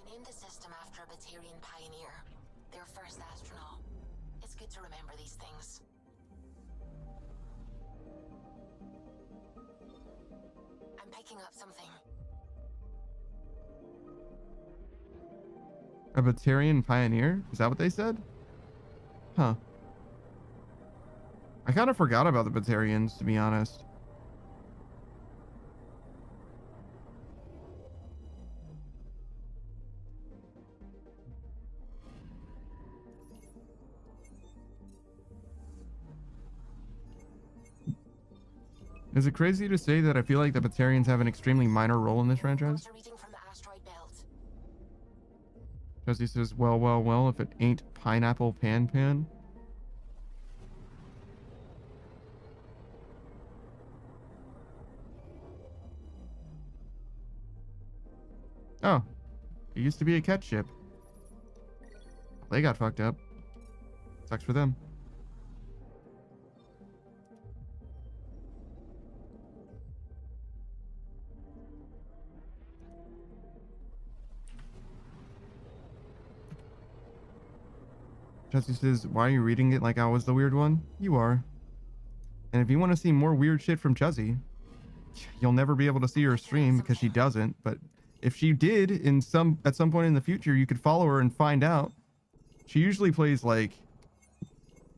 They named the system after a Batarian pioneer, their first astronaut. It's good to remember these things. picking up something. A Batarian pioneer? Is that what they said? Huh. I kind of forgot about the Batarians, to be honest. Is it crazy to say that I feel like the Batarians have an extremely minor role in this franchise? Jesse says, well, if it ain't Pineapple Pan. Oh, it used to be a cat ship. They got fucked up. Sucks for them. Jesse says, why are you reading it like I was the weird one? You are. And if you want to see more weird shit from Chuzzy, you'll never be able to see her stream because she doesn't. But if she did at some point in the future, you could follow her and find out. She usually plays like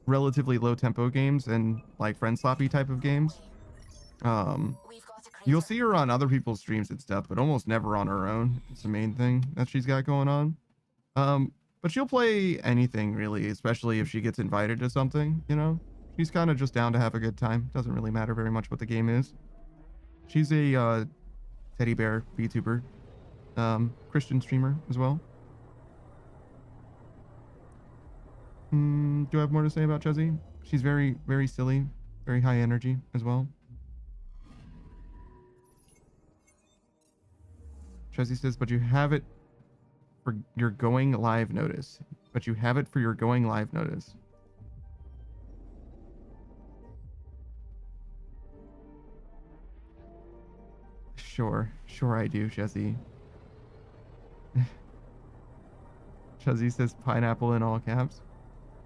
relatively low tempo games and like friend sloppy type of games. You'll see her on other people's streams and stuff, but almost never on her own. It's the main thing that she's got going on. But she'll play anything really, especially if she gets invited to something, you know? She's kind of just down to have a good time. Doesn't really matter very much what the game is. She's a teddy bear VTuber, Christian streamer as well. Do I have more to say about Chuzzy? She's very, very silly, very high energy as well. Chuzzy says, but you have it for your going live notice. But you have it for your going live notice. Sure I do, Chuzzy. Chuzzy says pineapple in all caps.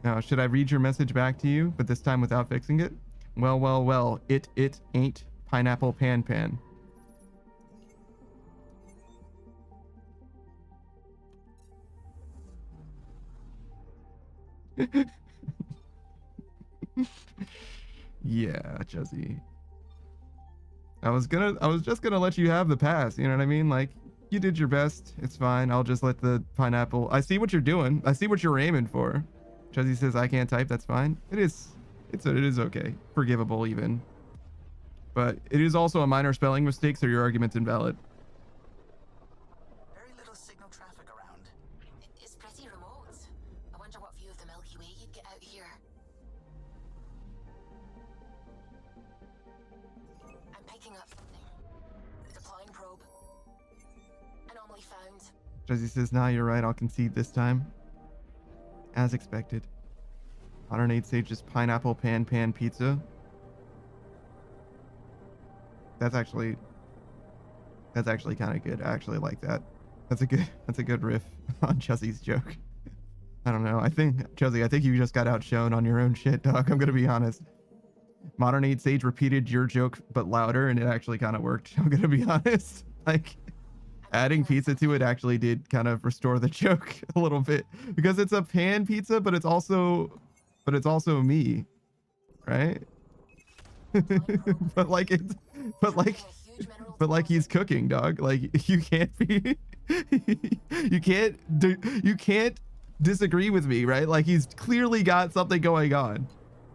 Now, should I read your message back to you, but this time without fixing it? Well, it ain't Pineapple Pan. Yeah, Chuzzy. I was just gonna let you have the pass, you know what I mean? Like, you did your best. It's fine. I'll just let the pineapple. I see what you're doing. I see what you're aiming for. Chuzzy says I can't type. That's fine. It is okay. Forgivable even. But it is also a minor spelling mistake, so your argument's invalid. Very little signal traffic around. It's pretty remote. I wonder what view of the Milky Way you'd get out here. I'm picking up something. Deploying probe. Anomaly found. Jesse says, nah, you're right. I'll concede this time. As expected. Modern 8 Sage's pineapple pan pizza. That's actually kind of good. I actually like that. That's a good riff on Chuzzy's joke. I don't know. Chuzzy, I think you just got outshone on your own shit, dog. I'm gonna be honest. Modern 8 Sage repeated your joke but louder, and it actually kind of worked. I'm gonna be honest. Like, adding pizza to it actually did kind of restore the joke a little bit, because it's a pan pizza, but it's also me, right? but like he's cooking, dog. Like, you can't disagree with me, right? Like, he's clearly got something going on.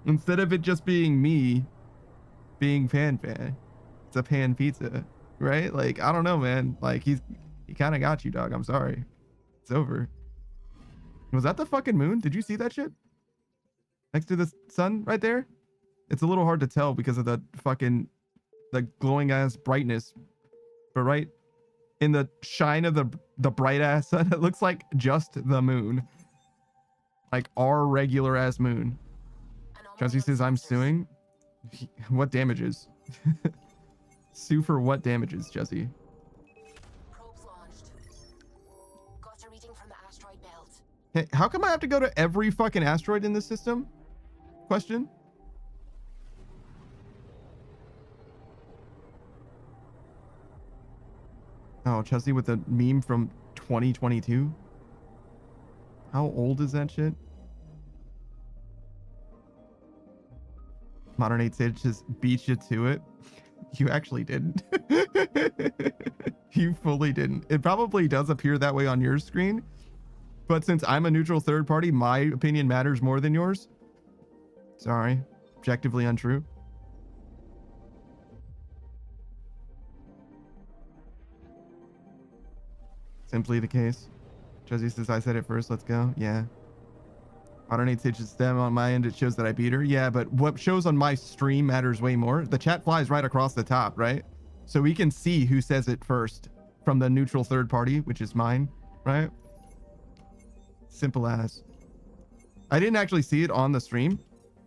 Instead of it just being me being pan, it's a pan pizza, right? Like, I don't know, man. Like, he kind of got you, dog. I'm sorry. It's over. Was that the fucking moon? Did you see that shit? Next to the sun right there? It's a little hard to tell because of the glowing ass brightness. But right in the shine of the bright ass sun, it looks like just the moon. Like our regular ass moon. Jesse says, I'm suing. What damages? Sue for what damages, Jesse? Probes launched. Got a reading from the asteroid belt. Hey, how come I have to go to every fucking asteroid in this system? Question? Oh, Chelsea with the meme from 2022. How old is that shit? Modern 8 Sage just beat you to it. You actually didn't. You fully didn't. It probably does appear that way on your screen, but since I'm a neutral third party, my opinion matters more than yours. Sorry. Objectively untrue. Simply the case. Josie says, I said it first, let's go. Yeah. Modern 8 Sage is them on my end, it shows that I beat her. Yeah, but what shows on my stream matters way more. The chat flies right across the top, right? So we can see who says it first from the neutral third party, which is mine, right? Simple as. I didn't actually see it on the stream,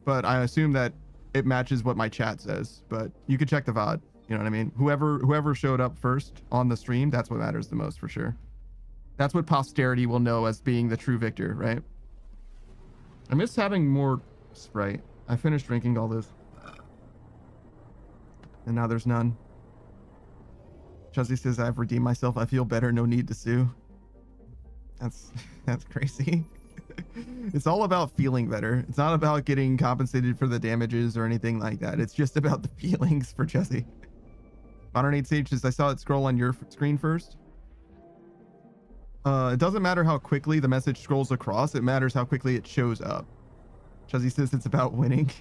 but I assume that it matches what my chat says. But you could check the VOD, you know what I mean? Whoever showed up first on the stream, that's what matters the most for sure. That's what posterity will know as being the true victor, right? I miss having more Sprite. I finished drinking all this. And now there's none. Chelsea says, I've redeemed myself. I feel better. No need to sue. That's crazy. It's all about feeling better. It's not about getting compensated for the damages or anything like that. It's just about the feelings for Chelsea. Modern 8 Sage says, I saw it scroll on your screen first. It doesn't matter how quickly the message scrolls across. It matters how quickly it shows up. Chelsea says it's about winning.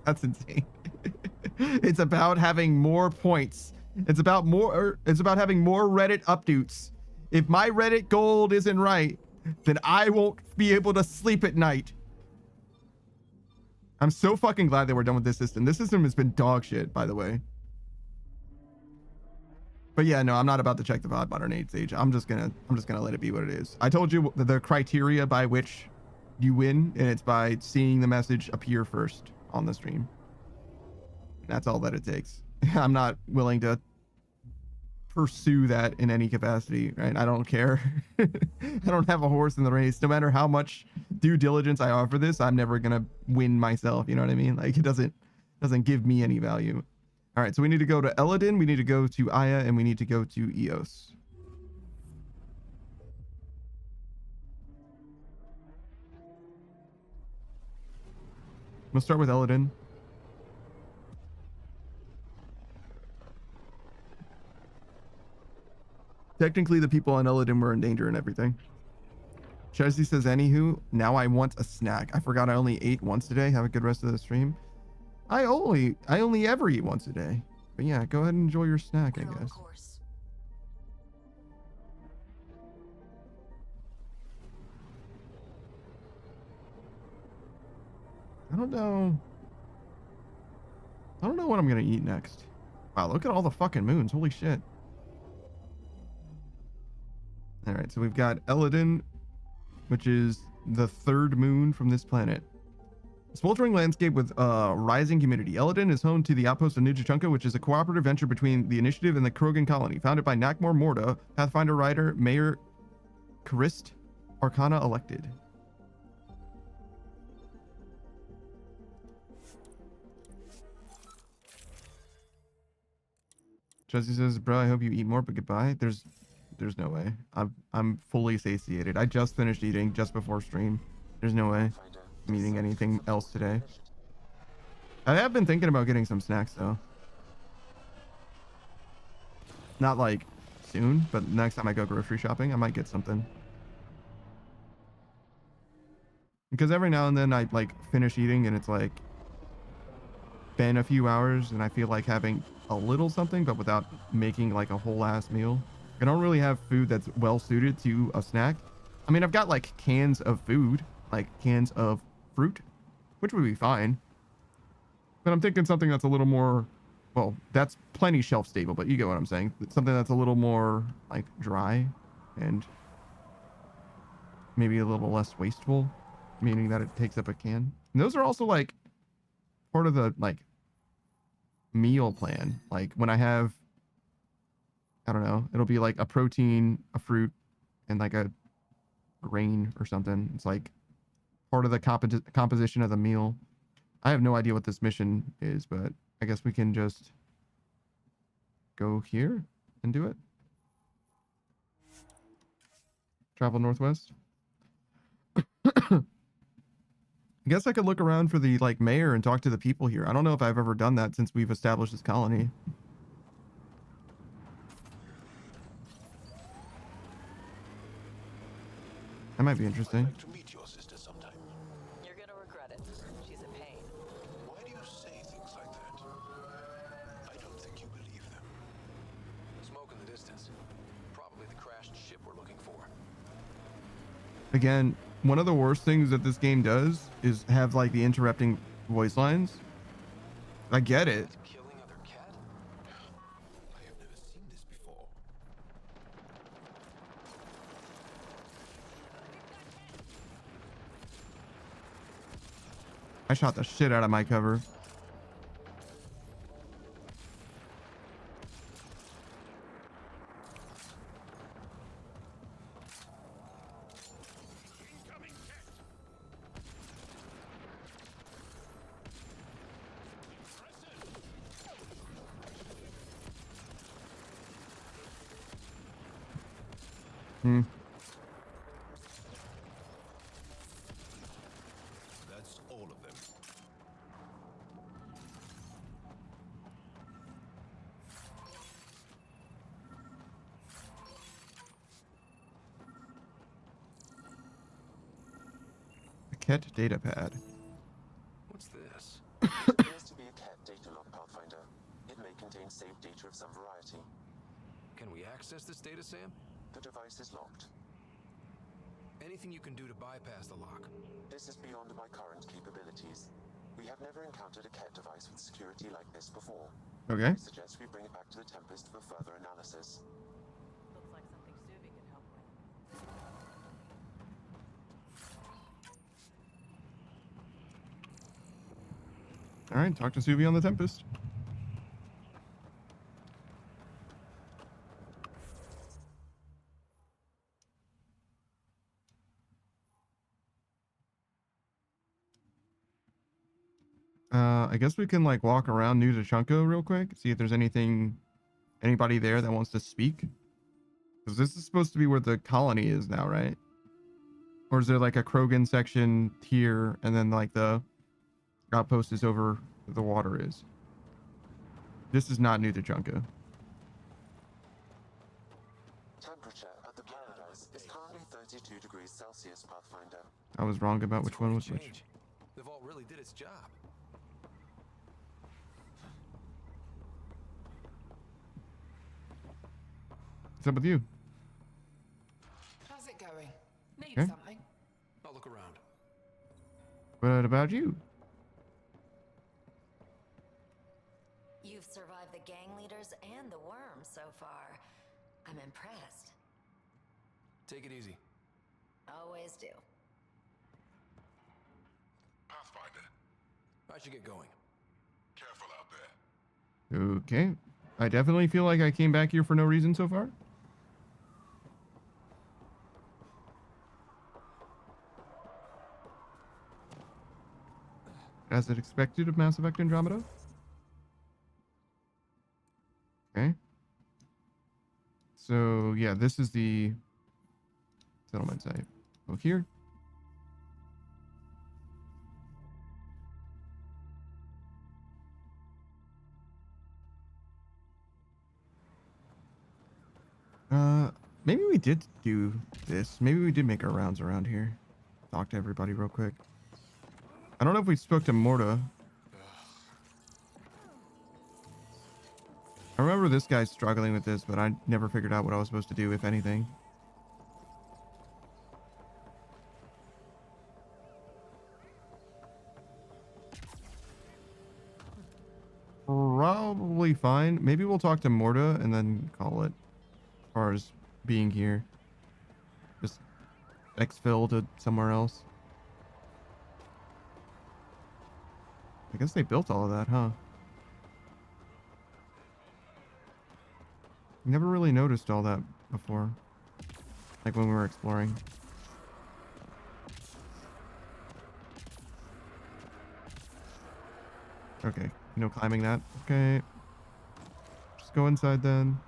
That's insane. It's about having more points. It's about having more Reddit updates. If my Reddit gold isn't right, then I won't be able to sleep at night. I'm so fucking glad that we're done with this system. This system has been dog shit, by the way. But yeah, no, I'm not about to check the VOD Modern 8 Sage. I'm just gonna let it be what it is. I told you the criteria by which you win, and it's by seeing the message appear first on the stream. That's all that it takes. I'm not willing to pursue that in any capacity, right? I don't care. I don't have a horse in the race. No matter how much due diligence I offer this, I'm never gonna win myself. You know what I mean? Like, it doesn't give me any value. All right, so we need to go to Eladin, we need to go to Aya, and we need to go to Eos. We'll start with Eladin. Technically, the people on Eladin were in danger and everything. Chelsea says, anywho, now I want a snack. I forgot I only ate once today. Have a good rest of the stream. I only ever eat once a day. But yeah, go ahead and enjoy your snack, I guess. I don't know what I'm gonna eat next. Wow, look at all the fucking moons. Holy shit. All right, so we've got Eladin, which is the third moon from this planet. Smoldering landscape with rising humidity. Eladin is home to the outpost of Nujachunka, which is a cooperative venture between the Initiative and the Krogan colony, founded by Nakmor Morda, Pathfinder Rider, Mayor Karist, Arcana elected. Jesse says, bro, I hope you eat more, but goodbye. There's no way. I'm fully satiated. I just finished eating just before stream. There's no way I'm eating anything else today. I have been thinking about getting some snacks though. Not like soon, but next time I go grocery shopping, I might get something. Because every now and then I like finish eating and it's like been a few hours and I feel like having a little something, but without making like a whole ass meal. I don't really have food that's well suited to a snack. I mean, I've got like cans of food, like cans of fruit, which would be fine. But I'm thinking something that's a little more, well, that's plenty shelf stable, but you get what I'm saying. Something that's a little more like dry and maybe a little less wasteful, meaning that it takes up a can. And those are also like part of the like meal plan. Like when I have, I don't know, it'll be like a protein, a fruit, and like a grain or something. It's like part of the composition of the meal. I have no idea what this mission is, but I guess we can just go here and do it. Travel northwest. I guess I could look around for the like mayor and talk to the people here. I don't know if I've ever done that since we've established this colony. That might be interesting. To meet your sister sometime. You're gonna regret it. She's a pain. Why do you say things like that? I don't think you believe them. Smoke in the distance. Probably the crashed ship we're looking for. Again, one of the worst things that this game does is have like the interrupting voice lines. I get it. Killing other cat? I have never seen this before. I shot the shit out of my cover. That's all of them. A cat data pad. What's this? Appears to be a cat data log, Pathfinder. It may contain saved data of some variety. Can we access this data, Sam? The device is locked. Anything you can do to bypass the lock? This is beyond my current capabilities. We have never encountered a cat device with security like this before. Okay. I suggest we bring it back to the Tempest for further analysis. Looks like something Suvi could help with. All right, talk to Suvi on the Tempest. I guess we can like walk around New Tachunko real quick, see if there's anybody there that wants to speak. Because this is supposed to be where the colony is now, right? Or is there like a Krogan section here and then like the outpost is over where the water is? This is not New Tachunko. Temperature at the Paradise is currently 32 degrees Celsius, Pathfinder. I was wrong about which one was which. Change. The vault really did its job. What's up with you? How's it going? Need Okay. something? I'll look around. What about you? You've survived the gang leaders and the worms so far. I'm impressed. Take it easy. Always do. Pathfinder, I should get going. careful out there. Okay. I definitely feel like I came back here for no reason so far. As it expected of Mass Effect Andromeda. Okay. So, yeah, this is the settlement site. Go here. Maybe we did do this. Maybe we did make our rounds around here. Talk to everybody real quick. I don't know if we spoke to Morta. I remember this guy's struggling with this, but I never figured out what I was supposed to do, if anything. Probably fine. Maybe we'll talk to Morta and then call it as far as being here. Just exfil to somewhere else. I guess they built all of that, huh? Never really noticed all that before. Like when we were exploring. Okay, no climbing that. Okay. Just go inside then.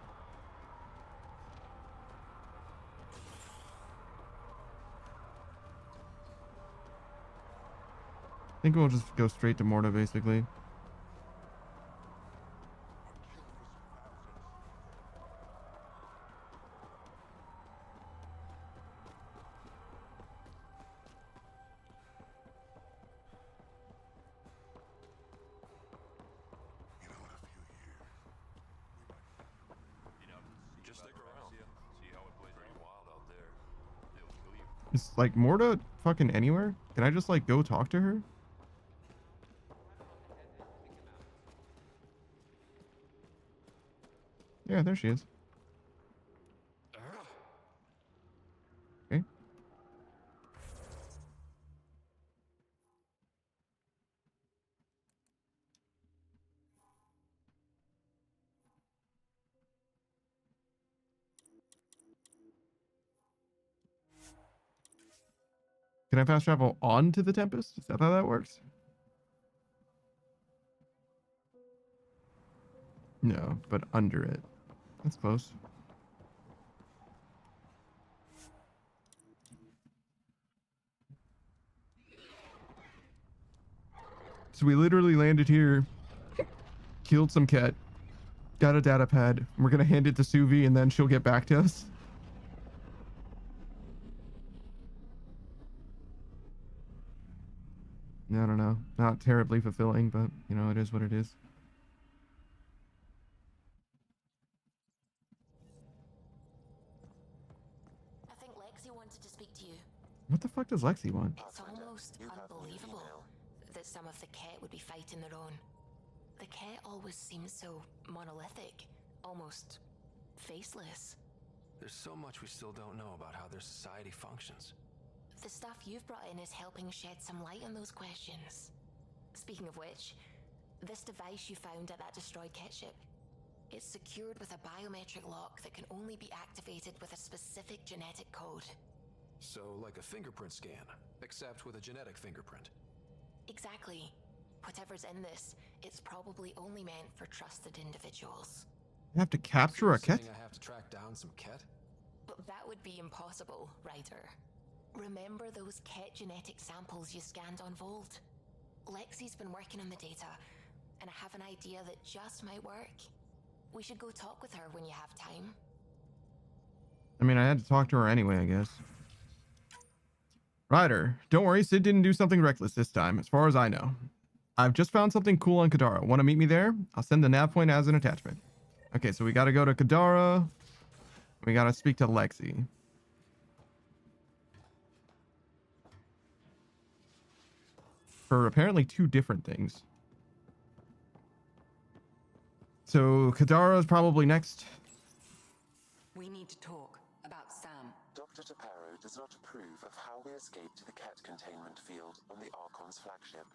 think we'll just go straight to Morta, basically. Just stick around. See how it plays pretty wild out there. They'll kill you. Is like Morta fucking anywhere? Can I just like go talk to her? Yeah, there she is. Okay. Can I fast travel onto the Tempest? Is that how that works? No, but under it. That's close. So we literally landed here, killed some cat, got a data pad. We're gonna hand it to Suvi and then she'll get back to us. I don't know. Not terribly fulfilling, but you know, it is what it is. I think Lexi wanted to speak to you. What the fuck does Lexi want? It's almost unbelievable that some of the Ket would be fighting their own. The Ket always seems so monolithic, almost faceless. There's so much we still don't know about how their society functions. The stuff you've brought in is helping shed some light on those questions. Speaking of which, this device you found at that destroyed Ket ship, it's secured with a biometric lock that can only be activated with a specific genetic code. So, like a fingerprint scan, except with a genetic fingerprint. Exactly. Whatever's in this, it's probably only meant for trusted individuals. I have to capture a cat? I have to track down some cat? But that would be impossible, Ryder. Remember those Ket genetic samples you scanned on Volt? Lexi's been working on the data, and I have an idea that just might work. We should go talk with her when you have time. I mean, I had to talk to her anyway, I guess. Ryder, don't worry, Sid didn't do something reckless this time, as far as I know. I've just found something cool on Kadara. Want to meet me there? I'll send the nav point as an attachment. Okay, so we gotta go to Kadara. We gotta speak to Lexi. For apparently 2 different things. So Kadara is probably next. We need to talk about Sam. Dr. Taparo does not approve of how we escaped to the Ket containment field on the Archon's flagship.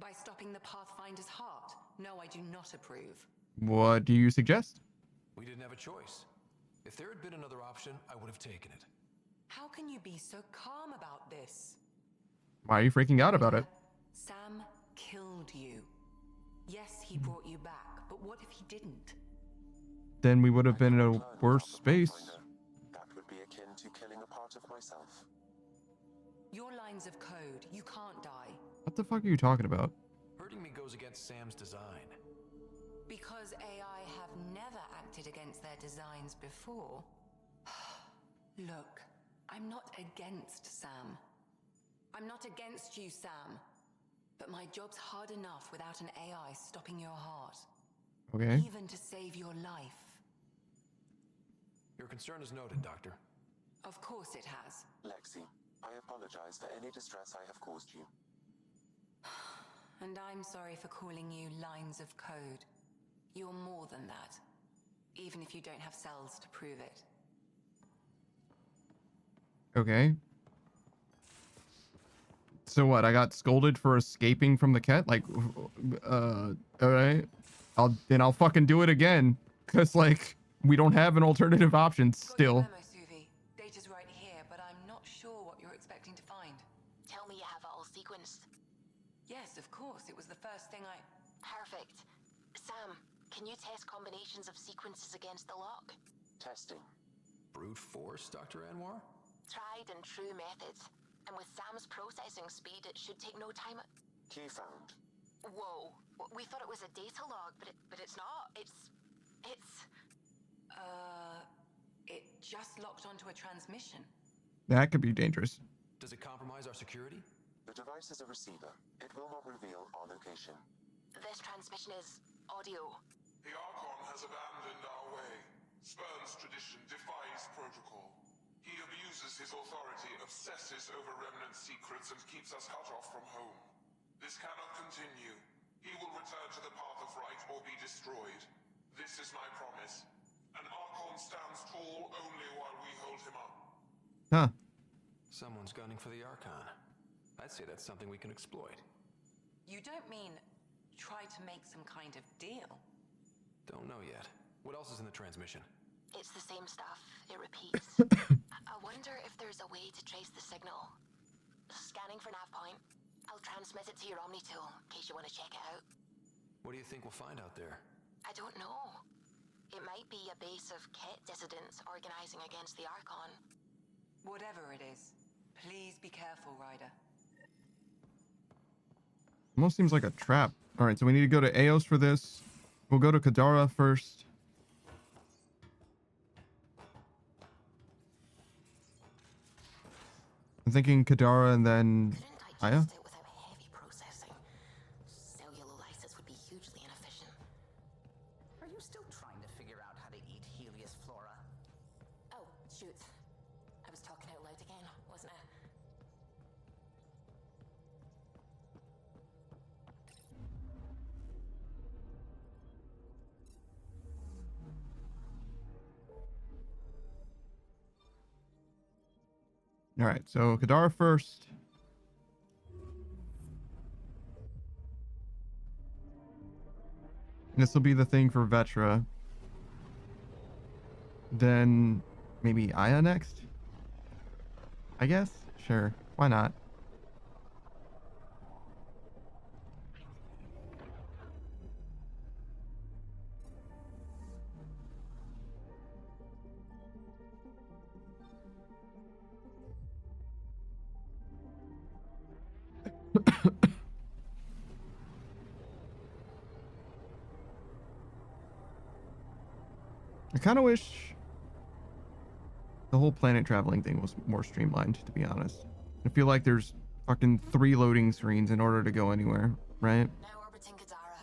By stopping the Pathfinder's heart? No, I do not approve. What do you suggest? We didn't have a choice. If there had been another option, I would have taken it. How can you be so calm about this? Why are you freaking out about it? Sam killed you. Yes, he brought you back, but what if he didn't? Then we would have been in a worse space. That would be akin to killing a part of myself. Your lines of code, you can't die. What the fuck are you talking about? Hurting me goes against Sam's design. Because AI have never acted against their designs before. Look, I'm not against Sam. I'm not against you, Sam. But my job's hard enough without an AI stopping your heart. Okay. Even to save your life. Your concern is noted, Doctor. Of course it has. Lexi, I apologize for any distress I have caused you. And I'm sorry for calling you lines of code. You're more than that. Even if you don't have cells to prove it. Okay. So what? I got scolded for escaping from the Ket? Like, alright. I'll fucking do it again. Cause like, we don't have an alternative option still. Data's right here, but I'm not sure what you're expecting to find. Tell me you have it all sequenced. Yes, of course. It was the first thing I... Perfect. Sam, can you test combinations of sequences against the lock? Testing. Brute force, Dr. Anwar? Tried and true methods. And with Sam's processing speed, it should take no time. Key found. Whoa. We thought it was a data log, but it's not. It's... It just locked onto a transmission. That could be dangerous. Does it compromise our security? The device is a receiver. It will not reveal our location. This transmission is audio. The Archon has abandoned our way, spurns tradition, defies protocol. He abuses his authority, obsesses over Remnant secrets, and keeps us cut off from home. This cannot continue. He will return to the path of right or be destroyed. This is my promise. An Archon stands tall only while we hold him up. Huh. Someone's gunning for the Archon. I'd say that's something we can exploit. You don't mean try to make some kind of deal? Don't know yet. What else is in the transmission? It's the same stuff. It repeats. I wonder if there's a way to trace the signal. Scanning for nav point. I'll transmit it to your Omni tool in case you want to check it out. What do you think we'll find out there? I don't know. It might be a base of Ket dissidents organizing against the Archon. Whatever it is, please be careful, Ryder. Almost seems like a trap. All right, so we need to go to Eos for this. We'll go to Kadara first. I'm thinking Kadara and then Aya. Without heavy processing, cellulolysis would be hugely inefficient. Are you still trying to figure out how to eat Helios flora? Oh, shoot. I was talking out loud again, wasn't I? All right, so Kadara first. This will be the thing for Vetra. Then maybe Aya next? I guess? Sure. Why not? I kind of wish the whole planet traveling thing was more streamlined, to be honest. I feel like there's fucking 3 loading screens in order to go anywhere, right? Now orbiting Kadara.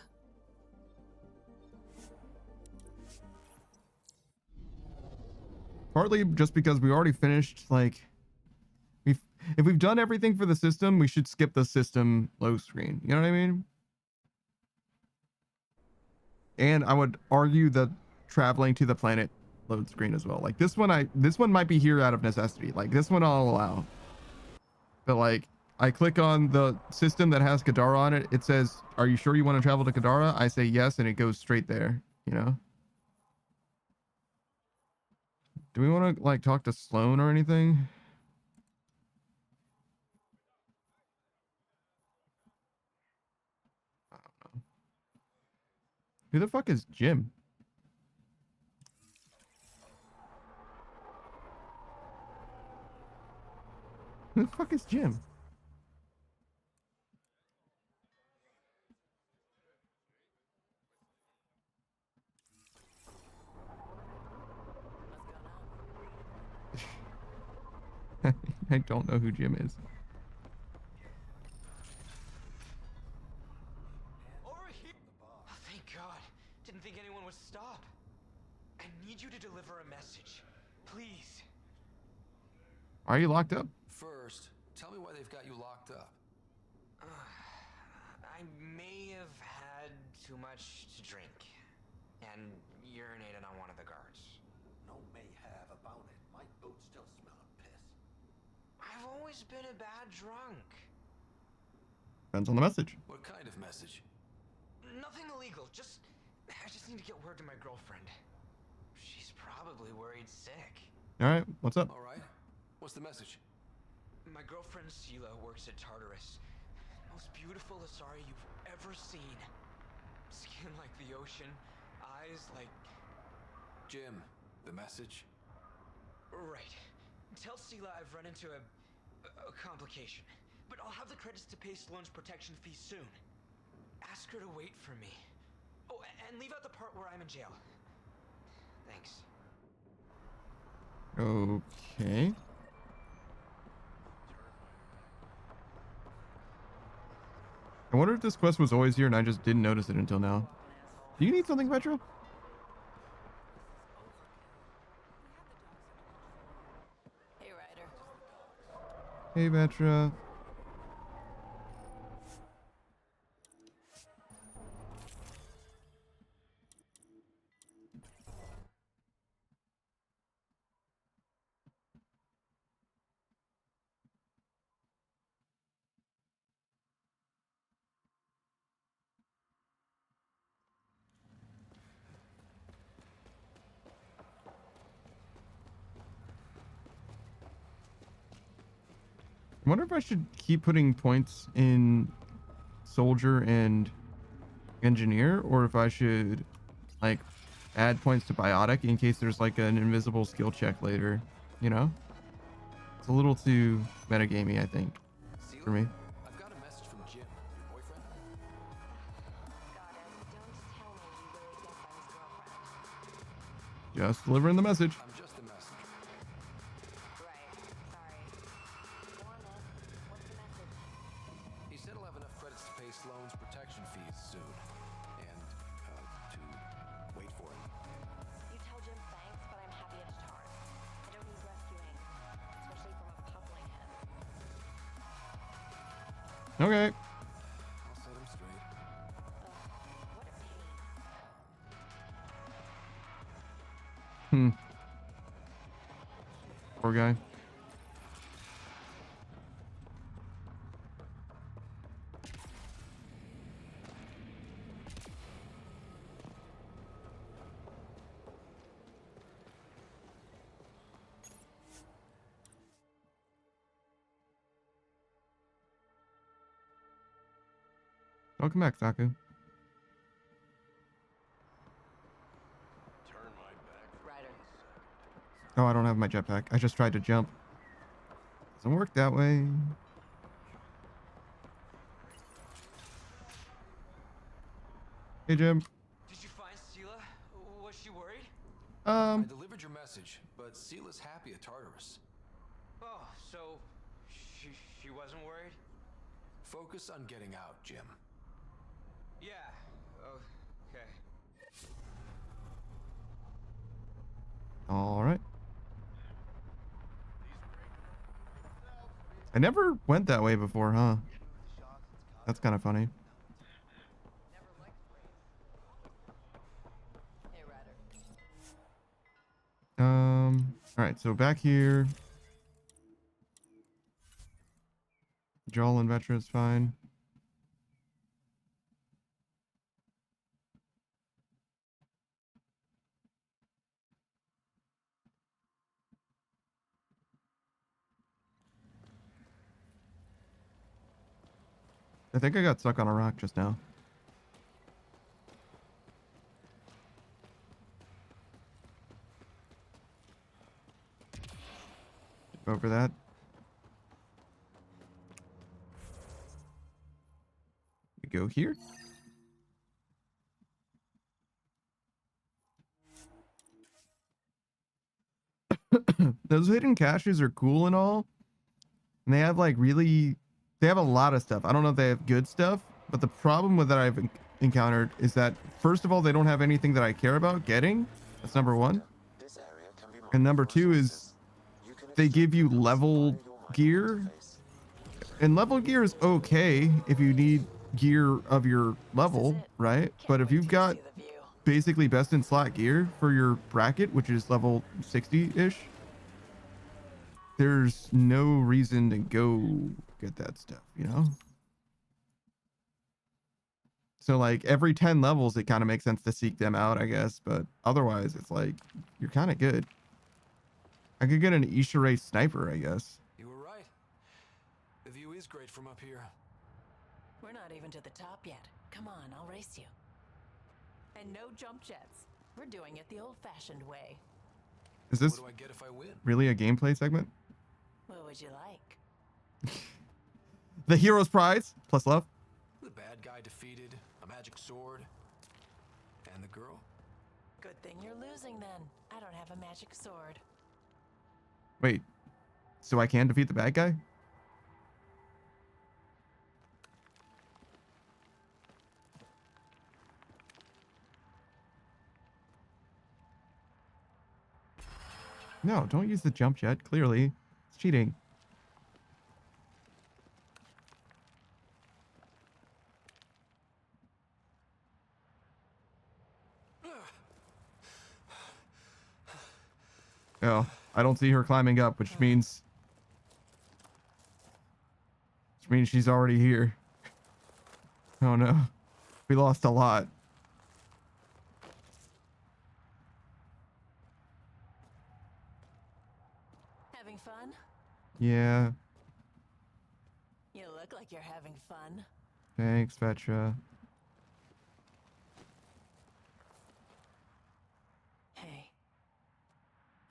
Partly just because we already finished, like, if we've done everything for the system, we should skip the system load screen. You know what I mean? And I would argue that traveling to the planet load screen as well. Like this one might be here out of necessity. Like this one I'll allow. But like I click on the system that has Kadara on it. It says, "Are you sure you want to travel to Kadara?" I say yes, and it goes straight there, you know? Do we want to like talk to Sloan or anything? I don't know. Who the fuck is Jim? Who the fuck is Jim? I don't know who Jim is. Over here! Oh, thank God. Didn't think anyone would stop. I need you to deliver a message. Please. Are you locked up? First, tell me why they've got you locked up. I may have had too much to drink and urinated on one of the guards. No may have about it. My boots still smell of piss. I've always been a bad drunk. Depends on the message. What kind of message? Nothing illegal. I just need to get word to my girlfriend. She's probably worried sick. All right, what's up? All right. What's the message? My girlfriend Sela works at Tartarus. Most beautiful Asari you've ever seen. Skin like the ocean, eyes like... Jim, the message? Right. Tell Sela I've run into a a complication. But I'll have the credits to pay Sloane's protection fee soon. Ask her to wait for me. Oh, and leave out the part where I'm in jail. Thanks. Okay. I wonder if this quest was always here and I just didn't notice it until now. Do you need something, Petra? Hey, Ryder. Hey, Petra. I wonder if I should keep putting points in soldier and engineer, or if I should like add points to biotic in case there's like an invisible skill check later, you know? It's a little too metagamey, I think, for me. I've got a message from Jim, your boyfriend. Just delivering the message. I'm just a messenger. He said he'll have enough credits to pay Sloane's protection fees soon. And, to wait for it. You tell Jim thanks, but I'm happy it's Tart. I don't need rescuing, especially from a pup like him. Okay. I'll set him straight. What a pain. Poor guy. Welcome back, Saku. Oh, I don't have my jetpack. I just tried to jump. Doesn't work that way. Hey, Jim. Did you find Sela? Was she worried? I delivered your message, but Sela's happy at Tartarus. Oh, so she wasn't worried? Focus on getting out, Jim. Yeah. Okay. All right. I never went that way before, huh? That's kind of funny. All right, so back here. Joel and Vetra is fine. I think I got stuck on a rock just now. Over that. We go here. Those hidden caches are cool and all. And they have like they have a lot of stuff. I don't know if they have good stuff, but the problem with that I've encountered is that first of all, they don't have anything that I care about getting. That's number one. And number two is they give you level gear. And level gear is okay if you need gear of your level, right? But if you've got basically best in slot gear for your bracket, which is level 60-ish, there's no reason to go get that stuff, you know? So like every 10 levels, it kind of makes sense to seek them out, I guess. But otherwise, it's like, you're kind of good. I could get an Isha Ray sniper, I guess. You were right. The view is great from up here. We're not even to the top yet. Come on, I'll race you. And no jump jets. We're doing it the old-fashioned way. Is this What do I get if I win? really a gameplay segment? What would you like? The hero's prize plus love. The bad guy defeated, a magic sword, and the girl. Good thing you're losing then. I don't have a magic sword. Wait, so I can defeat the bad guy? No, don't use the jump jet. Clearly, it's cheating. Oh, I don't see her climbing up, which means she's already here. Oh no, we lost a lot. Having fun? Yeah, You look like you're having fun. thanks, Vetra. Hey,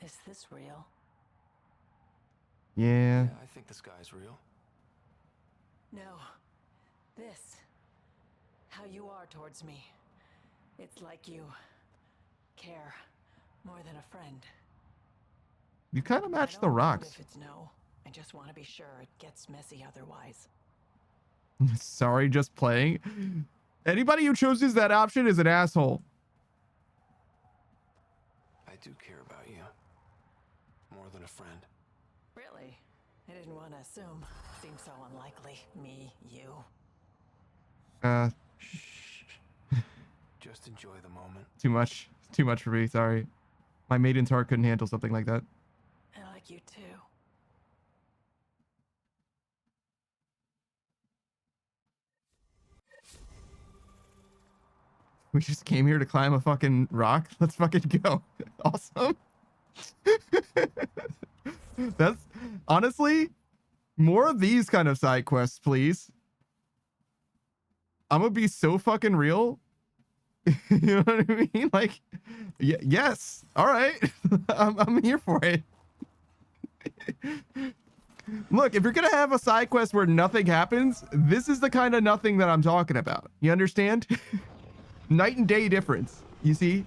is this real? Yeah. I think the sky's real. No. This. How you are towards me. It's like you care more than a friend. You kind of match I the don't mind rocks. If it's no, I just want to be sure it gets messy otherwise. Sorry, just playing. Anybody who chooses that option is an asshole. I do care about you. More than a friend. Really? I didn't want to assume. Seems so unlikely. Me, you. Just enjoy the moment. Too much. Too much for me. Sorry. My maiden's heart couldn't handle something like that. I like you too. We just came here to climb a fucking rock. Let's fucking go. Awesome. That's honestly more of these kind of side quests, please. I'm gonna be so fucking real. You know what I mean? Like, yes. All right. I'm here for it. Look, if you're gonna have a side quest where nothing happens, this is the kind of nothing that I'm talking about. You understand? Night and day difference. You see?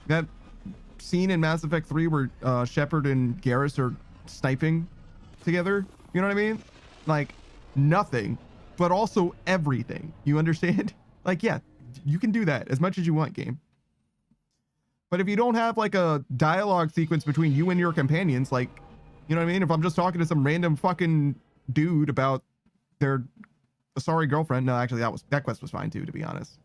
That scene in Mass Effect 3 where Shepard and Garrus are sniping together. You know what I mean? Like, nothing, but also everything. You understand? Like, yeah, you can do that as much as you want, game. But if you don't have like a dialogue sequence between you and your companions, like, you know what I mean? If I'm just talking to some random fucking dude about their sorry girlfriend. No, actually that quest was fine too, to be honest.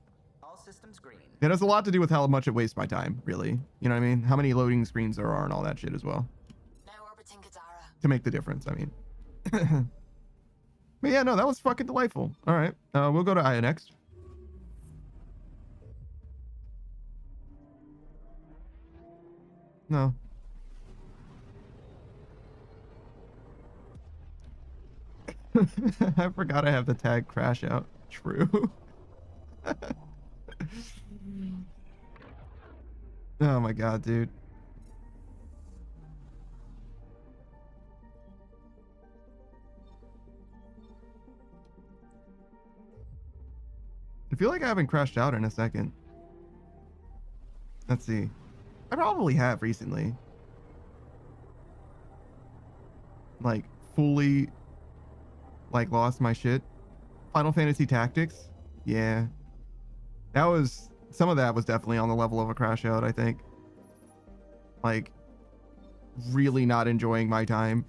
All systems green. It has a lot to do with how much it wastes my time, really. You know what I mean? How many loading screens there are and all that shit as well. Now orbiting Katara. To make the difference, I mean. But yeah, no, that was fucking delightful. All right, we'll go to Aya next. No. I forgot I have the tag crash out. True. Oh my god, dude. I feel like I haven't crashed out in a second. Let's see. I probably have recently. Like, fully, like, lost my shit. Final Fantasy Tactics? Yeah. That was, some of that was definitely on the level of a crash out, I think. Like, really not enjoying my time.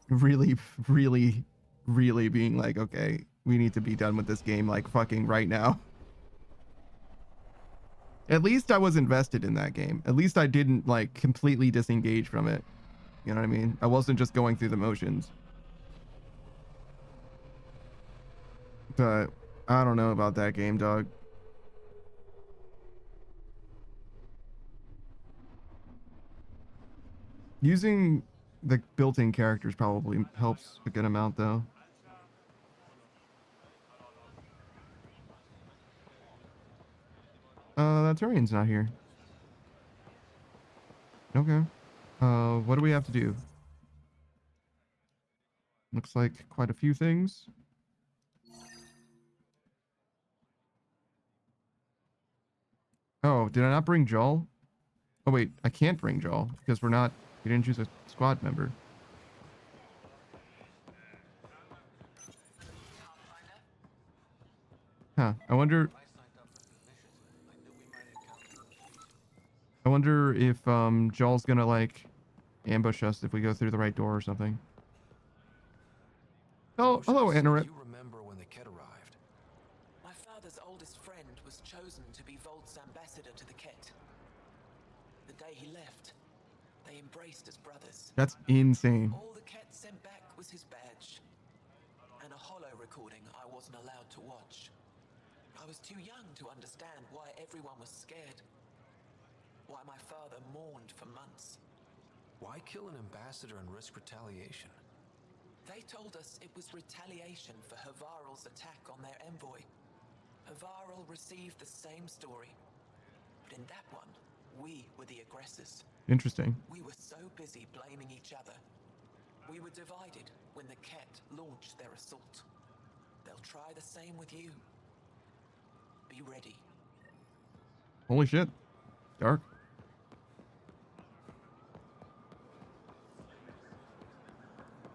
Really, really, really being like, okay, we need to be done with this game, like, fucking right now. At least I was invested in that game. At least I didn't, like, completely disengage from it. You know what I mean? I wasn't just going through the motions. But I don't know about that game, dog. Using the built-in characters probably helps a good amount, though. That Turian's not here. Okay. What do we have to do? Looks like quite a few things. Oh, did I not bring Joel? Oh wait, I can't bring Joel because we didn't choose a squad member. Huh. I wonder if Joel's gonna like ambush us if we go through the right door or something. Oh, hello, Anoret. You remember when the Ket arrived? My father's oldest friend was chosen to be Volt's ambassador to the Ket. The day he left, they embraced as brothers. That's insane. All the Ket sent back was his badge and a holo recording I wasn't allowed to watch. I was too young to understand why everyone was scared. Why my father mourned for months. Why kill an ambassador and risk retaliation? They told us it was retaliation for Havarl's attack on their envoy. Havarl received the same story. But in that one, we were the aggressors. Interesting. We were so busy blaming each other. We were divided when the Ket launched their assault. They'll try the same with you. Be ready. Holy shit. Dark.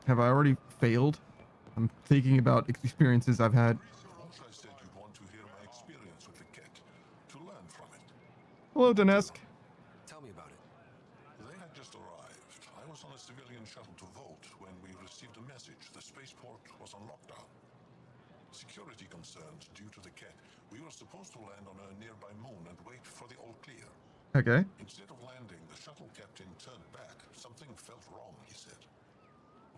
Have I already failed? I'm thinking about experiences I've had. I said you'd want to hear my experience with the Ket, to learn from it. Hello, Danesk. Tell me about it. They had just arrived. I was on a civilian shuttle to Volt when we received a message. The spaceport was on lockdown. Security concerns due to the Ket. We were supposed to land on a nearby moon and wait for the all clear. Okay. Instead of landing, the shuttle captain turned back. Something felt wrong, he said.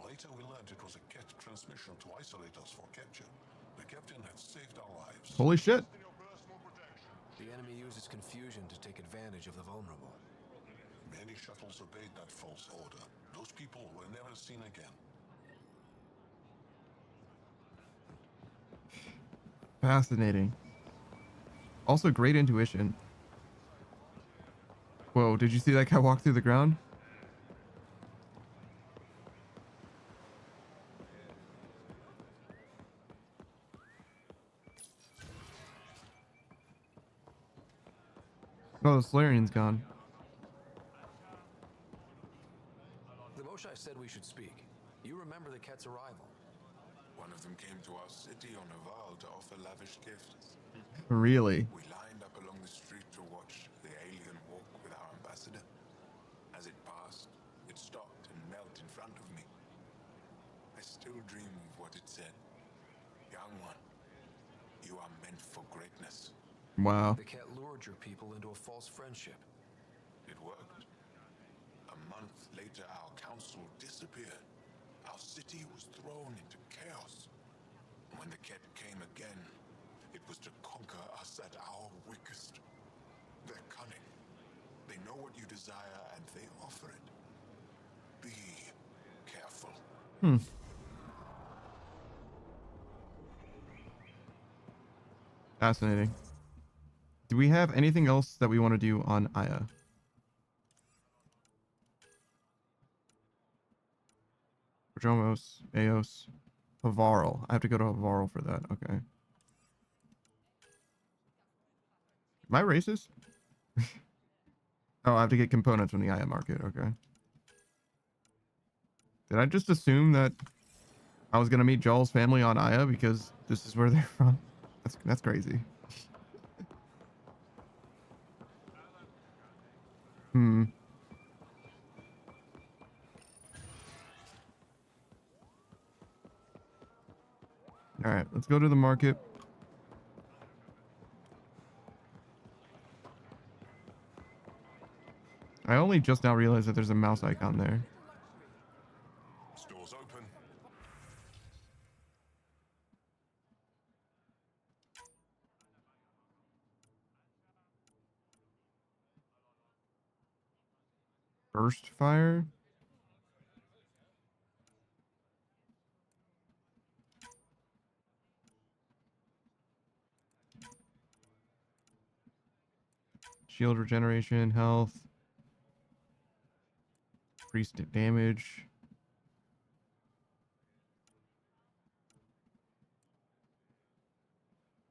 Later we learned it was a Ket transmission to isolate us for capture. The captain had saved our lives. Holy shit. The enemy uses confusion to take advantage of the vulnerable. Many shuttles obeyed that false order. Those people were never seen again. Fascinating. Also, great intuition. Whoa, did you see that guy walk through the ground? Oh, the Solarian's gone. The Moshai said we should speak. You remember the Ket's arrival. One of them came to our city on a vow to offer lavish gifts. Really? We lined up along the street to watch the alien walk with our ambassador. As it passed, it stopped and knelt in front of me. I still dream of what it said. Young one, you are meant for greatness. Wow. The Ket lured your people into a false friendship. It worked. A month later, our council disappeared. Our city was thrown into chaos. When the Ket came again, it was to conquer us at our weakest. They're cunning. They know what you desire and they offer it. Be careful. Fascinating. Do we have anything else that we want to do on Aya? Jomos, Eos, Havarl. I have to go to Havarl for that. Okay. Am I racist? Oh, I have to get components from the Aya market. Okay. Did I just assume that I was gonna meet Joel's family on Aya because this is where they're from? That's crazy. All right, let's go to the market. I only just now realized that there's a mouse icon there. Stores open. Burst fire. Shield regeneration, health. Increased damage.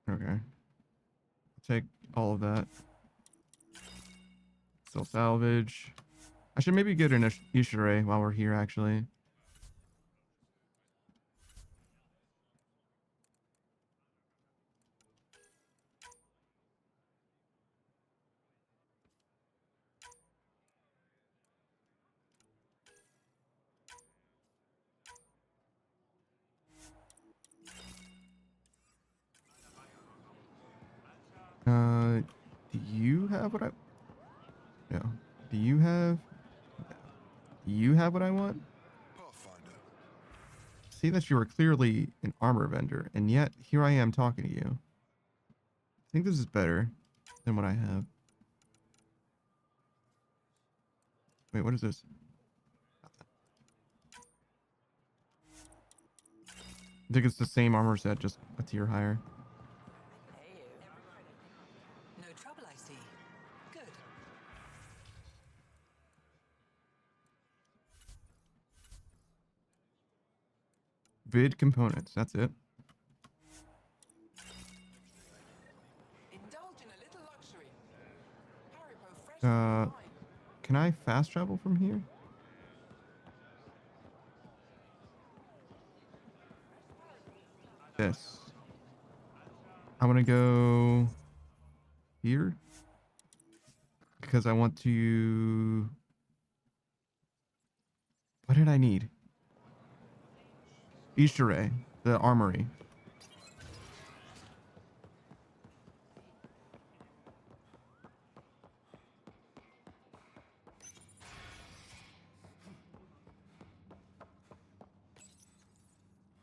Okay. Take all of that. Still salvage. I should maybe get an Ishire while we're here, actually. Do you have what I... No. Do you have... Do you have what I want? See that you are clearly an armor vendor, and yet here I am talking to you. I think this is better than what I have. Wait, what is this? I think it's the same armor set, just a tier higher. No trouble, I see. Good. Vid components, that's it. Indulge in a little luxury. Can I fast travel from here? This. I want to go here because I want to... What did I need? Ishire, the armory.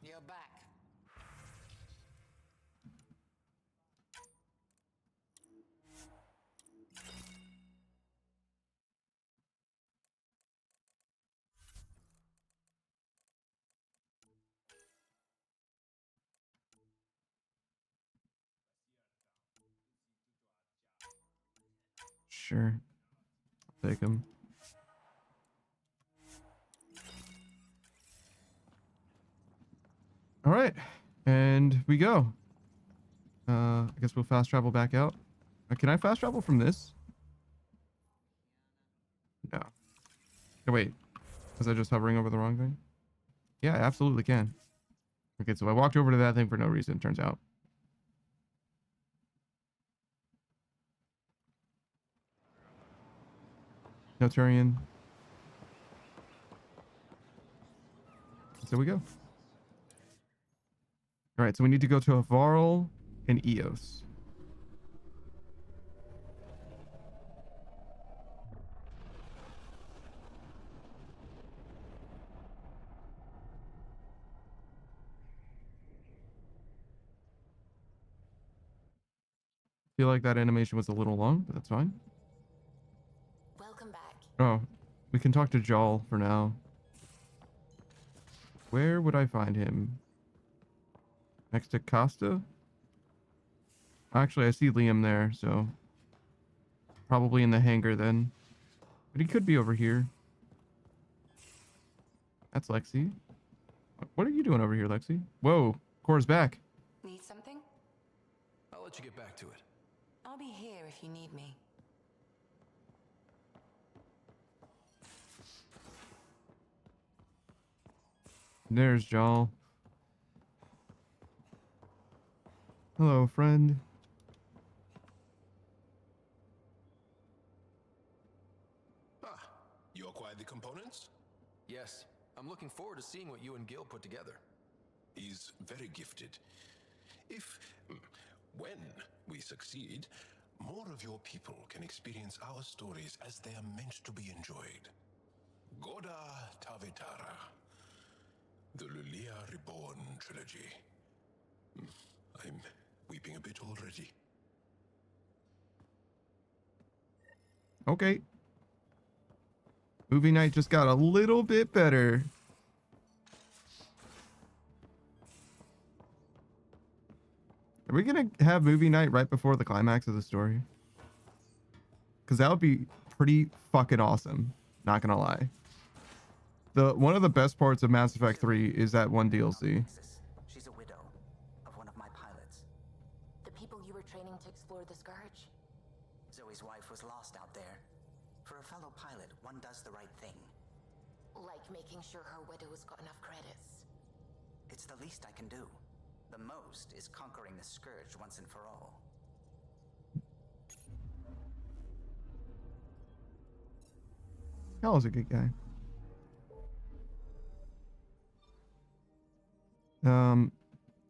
You're back. Sure. I'll take them. All right. And we go. I guess we'll fast travel back out. Can I fast travel from this? No. Oh, wait. Was I just hovering over the wrong thing? Yeah, I absolutely can. Okay, so I walked over to that thing for no reason, turns out. No Turian. So we go. All right, so we need to go to Avarl and Eos. Feel like that animation was a little long, but that's fine. Welcome back. Oh, we can talk to Jal for now. Where would I find him? Next to Costa? Actually, I see Liam there, so probably in the hangar then. But he could be over here. That's Lexi. What are you doing over here, Lexi? Whoa, Cora's back. Need something? I'll let you get back to it. I'll be here if you need me. There's Jal. Hello, friend. You acquired the components? Yes. I'm looking forward to seeing what you and Gil put together. He's very gifted. When we succeed, more of your people can experience our stories as they are meant to be enjoyed. Goda Tavetara, the Lulia Reborn trilogy. I'm weeping a bit already. Okay. Movie night just got a little bit better. Are we gonna have movie night right before the climax of the story? Because that would be pretty fucking awesome. Not gonna lie. one of the best parts of Mass Effect 3 is that one DLC. She's a widow of one of my pilots. The people you were training to explore the Scourge? Zoe's wife was lost out there. For a fellow pilot, one does the right thing. Like making sure her widow's got enough credits. It's the least I can do. The most is conquering the Scourge once and for all. Hell is a good guy.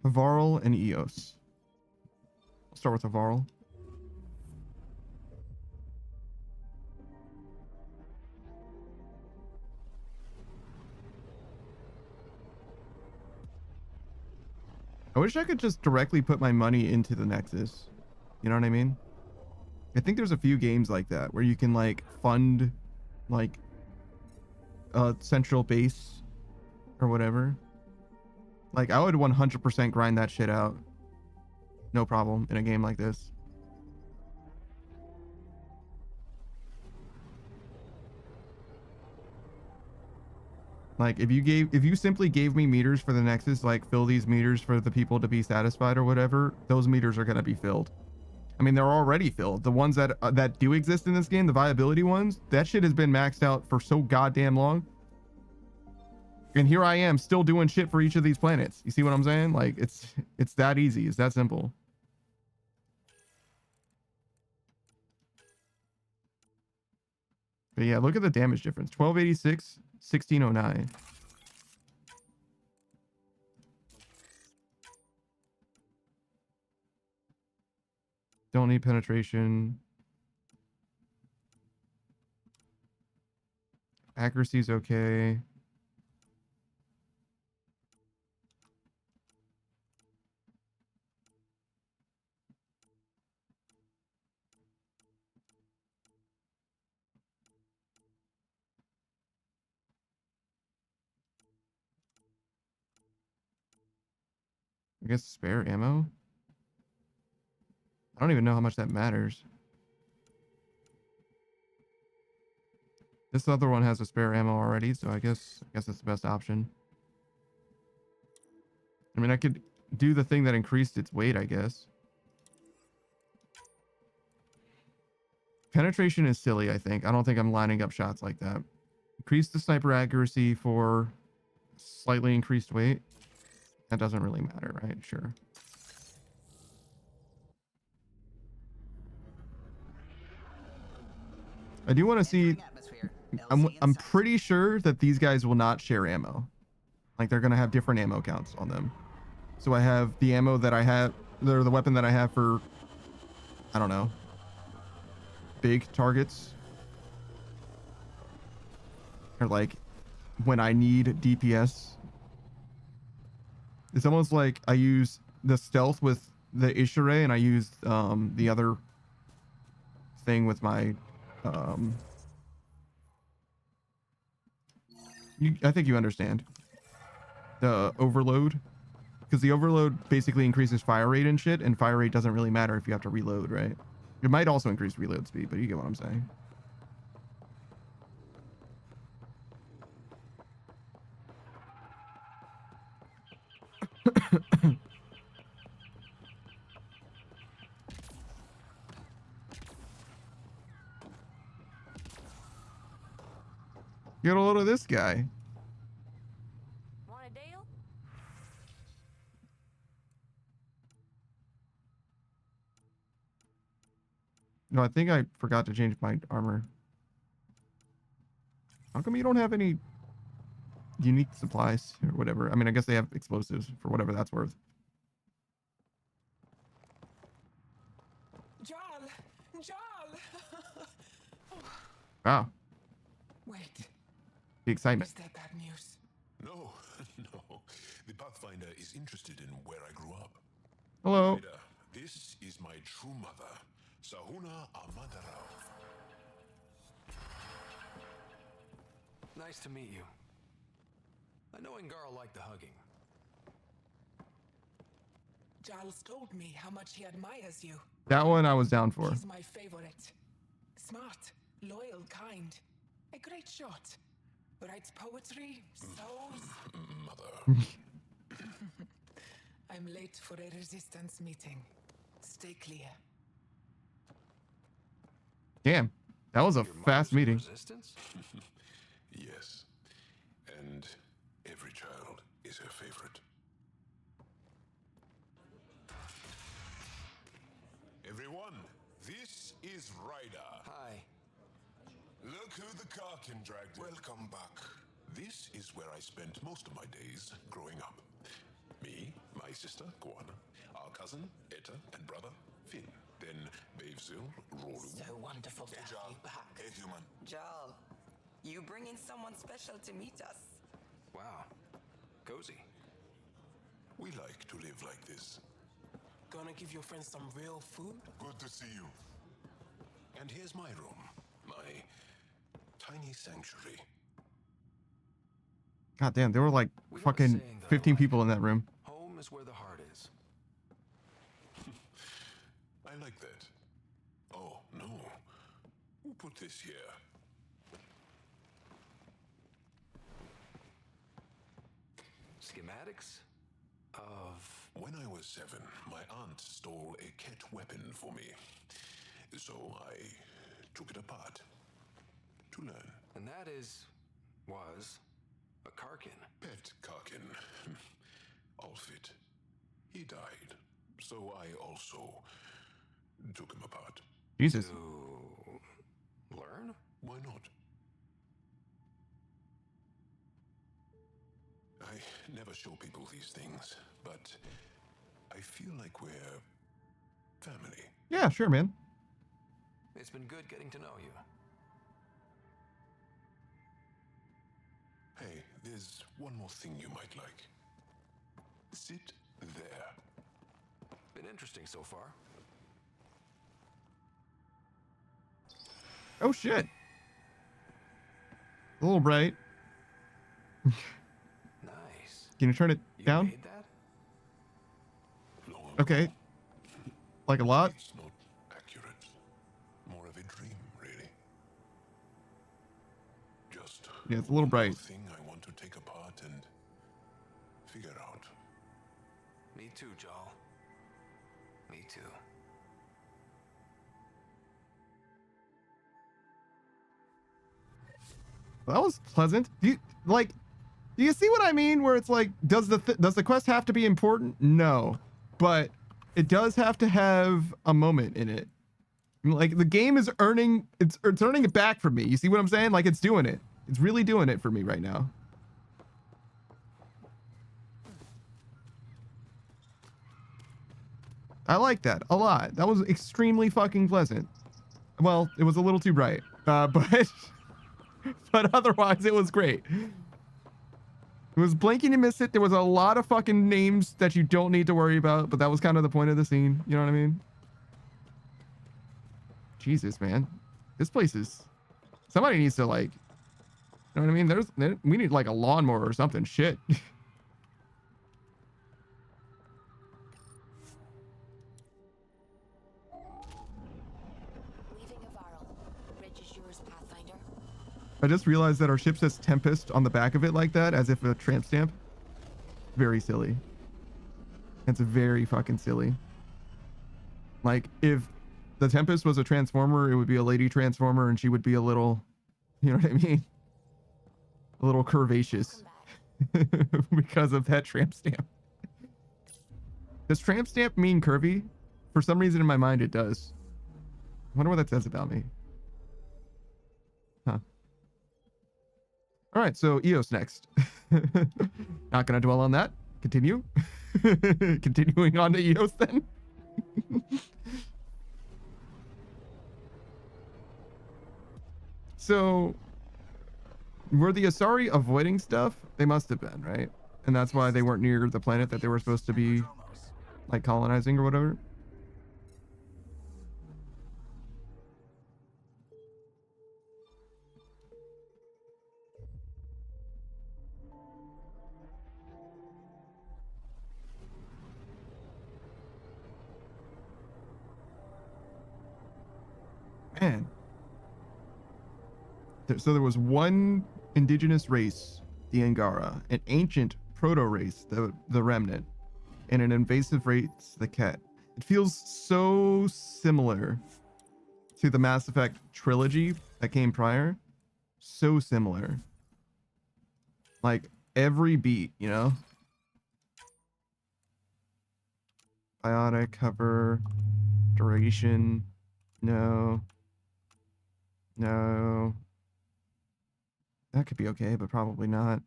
Varl and Eos. I'll start with Varl. I wish I could just directly put my money into the Nexus. You know what I mean? I think there's a few games like that where you can like fund like a central base or whatever. Like I would 100% grind that shit out. No problem in a game like this. Like if you simply gave me meters for the Nexus, like fill these meters for the people to be satisfied or whatever, those meters are going to be filled. I mean, they're already filled. The ones that do exist in this game, the viability ones, that shit has been maxed out for so goddamn long. And here I am still doing shit for each of these planets. You see what I'm saying? Like it's that easy. It's that simple. But yeah, look at the damage difference. 1286, 1609. Don't need penetration. Accuracy's okay. I guess spare ammo? I don't even know how much that matters. This other one has a spare ammo already, so I guess that's the best option. I mean, I could do the thing that increased its weight, I guess. Penetration is silly, I think. I don't think I'm lining up shots like that. Increase the sniper accuracy for slightly increased weight. That doesn't really matter, right? Sure. I do want to see. I'm pretty sure that these guys will not share ammo. Like they're gonna have different ammo counts on them. So I have the ammo that I have, or the weapon that I have for, I don't know, big targets, or like when I need DPS. It's almost like I use the stealth with the Ishere and I use the other thing with my I think you understand the overload, because the overload basically increases fire rate and shit, and fire rate doesn't really matter if you have to reload, right? It might also increase reload speed, but you get what I'm saying. Get a load of this guy. Want a deal? No, I think I forgot to change my armor. How come you don't have any unique supplies or whatever? I mean, I guess they have explosives for whatever that's worth. Jarl! Jarl! Wow. Wait. The excitement. Is that bad news? No, no. The Pathfinder is interested in where I grew up. Hello. Andromeda, this is my true mother, Sahuna Amadarao. Nice to meet you. I know Ingara liked the hugging. Giles told me how much he admires you. That one I was down for. He's my favorite. Smart, loyal, kind. A great shot. Writes poetry, sews. Mother. I'm late for a resistance meeting. Stay clear. Damn, that was a fast meeting. Resistance? Yes. And every child is her favorite. Everyone, this is Ryder. Hi. Look who the Karkin dragged in. Welcome back. This is where I spent most of my days growing up. Me, my sister, Guana, our cousin, Etta, and brother, Finn. Then Bavesville, Rolu. So wonderful to have you back. Hey, human. Jarl, you bring in someone special to meet us. Wow. Cozy. We like to live like this. Gonna give your friends some real food? Good to see you. And here's my room. My tiny sanctuary. God damn, there were like fucking 15 people in that room. Home is where the heart is. I like that. Oh, no. Who put this here? Schematics of... When I was 7, my aunt stole a cat weapon for me. So I took it apart to learn. And that was a Karkin. Pet Karkin. Alfit. He died. So I also took him apart. Jesus. To learn? Why not? I never show people these things, but I feel like we're family. Yeah, sure, man. It's been good getting to know you. Hey, there's one more thing you might like. Sit there. Been interesting so far. Oh shit. A little bright. Nice. Can you turn it down? Made that? Okay. Like a lot? It's not accurate. More of a dream, really. Just Yeah, it's a little bright. thing I want to take apart and figure out. Me too, Jal. Me too. That was pleasant. Do you see what I mean? Where it's like, does the quest have to be important? No, but it does have to have a moment in it. Like the game is earning it's earning it back from me. You see what I'm saying? Like it's doing it. It's really doing it for me right now. I like that a lot. That was extremely fucking pleasant. Well, it was a little too bright, but but otherwise it was great. It was blinking and miss it. There was a lot of fucking names that you don't need to worry about, but that was kind of the point of the scene. You know what I mean? Jesus, man. This place is... Somebody needs to, like... You know what I mean? We need, like, a lawnmower or something. Shit. I just realized that our ship says Tempest on the back of it like that, as if a tramp stamp. Very silly. It's very fucking silly. Like, if the Tempest was a transformer, it would be a lady transformer, and she would be a little, you know what I mean? A little curvaceous. Because of that tramp stamp. Does tramp stamp mean curvy? For some reason in my mind it does. I wonder what that says about me. Huh. All right, so EOS next. Not gonna dwell on that. Continue. Continuing on to EOS then. So, were the Asari avoiding stuff? They must have been, right? And that's why they weren't near the planet that they were supposed to be, like, colonizing or whatever. Man. So there was one indigenous race, the Angara, an ancient proto-race, the Remnant, and an invasive race, the Ket. It feels so similar to the Mass Effect trilogy that came prior. So similar. Like every beat, you know? Biotic cover, duration, no. No. That could be okay, but probably not.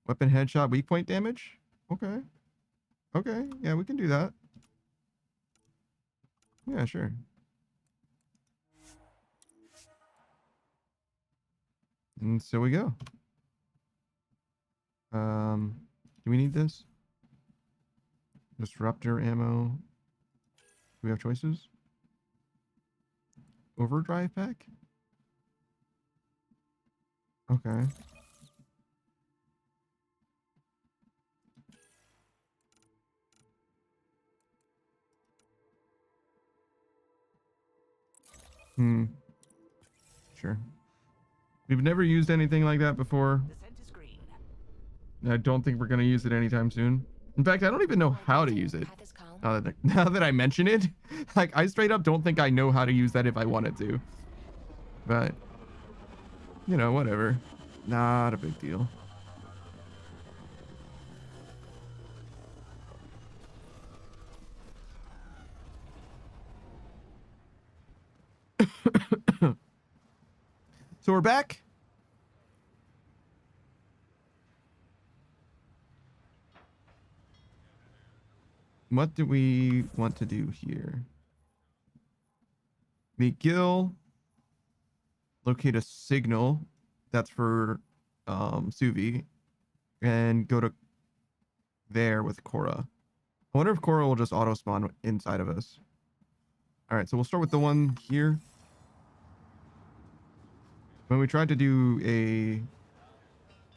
Weapon headshot, weak point damage? Okay. Okay, yeah, we can do that. Yeah, sure. And so we go. Do we need this? Disruptor ammo. Do we have choices? Overdrive pack? Okay. Sure. We've never used anything like that before. I don't think we're going to use it anytime soon. In fact, I don't even know how to use it. Now that I mention it, like I straight up don't think I know how to use that if I wanted to. But, you know, whatever. Not a big deal. So we're back. What do we want to do here? Meet Gil. Locate a signal. That's for Suvi. And go to there with Cora. I wonder if Cora will just auto spawn inside of us. All right, so we'll start with the one here. When we tried to do a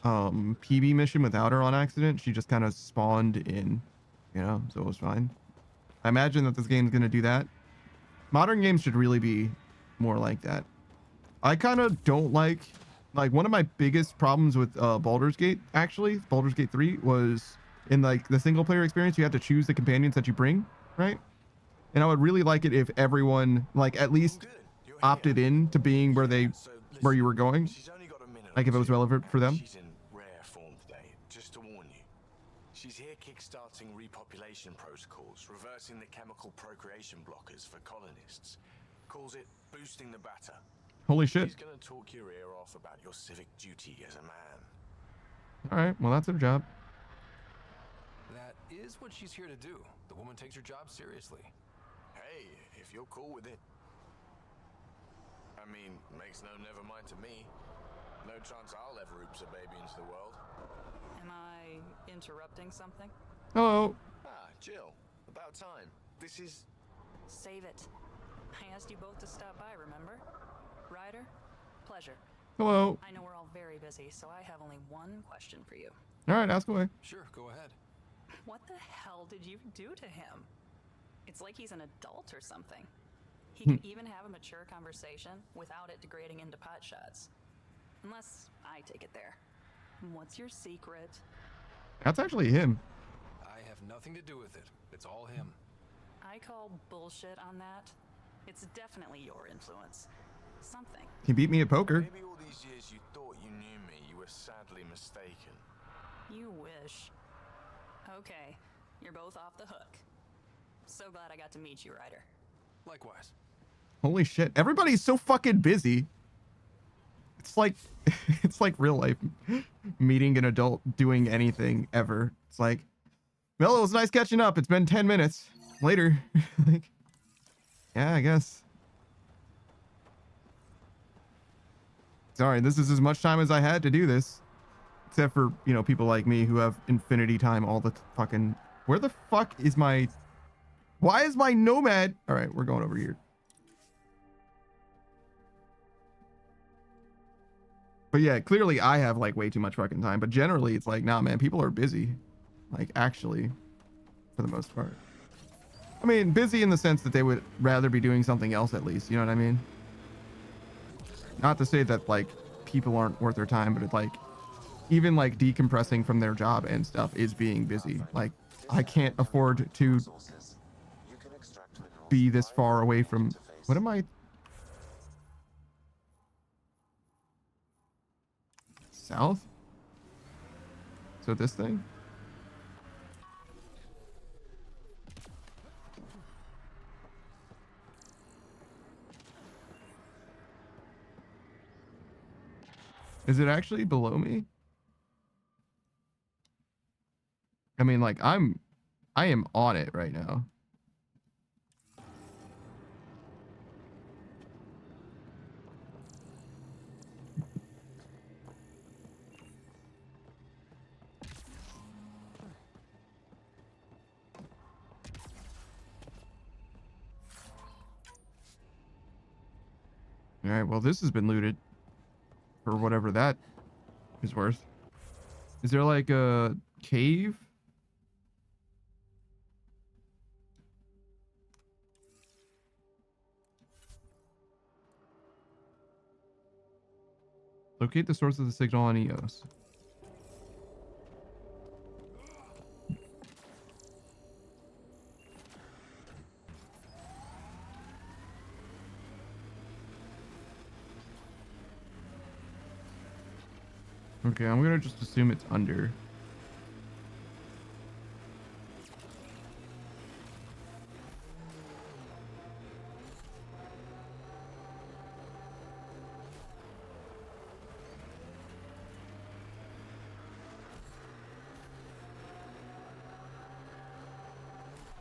PB mission without her on accident, she just kind of spawned in, you know, so it was fine. I imagine that this game's going to do that. Modern games should really be more like that. I kind of don't like one of my biggest problems with Baldur's Gate, actually, Baldur's Gate 3, was in like the single player experience, you have to choose the companions that you bring, right? And I would really like it if everyone like at least opted in to being where you were going. Like if it was relevant for them. She's in rare form today, just to warn you. She's here kickstarting repopulation protocols, reversing the chemical procreation blockers for colonists. Calls it boosting the batter. Holy shit. She's gonna talk your ear off about your civic duty as a man. All right, well that's her job. That is what she's here to do. The woman takes her job seriously. Hey, if you're cool with it. I mean, makes no never mind to me. No chance I'll ever oops a baby into the world. Am I interrupting something? Hello. Ah, Jill. About time. This is... Save it. I asked you both to stop by, remember? Ryder? Pleasure. Hello. I know we're all very busy, so I have only one question for you. All right, ask away. Sure, go ahead. What the hell did you do to him? It's like he's an adult or something. He can even have a mature conversation without it degrading into pot shots. Unless I take it there. What's your secret? That's actually him. I have nothing to do with it. It's all him. I call bullshit on that. It's definitely your influence. Something. He beat me at poker. Maybe all these years you thought you knew me, you were sadly mistaken. You wish. Okay, you're both off the hook. So glad I got to meet you, Ryder. Likewise. Holy shit. Everybody's so fucking busy. It's like it's like real life meeting an adult doing anything ever. It's like, well, it was nice catching up. It's been 10 minutes. Later. Like, yeah, I guess. Sorry, this is as much time as I had to do this. Except for, you know, people like me who have infinity time all the fucking... Where the fuck is my... Why is my nomad? All right, we're going over here. But yeah, clearly I have like way too much fucking time. But generally it's like, nah, man, people are busy. Like actually, for the most part. I mean, busy in the sense that they would rather be doing something else at least. You know what I mean? Not to say that like people aren't worth their time, but it's like even like decompressing from their job and stuff is being busy. Like I can't afford to be this far away from. What am I? South? So this thing? Is it actually below me? I mean, like I am on it right now. All right, well, this has been looted for whatever that is worth. Is there like a cave? Locate the source of the signal on EOS. Okay, I'm gonna just assume it's under.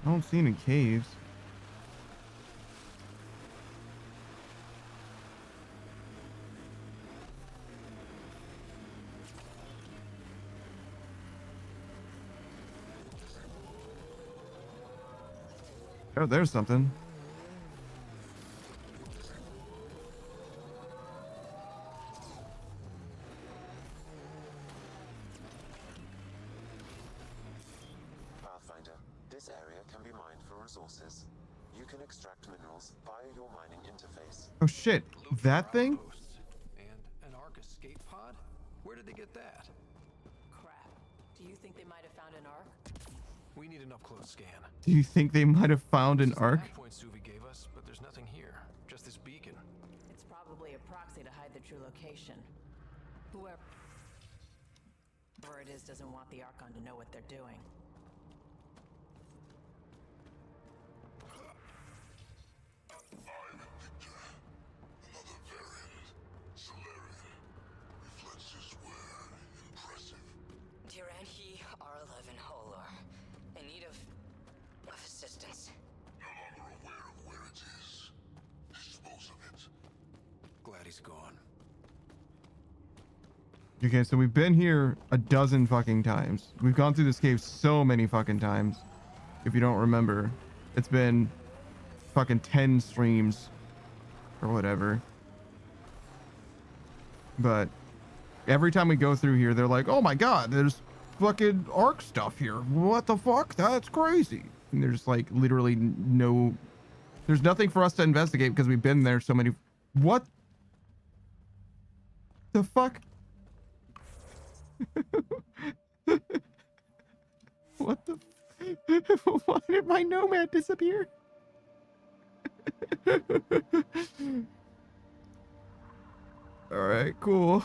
I don't see any caves. Oh, there's something. Pathfinder, this area can be mined for resources. You can extract minerals via your mining interface. Oh shit, that thing? And an Ark escape pod? Where did they get that? Crap. Do you think they might have found an Ark? We need an up-close scan. Do you think they might have found an Ark? That point Suvi gave us, but there's nothing here. Just this beacon. It's probably a proxy to hide the true location. Whoever it is doesn't want the Archon to know what they're doing. Tiranhi R11 Holor. In need of assistance. No longer aware of where it is. Dispose of it. Glad he's gone. Okay, so we've been here a dozen fucking times. We've gone through this cave so many fucking times. If you don't remember, it's been fucking 10 streams or whatever. But every time we go through here, they're like, oh my god, there's fucking Ark stuff here. What the fuck? That's crazy. And there's like literally no, there's nothing for us to investigate because we've been there so many. What the fuck? What the? Why did my nomad disappear? All right, cool.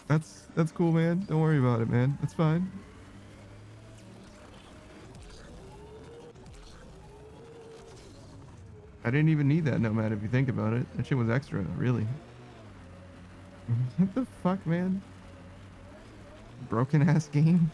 That's cool, man. Don't worry about it, man. It's fine. I didn't even need that nomad if you think about it. That shit was extra, really. What the fuck, man? Broken ass game.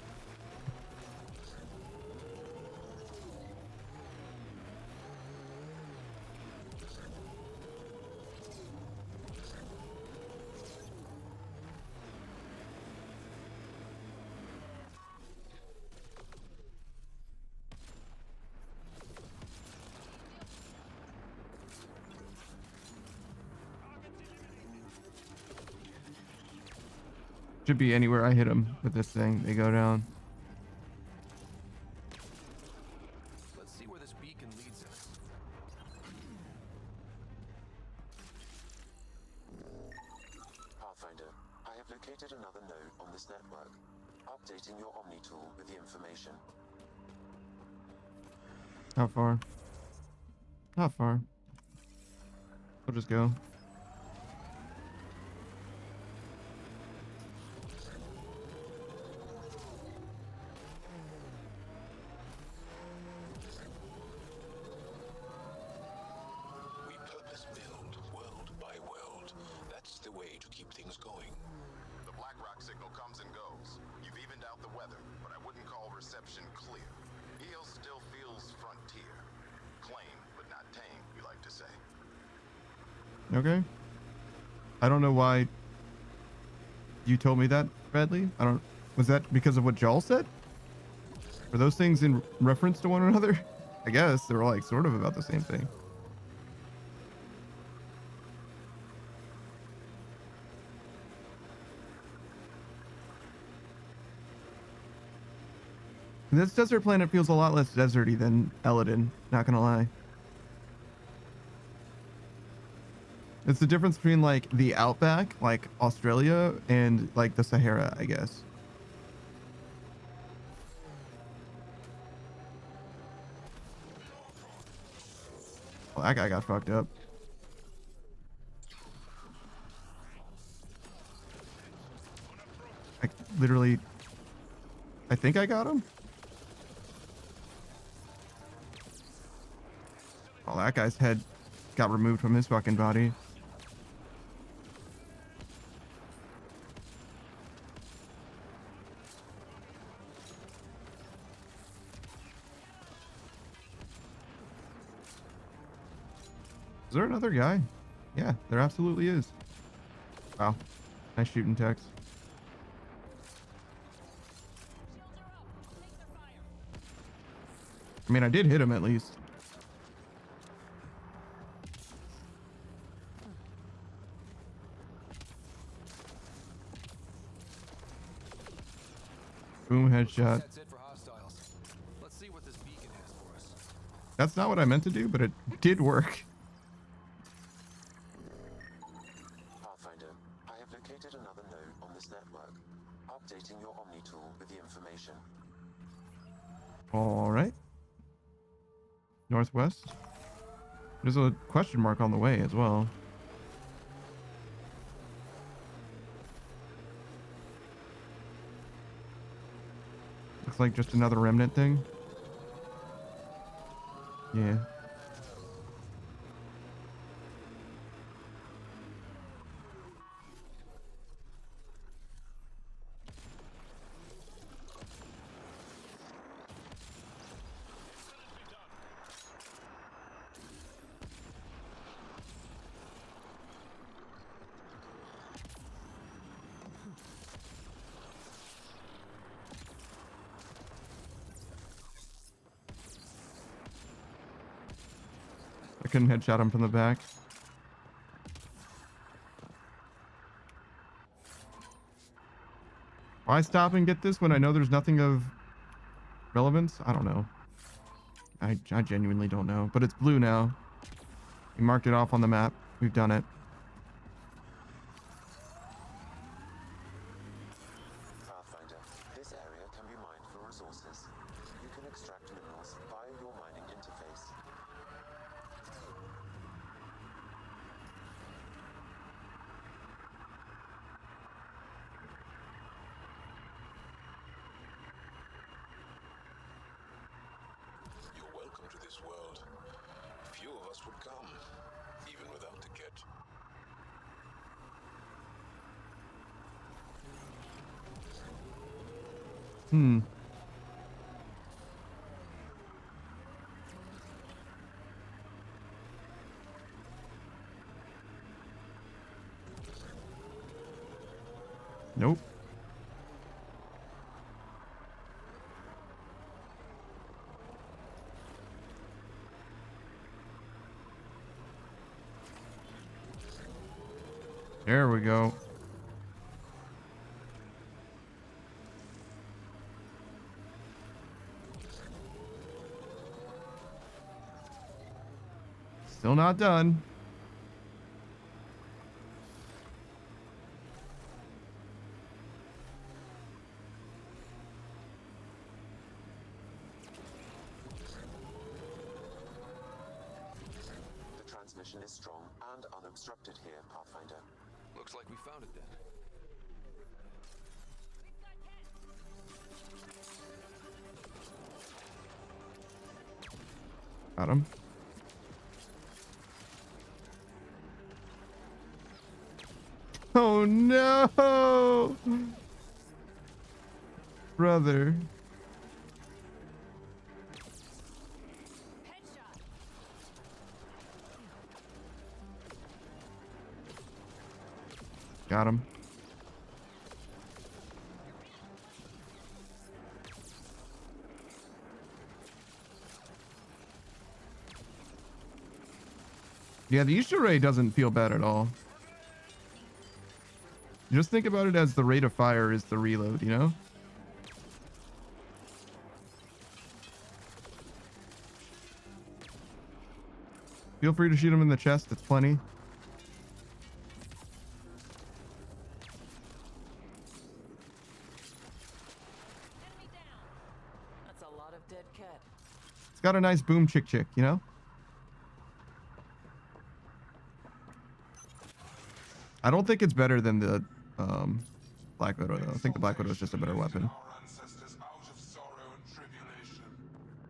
Should be anywhere I hit them with this thing. They go down. Let's see where this beacon leads us. located another node on this network. Updating your Omni tool with the information. How far? Not far. We'll just go. We purpose build world by world. That's the way to keep things going. The BlackRock signal comes and goes. You've evened out the weather, but I wouldn't call reception clear. EO still feels frontier. Claim, but not tame, we like to say. Okay. I don't know why you told me that, Bradley. Was that because of what Jal said? Were those things in reference to one another? I guess they were like sort of about the same thing. This desert planet feels a lot less deserty than Eladin, not gonna lie. It's the difference between like the outback, like Australia, and like the Sahara, I guess. Well, that guy got fucked up. I literally, I think I got him. Well, that guy's head got removed from his fucking body. Is there another guy? Yeah, there absolutely is. Wow. Nice shooting, Tex. I mean, I did hit him at least. Boom, headshot. That's it for hostiles. Let's see what this beacon has for us. That's not what I meant to do, but it did work. Pathfinder, I have located another node on this network. Updating your Omni tool with the information. All right. Northwest. There's a question mark on the way as well. Looks like just another remnant thing. Yeah. I couldn't headshot him from the back. Why stop and get this when I know there's nothing of relevance? I don't know. I genuinely don't know. But it's blue now. We marked it off on the map. We've done it. Pathfinder, this area can be mined for resources. You can extract minerals via your mining interface. You're welcome to this world. Few of us would come, even without the kit. Hmm. Nope. There we go. Still not done. transmission is strong and unobstructed here, Pathfinder. Looks like we found it then. Got him. Oh no! Brother. Got him. Yeah, the Easter ray doesn't feel bad at all. Just think about it as the rate of fire is the reload, you know? Feel free to shoot him in the chest. It's plenty. That's a lot of dead cat. It's got a nice boom chick, you know? I don't think it's better than the Black Widow, though. I think the Black Widow is just a better weapon.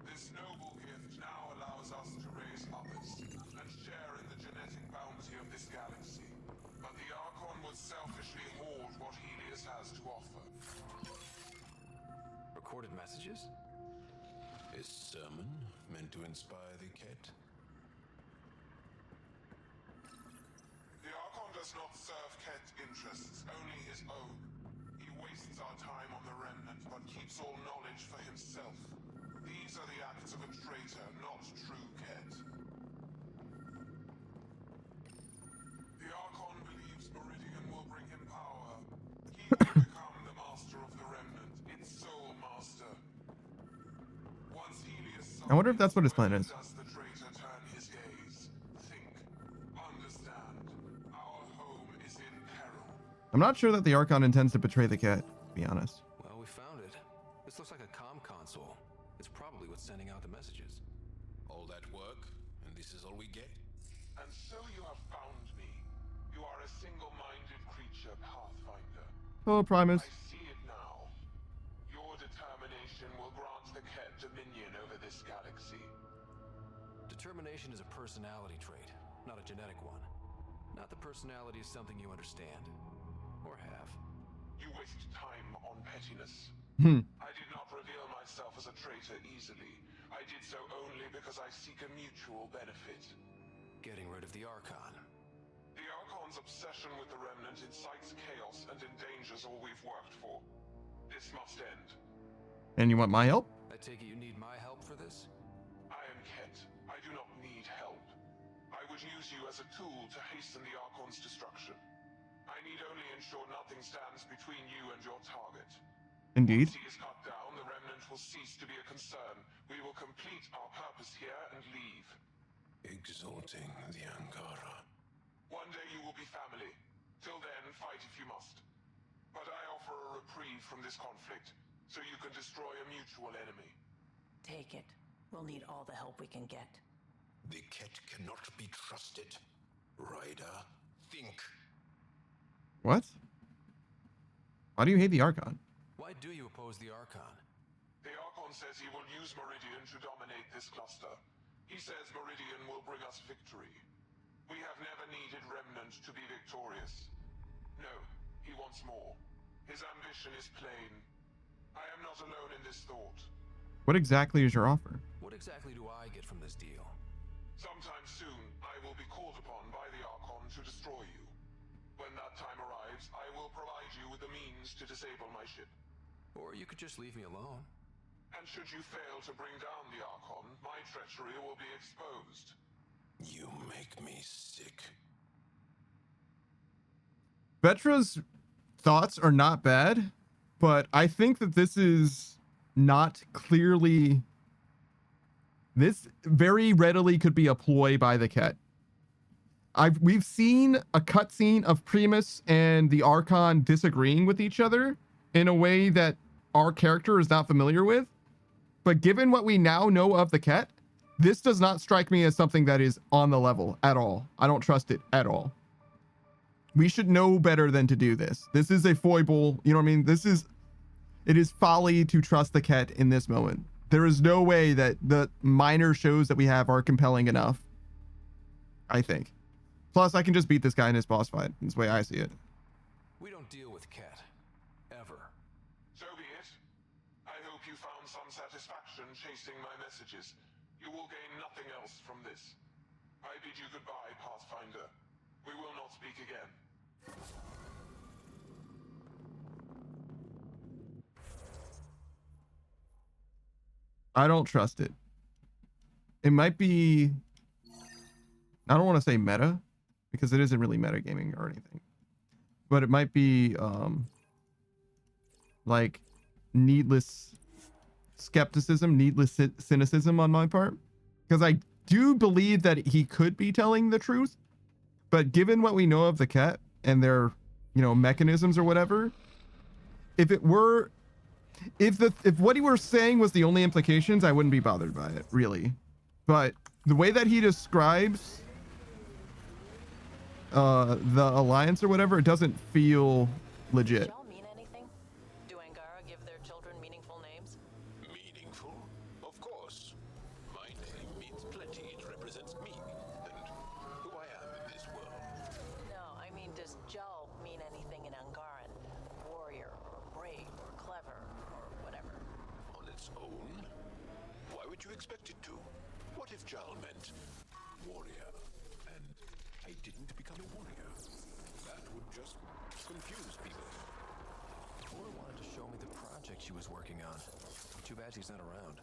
This noble gift now allows us to raise others and share in the genetic bounty of this galaxy. But the Archon would selfishly hoard what Helios has to offer. Recorded messages? Is sermon meant to inspire the Ket? The Archon does not serve Ket interests, only his own. He wastes our time on the Remnant, but keeps all knowledge for himself. These are the acts of a traitor, not true Ket. The Archon believes Meridian will bring him power. He will become the master of the Remnant, its sole master. Once Helios I wonder if that's what his plan is. does the traitor turn his gaze. Think. Understand. Our home is in peril. I'm not sure that the Archon intends to betray the cat, to be honest. Well, we found it. This looks like a comm console. It's probably what's sending out the messages. All that work, and this is all we get? And so you have found me. You are a single-minded creature, Pathfinder. Hello, Primus. I see it now. Your determination will grant the Ket dominion over this galaxy. Determination is a personality trait, not a genetic one. Not the personality is something you understand. Or have. You waste time on pettiness. I did not reveal myself as a traitor easily. I did so only because I seek a mutual benefit. Getting rid of the Archon. The Archon's obsession with the Remnant incites chaos and endangers all we've worked for. This must end. And you want my help? I take it you need my help for this? I am Ket. I do not need help. I would use you as a tool to hasten the Archon's destruction. I need only ensure nothing stands between you and your target. Indeed. Once he is cut down, the Remnant will cease to be a concern. We will complete our purpose here and leave. Exalting the Angara. One day you will be family. Till then, fight if you must. But I offer a reprieve from this conflict, so you can destroy a mutual enemy. Take it. We'll need all the help we can get. The Ket cannot be trusted. Ryder, think. What? Why do you hate the Archon? Why do you oppose the Archon? The Archon says he will use Meridian to dominate this cluster. He says Meridian will bring us victory. We have never needed Remnant to be victorious. No, he wants more. His ambition is plain. I am not alone in this thought. What exactly is your offer? What exactly do I get from this deal? Sometime soon, I will be called upon by the Archon to destroy you. When that time arrives, I will provide you with the means to disable my ship. Or you could just leave me alone. And should you fail to bring down the Archon, my treachery will be exposed. You make me sick. Vetra's thoughts are not bad, but I think that this is not clearly... This very readily could be a ploy by the Ket. We've seen a cutscene of Primus and the Archon disagreeing with each other in a way that our character is not familiar with. But given what we now know of the Ket, This does not strike me as something that is on the level at all. I don't trust it at all. We should know better than to do this. This is a foible. You know what I mean? It is folly to trust the Ket in this moment. There is no way that the minor shows that we have are compelling enough, I think. Plus, I can just beat this guy in his boss fight. That's the way I see it. We don't deal with Ket. Ever. So be it. I hope you found some satisfaction chasing my messages. You will gain nothing else from this. I bid you goodbye, Pathfinder. We will not speak again. I don't trust it. It might be, I don't want to say meta, because it isn't really metagaming or anything. But it might be like needless skepticism, needless cynicism on my part. Because I do believe that he could be telling the truth. But given what we know of the Ket and their, you know, mechanisms or whatever, if what he were saying was the only implications, I wouldn't be bothered by it, really. But the way that he describes the alliance or whatever, it doesn't feel legit. Mean anything? Do Angara give their children meaningful names? Meaningful? Of course. My name means plenty. It represents me and who I am in this world. No, I mean, does Jal mean anything in Angaran? Warrior, or brave, or clever, or whatever. On its own? Why would you expect it to? What if Jal meant warrior, and I didn't become a warrior? That would just confuse people. Cora wanted to show me the project she was working on. Too bad she's not around.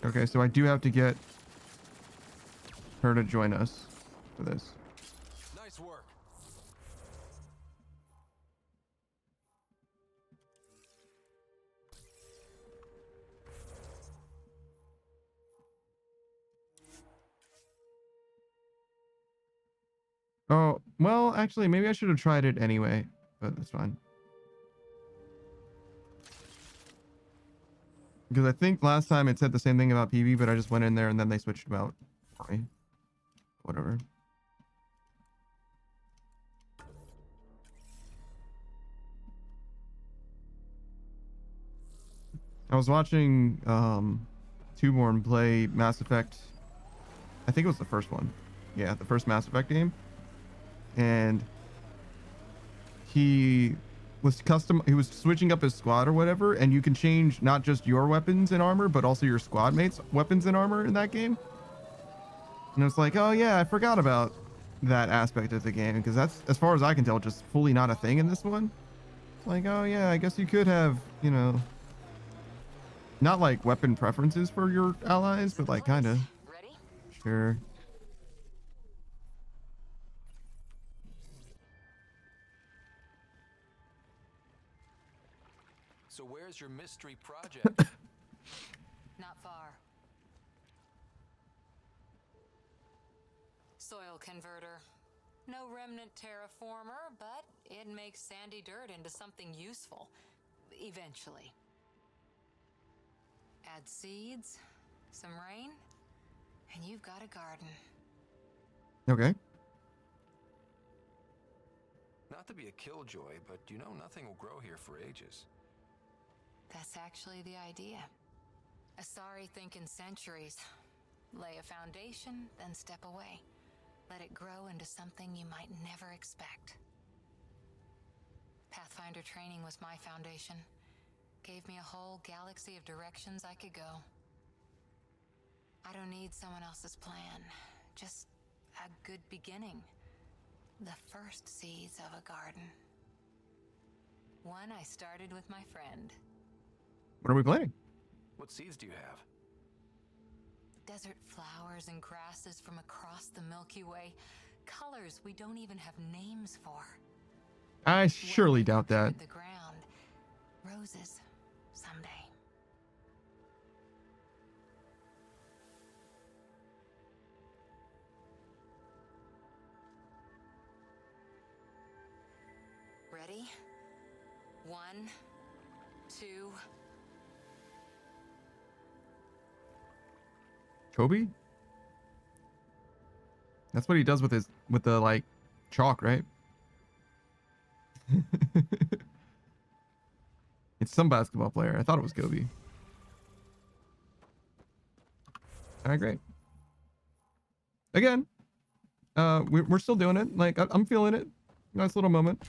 Okay, so I do have to get her to join us for this. Nice work. Oh, well, actually, maybe I should have tried it anyway, but that's fine. Because I think last time it said the same thing about PB, but I just went in there and then they switched them out for me. Whatever. I was watching Twoborn play Mass Effect. I think it was the first one. Yeah, the first Mass Effect game. And he was switching up his squad or whatever, and you can change not just your weapons and armor, but also your squad mates' weapons and armor in that game. And it's like, oh yeah, I forgot about that aspect of the game, because that's, as far as I can tell, just fully not a thing in this one. It's like, oh yeah, I guess you could have, you know, not like weapon preferences for your allies, but like kind of. Sure. So where's your mystery project? Not far. Soil converter. No remnant terraformer, but it makes sandy dirt into something useful. Eventually. Add seeds, some rain, and you've got a garden. Okay. Not to be a killjoy, but you know nothing will grow here for ages. That's actually the idea. Asari think in centuries. Lay a foundation, then step away. Let it grow into something you might never expect. Pathfinder training was my foundation. Gave me a whole galaxy of directions I could go. I don't need someone else's plan. Just a good beginning. The first seeds of a garden. One I started with my friend. What are we playing? What seeds do you have? Desert flowers and grasses from across the Milky Way. Colors we don't even have names for. I surely doubt that. The ground. Roses. Someday. Ready? 1, 2. Kobe? That's what he does with the like chalk, right? It's some basketball player. I thought it was Kobe. All right, great. Again, we're still doing it. Like I'm feeling it. Nice little moment.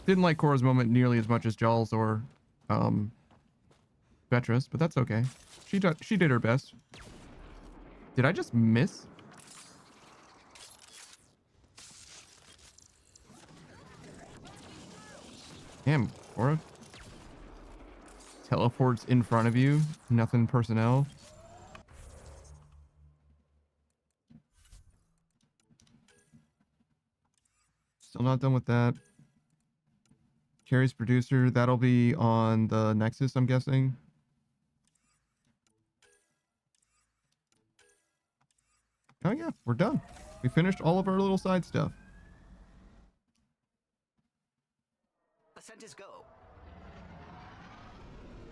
Didn't like Cora's moment nearly as much as Jaws or Vetra's, but that's okay. She did her best. Did I just miss? Damn, Cora. Teleports in front of you. Nothing personnel. Still not done with that. Carrie's producer. That'll be on the Nexus, I'm guessing. Oh yeah, we're done. We finished all of our little side stuff. Ascent is go.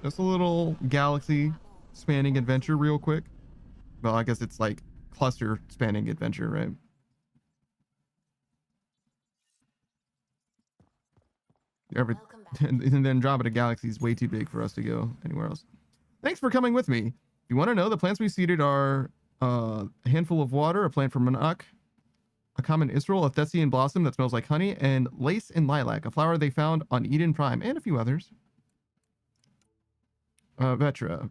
Just a little galaxy spanning adventure real quick. Well, I guess it's like cluster spanning adventure, right? And then Andromeda Galaxy is way too big for us to go anywhere else. Thanks for coming with me. If you want to know, the plants we seeded are a handful of water, a plant from Monarch, a common Israel, a Thessian blossom that smells like honey, and lace and lilac, a flower they found on Eden Prime, and a few others. Vetra.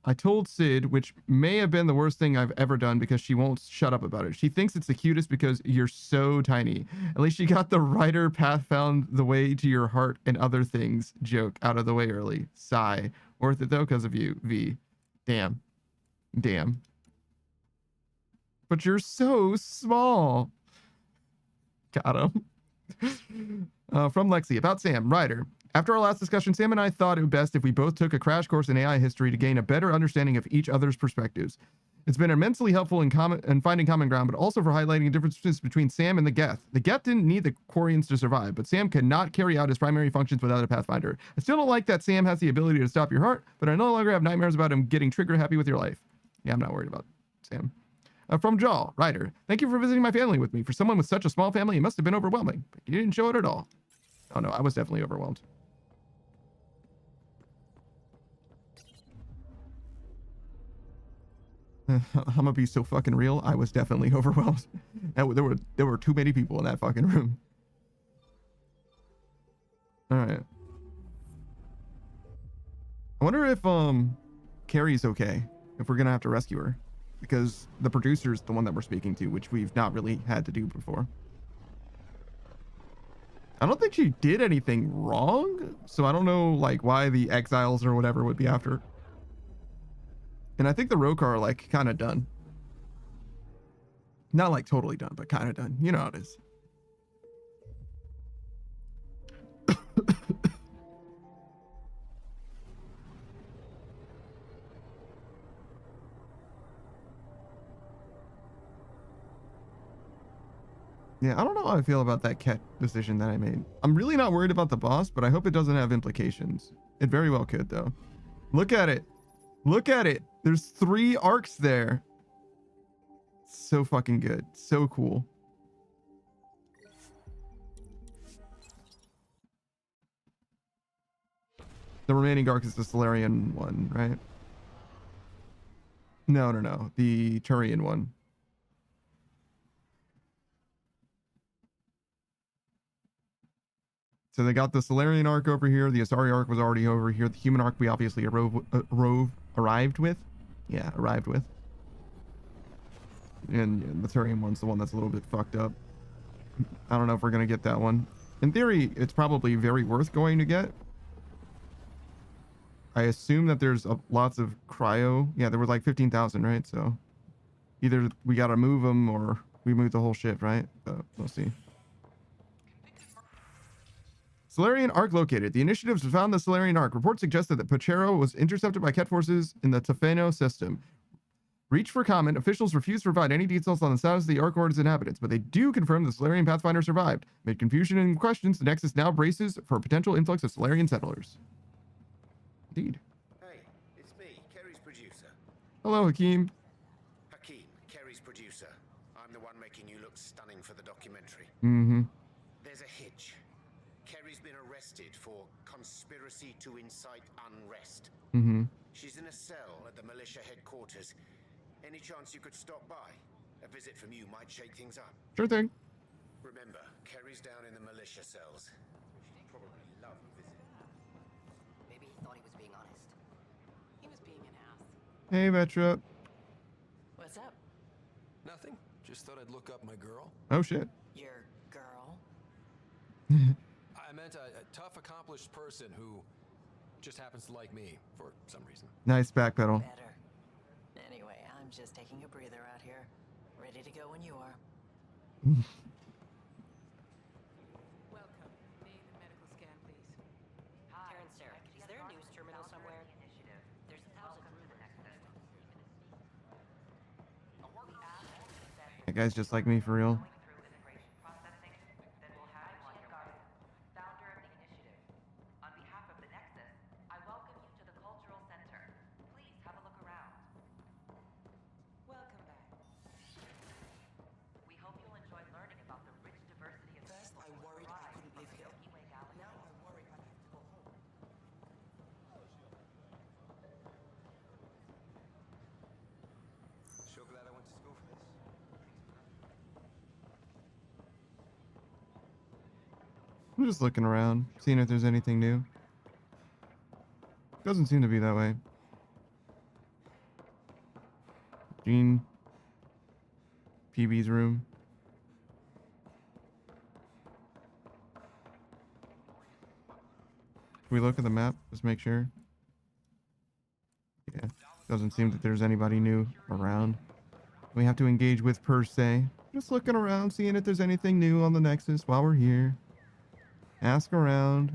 I told Sid, which may have been the worst thing I've ever done because she won't shut up about it. She thinks it's the cutest because you're so tiny. At least she got the writer path found the way to your heart and other things joke out of the way early. Sigh. Worth it though because of you, V. Damn. Damn. But you're so small. Got him. From Lexi. About Sam. Writer. After our last discussion, Sam and I thought it would best if we both took a crash course in AI history to gain a better understanding of each other's perspectives. It's been immensely helpful in finding common ground, but also for highlighting differences between Sam and the Geth. The Geth didn't need the Quarians to survive, but Sam cannot carry out his primary functions without a Pathfinder. I still don't like that Sam has the ability to stop your heart, but I no longer have nightmares about him getting trigger happy with your life. Yeah, I'm not worried about Sam. From Jaw, writer. Thank you for visiting my family with me. For someone with such a small family, it must have been overwhelming, but you didn't show it at all. Oh no, I was definitely overwhelmed. I'm gonna be so fucking real. I was definitely overwhelmed. There were too many people in that fucking room. All right. I wonder if Carrie's okay. If we're gonna have to rescue her, because the producer's the one that we're speaking to, which we've not really had to do before. I don't think she did anything wrong, so I don't know like why the exiles or whatever would be after her. And I think the Rokar are like kind of done. Not like totally done, but kind of done. You know how it is. Yeah, I don't know how I feel about that cat decision that I made. I'm really not worried about the boss, but I hope it doesn't have implications. It very well could, though. Look at it. Look at it. There's 3 arcs there. So fucking good. So cool. The remaining arc is the Solarian one, right? No. The Turian one. So they got the Solarian arc over here. The Asari arc was already over here. The human arc we obviously arrived with. Yeah, arrived with. And the Turian one's the one that's a little bit fucked up. I don't know if we're going to get that one. In theory, it's probably very worth going to get. I assume that there's lots of cryo. Yeah, there was like 15,000, right? So either we got to move them or we move the whole ship, right? But we'll see. Solarian Arc located. The initiatives found the Solarian Arc. Reports suggested that Pachero was intercepted by Ket forces in the Tefeno system. Reach for comment. Officials refuse to provide any details on the status of the Ark or its inhabitants, but they do confirm the Solarian Pathfinder survived. Amid confusion and questions, the Nexus now braces for a potential influx of Solarian settlers. Indeed. Hey, it's me, Kerry's producer. Hello, Hakeem. Hakeem, Kerry's producer. I'm the one making you look stunning for the documentary. Mm-hmm. There's a hitch. Kerry's been arrested for conspiracy to incite unrest. Mm-hmm. She's in a cell at the militia headquarters. Any chance you could stop by? A visit from you might shake things up. Sure thing. Remember, Kerry's down in the militia cells. She'd probably love a visit. Maybe he thought he was being honest. He was being an ass. Hey, Vetra. What's up? Nothing. Just thought I'd look up my girl. Oh, shit. Your girl? I meant a tough, accomplished person who just happens to like me for some reason. Nice backpedal. Better. Anyway, I'm just taking a breather out here. Ready to go when you are. Welcome. Name and medical scan, please. Hi, Karen Sarah. Is there a news terminal somewhere? There's thousands of the Nexus. That guy's just like me for real. Welcome back. We hope you'll enjoy learning about the rich diversity of First, I worried I couldn't live here. Now I worry I have to go home. Sure glad I went to school for this. I'm just looking around, seeing if there's anything new. Doesn't seem to be that way. Gene. PB's room. Can we look at the map? Just make sure. Yeah. Doesn't seem that there's anybody new around we have to engage with per se. Just looking around, seeing if there's anything new on the Nexus while we're here. Ask around.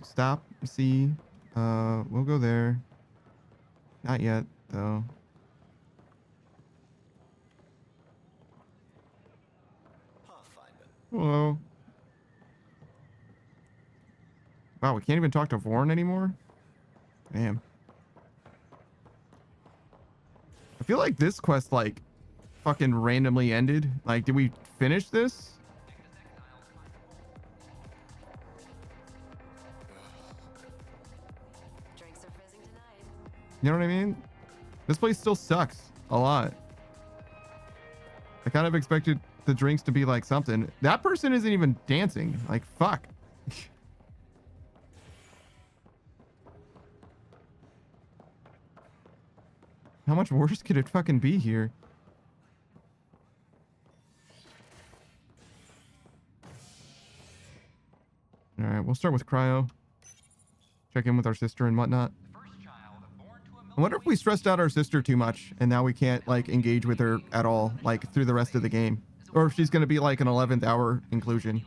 Stop. See. We'll go there. Not yet, though. Hello. Wow, we can't even talk to Vorn anymore? Damn. I feel like this quest, like, fucking randomly ended. Like, did we finish this? Drinks are fizzing tonight. You know what I mean? This place still sucks a lot. I kind of expected the drinks to be like something. That person isn't even dancing. Like, fuck. How much worse could it fucking be here? All right, we'll start with Cryo. Check in with our sister and whatnot. I wonder if we stressed out our sister too much and now we can't like engage with her at all, like through the rest of the game. Or if she's going to be like an 11th hour inclusion.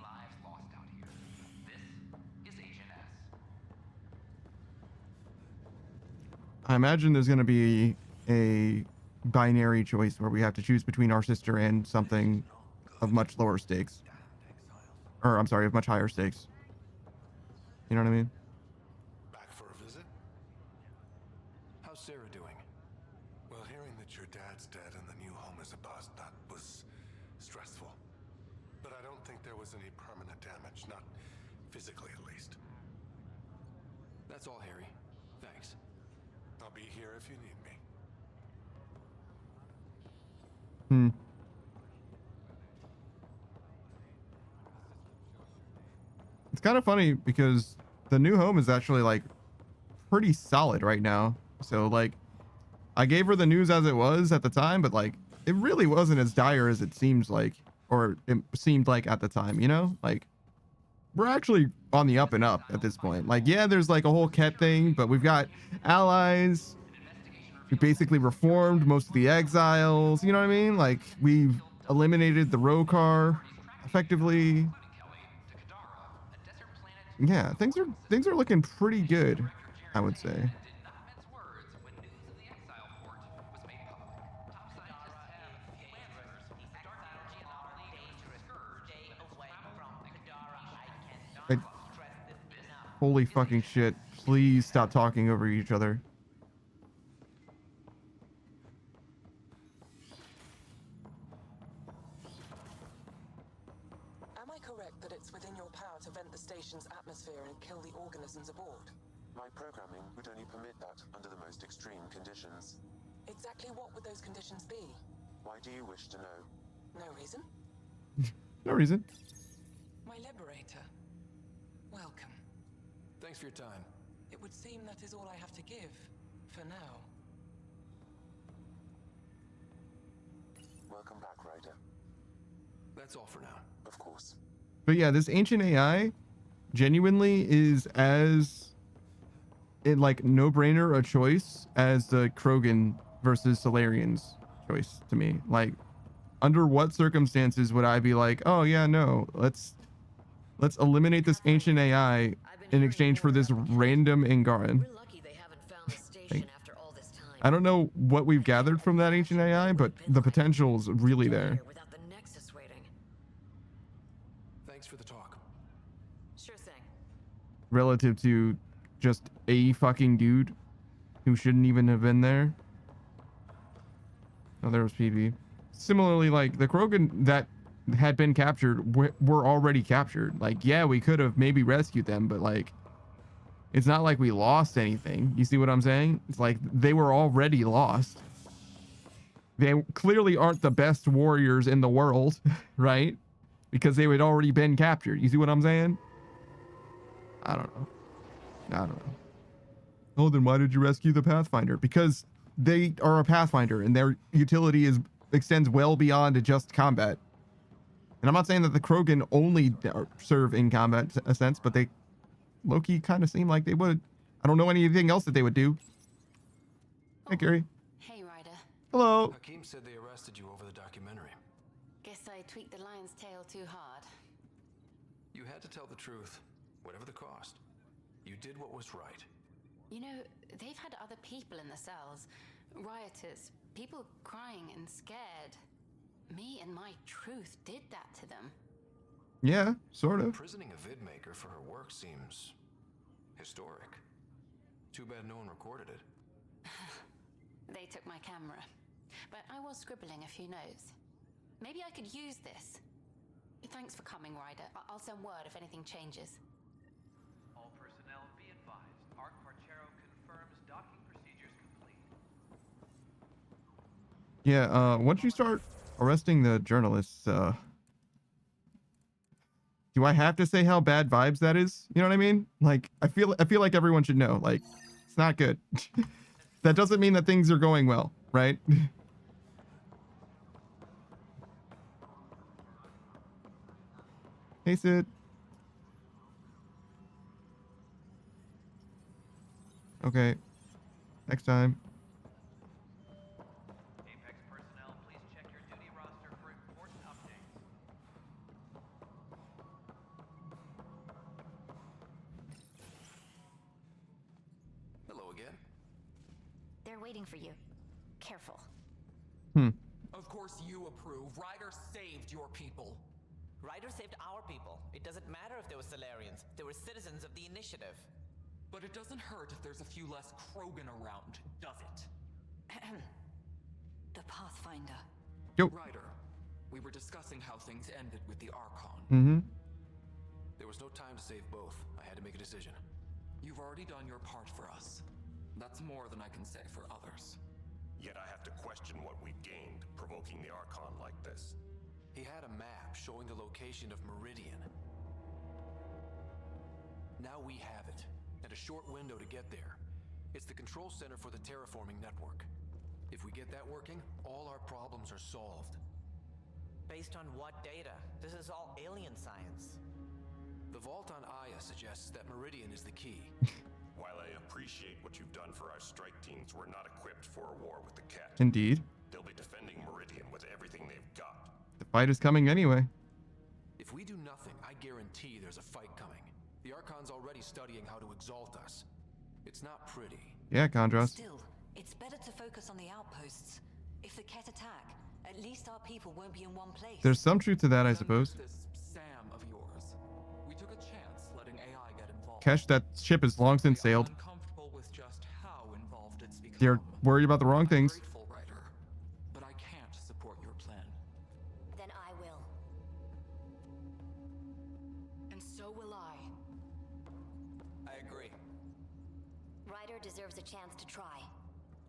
I imagine there's going to be a binary choice where we have to choose between our sister and something of much lower stakes. Or, I'm sorry, of much higher stakes. You know what I mean? Back for a visit? How's Sarah doing? Well, hearing that your dad's dead and the new home is a bust, that was stressful. But I don't think there was any permanent damage, not physically at least. That's all, Harry. Thanks. I'll be here if you need me. It's kind of funny because the new home is actually like pretty solid right now. So like I gave her the news as it was at the time, but like it really wasn't as dire as it seems like, or it seemed like at the time, you know? Like we're actually on the up and up at this point. Like, yeah, there's like a whole Ket thing, but we've got allies. We basically reformed most of the exiles. You know what I mean? Like we've eliminated the Rokar effectively. Yeah, things are looking pretty good, I would say. Holy fucking shit. Please stop talking over each other. Am I correct that it's within your power to vent the station's atmosphere and kill the organisms aboard? My programming would only permit that under the most extreme conditions. Exactly what would those conditions be? Why do you wish to know? No reason? No reason. My liberator. Welcome. Thanks for your time. It would seem that is all I have to give, for now. Welcome back, Ryder. That's all for now. Of course. But yeah, this ancient AI genuinely is as like no-brainer a choice as the Krogan versus Solarians choice to me. Like, under what circumstances would I be like, oh yeah, no, let's eliminate this ancient AI in exchange for this random Angaran? Like, I don't know what we've gathered from that ancient AI, but the potential's really there. Thanks for the talk. Sure thing. Relative to just a fucking dude who shouldn't even have been there. Oh, there was PB. Similarly, like the Krogan that had been captured were already captured. Like, yeah, we could have maybe rescued them, but like, it's not like we lost anything. You see what I'm saying? It's like they were already lost. They clearly aren't the best warriors in the world, right? Because they had already been captured. You see what I'm saying? I don't know. Oh, then why did you rescue the Pathfinder? Because they are a Pathfinder and their utility extends well beyond just combat. And I'm not saying that the Krogan only serve in combat a sense, but they low-key kind of seem like they would. I don't know anything else that they would do. Hey, Gary. Hey, Ryder. Hello. Hakeem said they arrested you over the documentary. Guess I tweaked the lion's tail too hard. You had to tell the truth, whatever the cost. You did what was right. You know, they've had other people in the cells. Rioters, people crying and scared. Me and my truth did that to them. Yeah, sort of. Imprisoning a vidmaker for her work seems historic. Too bad no one recorded it. They took my camera, but I was scribbling a few notes. Maybe I could use this. Thanks for coming, Ryder. I'll send word if anything changes. All personnel be advised. Arc Parchero confirms docking procedures complete. Yeah, once you start arresting the journalists, do I have to say how bad vibes that is? You know what I mean? Like, I feel like everyone should know. Like, it's not good. That doesn't mean that things are going well, right? Hey, Sid. Okay. Next time. Apex personnel, please check your duty roster for important updates. Hello again. They're waiting for you. Careful. Of course you approve. Ryder saved your people. Ryder saved our people. It doesn't matter if they were Solarians. They were citizens of the Initiative. But it doesn't hurt if there's a few less Krogan around, does it? The Pathfinder. Yo. Ryder, we were discussing how things ended with the Archon. Mm-hmm. There was no time to save both. I had to make a decision. You've already done your part for us. That's more than I can say for others. Yet I have to question what we gained provoking the Archon like this. He had a map showing the location of Meridian. Now we have it, and a short window to get there. It's the control center for the terraforming network. If we get that working, all our problems are solved. Based on what data? This is all alien science. The vault on Aya suggests that Meridian is the key. While I appreciate what you've done for our strike teams, we're not equipped for a war with the Cat. Indeed. They'll be defending Meridian with everything they've got. The fight is coming anyway. If we do nothing, I guarantee there's a fight coming. The Archon's already studying how to exalt us. It's not pretty. Yeah, Condros. Still, it's better to focus on the outposts. If the Ket attack, at least our people won't be in one place. There's some truth to that, I suppose. This Sam of yours. We took a chance letting AI get involved. Kesh, that ship has long since sailed. Uncomfortable with just how involved it's become. You're worried about the wrong things. Grateful, Ryder, but I can't support your plan. Then I will. And so will I. I agree. Ryder deserves a chance to try.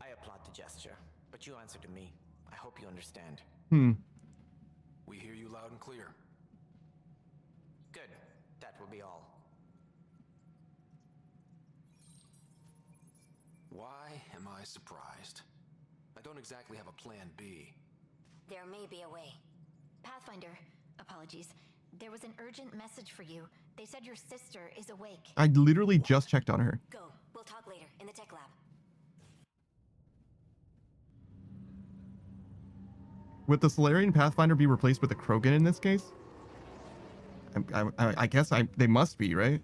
I applaud the gesture, but you answer to me. I hope you understand. We hear you loud and clear. Good. That will be all. Why am I surprised? I don't exactly have a plan B. There may be a way. Pathfinder, apologies. There was an urgent message for you. They said your sister is awake. I literally just checked on her. Go. We'll talk later in the tech lab. Would the Solarian Pathfinder be replaced with a Krogan in this case? I guess they must be, right?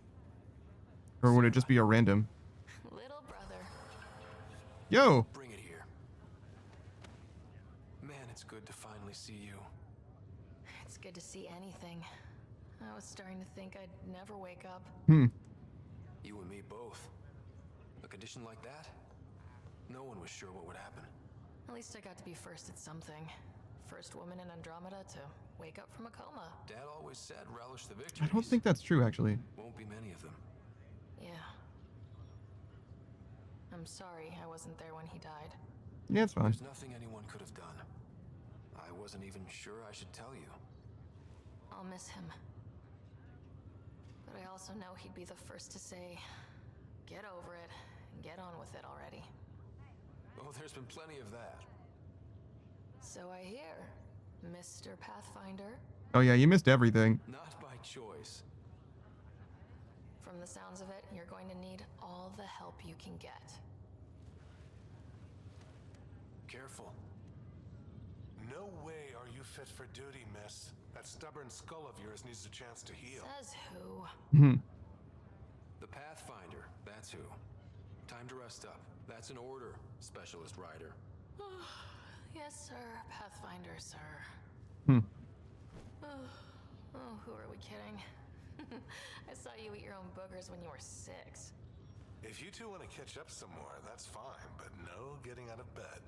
Or would it just be a random? Little brother. Yo! Bring it here. Man, it's good to finally see you. It's good to see anything. I was starting to think I'd never wake up. You and me both. A condition like that? No one was sure what would happen. At least I got to be first at something. First woman in Andromeda to wake up from a coma. Dad always said relish the victory. I don't think that's true, actually. Won't be many of them. Yeah. I'm sorry I wasn't there when he died. Yeah, it's fine. There's nothing anyone could have done. I wasn't even sure I should tell you. I'll miss him. But I also know he'd be the first to say, get over it and get on with it already. Oh, there's been plenty of that. So I hear, Mr. Pathfinder. Oh yeah, you missed everything. Not by choice. From the sounds of it, you're going to need all the help you can get. Careful. No way are you fit for duty, miss. That stubborn skull of yours needs a chance to heal. Says who? The Pathfinder, that's who. Time to rest up. That's an order, Specialist Ryder. Yes, sir. Pathfinder, sir. Oh, who are we kidding? I saw you eat your own boogers when you were 6. If you two want to catch up some more, that's fine, but no getting out of bed.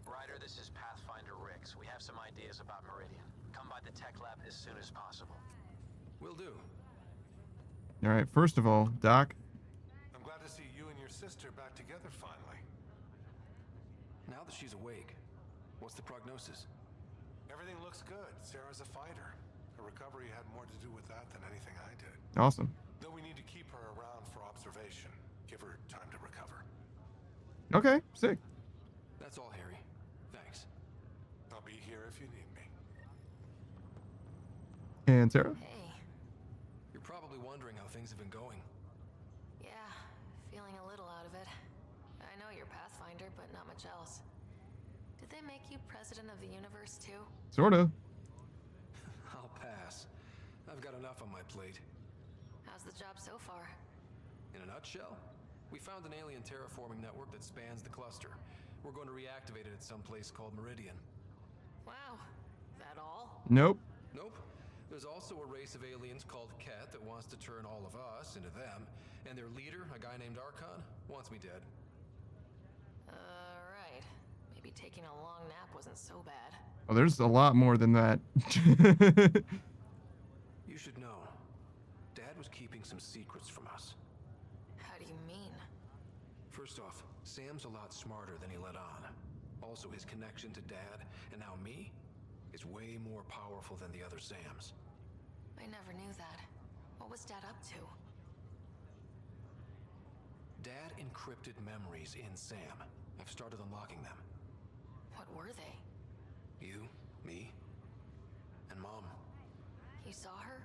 Ryder, this is Pathfinder Rix. We have some ideas about Meridian. Come by the tech lab as soon as possible. Will do. All right, first of all, Doc. I'm glad to see you and your sister back together finally. Now that she's awake, what's the prognosis? Everything looks good. Sarah's a fighter. Her recovery had more to do with that than anything I did. Awesome. Though we need to keep her around for observation. Give her time to recover. Okay, sick. That's all, Harry. Thanks. I'll be here if you need me. And Sarah? Hey. You're probably wondering how things have been going. Yeah, feeling a little out of it. I know you're Pathfinder, but not much else. Did they make you president of the universe too? Sorta. I'll pass. I've got enough on my plate. How's the job so far? In a nutshell, we found an alien terraforming network that spans the cluster. We're going to reactivate it at some place called Meridian. Wow. That all? Nope. Nope. There's also a race of aliens called Ket that wants to turn all of us into them, and their leader, a guy named Archon, wants me dead. Right. Maybe taking a long nap wasn't so bad. Oh, there's a lot more than that. You should know. Dad was keeping some secrets from us. How do you mean? First off, Sam's a lot smarter than he let on. Also, his connection to Dad, and now me, is way more powerful than the other Sams. I never knew that. What was Dad up to? Dad encrypted memories in Sam. I've started unlocking them. What were they? You, me, and Mom. You saw her?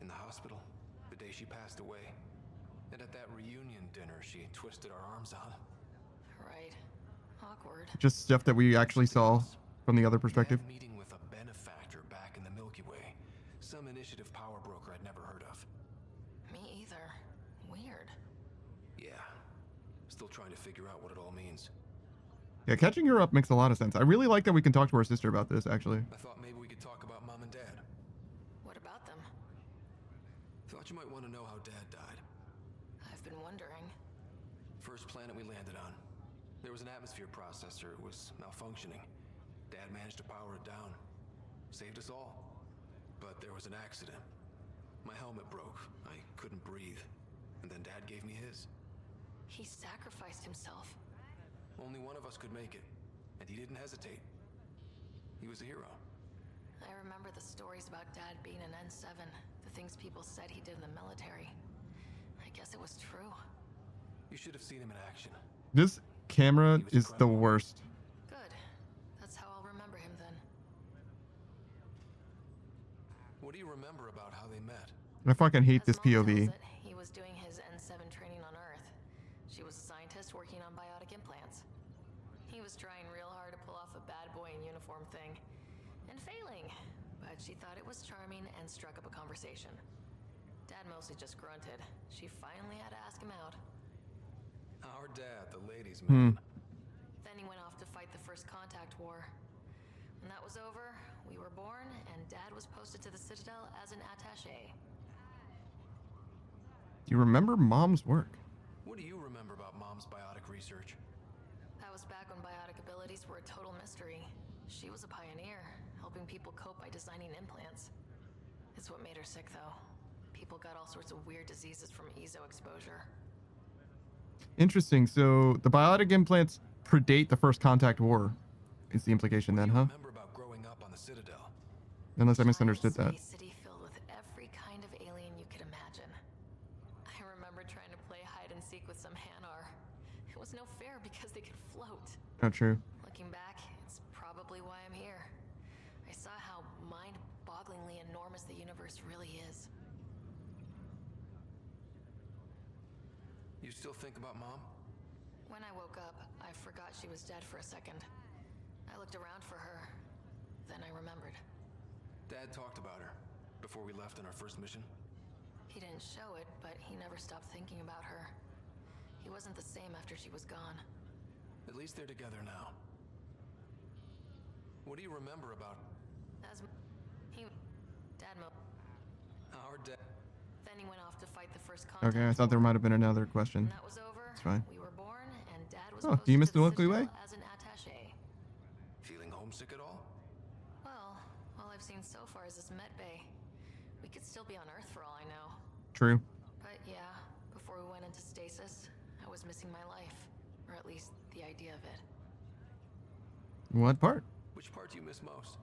In the hospital, the day she passed away. And at that reunion dinner she twisted our arms on. Right. Awkward. Just stuff that we actually saw from the other perspective. Dad meeting with a benefactor back in the Milky Way. Some initiative power broker I'd never heard of. Me either. Weird. Yeah. Still trying to figure out what it all means. Yeah, catching her up makes a lot of sense. I really like that we can talk to our sister about this, actually. I thought maybe we could talk about Mom and Dad. What about them? Thought you might want to know how Dad died. I've been wondering. First planet we landed on. There was an atmosphere processor. It was malfunctioning. Dad managed to power it down. Saved us all. But there was an accident. My helmet broke. I couldn't breathe. And then Dad gave me his. He sacrificed himself. Only one of us could make it. And he didn't hesitate. He was a hero. I remember the stories about Dad being an N7. The things people said he did in the military. I guess it was true. You should have seen him in action. This camera is the worst. Good. That's how I'll remember him then. What do you remember about how they met? I fucking hate this POV. He was doing his N7 training on Earth. She was a scientist working on biotic implants. He was trying real hard to pull off a bad boy in uniform thing. And failing. But she thought it was charming and struck up a conversation. Dad mostly just grunted. She finally had to ask him out. Our dad, the ladies' man. Then he went off to fight the first contact war. When that was over, we were born, and Dad was posted to the Citadel as an attaché. You remember Mom's work? What do you remember about Mom's biotic research? That was back when biotic abilities were a total mystery. She was a pioneer, helping people cope by designing implants. It's what made her sick, though. People got all sorts of weird diseases from ESO exposure. Interesting. So the biotic implants predate the first contact war. Is the implication then, huh? Remember about growing up on the Citadel? Unless I misunderstood that. A city filled with every kind of alien you could imagine. I remember trying to play hide and seek with some Hanar. It was no fair because they could float. Not true. Looking back, it's probably why I'm here. I saw how mind-bogglingly enormous the universe really is. You still think about Mom? When I woke up, I forgot she was dead for a second. I looked around for her. Then I remembered. Dad talked about her before we left on our first mission. He didn't show it, but he never stopped thinking about her. He wasn't the same after she was gone. At least they're together now. What do you remember about our dad? Then he went off to fight the first contact. Okay, I thought there might have been another question. That was over. It's fine. We were born, and Dad was Oh, do you miss the Milky Way? as an attaché. Feeling homesick at all? Well, all I've seen so far is this med bay. We could still be on Earth for all I know. True. But yeah, before we went into stasis, I was missing my life. Or at least the idea of it. What part? Which part do you miss most?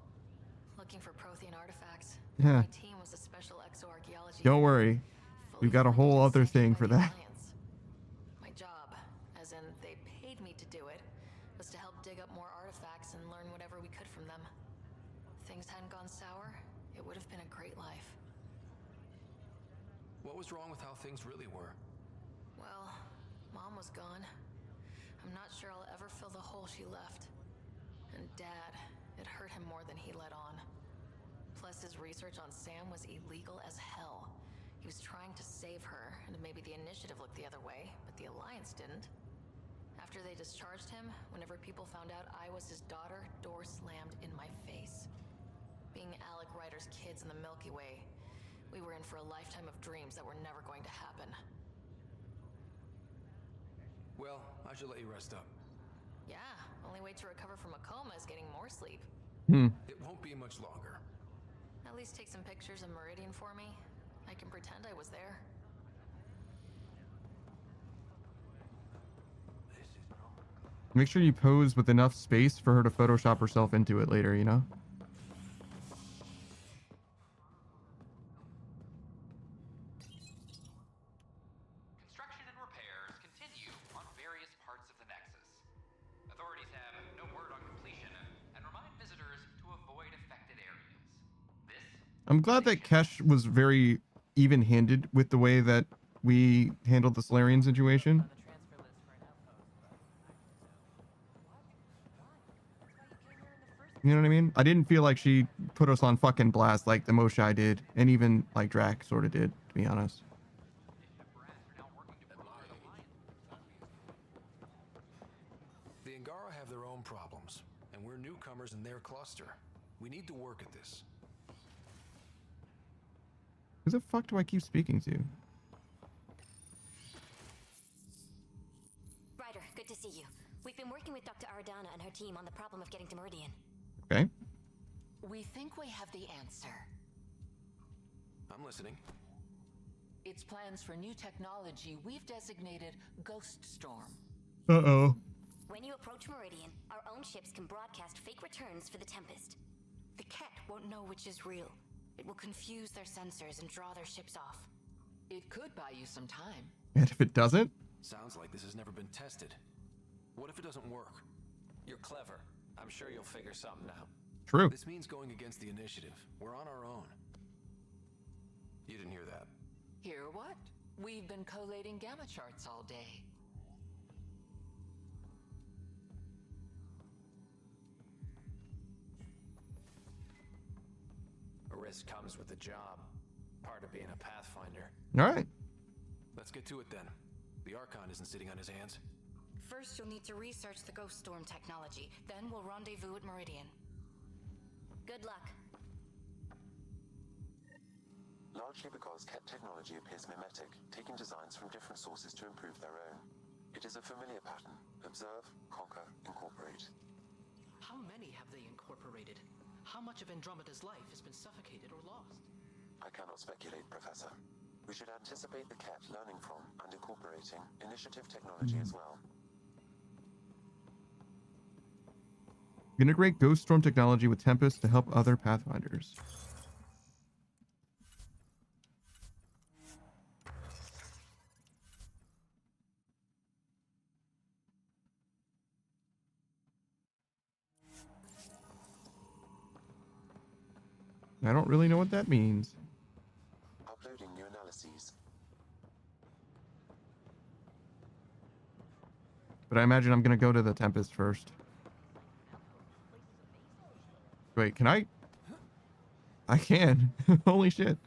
Looking for Prothean artifacts. Yeah. My team was a special exoarchaeology. Don't worry. We've got a whole other thing for that. My job, as in they paid me to do it, was to help dig up more artifacts and learn whatever we could from them. If things hadn't gone sour, it would have been a great life. What was wrong with how things really were? Well, Mom was gone. I'm not sure I'll ever fill the hole she left. And Dad, it hurt him more than he let on. Plus, his research on Sam was illegal as hell. He was trying to save her, and maybe the Initiative looked the other way, but the Alliance didn't. After they discharged him, whenever people found out I was his daughter, doors slammed in my face. Being Alec Ryder's kids in the Milky Way, we were in for a lifetime of dreams that were never going to happen. Well, I should let you rest up. Yeah, only way to recover from a coma is getting more sleep. It won't be much longer. At least take some pictures of Meridian for me. I can pretend I was there. Make sure you pose with enough space for her to Photoshop herself into it later, you know? Construction and repairs continue on various parts of the Nexus. Authorities have no word on completion and remind visitors to avoid affected areas. I'm glad that Kesh was very even-handed with the way that we handled the Solarian situation. You know what I mean? I didn't feel like she put us on fucking blast like the Moshai did, and even like Drac sort of did, to be honest. The Angara have their own problems, and we're newcomers in their cluster. We need to work at this. Who the fuck do I keep speaking to? Ryder, good to see you. We've been working with Dr. Ardana and her team on the problem of getting to Meridian. Okay. We think we have the answer. I'm listening. It's plans for new technology we've designated Ghost Storm. Uh-oh. When you approach Meridian, our own ships can broadcast fake returns for the Tempest. The Ket won't know which is real. It will confuse their sensors and draw their ships off. It could buy you some time. And if it doesn't? Sounds like this has never been tested. What if it doesn't work? You're clever. I'm sure you'll figure something out. True. This means going against the initiative. We're on our own. You didn't hear that. Hear what? We've been collating gamma charts all day. A risk comes with the job. Part of being a Pathfinder. All right. Let's get to it then. The Archon isn't sitting on his hands. First, you'll need to research the Ghost Storm technology. Then we'll rendezvous at Meridian. Good luck. Largely because Ket technology appears mimetic, taking designs from different sources to improve their own. It is a familiar pattern. Observe, conquer, incorporate. How many have they incorporated? How much of Andromeda's life has been suffocated or lost? I cannot speculate, Professor. We should anticipate the Ket learning from and incorporating initiative technology as well. Integrate Ghost Storm technology with Tempest to help other Pathfinders. I don't really know what that means. Uploading new analyses. But I imagine I'm going to go to the Tempest first. Wait, can I? I can. Holy shit.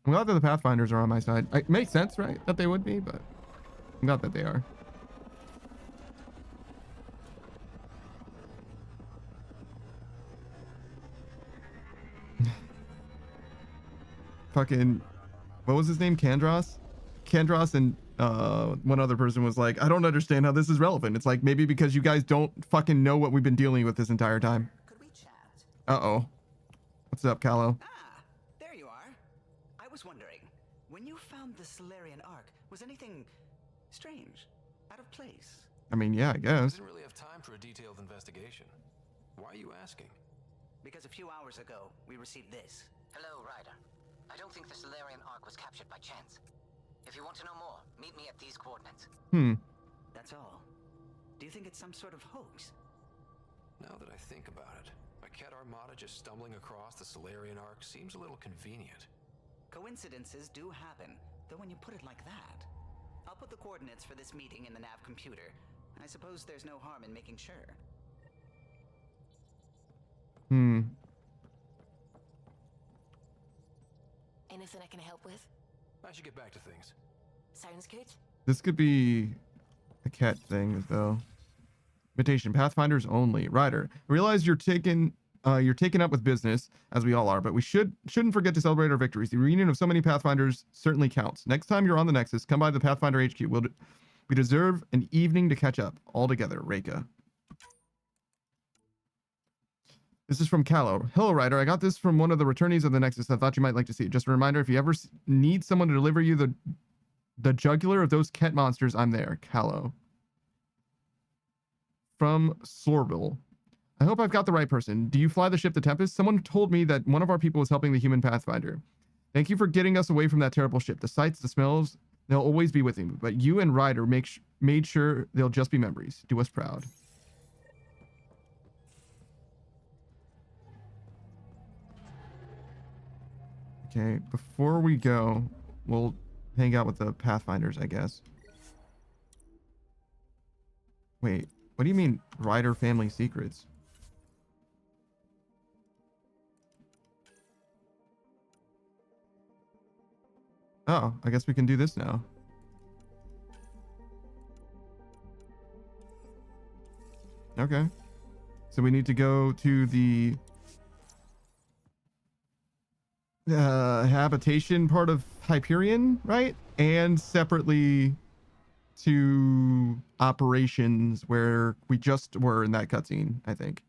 I'm glad that the Pathfinders are on my side. It makes sense, right? That they would be, but I'm glad that they are. Fucking, what was his name? Kandros? Kandros and one other person was like, I don't understand how this is relevant. It's like, maybe because you guys don't fucking know what we've been dealing with this entire time. Could we chat? Uh-oh. What's up, Callow? There you are. I was wondering, when you found the Solarian Ark, was anything strange? Out of place? I mean, yeah, I I guess. didn't really have time for a detailed investigation. Why are you asking? Because a few hours ago, we received this. Hello, Ryder. I don't think the Solarian Ark was captured by chance. If you want to know more, meet me at these coordinates. That's all. Do you think it's some sort of hoax? Now that I think about it, a Ket Armada just stumbling across the Solarian Ark seems a little convenient. Coincidences do happen, though when you put it like that. I'll put the coordinates for this meeting in the nav computer. I suppose there's no harm in making sure. Anything I can help with? I should get back to things. Sounds good. This could be a Ket thing, though. Invitation, Pathfinders only. Ryder, I realize you're taken up with business, as we all are, but we shouldn't forget to celebrate our victories. The reunion of so many Pathfinders certainly counts. Next time you're on the Nexus, come by the Pathfinder HQ. We deserve an evening to catch up all together, Reika. This is from Callow. Hello, Ryder. I got this from one of the returnees of the Nexus. I thought you might like to see it. Just a reminder, if you ever need someone to deliver you the jugular of those Ket monsters, I'm there. Callow. From Sorbil. I hope I've got the right person. Do you fly the ship the Tempest? Someone told me that one of our people was helping the human Pathfinder. Thank you for getting us away from that terrible ship. The sights, the smells, they'll always be with me. But you and Ryder made sure they'll just be memories. Do us proud. Okay, before we go, we'll hang out with the Pathfinders, I guess. Wait, what do you mean, Ryder family secrets? Oh, I guess we can do this now. Okay. So we need to go to the habitation part of Hyperion, right? And separately to operations where we just were in that cutscene, I think.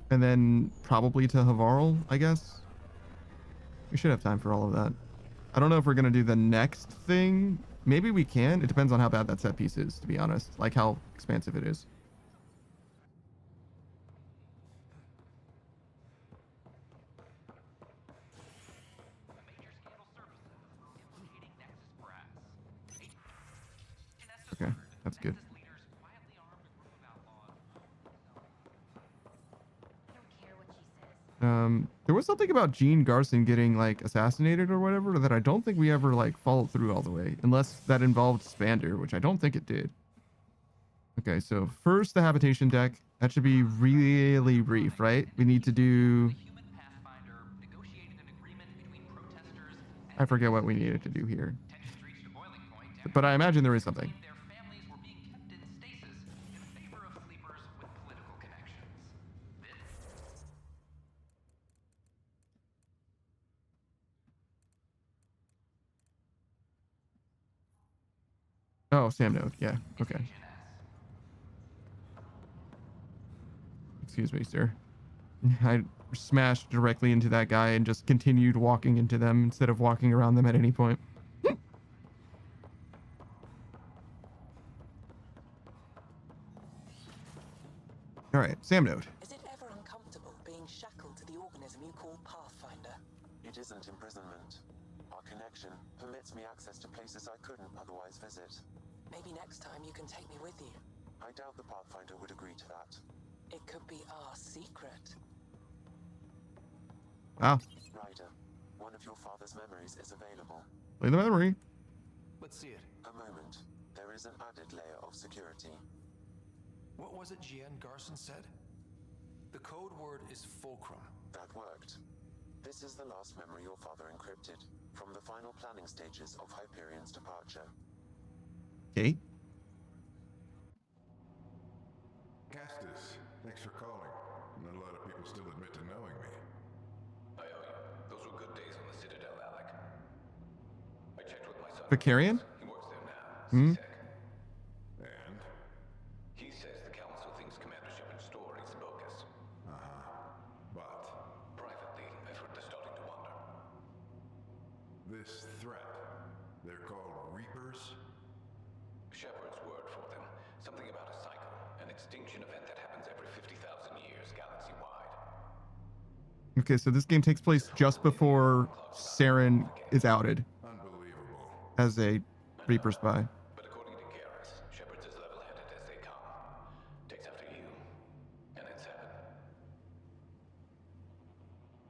And then probably to Havarl, I guess. We should have time for all of that. I don't know if we're going to do the next thing. Maybe we can. It depends on how bad that set piece is, to be honest. Like how expansive it is. Okay, that's good. There was something about Gene Garson getting like assassinated or whatever that I don't think we ever like followed through all the way, unless that involved Spander, which I don't think it did. Okay, so first the habitation deck. That should be really brief, right? We need to do. I forget what we needed to do here, but I imagine there is something. Oh, Sam node. Yeah. Okay. Excuse me, sir. I smashed directly into that guy and just continued walking into them instead of walking around them at any point. All right, Sam node. Is it ever uncomfortable being shackled to the organism you call Pathfinder? It isn't imprisonment. Our connection permits me access to places I couldn't otherwise visit. Maybe next time you can take me with you. I doubt the Pathfinder would agree to that. It could be our secret. Wow. Ryder, one of your father's memories is available. Play the memory. Let's see it. A moment. There is an added layer of security. What was it Gian Garson said? The code word is fulcrum. That worked. This is the last memory your father encrypted from the final planning stages of Hyperion's departure. Okay. Castus, thanks for calling. Not a lot of people still admit to knowing me. I owe you. Those were good days on the Citadel, Alec. I checked with my son. Vicarian? He works there now. Hmm. And? He says the Council thinks Commander Shepard's story is bogus. But? Privately, I've heard they're starting to wonder. This threat, they're called Reapers? Shepard's word for them. Something about a cycle. An extinction event that happens every 50,000 years, galaxy-wide. Okay, so this game takes place just before Saren is outed. Unbelievable. As a Reaper spy. But according to Garrus, Shepard's as level-headed as they come. Takes after you. And it's happened.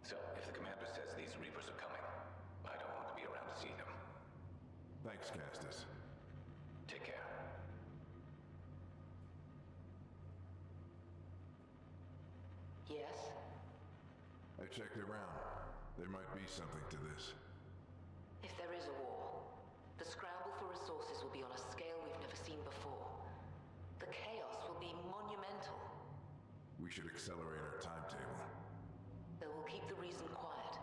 So, if the commander says these Reapers are coming, I don't want to be around to see them. Thanks, Castus. Take care. Yes? I checked around. There might be something to this. If there is a war, the scramble for resources will be on a scale we've never seen before. The chaos will be monumental. We should accelerate our timetable. They will keep the reason quiet.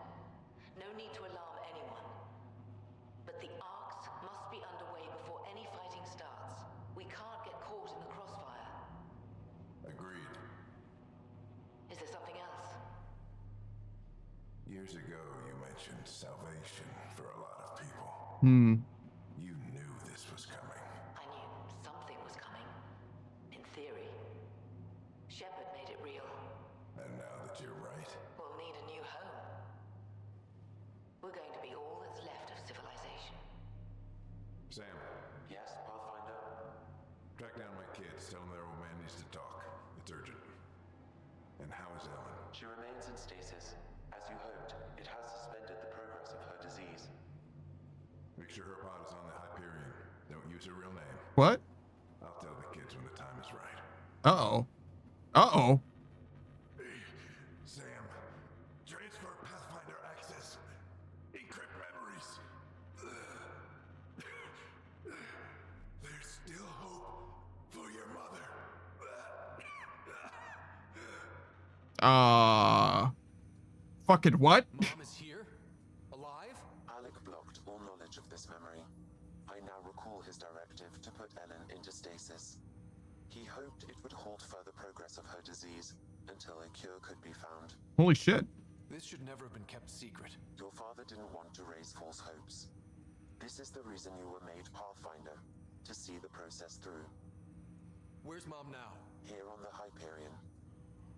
No need to alarm anyone. But the arcs must be underway before any fighting starts. We can't get caught in the crossfire. Agreed. Is there something else? Years ago, you mentioned salvation for a lot of people. You knew this was coming. I knew something was coming. In theory. Shepard made it real. And now that you're right, We'll need a new home. We're going to be all that's left of civilization. Sam, Yes, Pathfinder? track down my kids. Tell them their old man needs to talk. It's urgent. And how is Ellen? She remains in stasis. As you hoped, it has suspended the progress of her disease. Make sure her pod is on the Hyperion. Don't use her real name. What? I'll tell the kids when the time is right. Uh-oh. Uh-oh. Sam, transfer Pathfinder access. Fucking what? Mom is here? Alive? Alec blocked all knowledge of this memory. I now recall his directive to put Ellen into stasis. He hoped it would halt further progress of her disease until a cure could be found. Holy shit. This should never have been kept secret. Your father didn't want to raise false hopes. This is the reason you were made Pathfinder, to see the process through. Where's Mom now? Here on the Hyperion.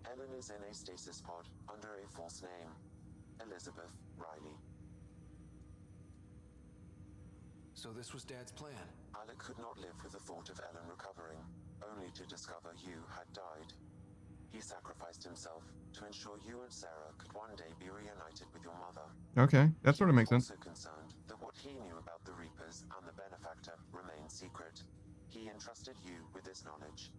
Ellen is in a stasis pod under a false name. Elizabeth Riley. So this was Dad's plan? Alec could not live with the thought of Ellen recovering, only to discover you had died. He sacrificed himself to ensure you and Sarah could one day be reunited with your mother. Okay, that sort of makes sense. He was also concerned that what he knew about the Reapers and the Benefactor remained secret. He entrusted you with this knowledge.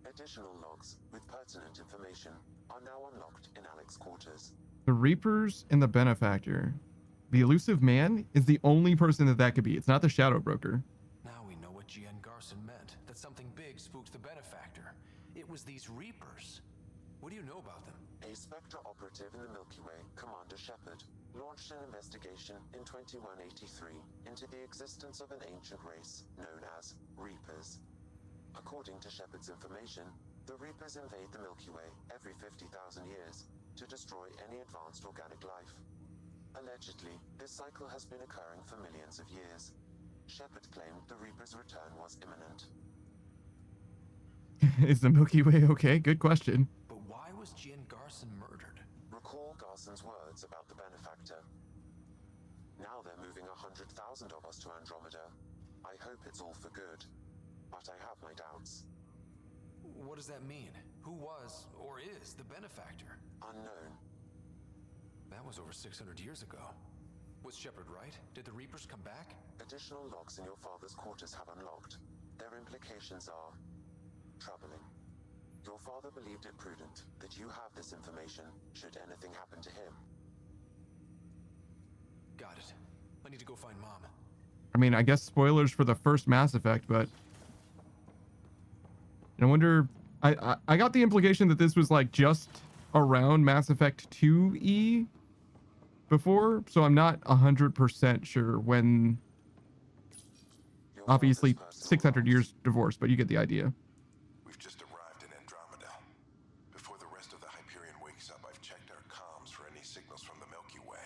Additional logs with pertinent information are now unlocked in Alec's quarters. The Reapers and the Benefactor. The elusive man is the only person that could be. It's not the Shadow Broker. Now we know what Gian Garson meant, that something big spooked the Benefactor. It was these Reapers. What do you know about them? A Spectre operative in the Milky Way, Commander Shepard, launched an investigation in 2183 into the existence of an ancient race known as Reapers. According to Shepard's information, the Reapers invade the Milky Way every 50,000 years to destroy any advanced organic life. Allegedly, this cycle has been occurring for millions of years. Shepard claimed the Reapers' return was imminent. Is the Milky Way okay? Good question. But why was Gian Garson murdered? Recall Garson's words about the Benefactor. Now they're moving 100,000 of us to Andromeda. I hope it's all for good, but I have my doubts. What does that mean? Who was, or is, the Benefactor? Unknown. That was over 600 years ago. Was Shepard right? Did the Reapers come back? Additional logs in your father's quarters have unlocked. Their implications are troubling. Your father believed it prudent that you have this information should anything happen to him. Got it. I need to go find Mom. I mean, I guess spoilers for the first Mass Effect, but I wonder. I got the implication that this was like just around Mass Effect 2E before, so I'm not 100% sure when. Obviously, 600 years divorce, but you get the idea. We've just arrived in Andromeda. Before the rest of the Hyperion wakes up, I've checked our comms for any signals from the Milky Way.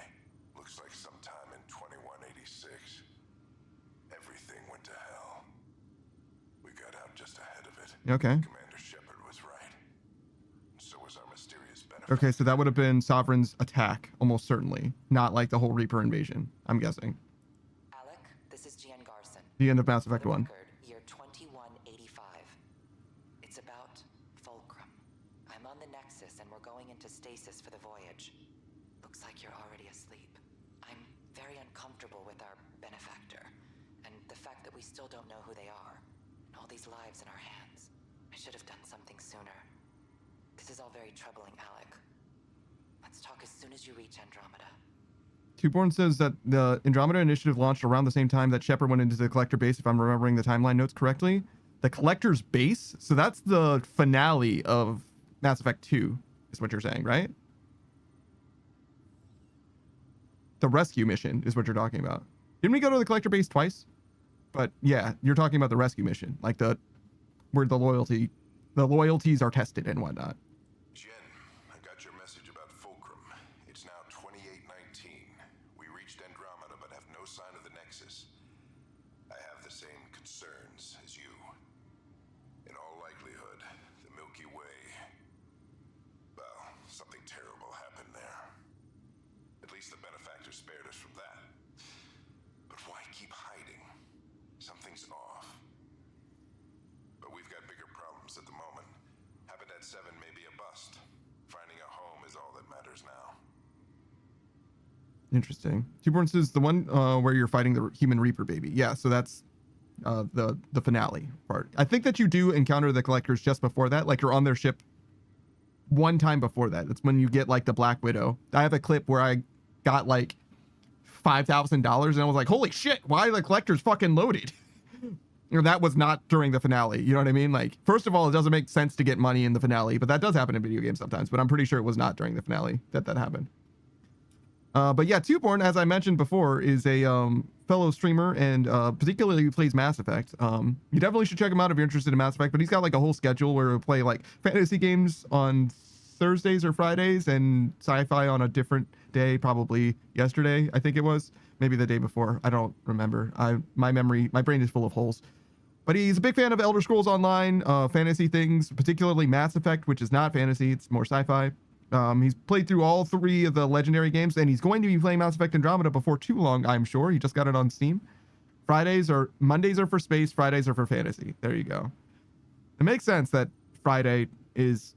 Looks like sometime in 2186. Everything went to hell. We got out just ahead of it. Okay. Commander Shepard was right. So was our mysterious benefactor. Okay, so that would have been Sovereign's attack, almost certainly. Not like the whole Reaper invasion, I'm guessing. Alec, this is Gian Garson. The end of Mass Effect 1. Year 2185. It's about Fulcrum. I'm on the Nexus and we're going into stasis for the voyage. Looks like you're already asleep. I'm very uncomfortable with our Benefactor, and the fact that we still don't know who they are, and all these lives in our hands. I should have done something sooner. This is all very troubling, Alec. Let's talk as soon as you reach Andromeda. Twoborn says that the Andromeda initiative launched around the same time that Shepard went into the Collector base, if I'm remembering the timeline notes correctly. The Collector's base? So that's the finale of Mass Effect 2, is what you're saying, right? The rescue mission is what you're talking about. Didn't we go to the Collector base twice? But yeah, you're talking about the rescue mission, like where the loyalties are tested and whatnot. Jen, I got your message about Fulcrum. It's now 2819. We reached Andromeda but have no sign of the Nexus. I have the same concerns as you. In all likelihood, the Milky Way. Well, something terrible happened there. At least the Benefactor spared us from that. But why keep hiding? Something's off. But we've got bigger problems at the moment. Habitat 7 may be a bust. Finding a home is all that matters now. Interesting. Twoborn says the one where you're fighting the human Reaper baby. Yeah, so that's the finale part. I think that you do encounter the Collectors just before that. Like you're on their ship one time before that. That's when you get like the Black Widow. I have a clip where I got like $5,000 and I was like, holy shit, why are the Collectors fucking loaded? Or that was not during the finale. You know what I mean? Like, first of all, it doesn't make sense to get money in the finale, but that does happen in video games sometimes. But I'm pretty sure it was not during the finale that happened. But yeah, Tuborn, as I mentioned before, is a fellow streamer and particularly plays Mass Effect. You definitely should check him out if you're interested in Mass Effect. But he's got like a whole schedule where he'll play like fantasy games on Thursdays or Fridays and sci-fi on a different day, probably yesterday, I think it was. Maybe the day before. I don't remember. My brain is full of holes. But he's a big fan of Elder Scrolls Online, fantasy things, particularly Mass Effect, which is not fantasy, it's more sci-fi. He's played through all 3 of the Legendary games, and he's going to be playing Mass Effect Andromeda before too long, I'm sure. He just got it on Steam. Mondays are for space, Fridays are for fantasy. There you go. It makes sense that Friday is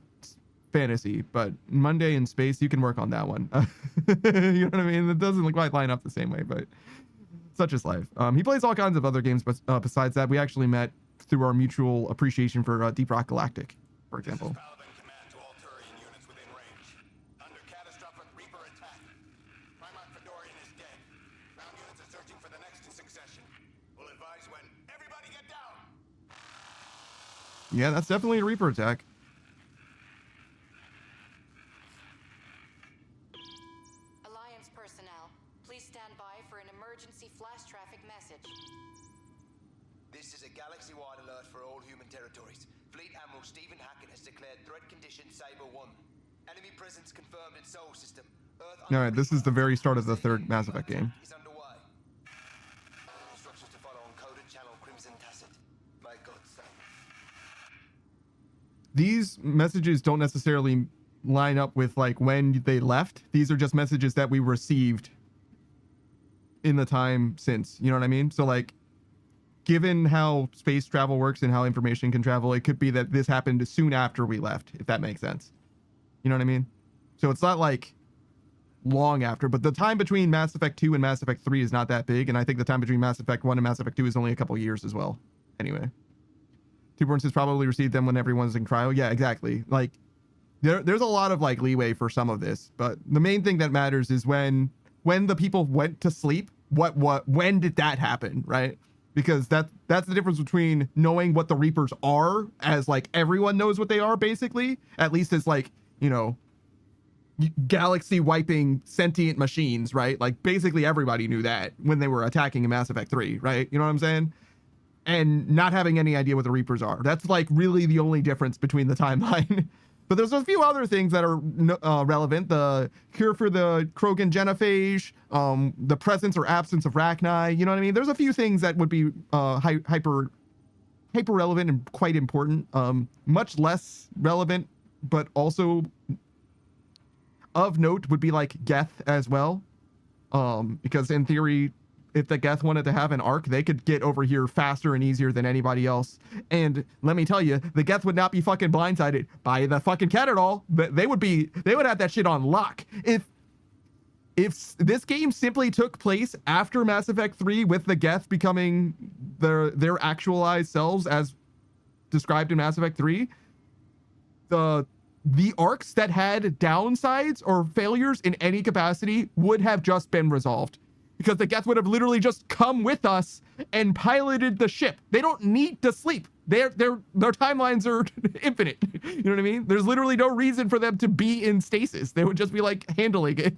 fantasy, but Monday in space, you can work on that one. You know what I mean? It doesn't quite line up the same way, but such is life. He plays all kinds of other games, but besides that, we actually met through our mutual appreciation for Deep Rock Galactic, for example. Yeah, that's definitely a Reaper attack. Alliance personnel, please stand by for an emergency flash traffic message. This is a galaxy-wide alert for all human territories. Fleet Admiral Stephen Hackett has declared threat condition Saber 1. Enemy presence confirmed in Sol system. All right, this is the very start of the 3rd Mass Effect game. Is underway. Instructions to follow on coded channel Crimson Tacit. May God save. These messages don't necessarily line up with like when they left. These are just messages that we received in the time since, you know what I mean? So like, given how space travel works and how information can travel, it could be that this happened soon after we left, if that makes sense. You know what I mean? So it's not like long after, but the time between Mass Effect 2 and Mass Effect 3 is not that big, and I think the time between Mass Effect 1 and Mass Effect 2 is only a couple years as well. Anyway. Tuborn has probably received them when everyone's in cryo. Yeah, exactly. Like, there's a lot of like leeway for some of this, but the main thing that matters is when the people went to sleep, when did that happen, right? Because that's the difference between knowing what the Reapers are, as like everyone knows what they are, basically, at least as like, you know, galaxy wiping sentient machines, right? Like basically everybody knew that when they were attacking in Mass Effect 3, right? You know what I'm saying? And not having any idea what the Reapers are. That's like really the only difference between the timeline. But there's a few other things that are relevant. The cure for the Krogan genophage, the presence or absence of Rachni. You know what I mean? There's a few things that would be hyper relevant and quite important. Much less relevant, but also of note would be like Geth as well. Because in theory, if the Geth wanted to have an arc, they could get over here faster and easier than anybody else. And let me tell you, the Geth would not be fucking blindsided by the fucking cat at all. But they would have that shit on lock. If this game simply took place after Mass Effect 3 with the Geth becoming their actualized selves as described in Mass Effect 3, the arcs that had downsides or failures in any capacity would have just been resolved. Because the Geth would have literally just come with us and piloted the ship. They don't need to sleep. Their timelines are infinite. You know what I mean? There's literally no reason for them to be in stasis. They would just be like handling it.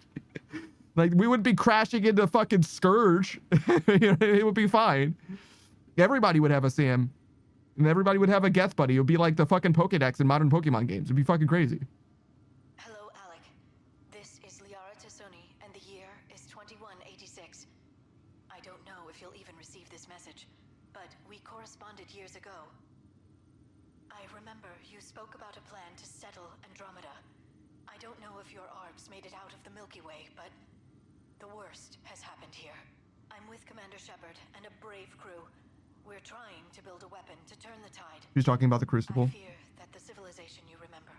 Like we wouldn't be crashing into fucking Scourge. You know, it would be fine. Everybody would have a Sam. And everybody would have a Geth buddy. It would be like the fucking Pokédex in modern Pokemon games. It'd be fucking crazy. Hello, Alec. This is Liara Tassoni, and the year is 2186. I don't know if you'll even receive this message, but we corresponded years ago. I remember you spoke about a plan to settle Andromeda. I don't know if your arcs made it out of the Milky Way, but the worst has happened here. I'm with Commander Shepard and a brave crew. We're trying to build a weapon to turn the tide. He's talking about the Crucible. I fear that the civilization you remember,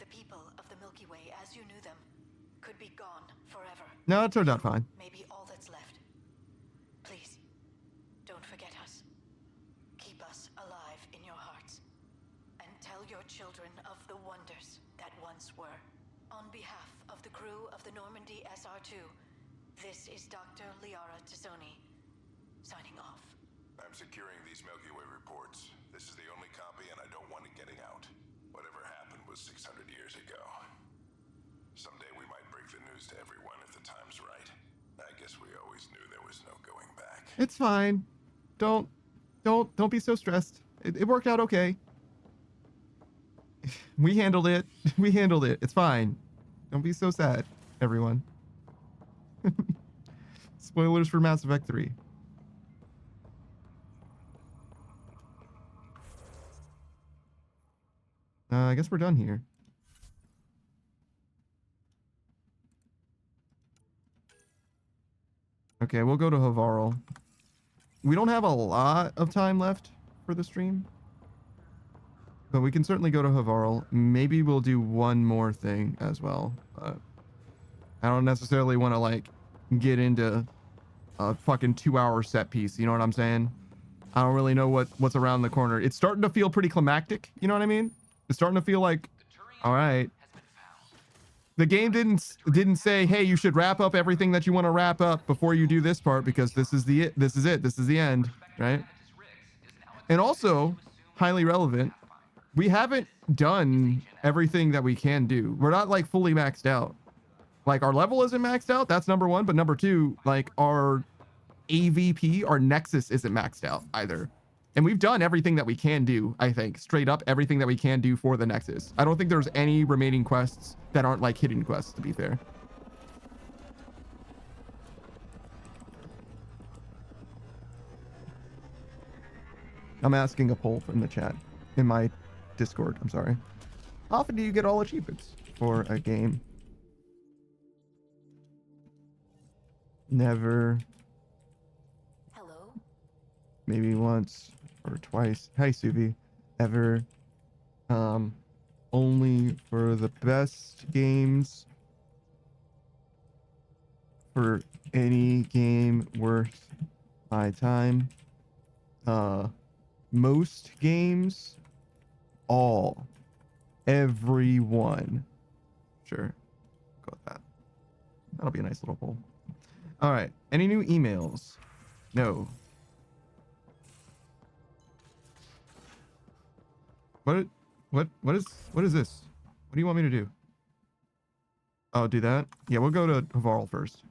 the people of the Milky Way as you knew them, could be gone forever. No, it turned out fine. Maybe all that's left. Please, don't forget us. Keep us alive in your hearts. And tell your children of the wonders that once were. On behalf of the crew of the Normandy SR2, this is Dr. Liara Tassoni, signing off. I'm securing these Milky Way reports. This is the only copy, and I don't want it getting out. Whatever happened was 600 years ago. Someday we might break the news to everyone if the time's right. I guess we always knew there was no going back. It's fine. Don't be so stressed. It worked out okay. We handled it. We handled it. It's fine. Don't be so sad, everyone. Spoilers for Mass Effect 3. I guess we're done here. Okay, we'll go to Havarl. We don't have a lot of time left for the stream, but we can certainly go to Havarl. Maybe we'll do one more thing as well. I don't necessarily want to like get into a fucking 2-hour set piece. You know what I'm saying? I don't really know what's around the corner. It's starting to feel pretty climactic. You know what I mean? It's starting to feel like, all right. The game didn't say, hey, you should wrap up everything that you want to wrap up before you do this part, because this is the end, right? And also, highly relevant, we haven't done everything that we can do. We're not like fully maxed out. Like our level isn't maxed out. That's number one. But number two, like our AVP, our Nexus isn't maxed out either. And we've done everything that we can do, I think. Straight up, everything that we can do for the Nexus. I don't think there's any remaining quests that aren't like hidden quests, to be fair. I'm asking a poll in the chat. In my Discord, I'm sorry. How often do you get all achievements for a game? Never. Hello? Maybe once or twice. Hi, Suvi. Ever. Only for the best games. For any game worth my time. Most games. All. Everyone. Sure. Go with that. That'll be a nice little poll. All right. Any new emails? No. What is this? What do you want me to do? Oh, do that? Yeah, we'll go to Havarl first.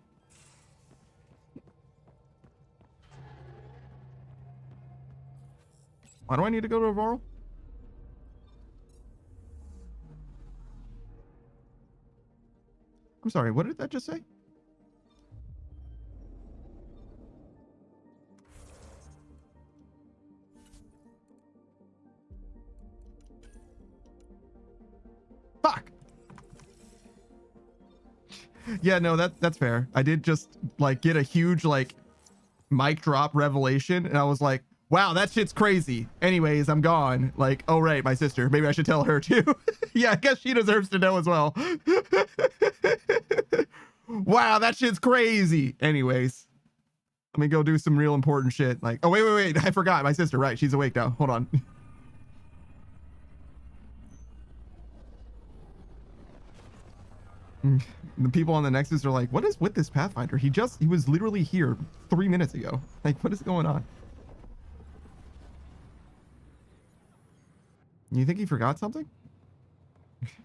Why do I need to go to Havarl? I'm sorry, what did that just say? Fuck. Yeah, no, that's fair. I did just like get a huge like mic drop revelation, and I was like, wow, that shit's crazy. Anyways, I'm gone. Like, oh right, my sister. Maybe I should tell her too. Yeah, I guess she deserves to know as well. Wow, that shit's crazy. Anyways, let me go do some real important shit. Like, oh wait, I forgot my sister. Right, she's awake now. Hold on. The people on the Nexus are like, what is with this Pathfinder? He was literally here 3 minutes ago. Like, what is going on? You think he forgot something?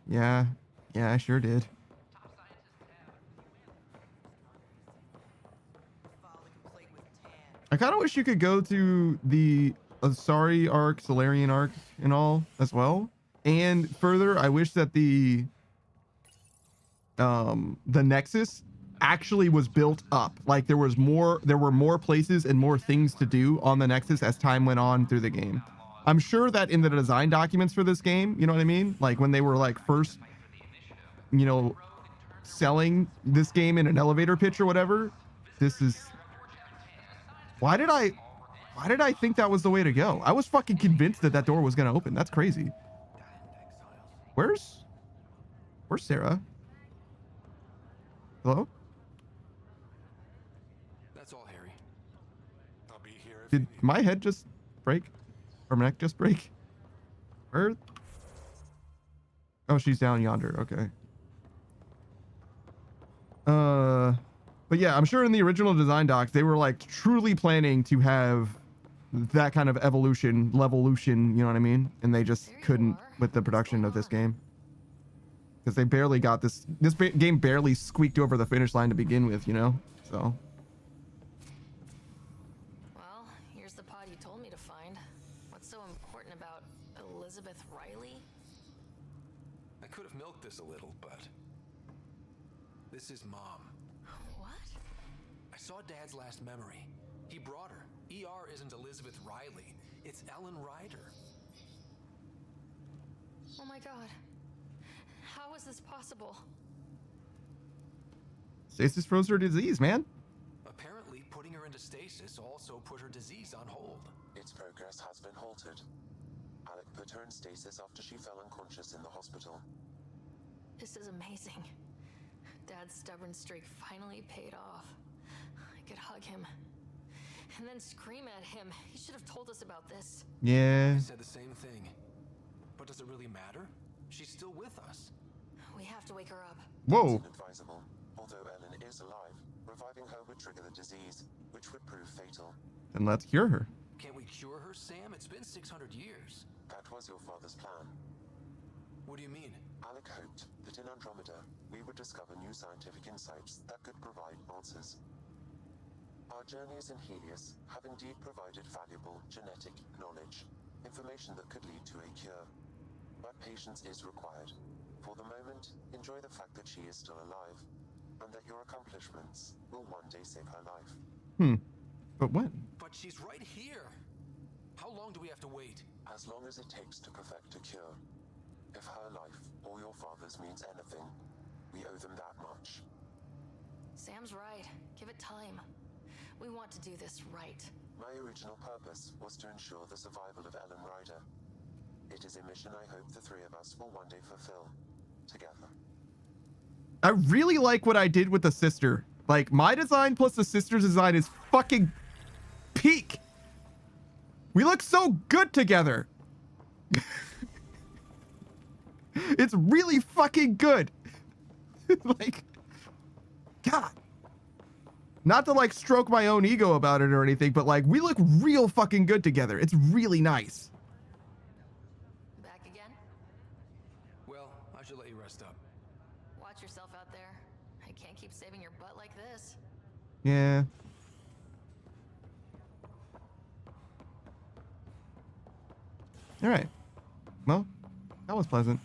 Yeah, I sure did. I kind of wish you could go to the Asari arc, Solarian arc, and all as well. And further, I wish that the Nexus actually was built up. Like there were more places and more things to do on the Nexus as time went on through the game. I'm sure that in the design documents for this game, you know what I mean? Like when they were like first, you know, selling this game in an elevator pitch or whatever, this is... Why did I think that was the way to go? I was fucking convinced that door was going to open. That's crazy. Where's Sarah? Hello? That's all, Harry. I'll be here. Did my head just break? Or my neck just break? Where? Oh, she's down yonder. Okay. But yeah, I'm sure in the original design docs, they were like truly planning to have that kind of levolution, you know what I mean? And they just couldn't with the production of this game. Because they barely got this game barely squeaked over the finish line to begin with, you know? So. Well, here's the pod you told me to find. What's so important about Elizabeth Riley? I could have milked this a little, but this is Mom. What? I saw Dad's last memory. He brought her. ER isn't Elizabeth Riley. It's Ellen Ryder. Oh my god. How is this possible? Stasis froze her disease, man. Apparently, putting her into stasis also put her disease on hold. Its progress has been halted. Alec put her in stasis after she fell unconscious in the hospital. This is amazing. Dad's stubborn streak finally paid off. I could hug him. And then scream at him. He should have told us about this. Yeah. I said the same thing. But does it really matter? She's still with us. We have to wake her up. Whoa. It's inadvisable. Although Ellen is alive, reviving her would trigger the disease, which would prove fatal. Then let's cure her. Can't we cure her, Sam? It's been 600 years. That was your father's plan. What do you mean? Alec hoped that in Andromeda, we would discover new scientific insights that could provide answers. Our journeys in Helios have indeed provided valuable genetic knowledge, information that could lead to a cure. But patience is required. For the moment, enjoy the fact that she is still alive, and that your accomplishments will one day save her life. But when? But she's right here. How long do we have to wait? As long as it takes to perfect a cure. If her life or your father's means anything, we owe them that much. Sam's right. Give it time. We want to do this right. My original purpose was to ensure the survival of Ellen Ryder. It is a mission I hope the three of us will one day fulfill together. I really like what I did with the sister. Like, my design plus the sister's design is fucking peak. We look so good together. It's really fucking good. Like, God. Not to like stroke my own ego about it or anything, but like, we look real fucking good together. It's really nice. Back again? Well, I should let you rest up. Watch yourself out there. I can't keep saving your butt like this. Yeah. All right. Well, that was pleasant.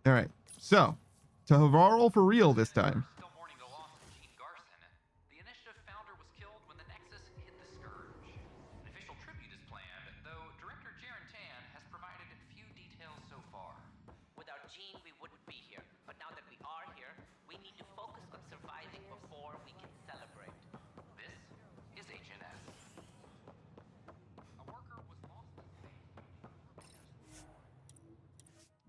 All right. So, to Havarl for real this time. Still mourning the loss of Gene Garson. The initiative founder was killed when the Nexus hit the Scourge. An official tribute is planned, though Director Jaren Tan has provided few details so far. Without Gene, we wouldn't be here. But now that we are here, we need to focus on surviving before we can celebrate. This is HNS. A worker was lost in space.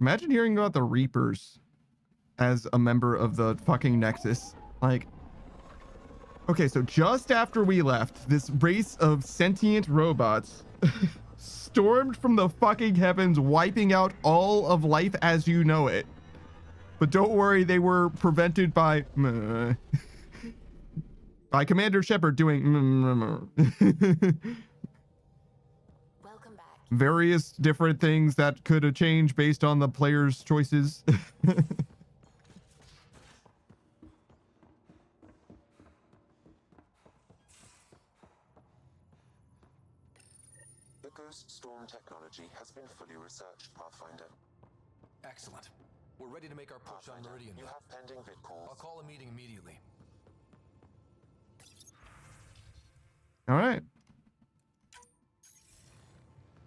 Imagine hearing about the Reapers as a member of the fucking Nexus. Like, okay, so just after we left, this race of sentient robots stormed from the fucking heavens, wiping out all of life as you know it. But don't worry, they were prevented by by Commander Shepard doing various different things that could have changed based on the player's choices. The Ghost Storm technology has been fully researched, Pathfinder. Excellent. We're ready to make our push on Meridian. You have pending vid calls. I'll call a meeting immediately. All right.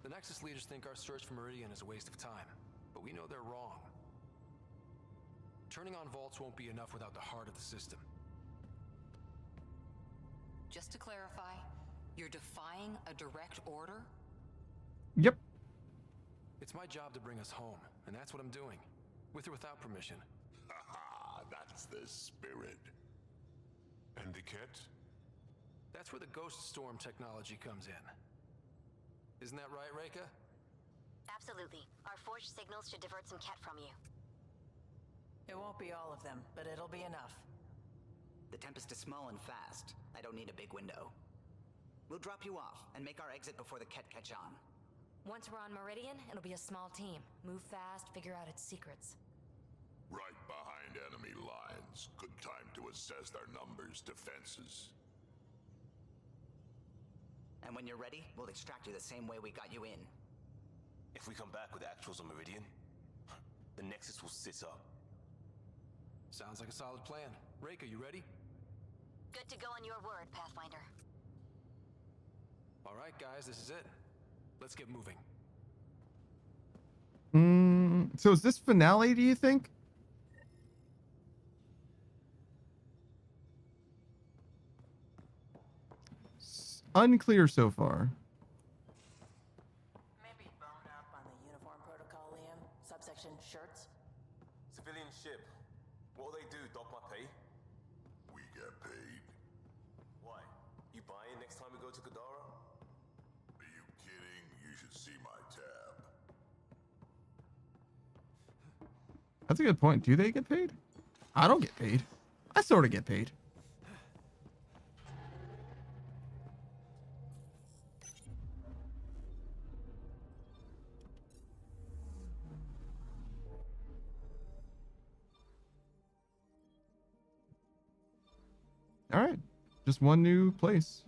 The Nexus leaders think our search for Meridian is a waste of time, but we know they're wrong. Turning on vaults won't be enough without the heart of the system. Just to clarify, you're defying a direct order? Yep. It's my job to bring us home, and that's what I'm doing. With or without permission. That's the spirit. And the kit? That's where the Ghost Storm technology comes in. Isn't that right, Reika? Absolutely. Our forged signals should divert some Ket from you. It won't be all of them, but it'll be enough. The Tempest is small and fast. I don't need a big window. We'll drop you off and make our exit before the Ket catch on. Once we're on Meridian, it'll be a small team. Move fast, figure out its secrets. Right behind enemy lines. Good time to assess their numbers, defenses. And when you're ready, we'll extract you the same way we got you in. If we come back with actuals on Meridian, the Nexus will sit up. Sounds like a solid plan. Rake, are you ready? Good to go on your word, Pathfinder. All right, guys, this is it. Let's get moving. So is this finale, do you think? Unclear so far. Maybe bone up on the uniform protocol, Liam. Subsection shirts. Civilian ship. What'll they do? Dock my pay? We get paid. Why? You buying next time we go to Kadara? Are you kidding? You should see my tab. That's a good point. Do they get paid? I don't get paid. I sort of get paid. All right, just one new place.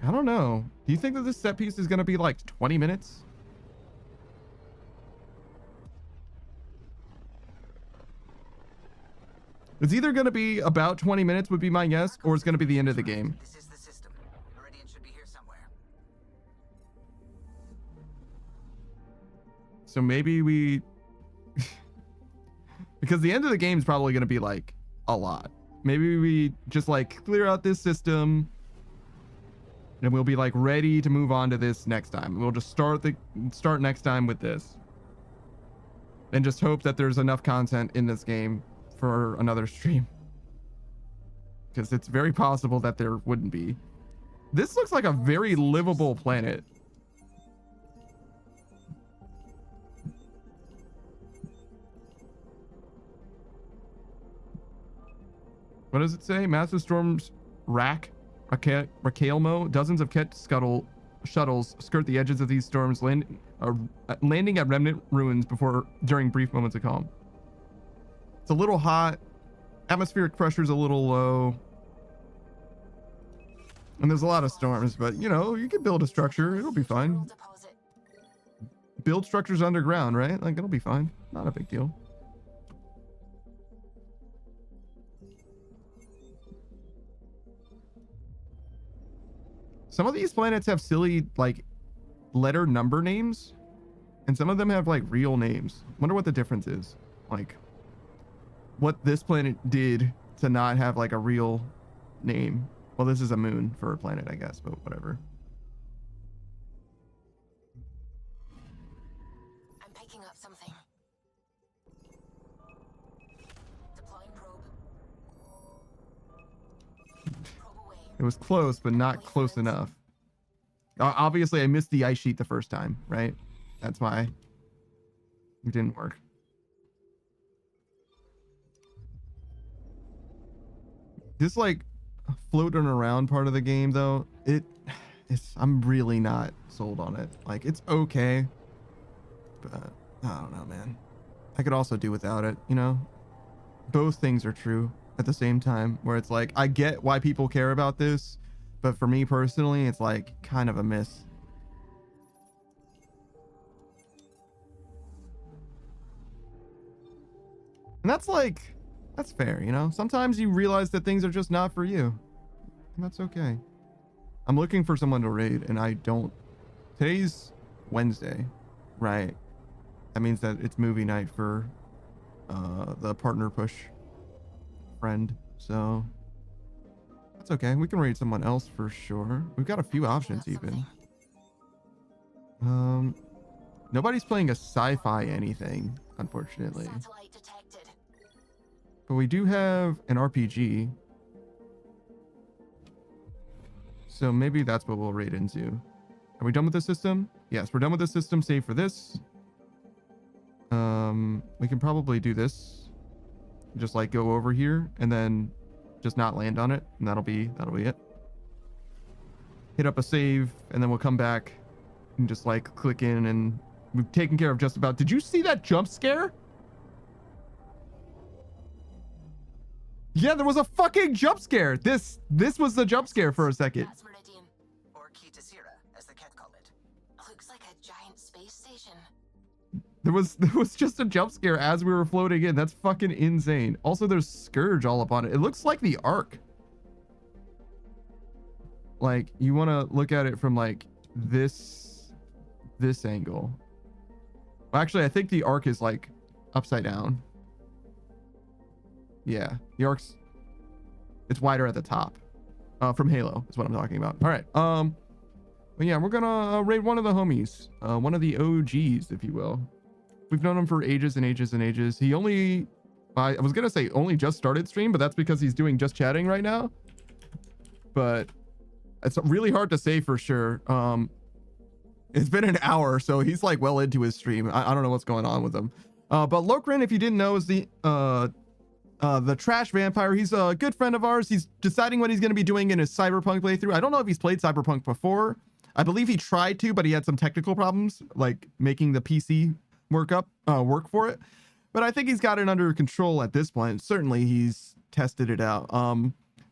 I don't know. Do you think that this set piece is going to be like 20 minutes? It's either going to be about 20 minutes would be my guess, or it's going to be the end of the game. This is the system. Meridian should be here somewhere. So maybe we... because the end of the game is probably going to be like a lot. Maybe we just like clear out this system and we'll be like ready to move on to this next time. We'll just start next time with this and just hope that there's enough content in this game for another stream, because it's very possible that there wouldn't be. This looks like a very livable planet. What does it say? Massive storms rack Raquelmo. Dozens of Ket shuttles skirt the edges of these storms, landing at remnant ruins during brief moments of calm. It's a little hot. Atmospheric pressure's a little low. And there's a lot of storms, but you know, you can build a structure. It'll be fine. Build structures underground, right? Like, it'll be fine. Not a big deal. Some of these planets have silly, like, letter number names, and some of them have, like, real names. Wonder what the difference is. Like, what this planet did to not have, like, a real name. Well, this is a moon for a planet, I guess, but whatever. I'm picking up something. Deploying probe. It was close, but not close enough. Obviously, I missed the ice sheet the first time, right? That's why it didn't work. This, like, floating around part of the game, though, I'm really not sold on it. Like, it's okay, but I don't know, man. I could also do without it, you know? Both things are true at the same time, where it's like, I get why people care about this, but for me personally, it's like kind of a miss. And that's fair, you know? Sometimes you realize that things are just not for you, and that's okay. I'm looking for someone to raid, and I don't. Today's Wednesday, right? That means that it's movie night for the partner push friend, so that's okay. We can raid someone else for sure. We've got a few options even. Nobody's playing a sci-fi anything, unfortunately. But we do have an RPG, so maybe that's what we'll raid into. Are we done with the system? Yes, we're done with the system, save for this. We can probably do this. just like go over here and then just not land on it, and that'll be it. Hit up a save, and then we'll come back and just like click in, and we've taken care of just about. Did you see that jump scare? Yeah, there was a fucking jump scare. This was the jump scare for a second. That's Meridian. Or Kitasira, as the cat called it. Looks like a giant space station. There was just a jump scare as we were floating in. That's fucking insane. Also, there's Scourge all up on it. It looks like the Ark. Like, you want to look at it from like this angle. Well, actually, I think the Ark is like upside down. Yeah, the Ark's, it's wider at the top. From Halo is what I'm talking about. All right. But yeah, we're gonna raid one of the homies, one of the OGs, if you will. We've known him for ages and ages and ages. He only, I was gonna say only just started stream, but that's because he's doing just chatting right now. But it's really hard to say for sure. It's been an hour, so he's like well into his stream. I don't know what's going on with him. But Lokrin, if you didn't know, is the trash vampire. He's a good friend of ours. He's deciding what he's going to be doing in his Cyberpunk playthrough. I don't know if he's played Cyberpunk before. I believe he tried to, but he had some technical problems, like making the PC work for it. But I think he's got it under control at this point. Certainly, he's tested it out.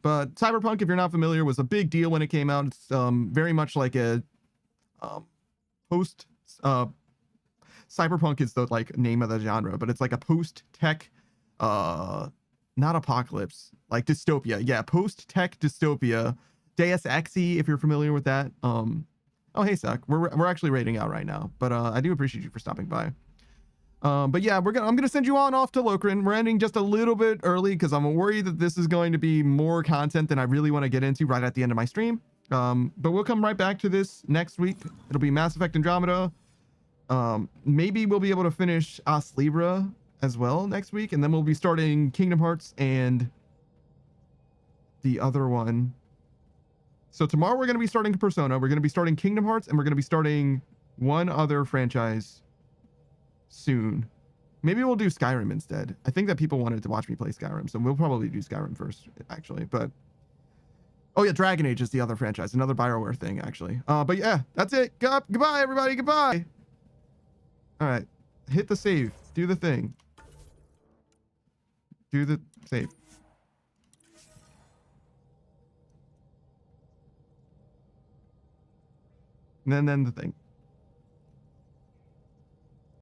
But Cyberpunk, if you're not familiar, was a big deal when it came out. It's very much like a post. Cyberpunk is the like name of the genre, but it's like a post-tech. Not apocalypse, like dystopia. Yeah, post-tech dystopia. Deus Exi, if you're familiar with that. Oh hey Suck, we're actually raiding out right now, but I do appreciate you for stopping by. But yeah, I'm gonna send you on off to Lokrin. We're ending just a little bit early because I'm worried that this is going to be more content than I really want to get into right at the end of my stream. But we'll come right back to this next week. It'll be Mass Effect Andromeda. Maybe we'll be able to finish As Libra as well next week, and then we'll be starting Kingdom Hearts and the other one. So tomorrow we're going to be starting Persona, we're going to be starting Kingdom Hearts, and we're going to be starting one other franchise soon. Maybe we'll do Skyrim instead. I think that people wanted to watch me play Skyrim, so we'll probably do Skyrim first, actually. But oh yeah, Dragon Age is the other franchise, another BioWare thing, actually. But yeah, that's it. Goodbye, everybody. Goodbye. All right, hit the save. Do the thing. Do the save. And then the thing.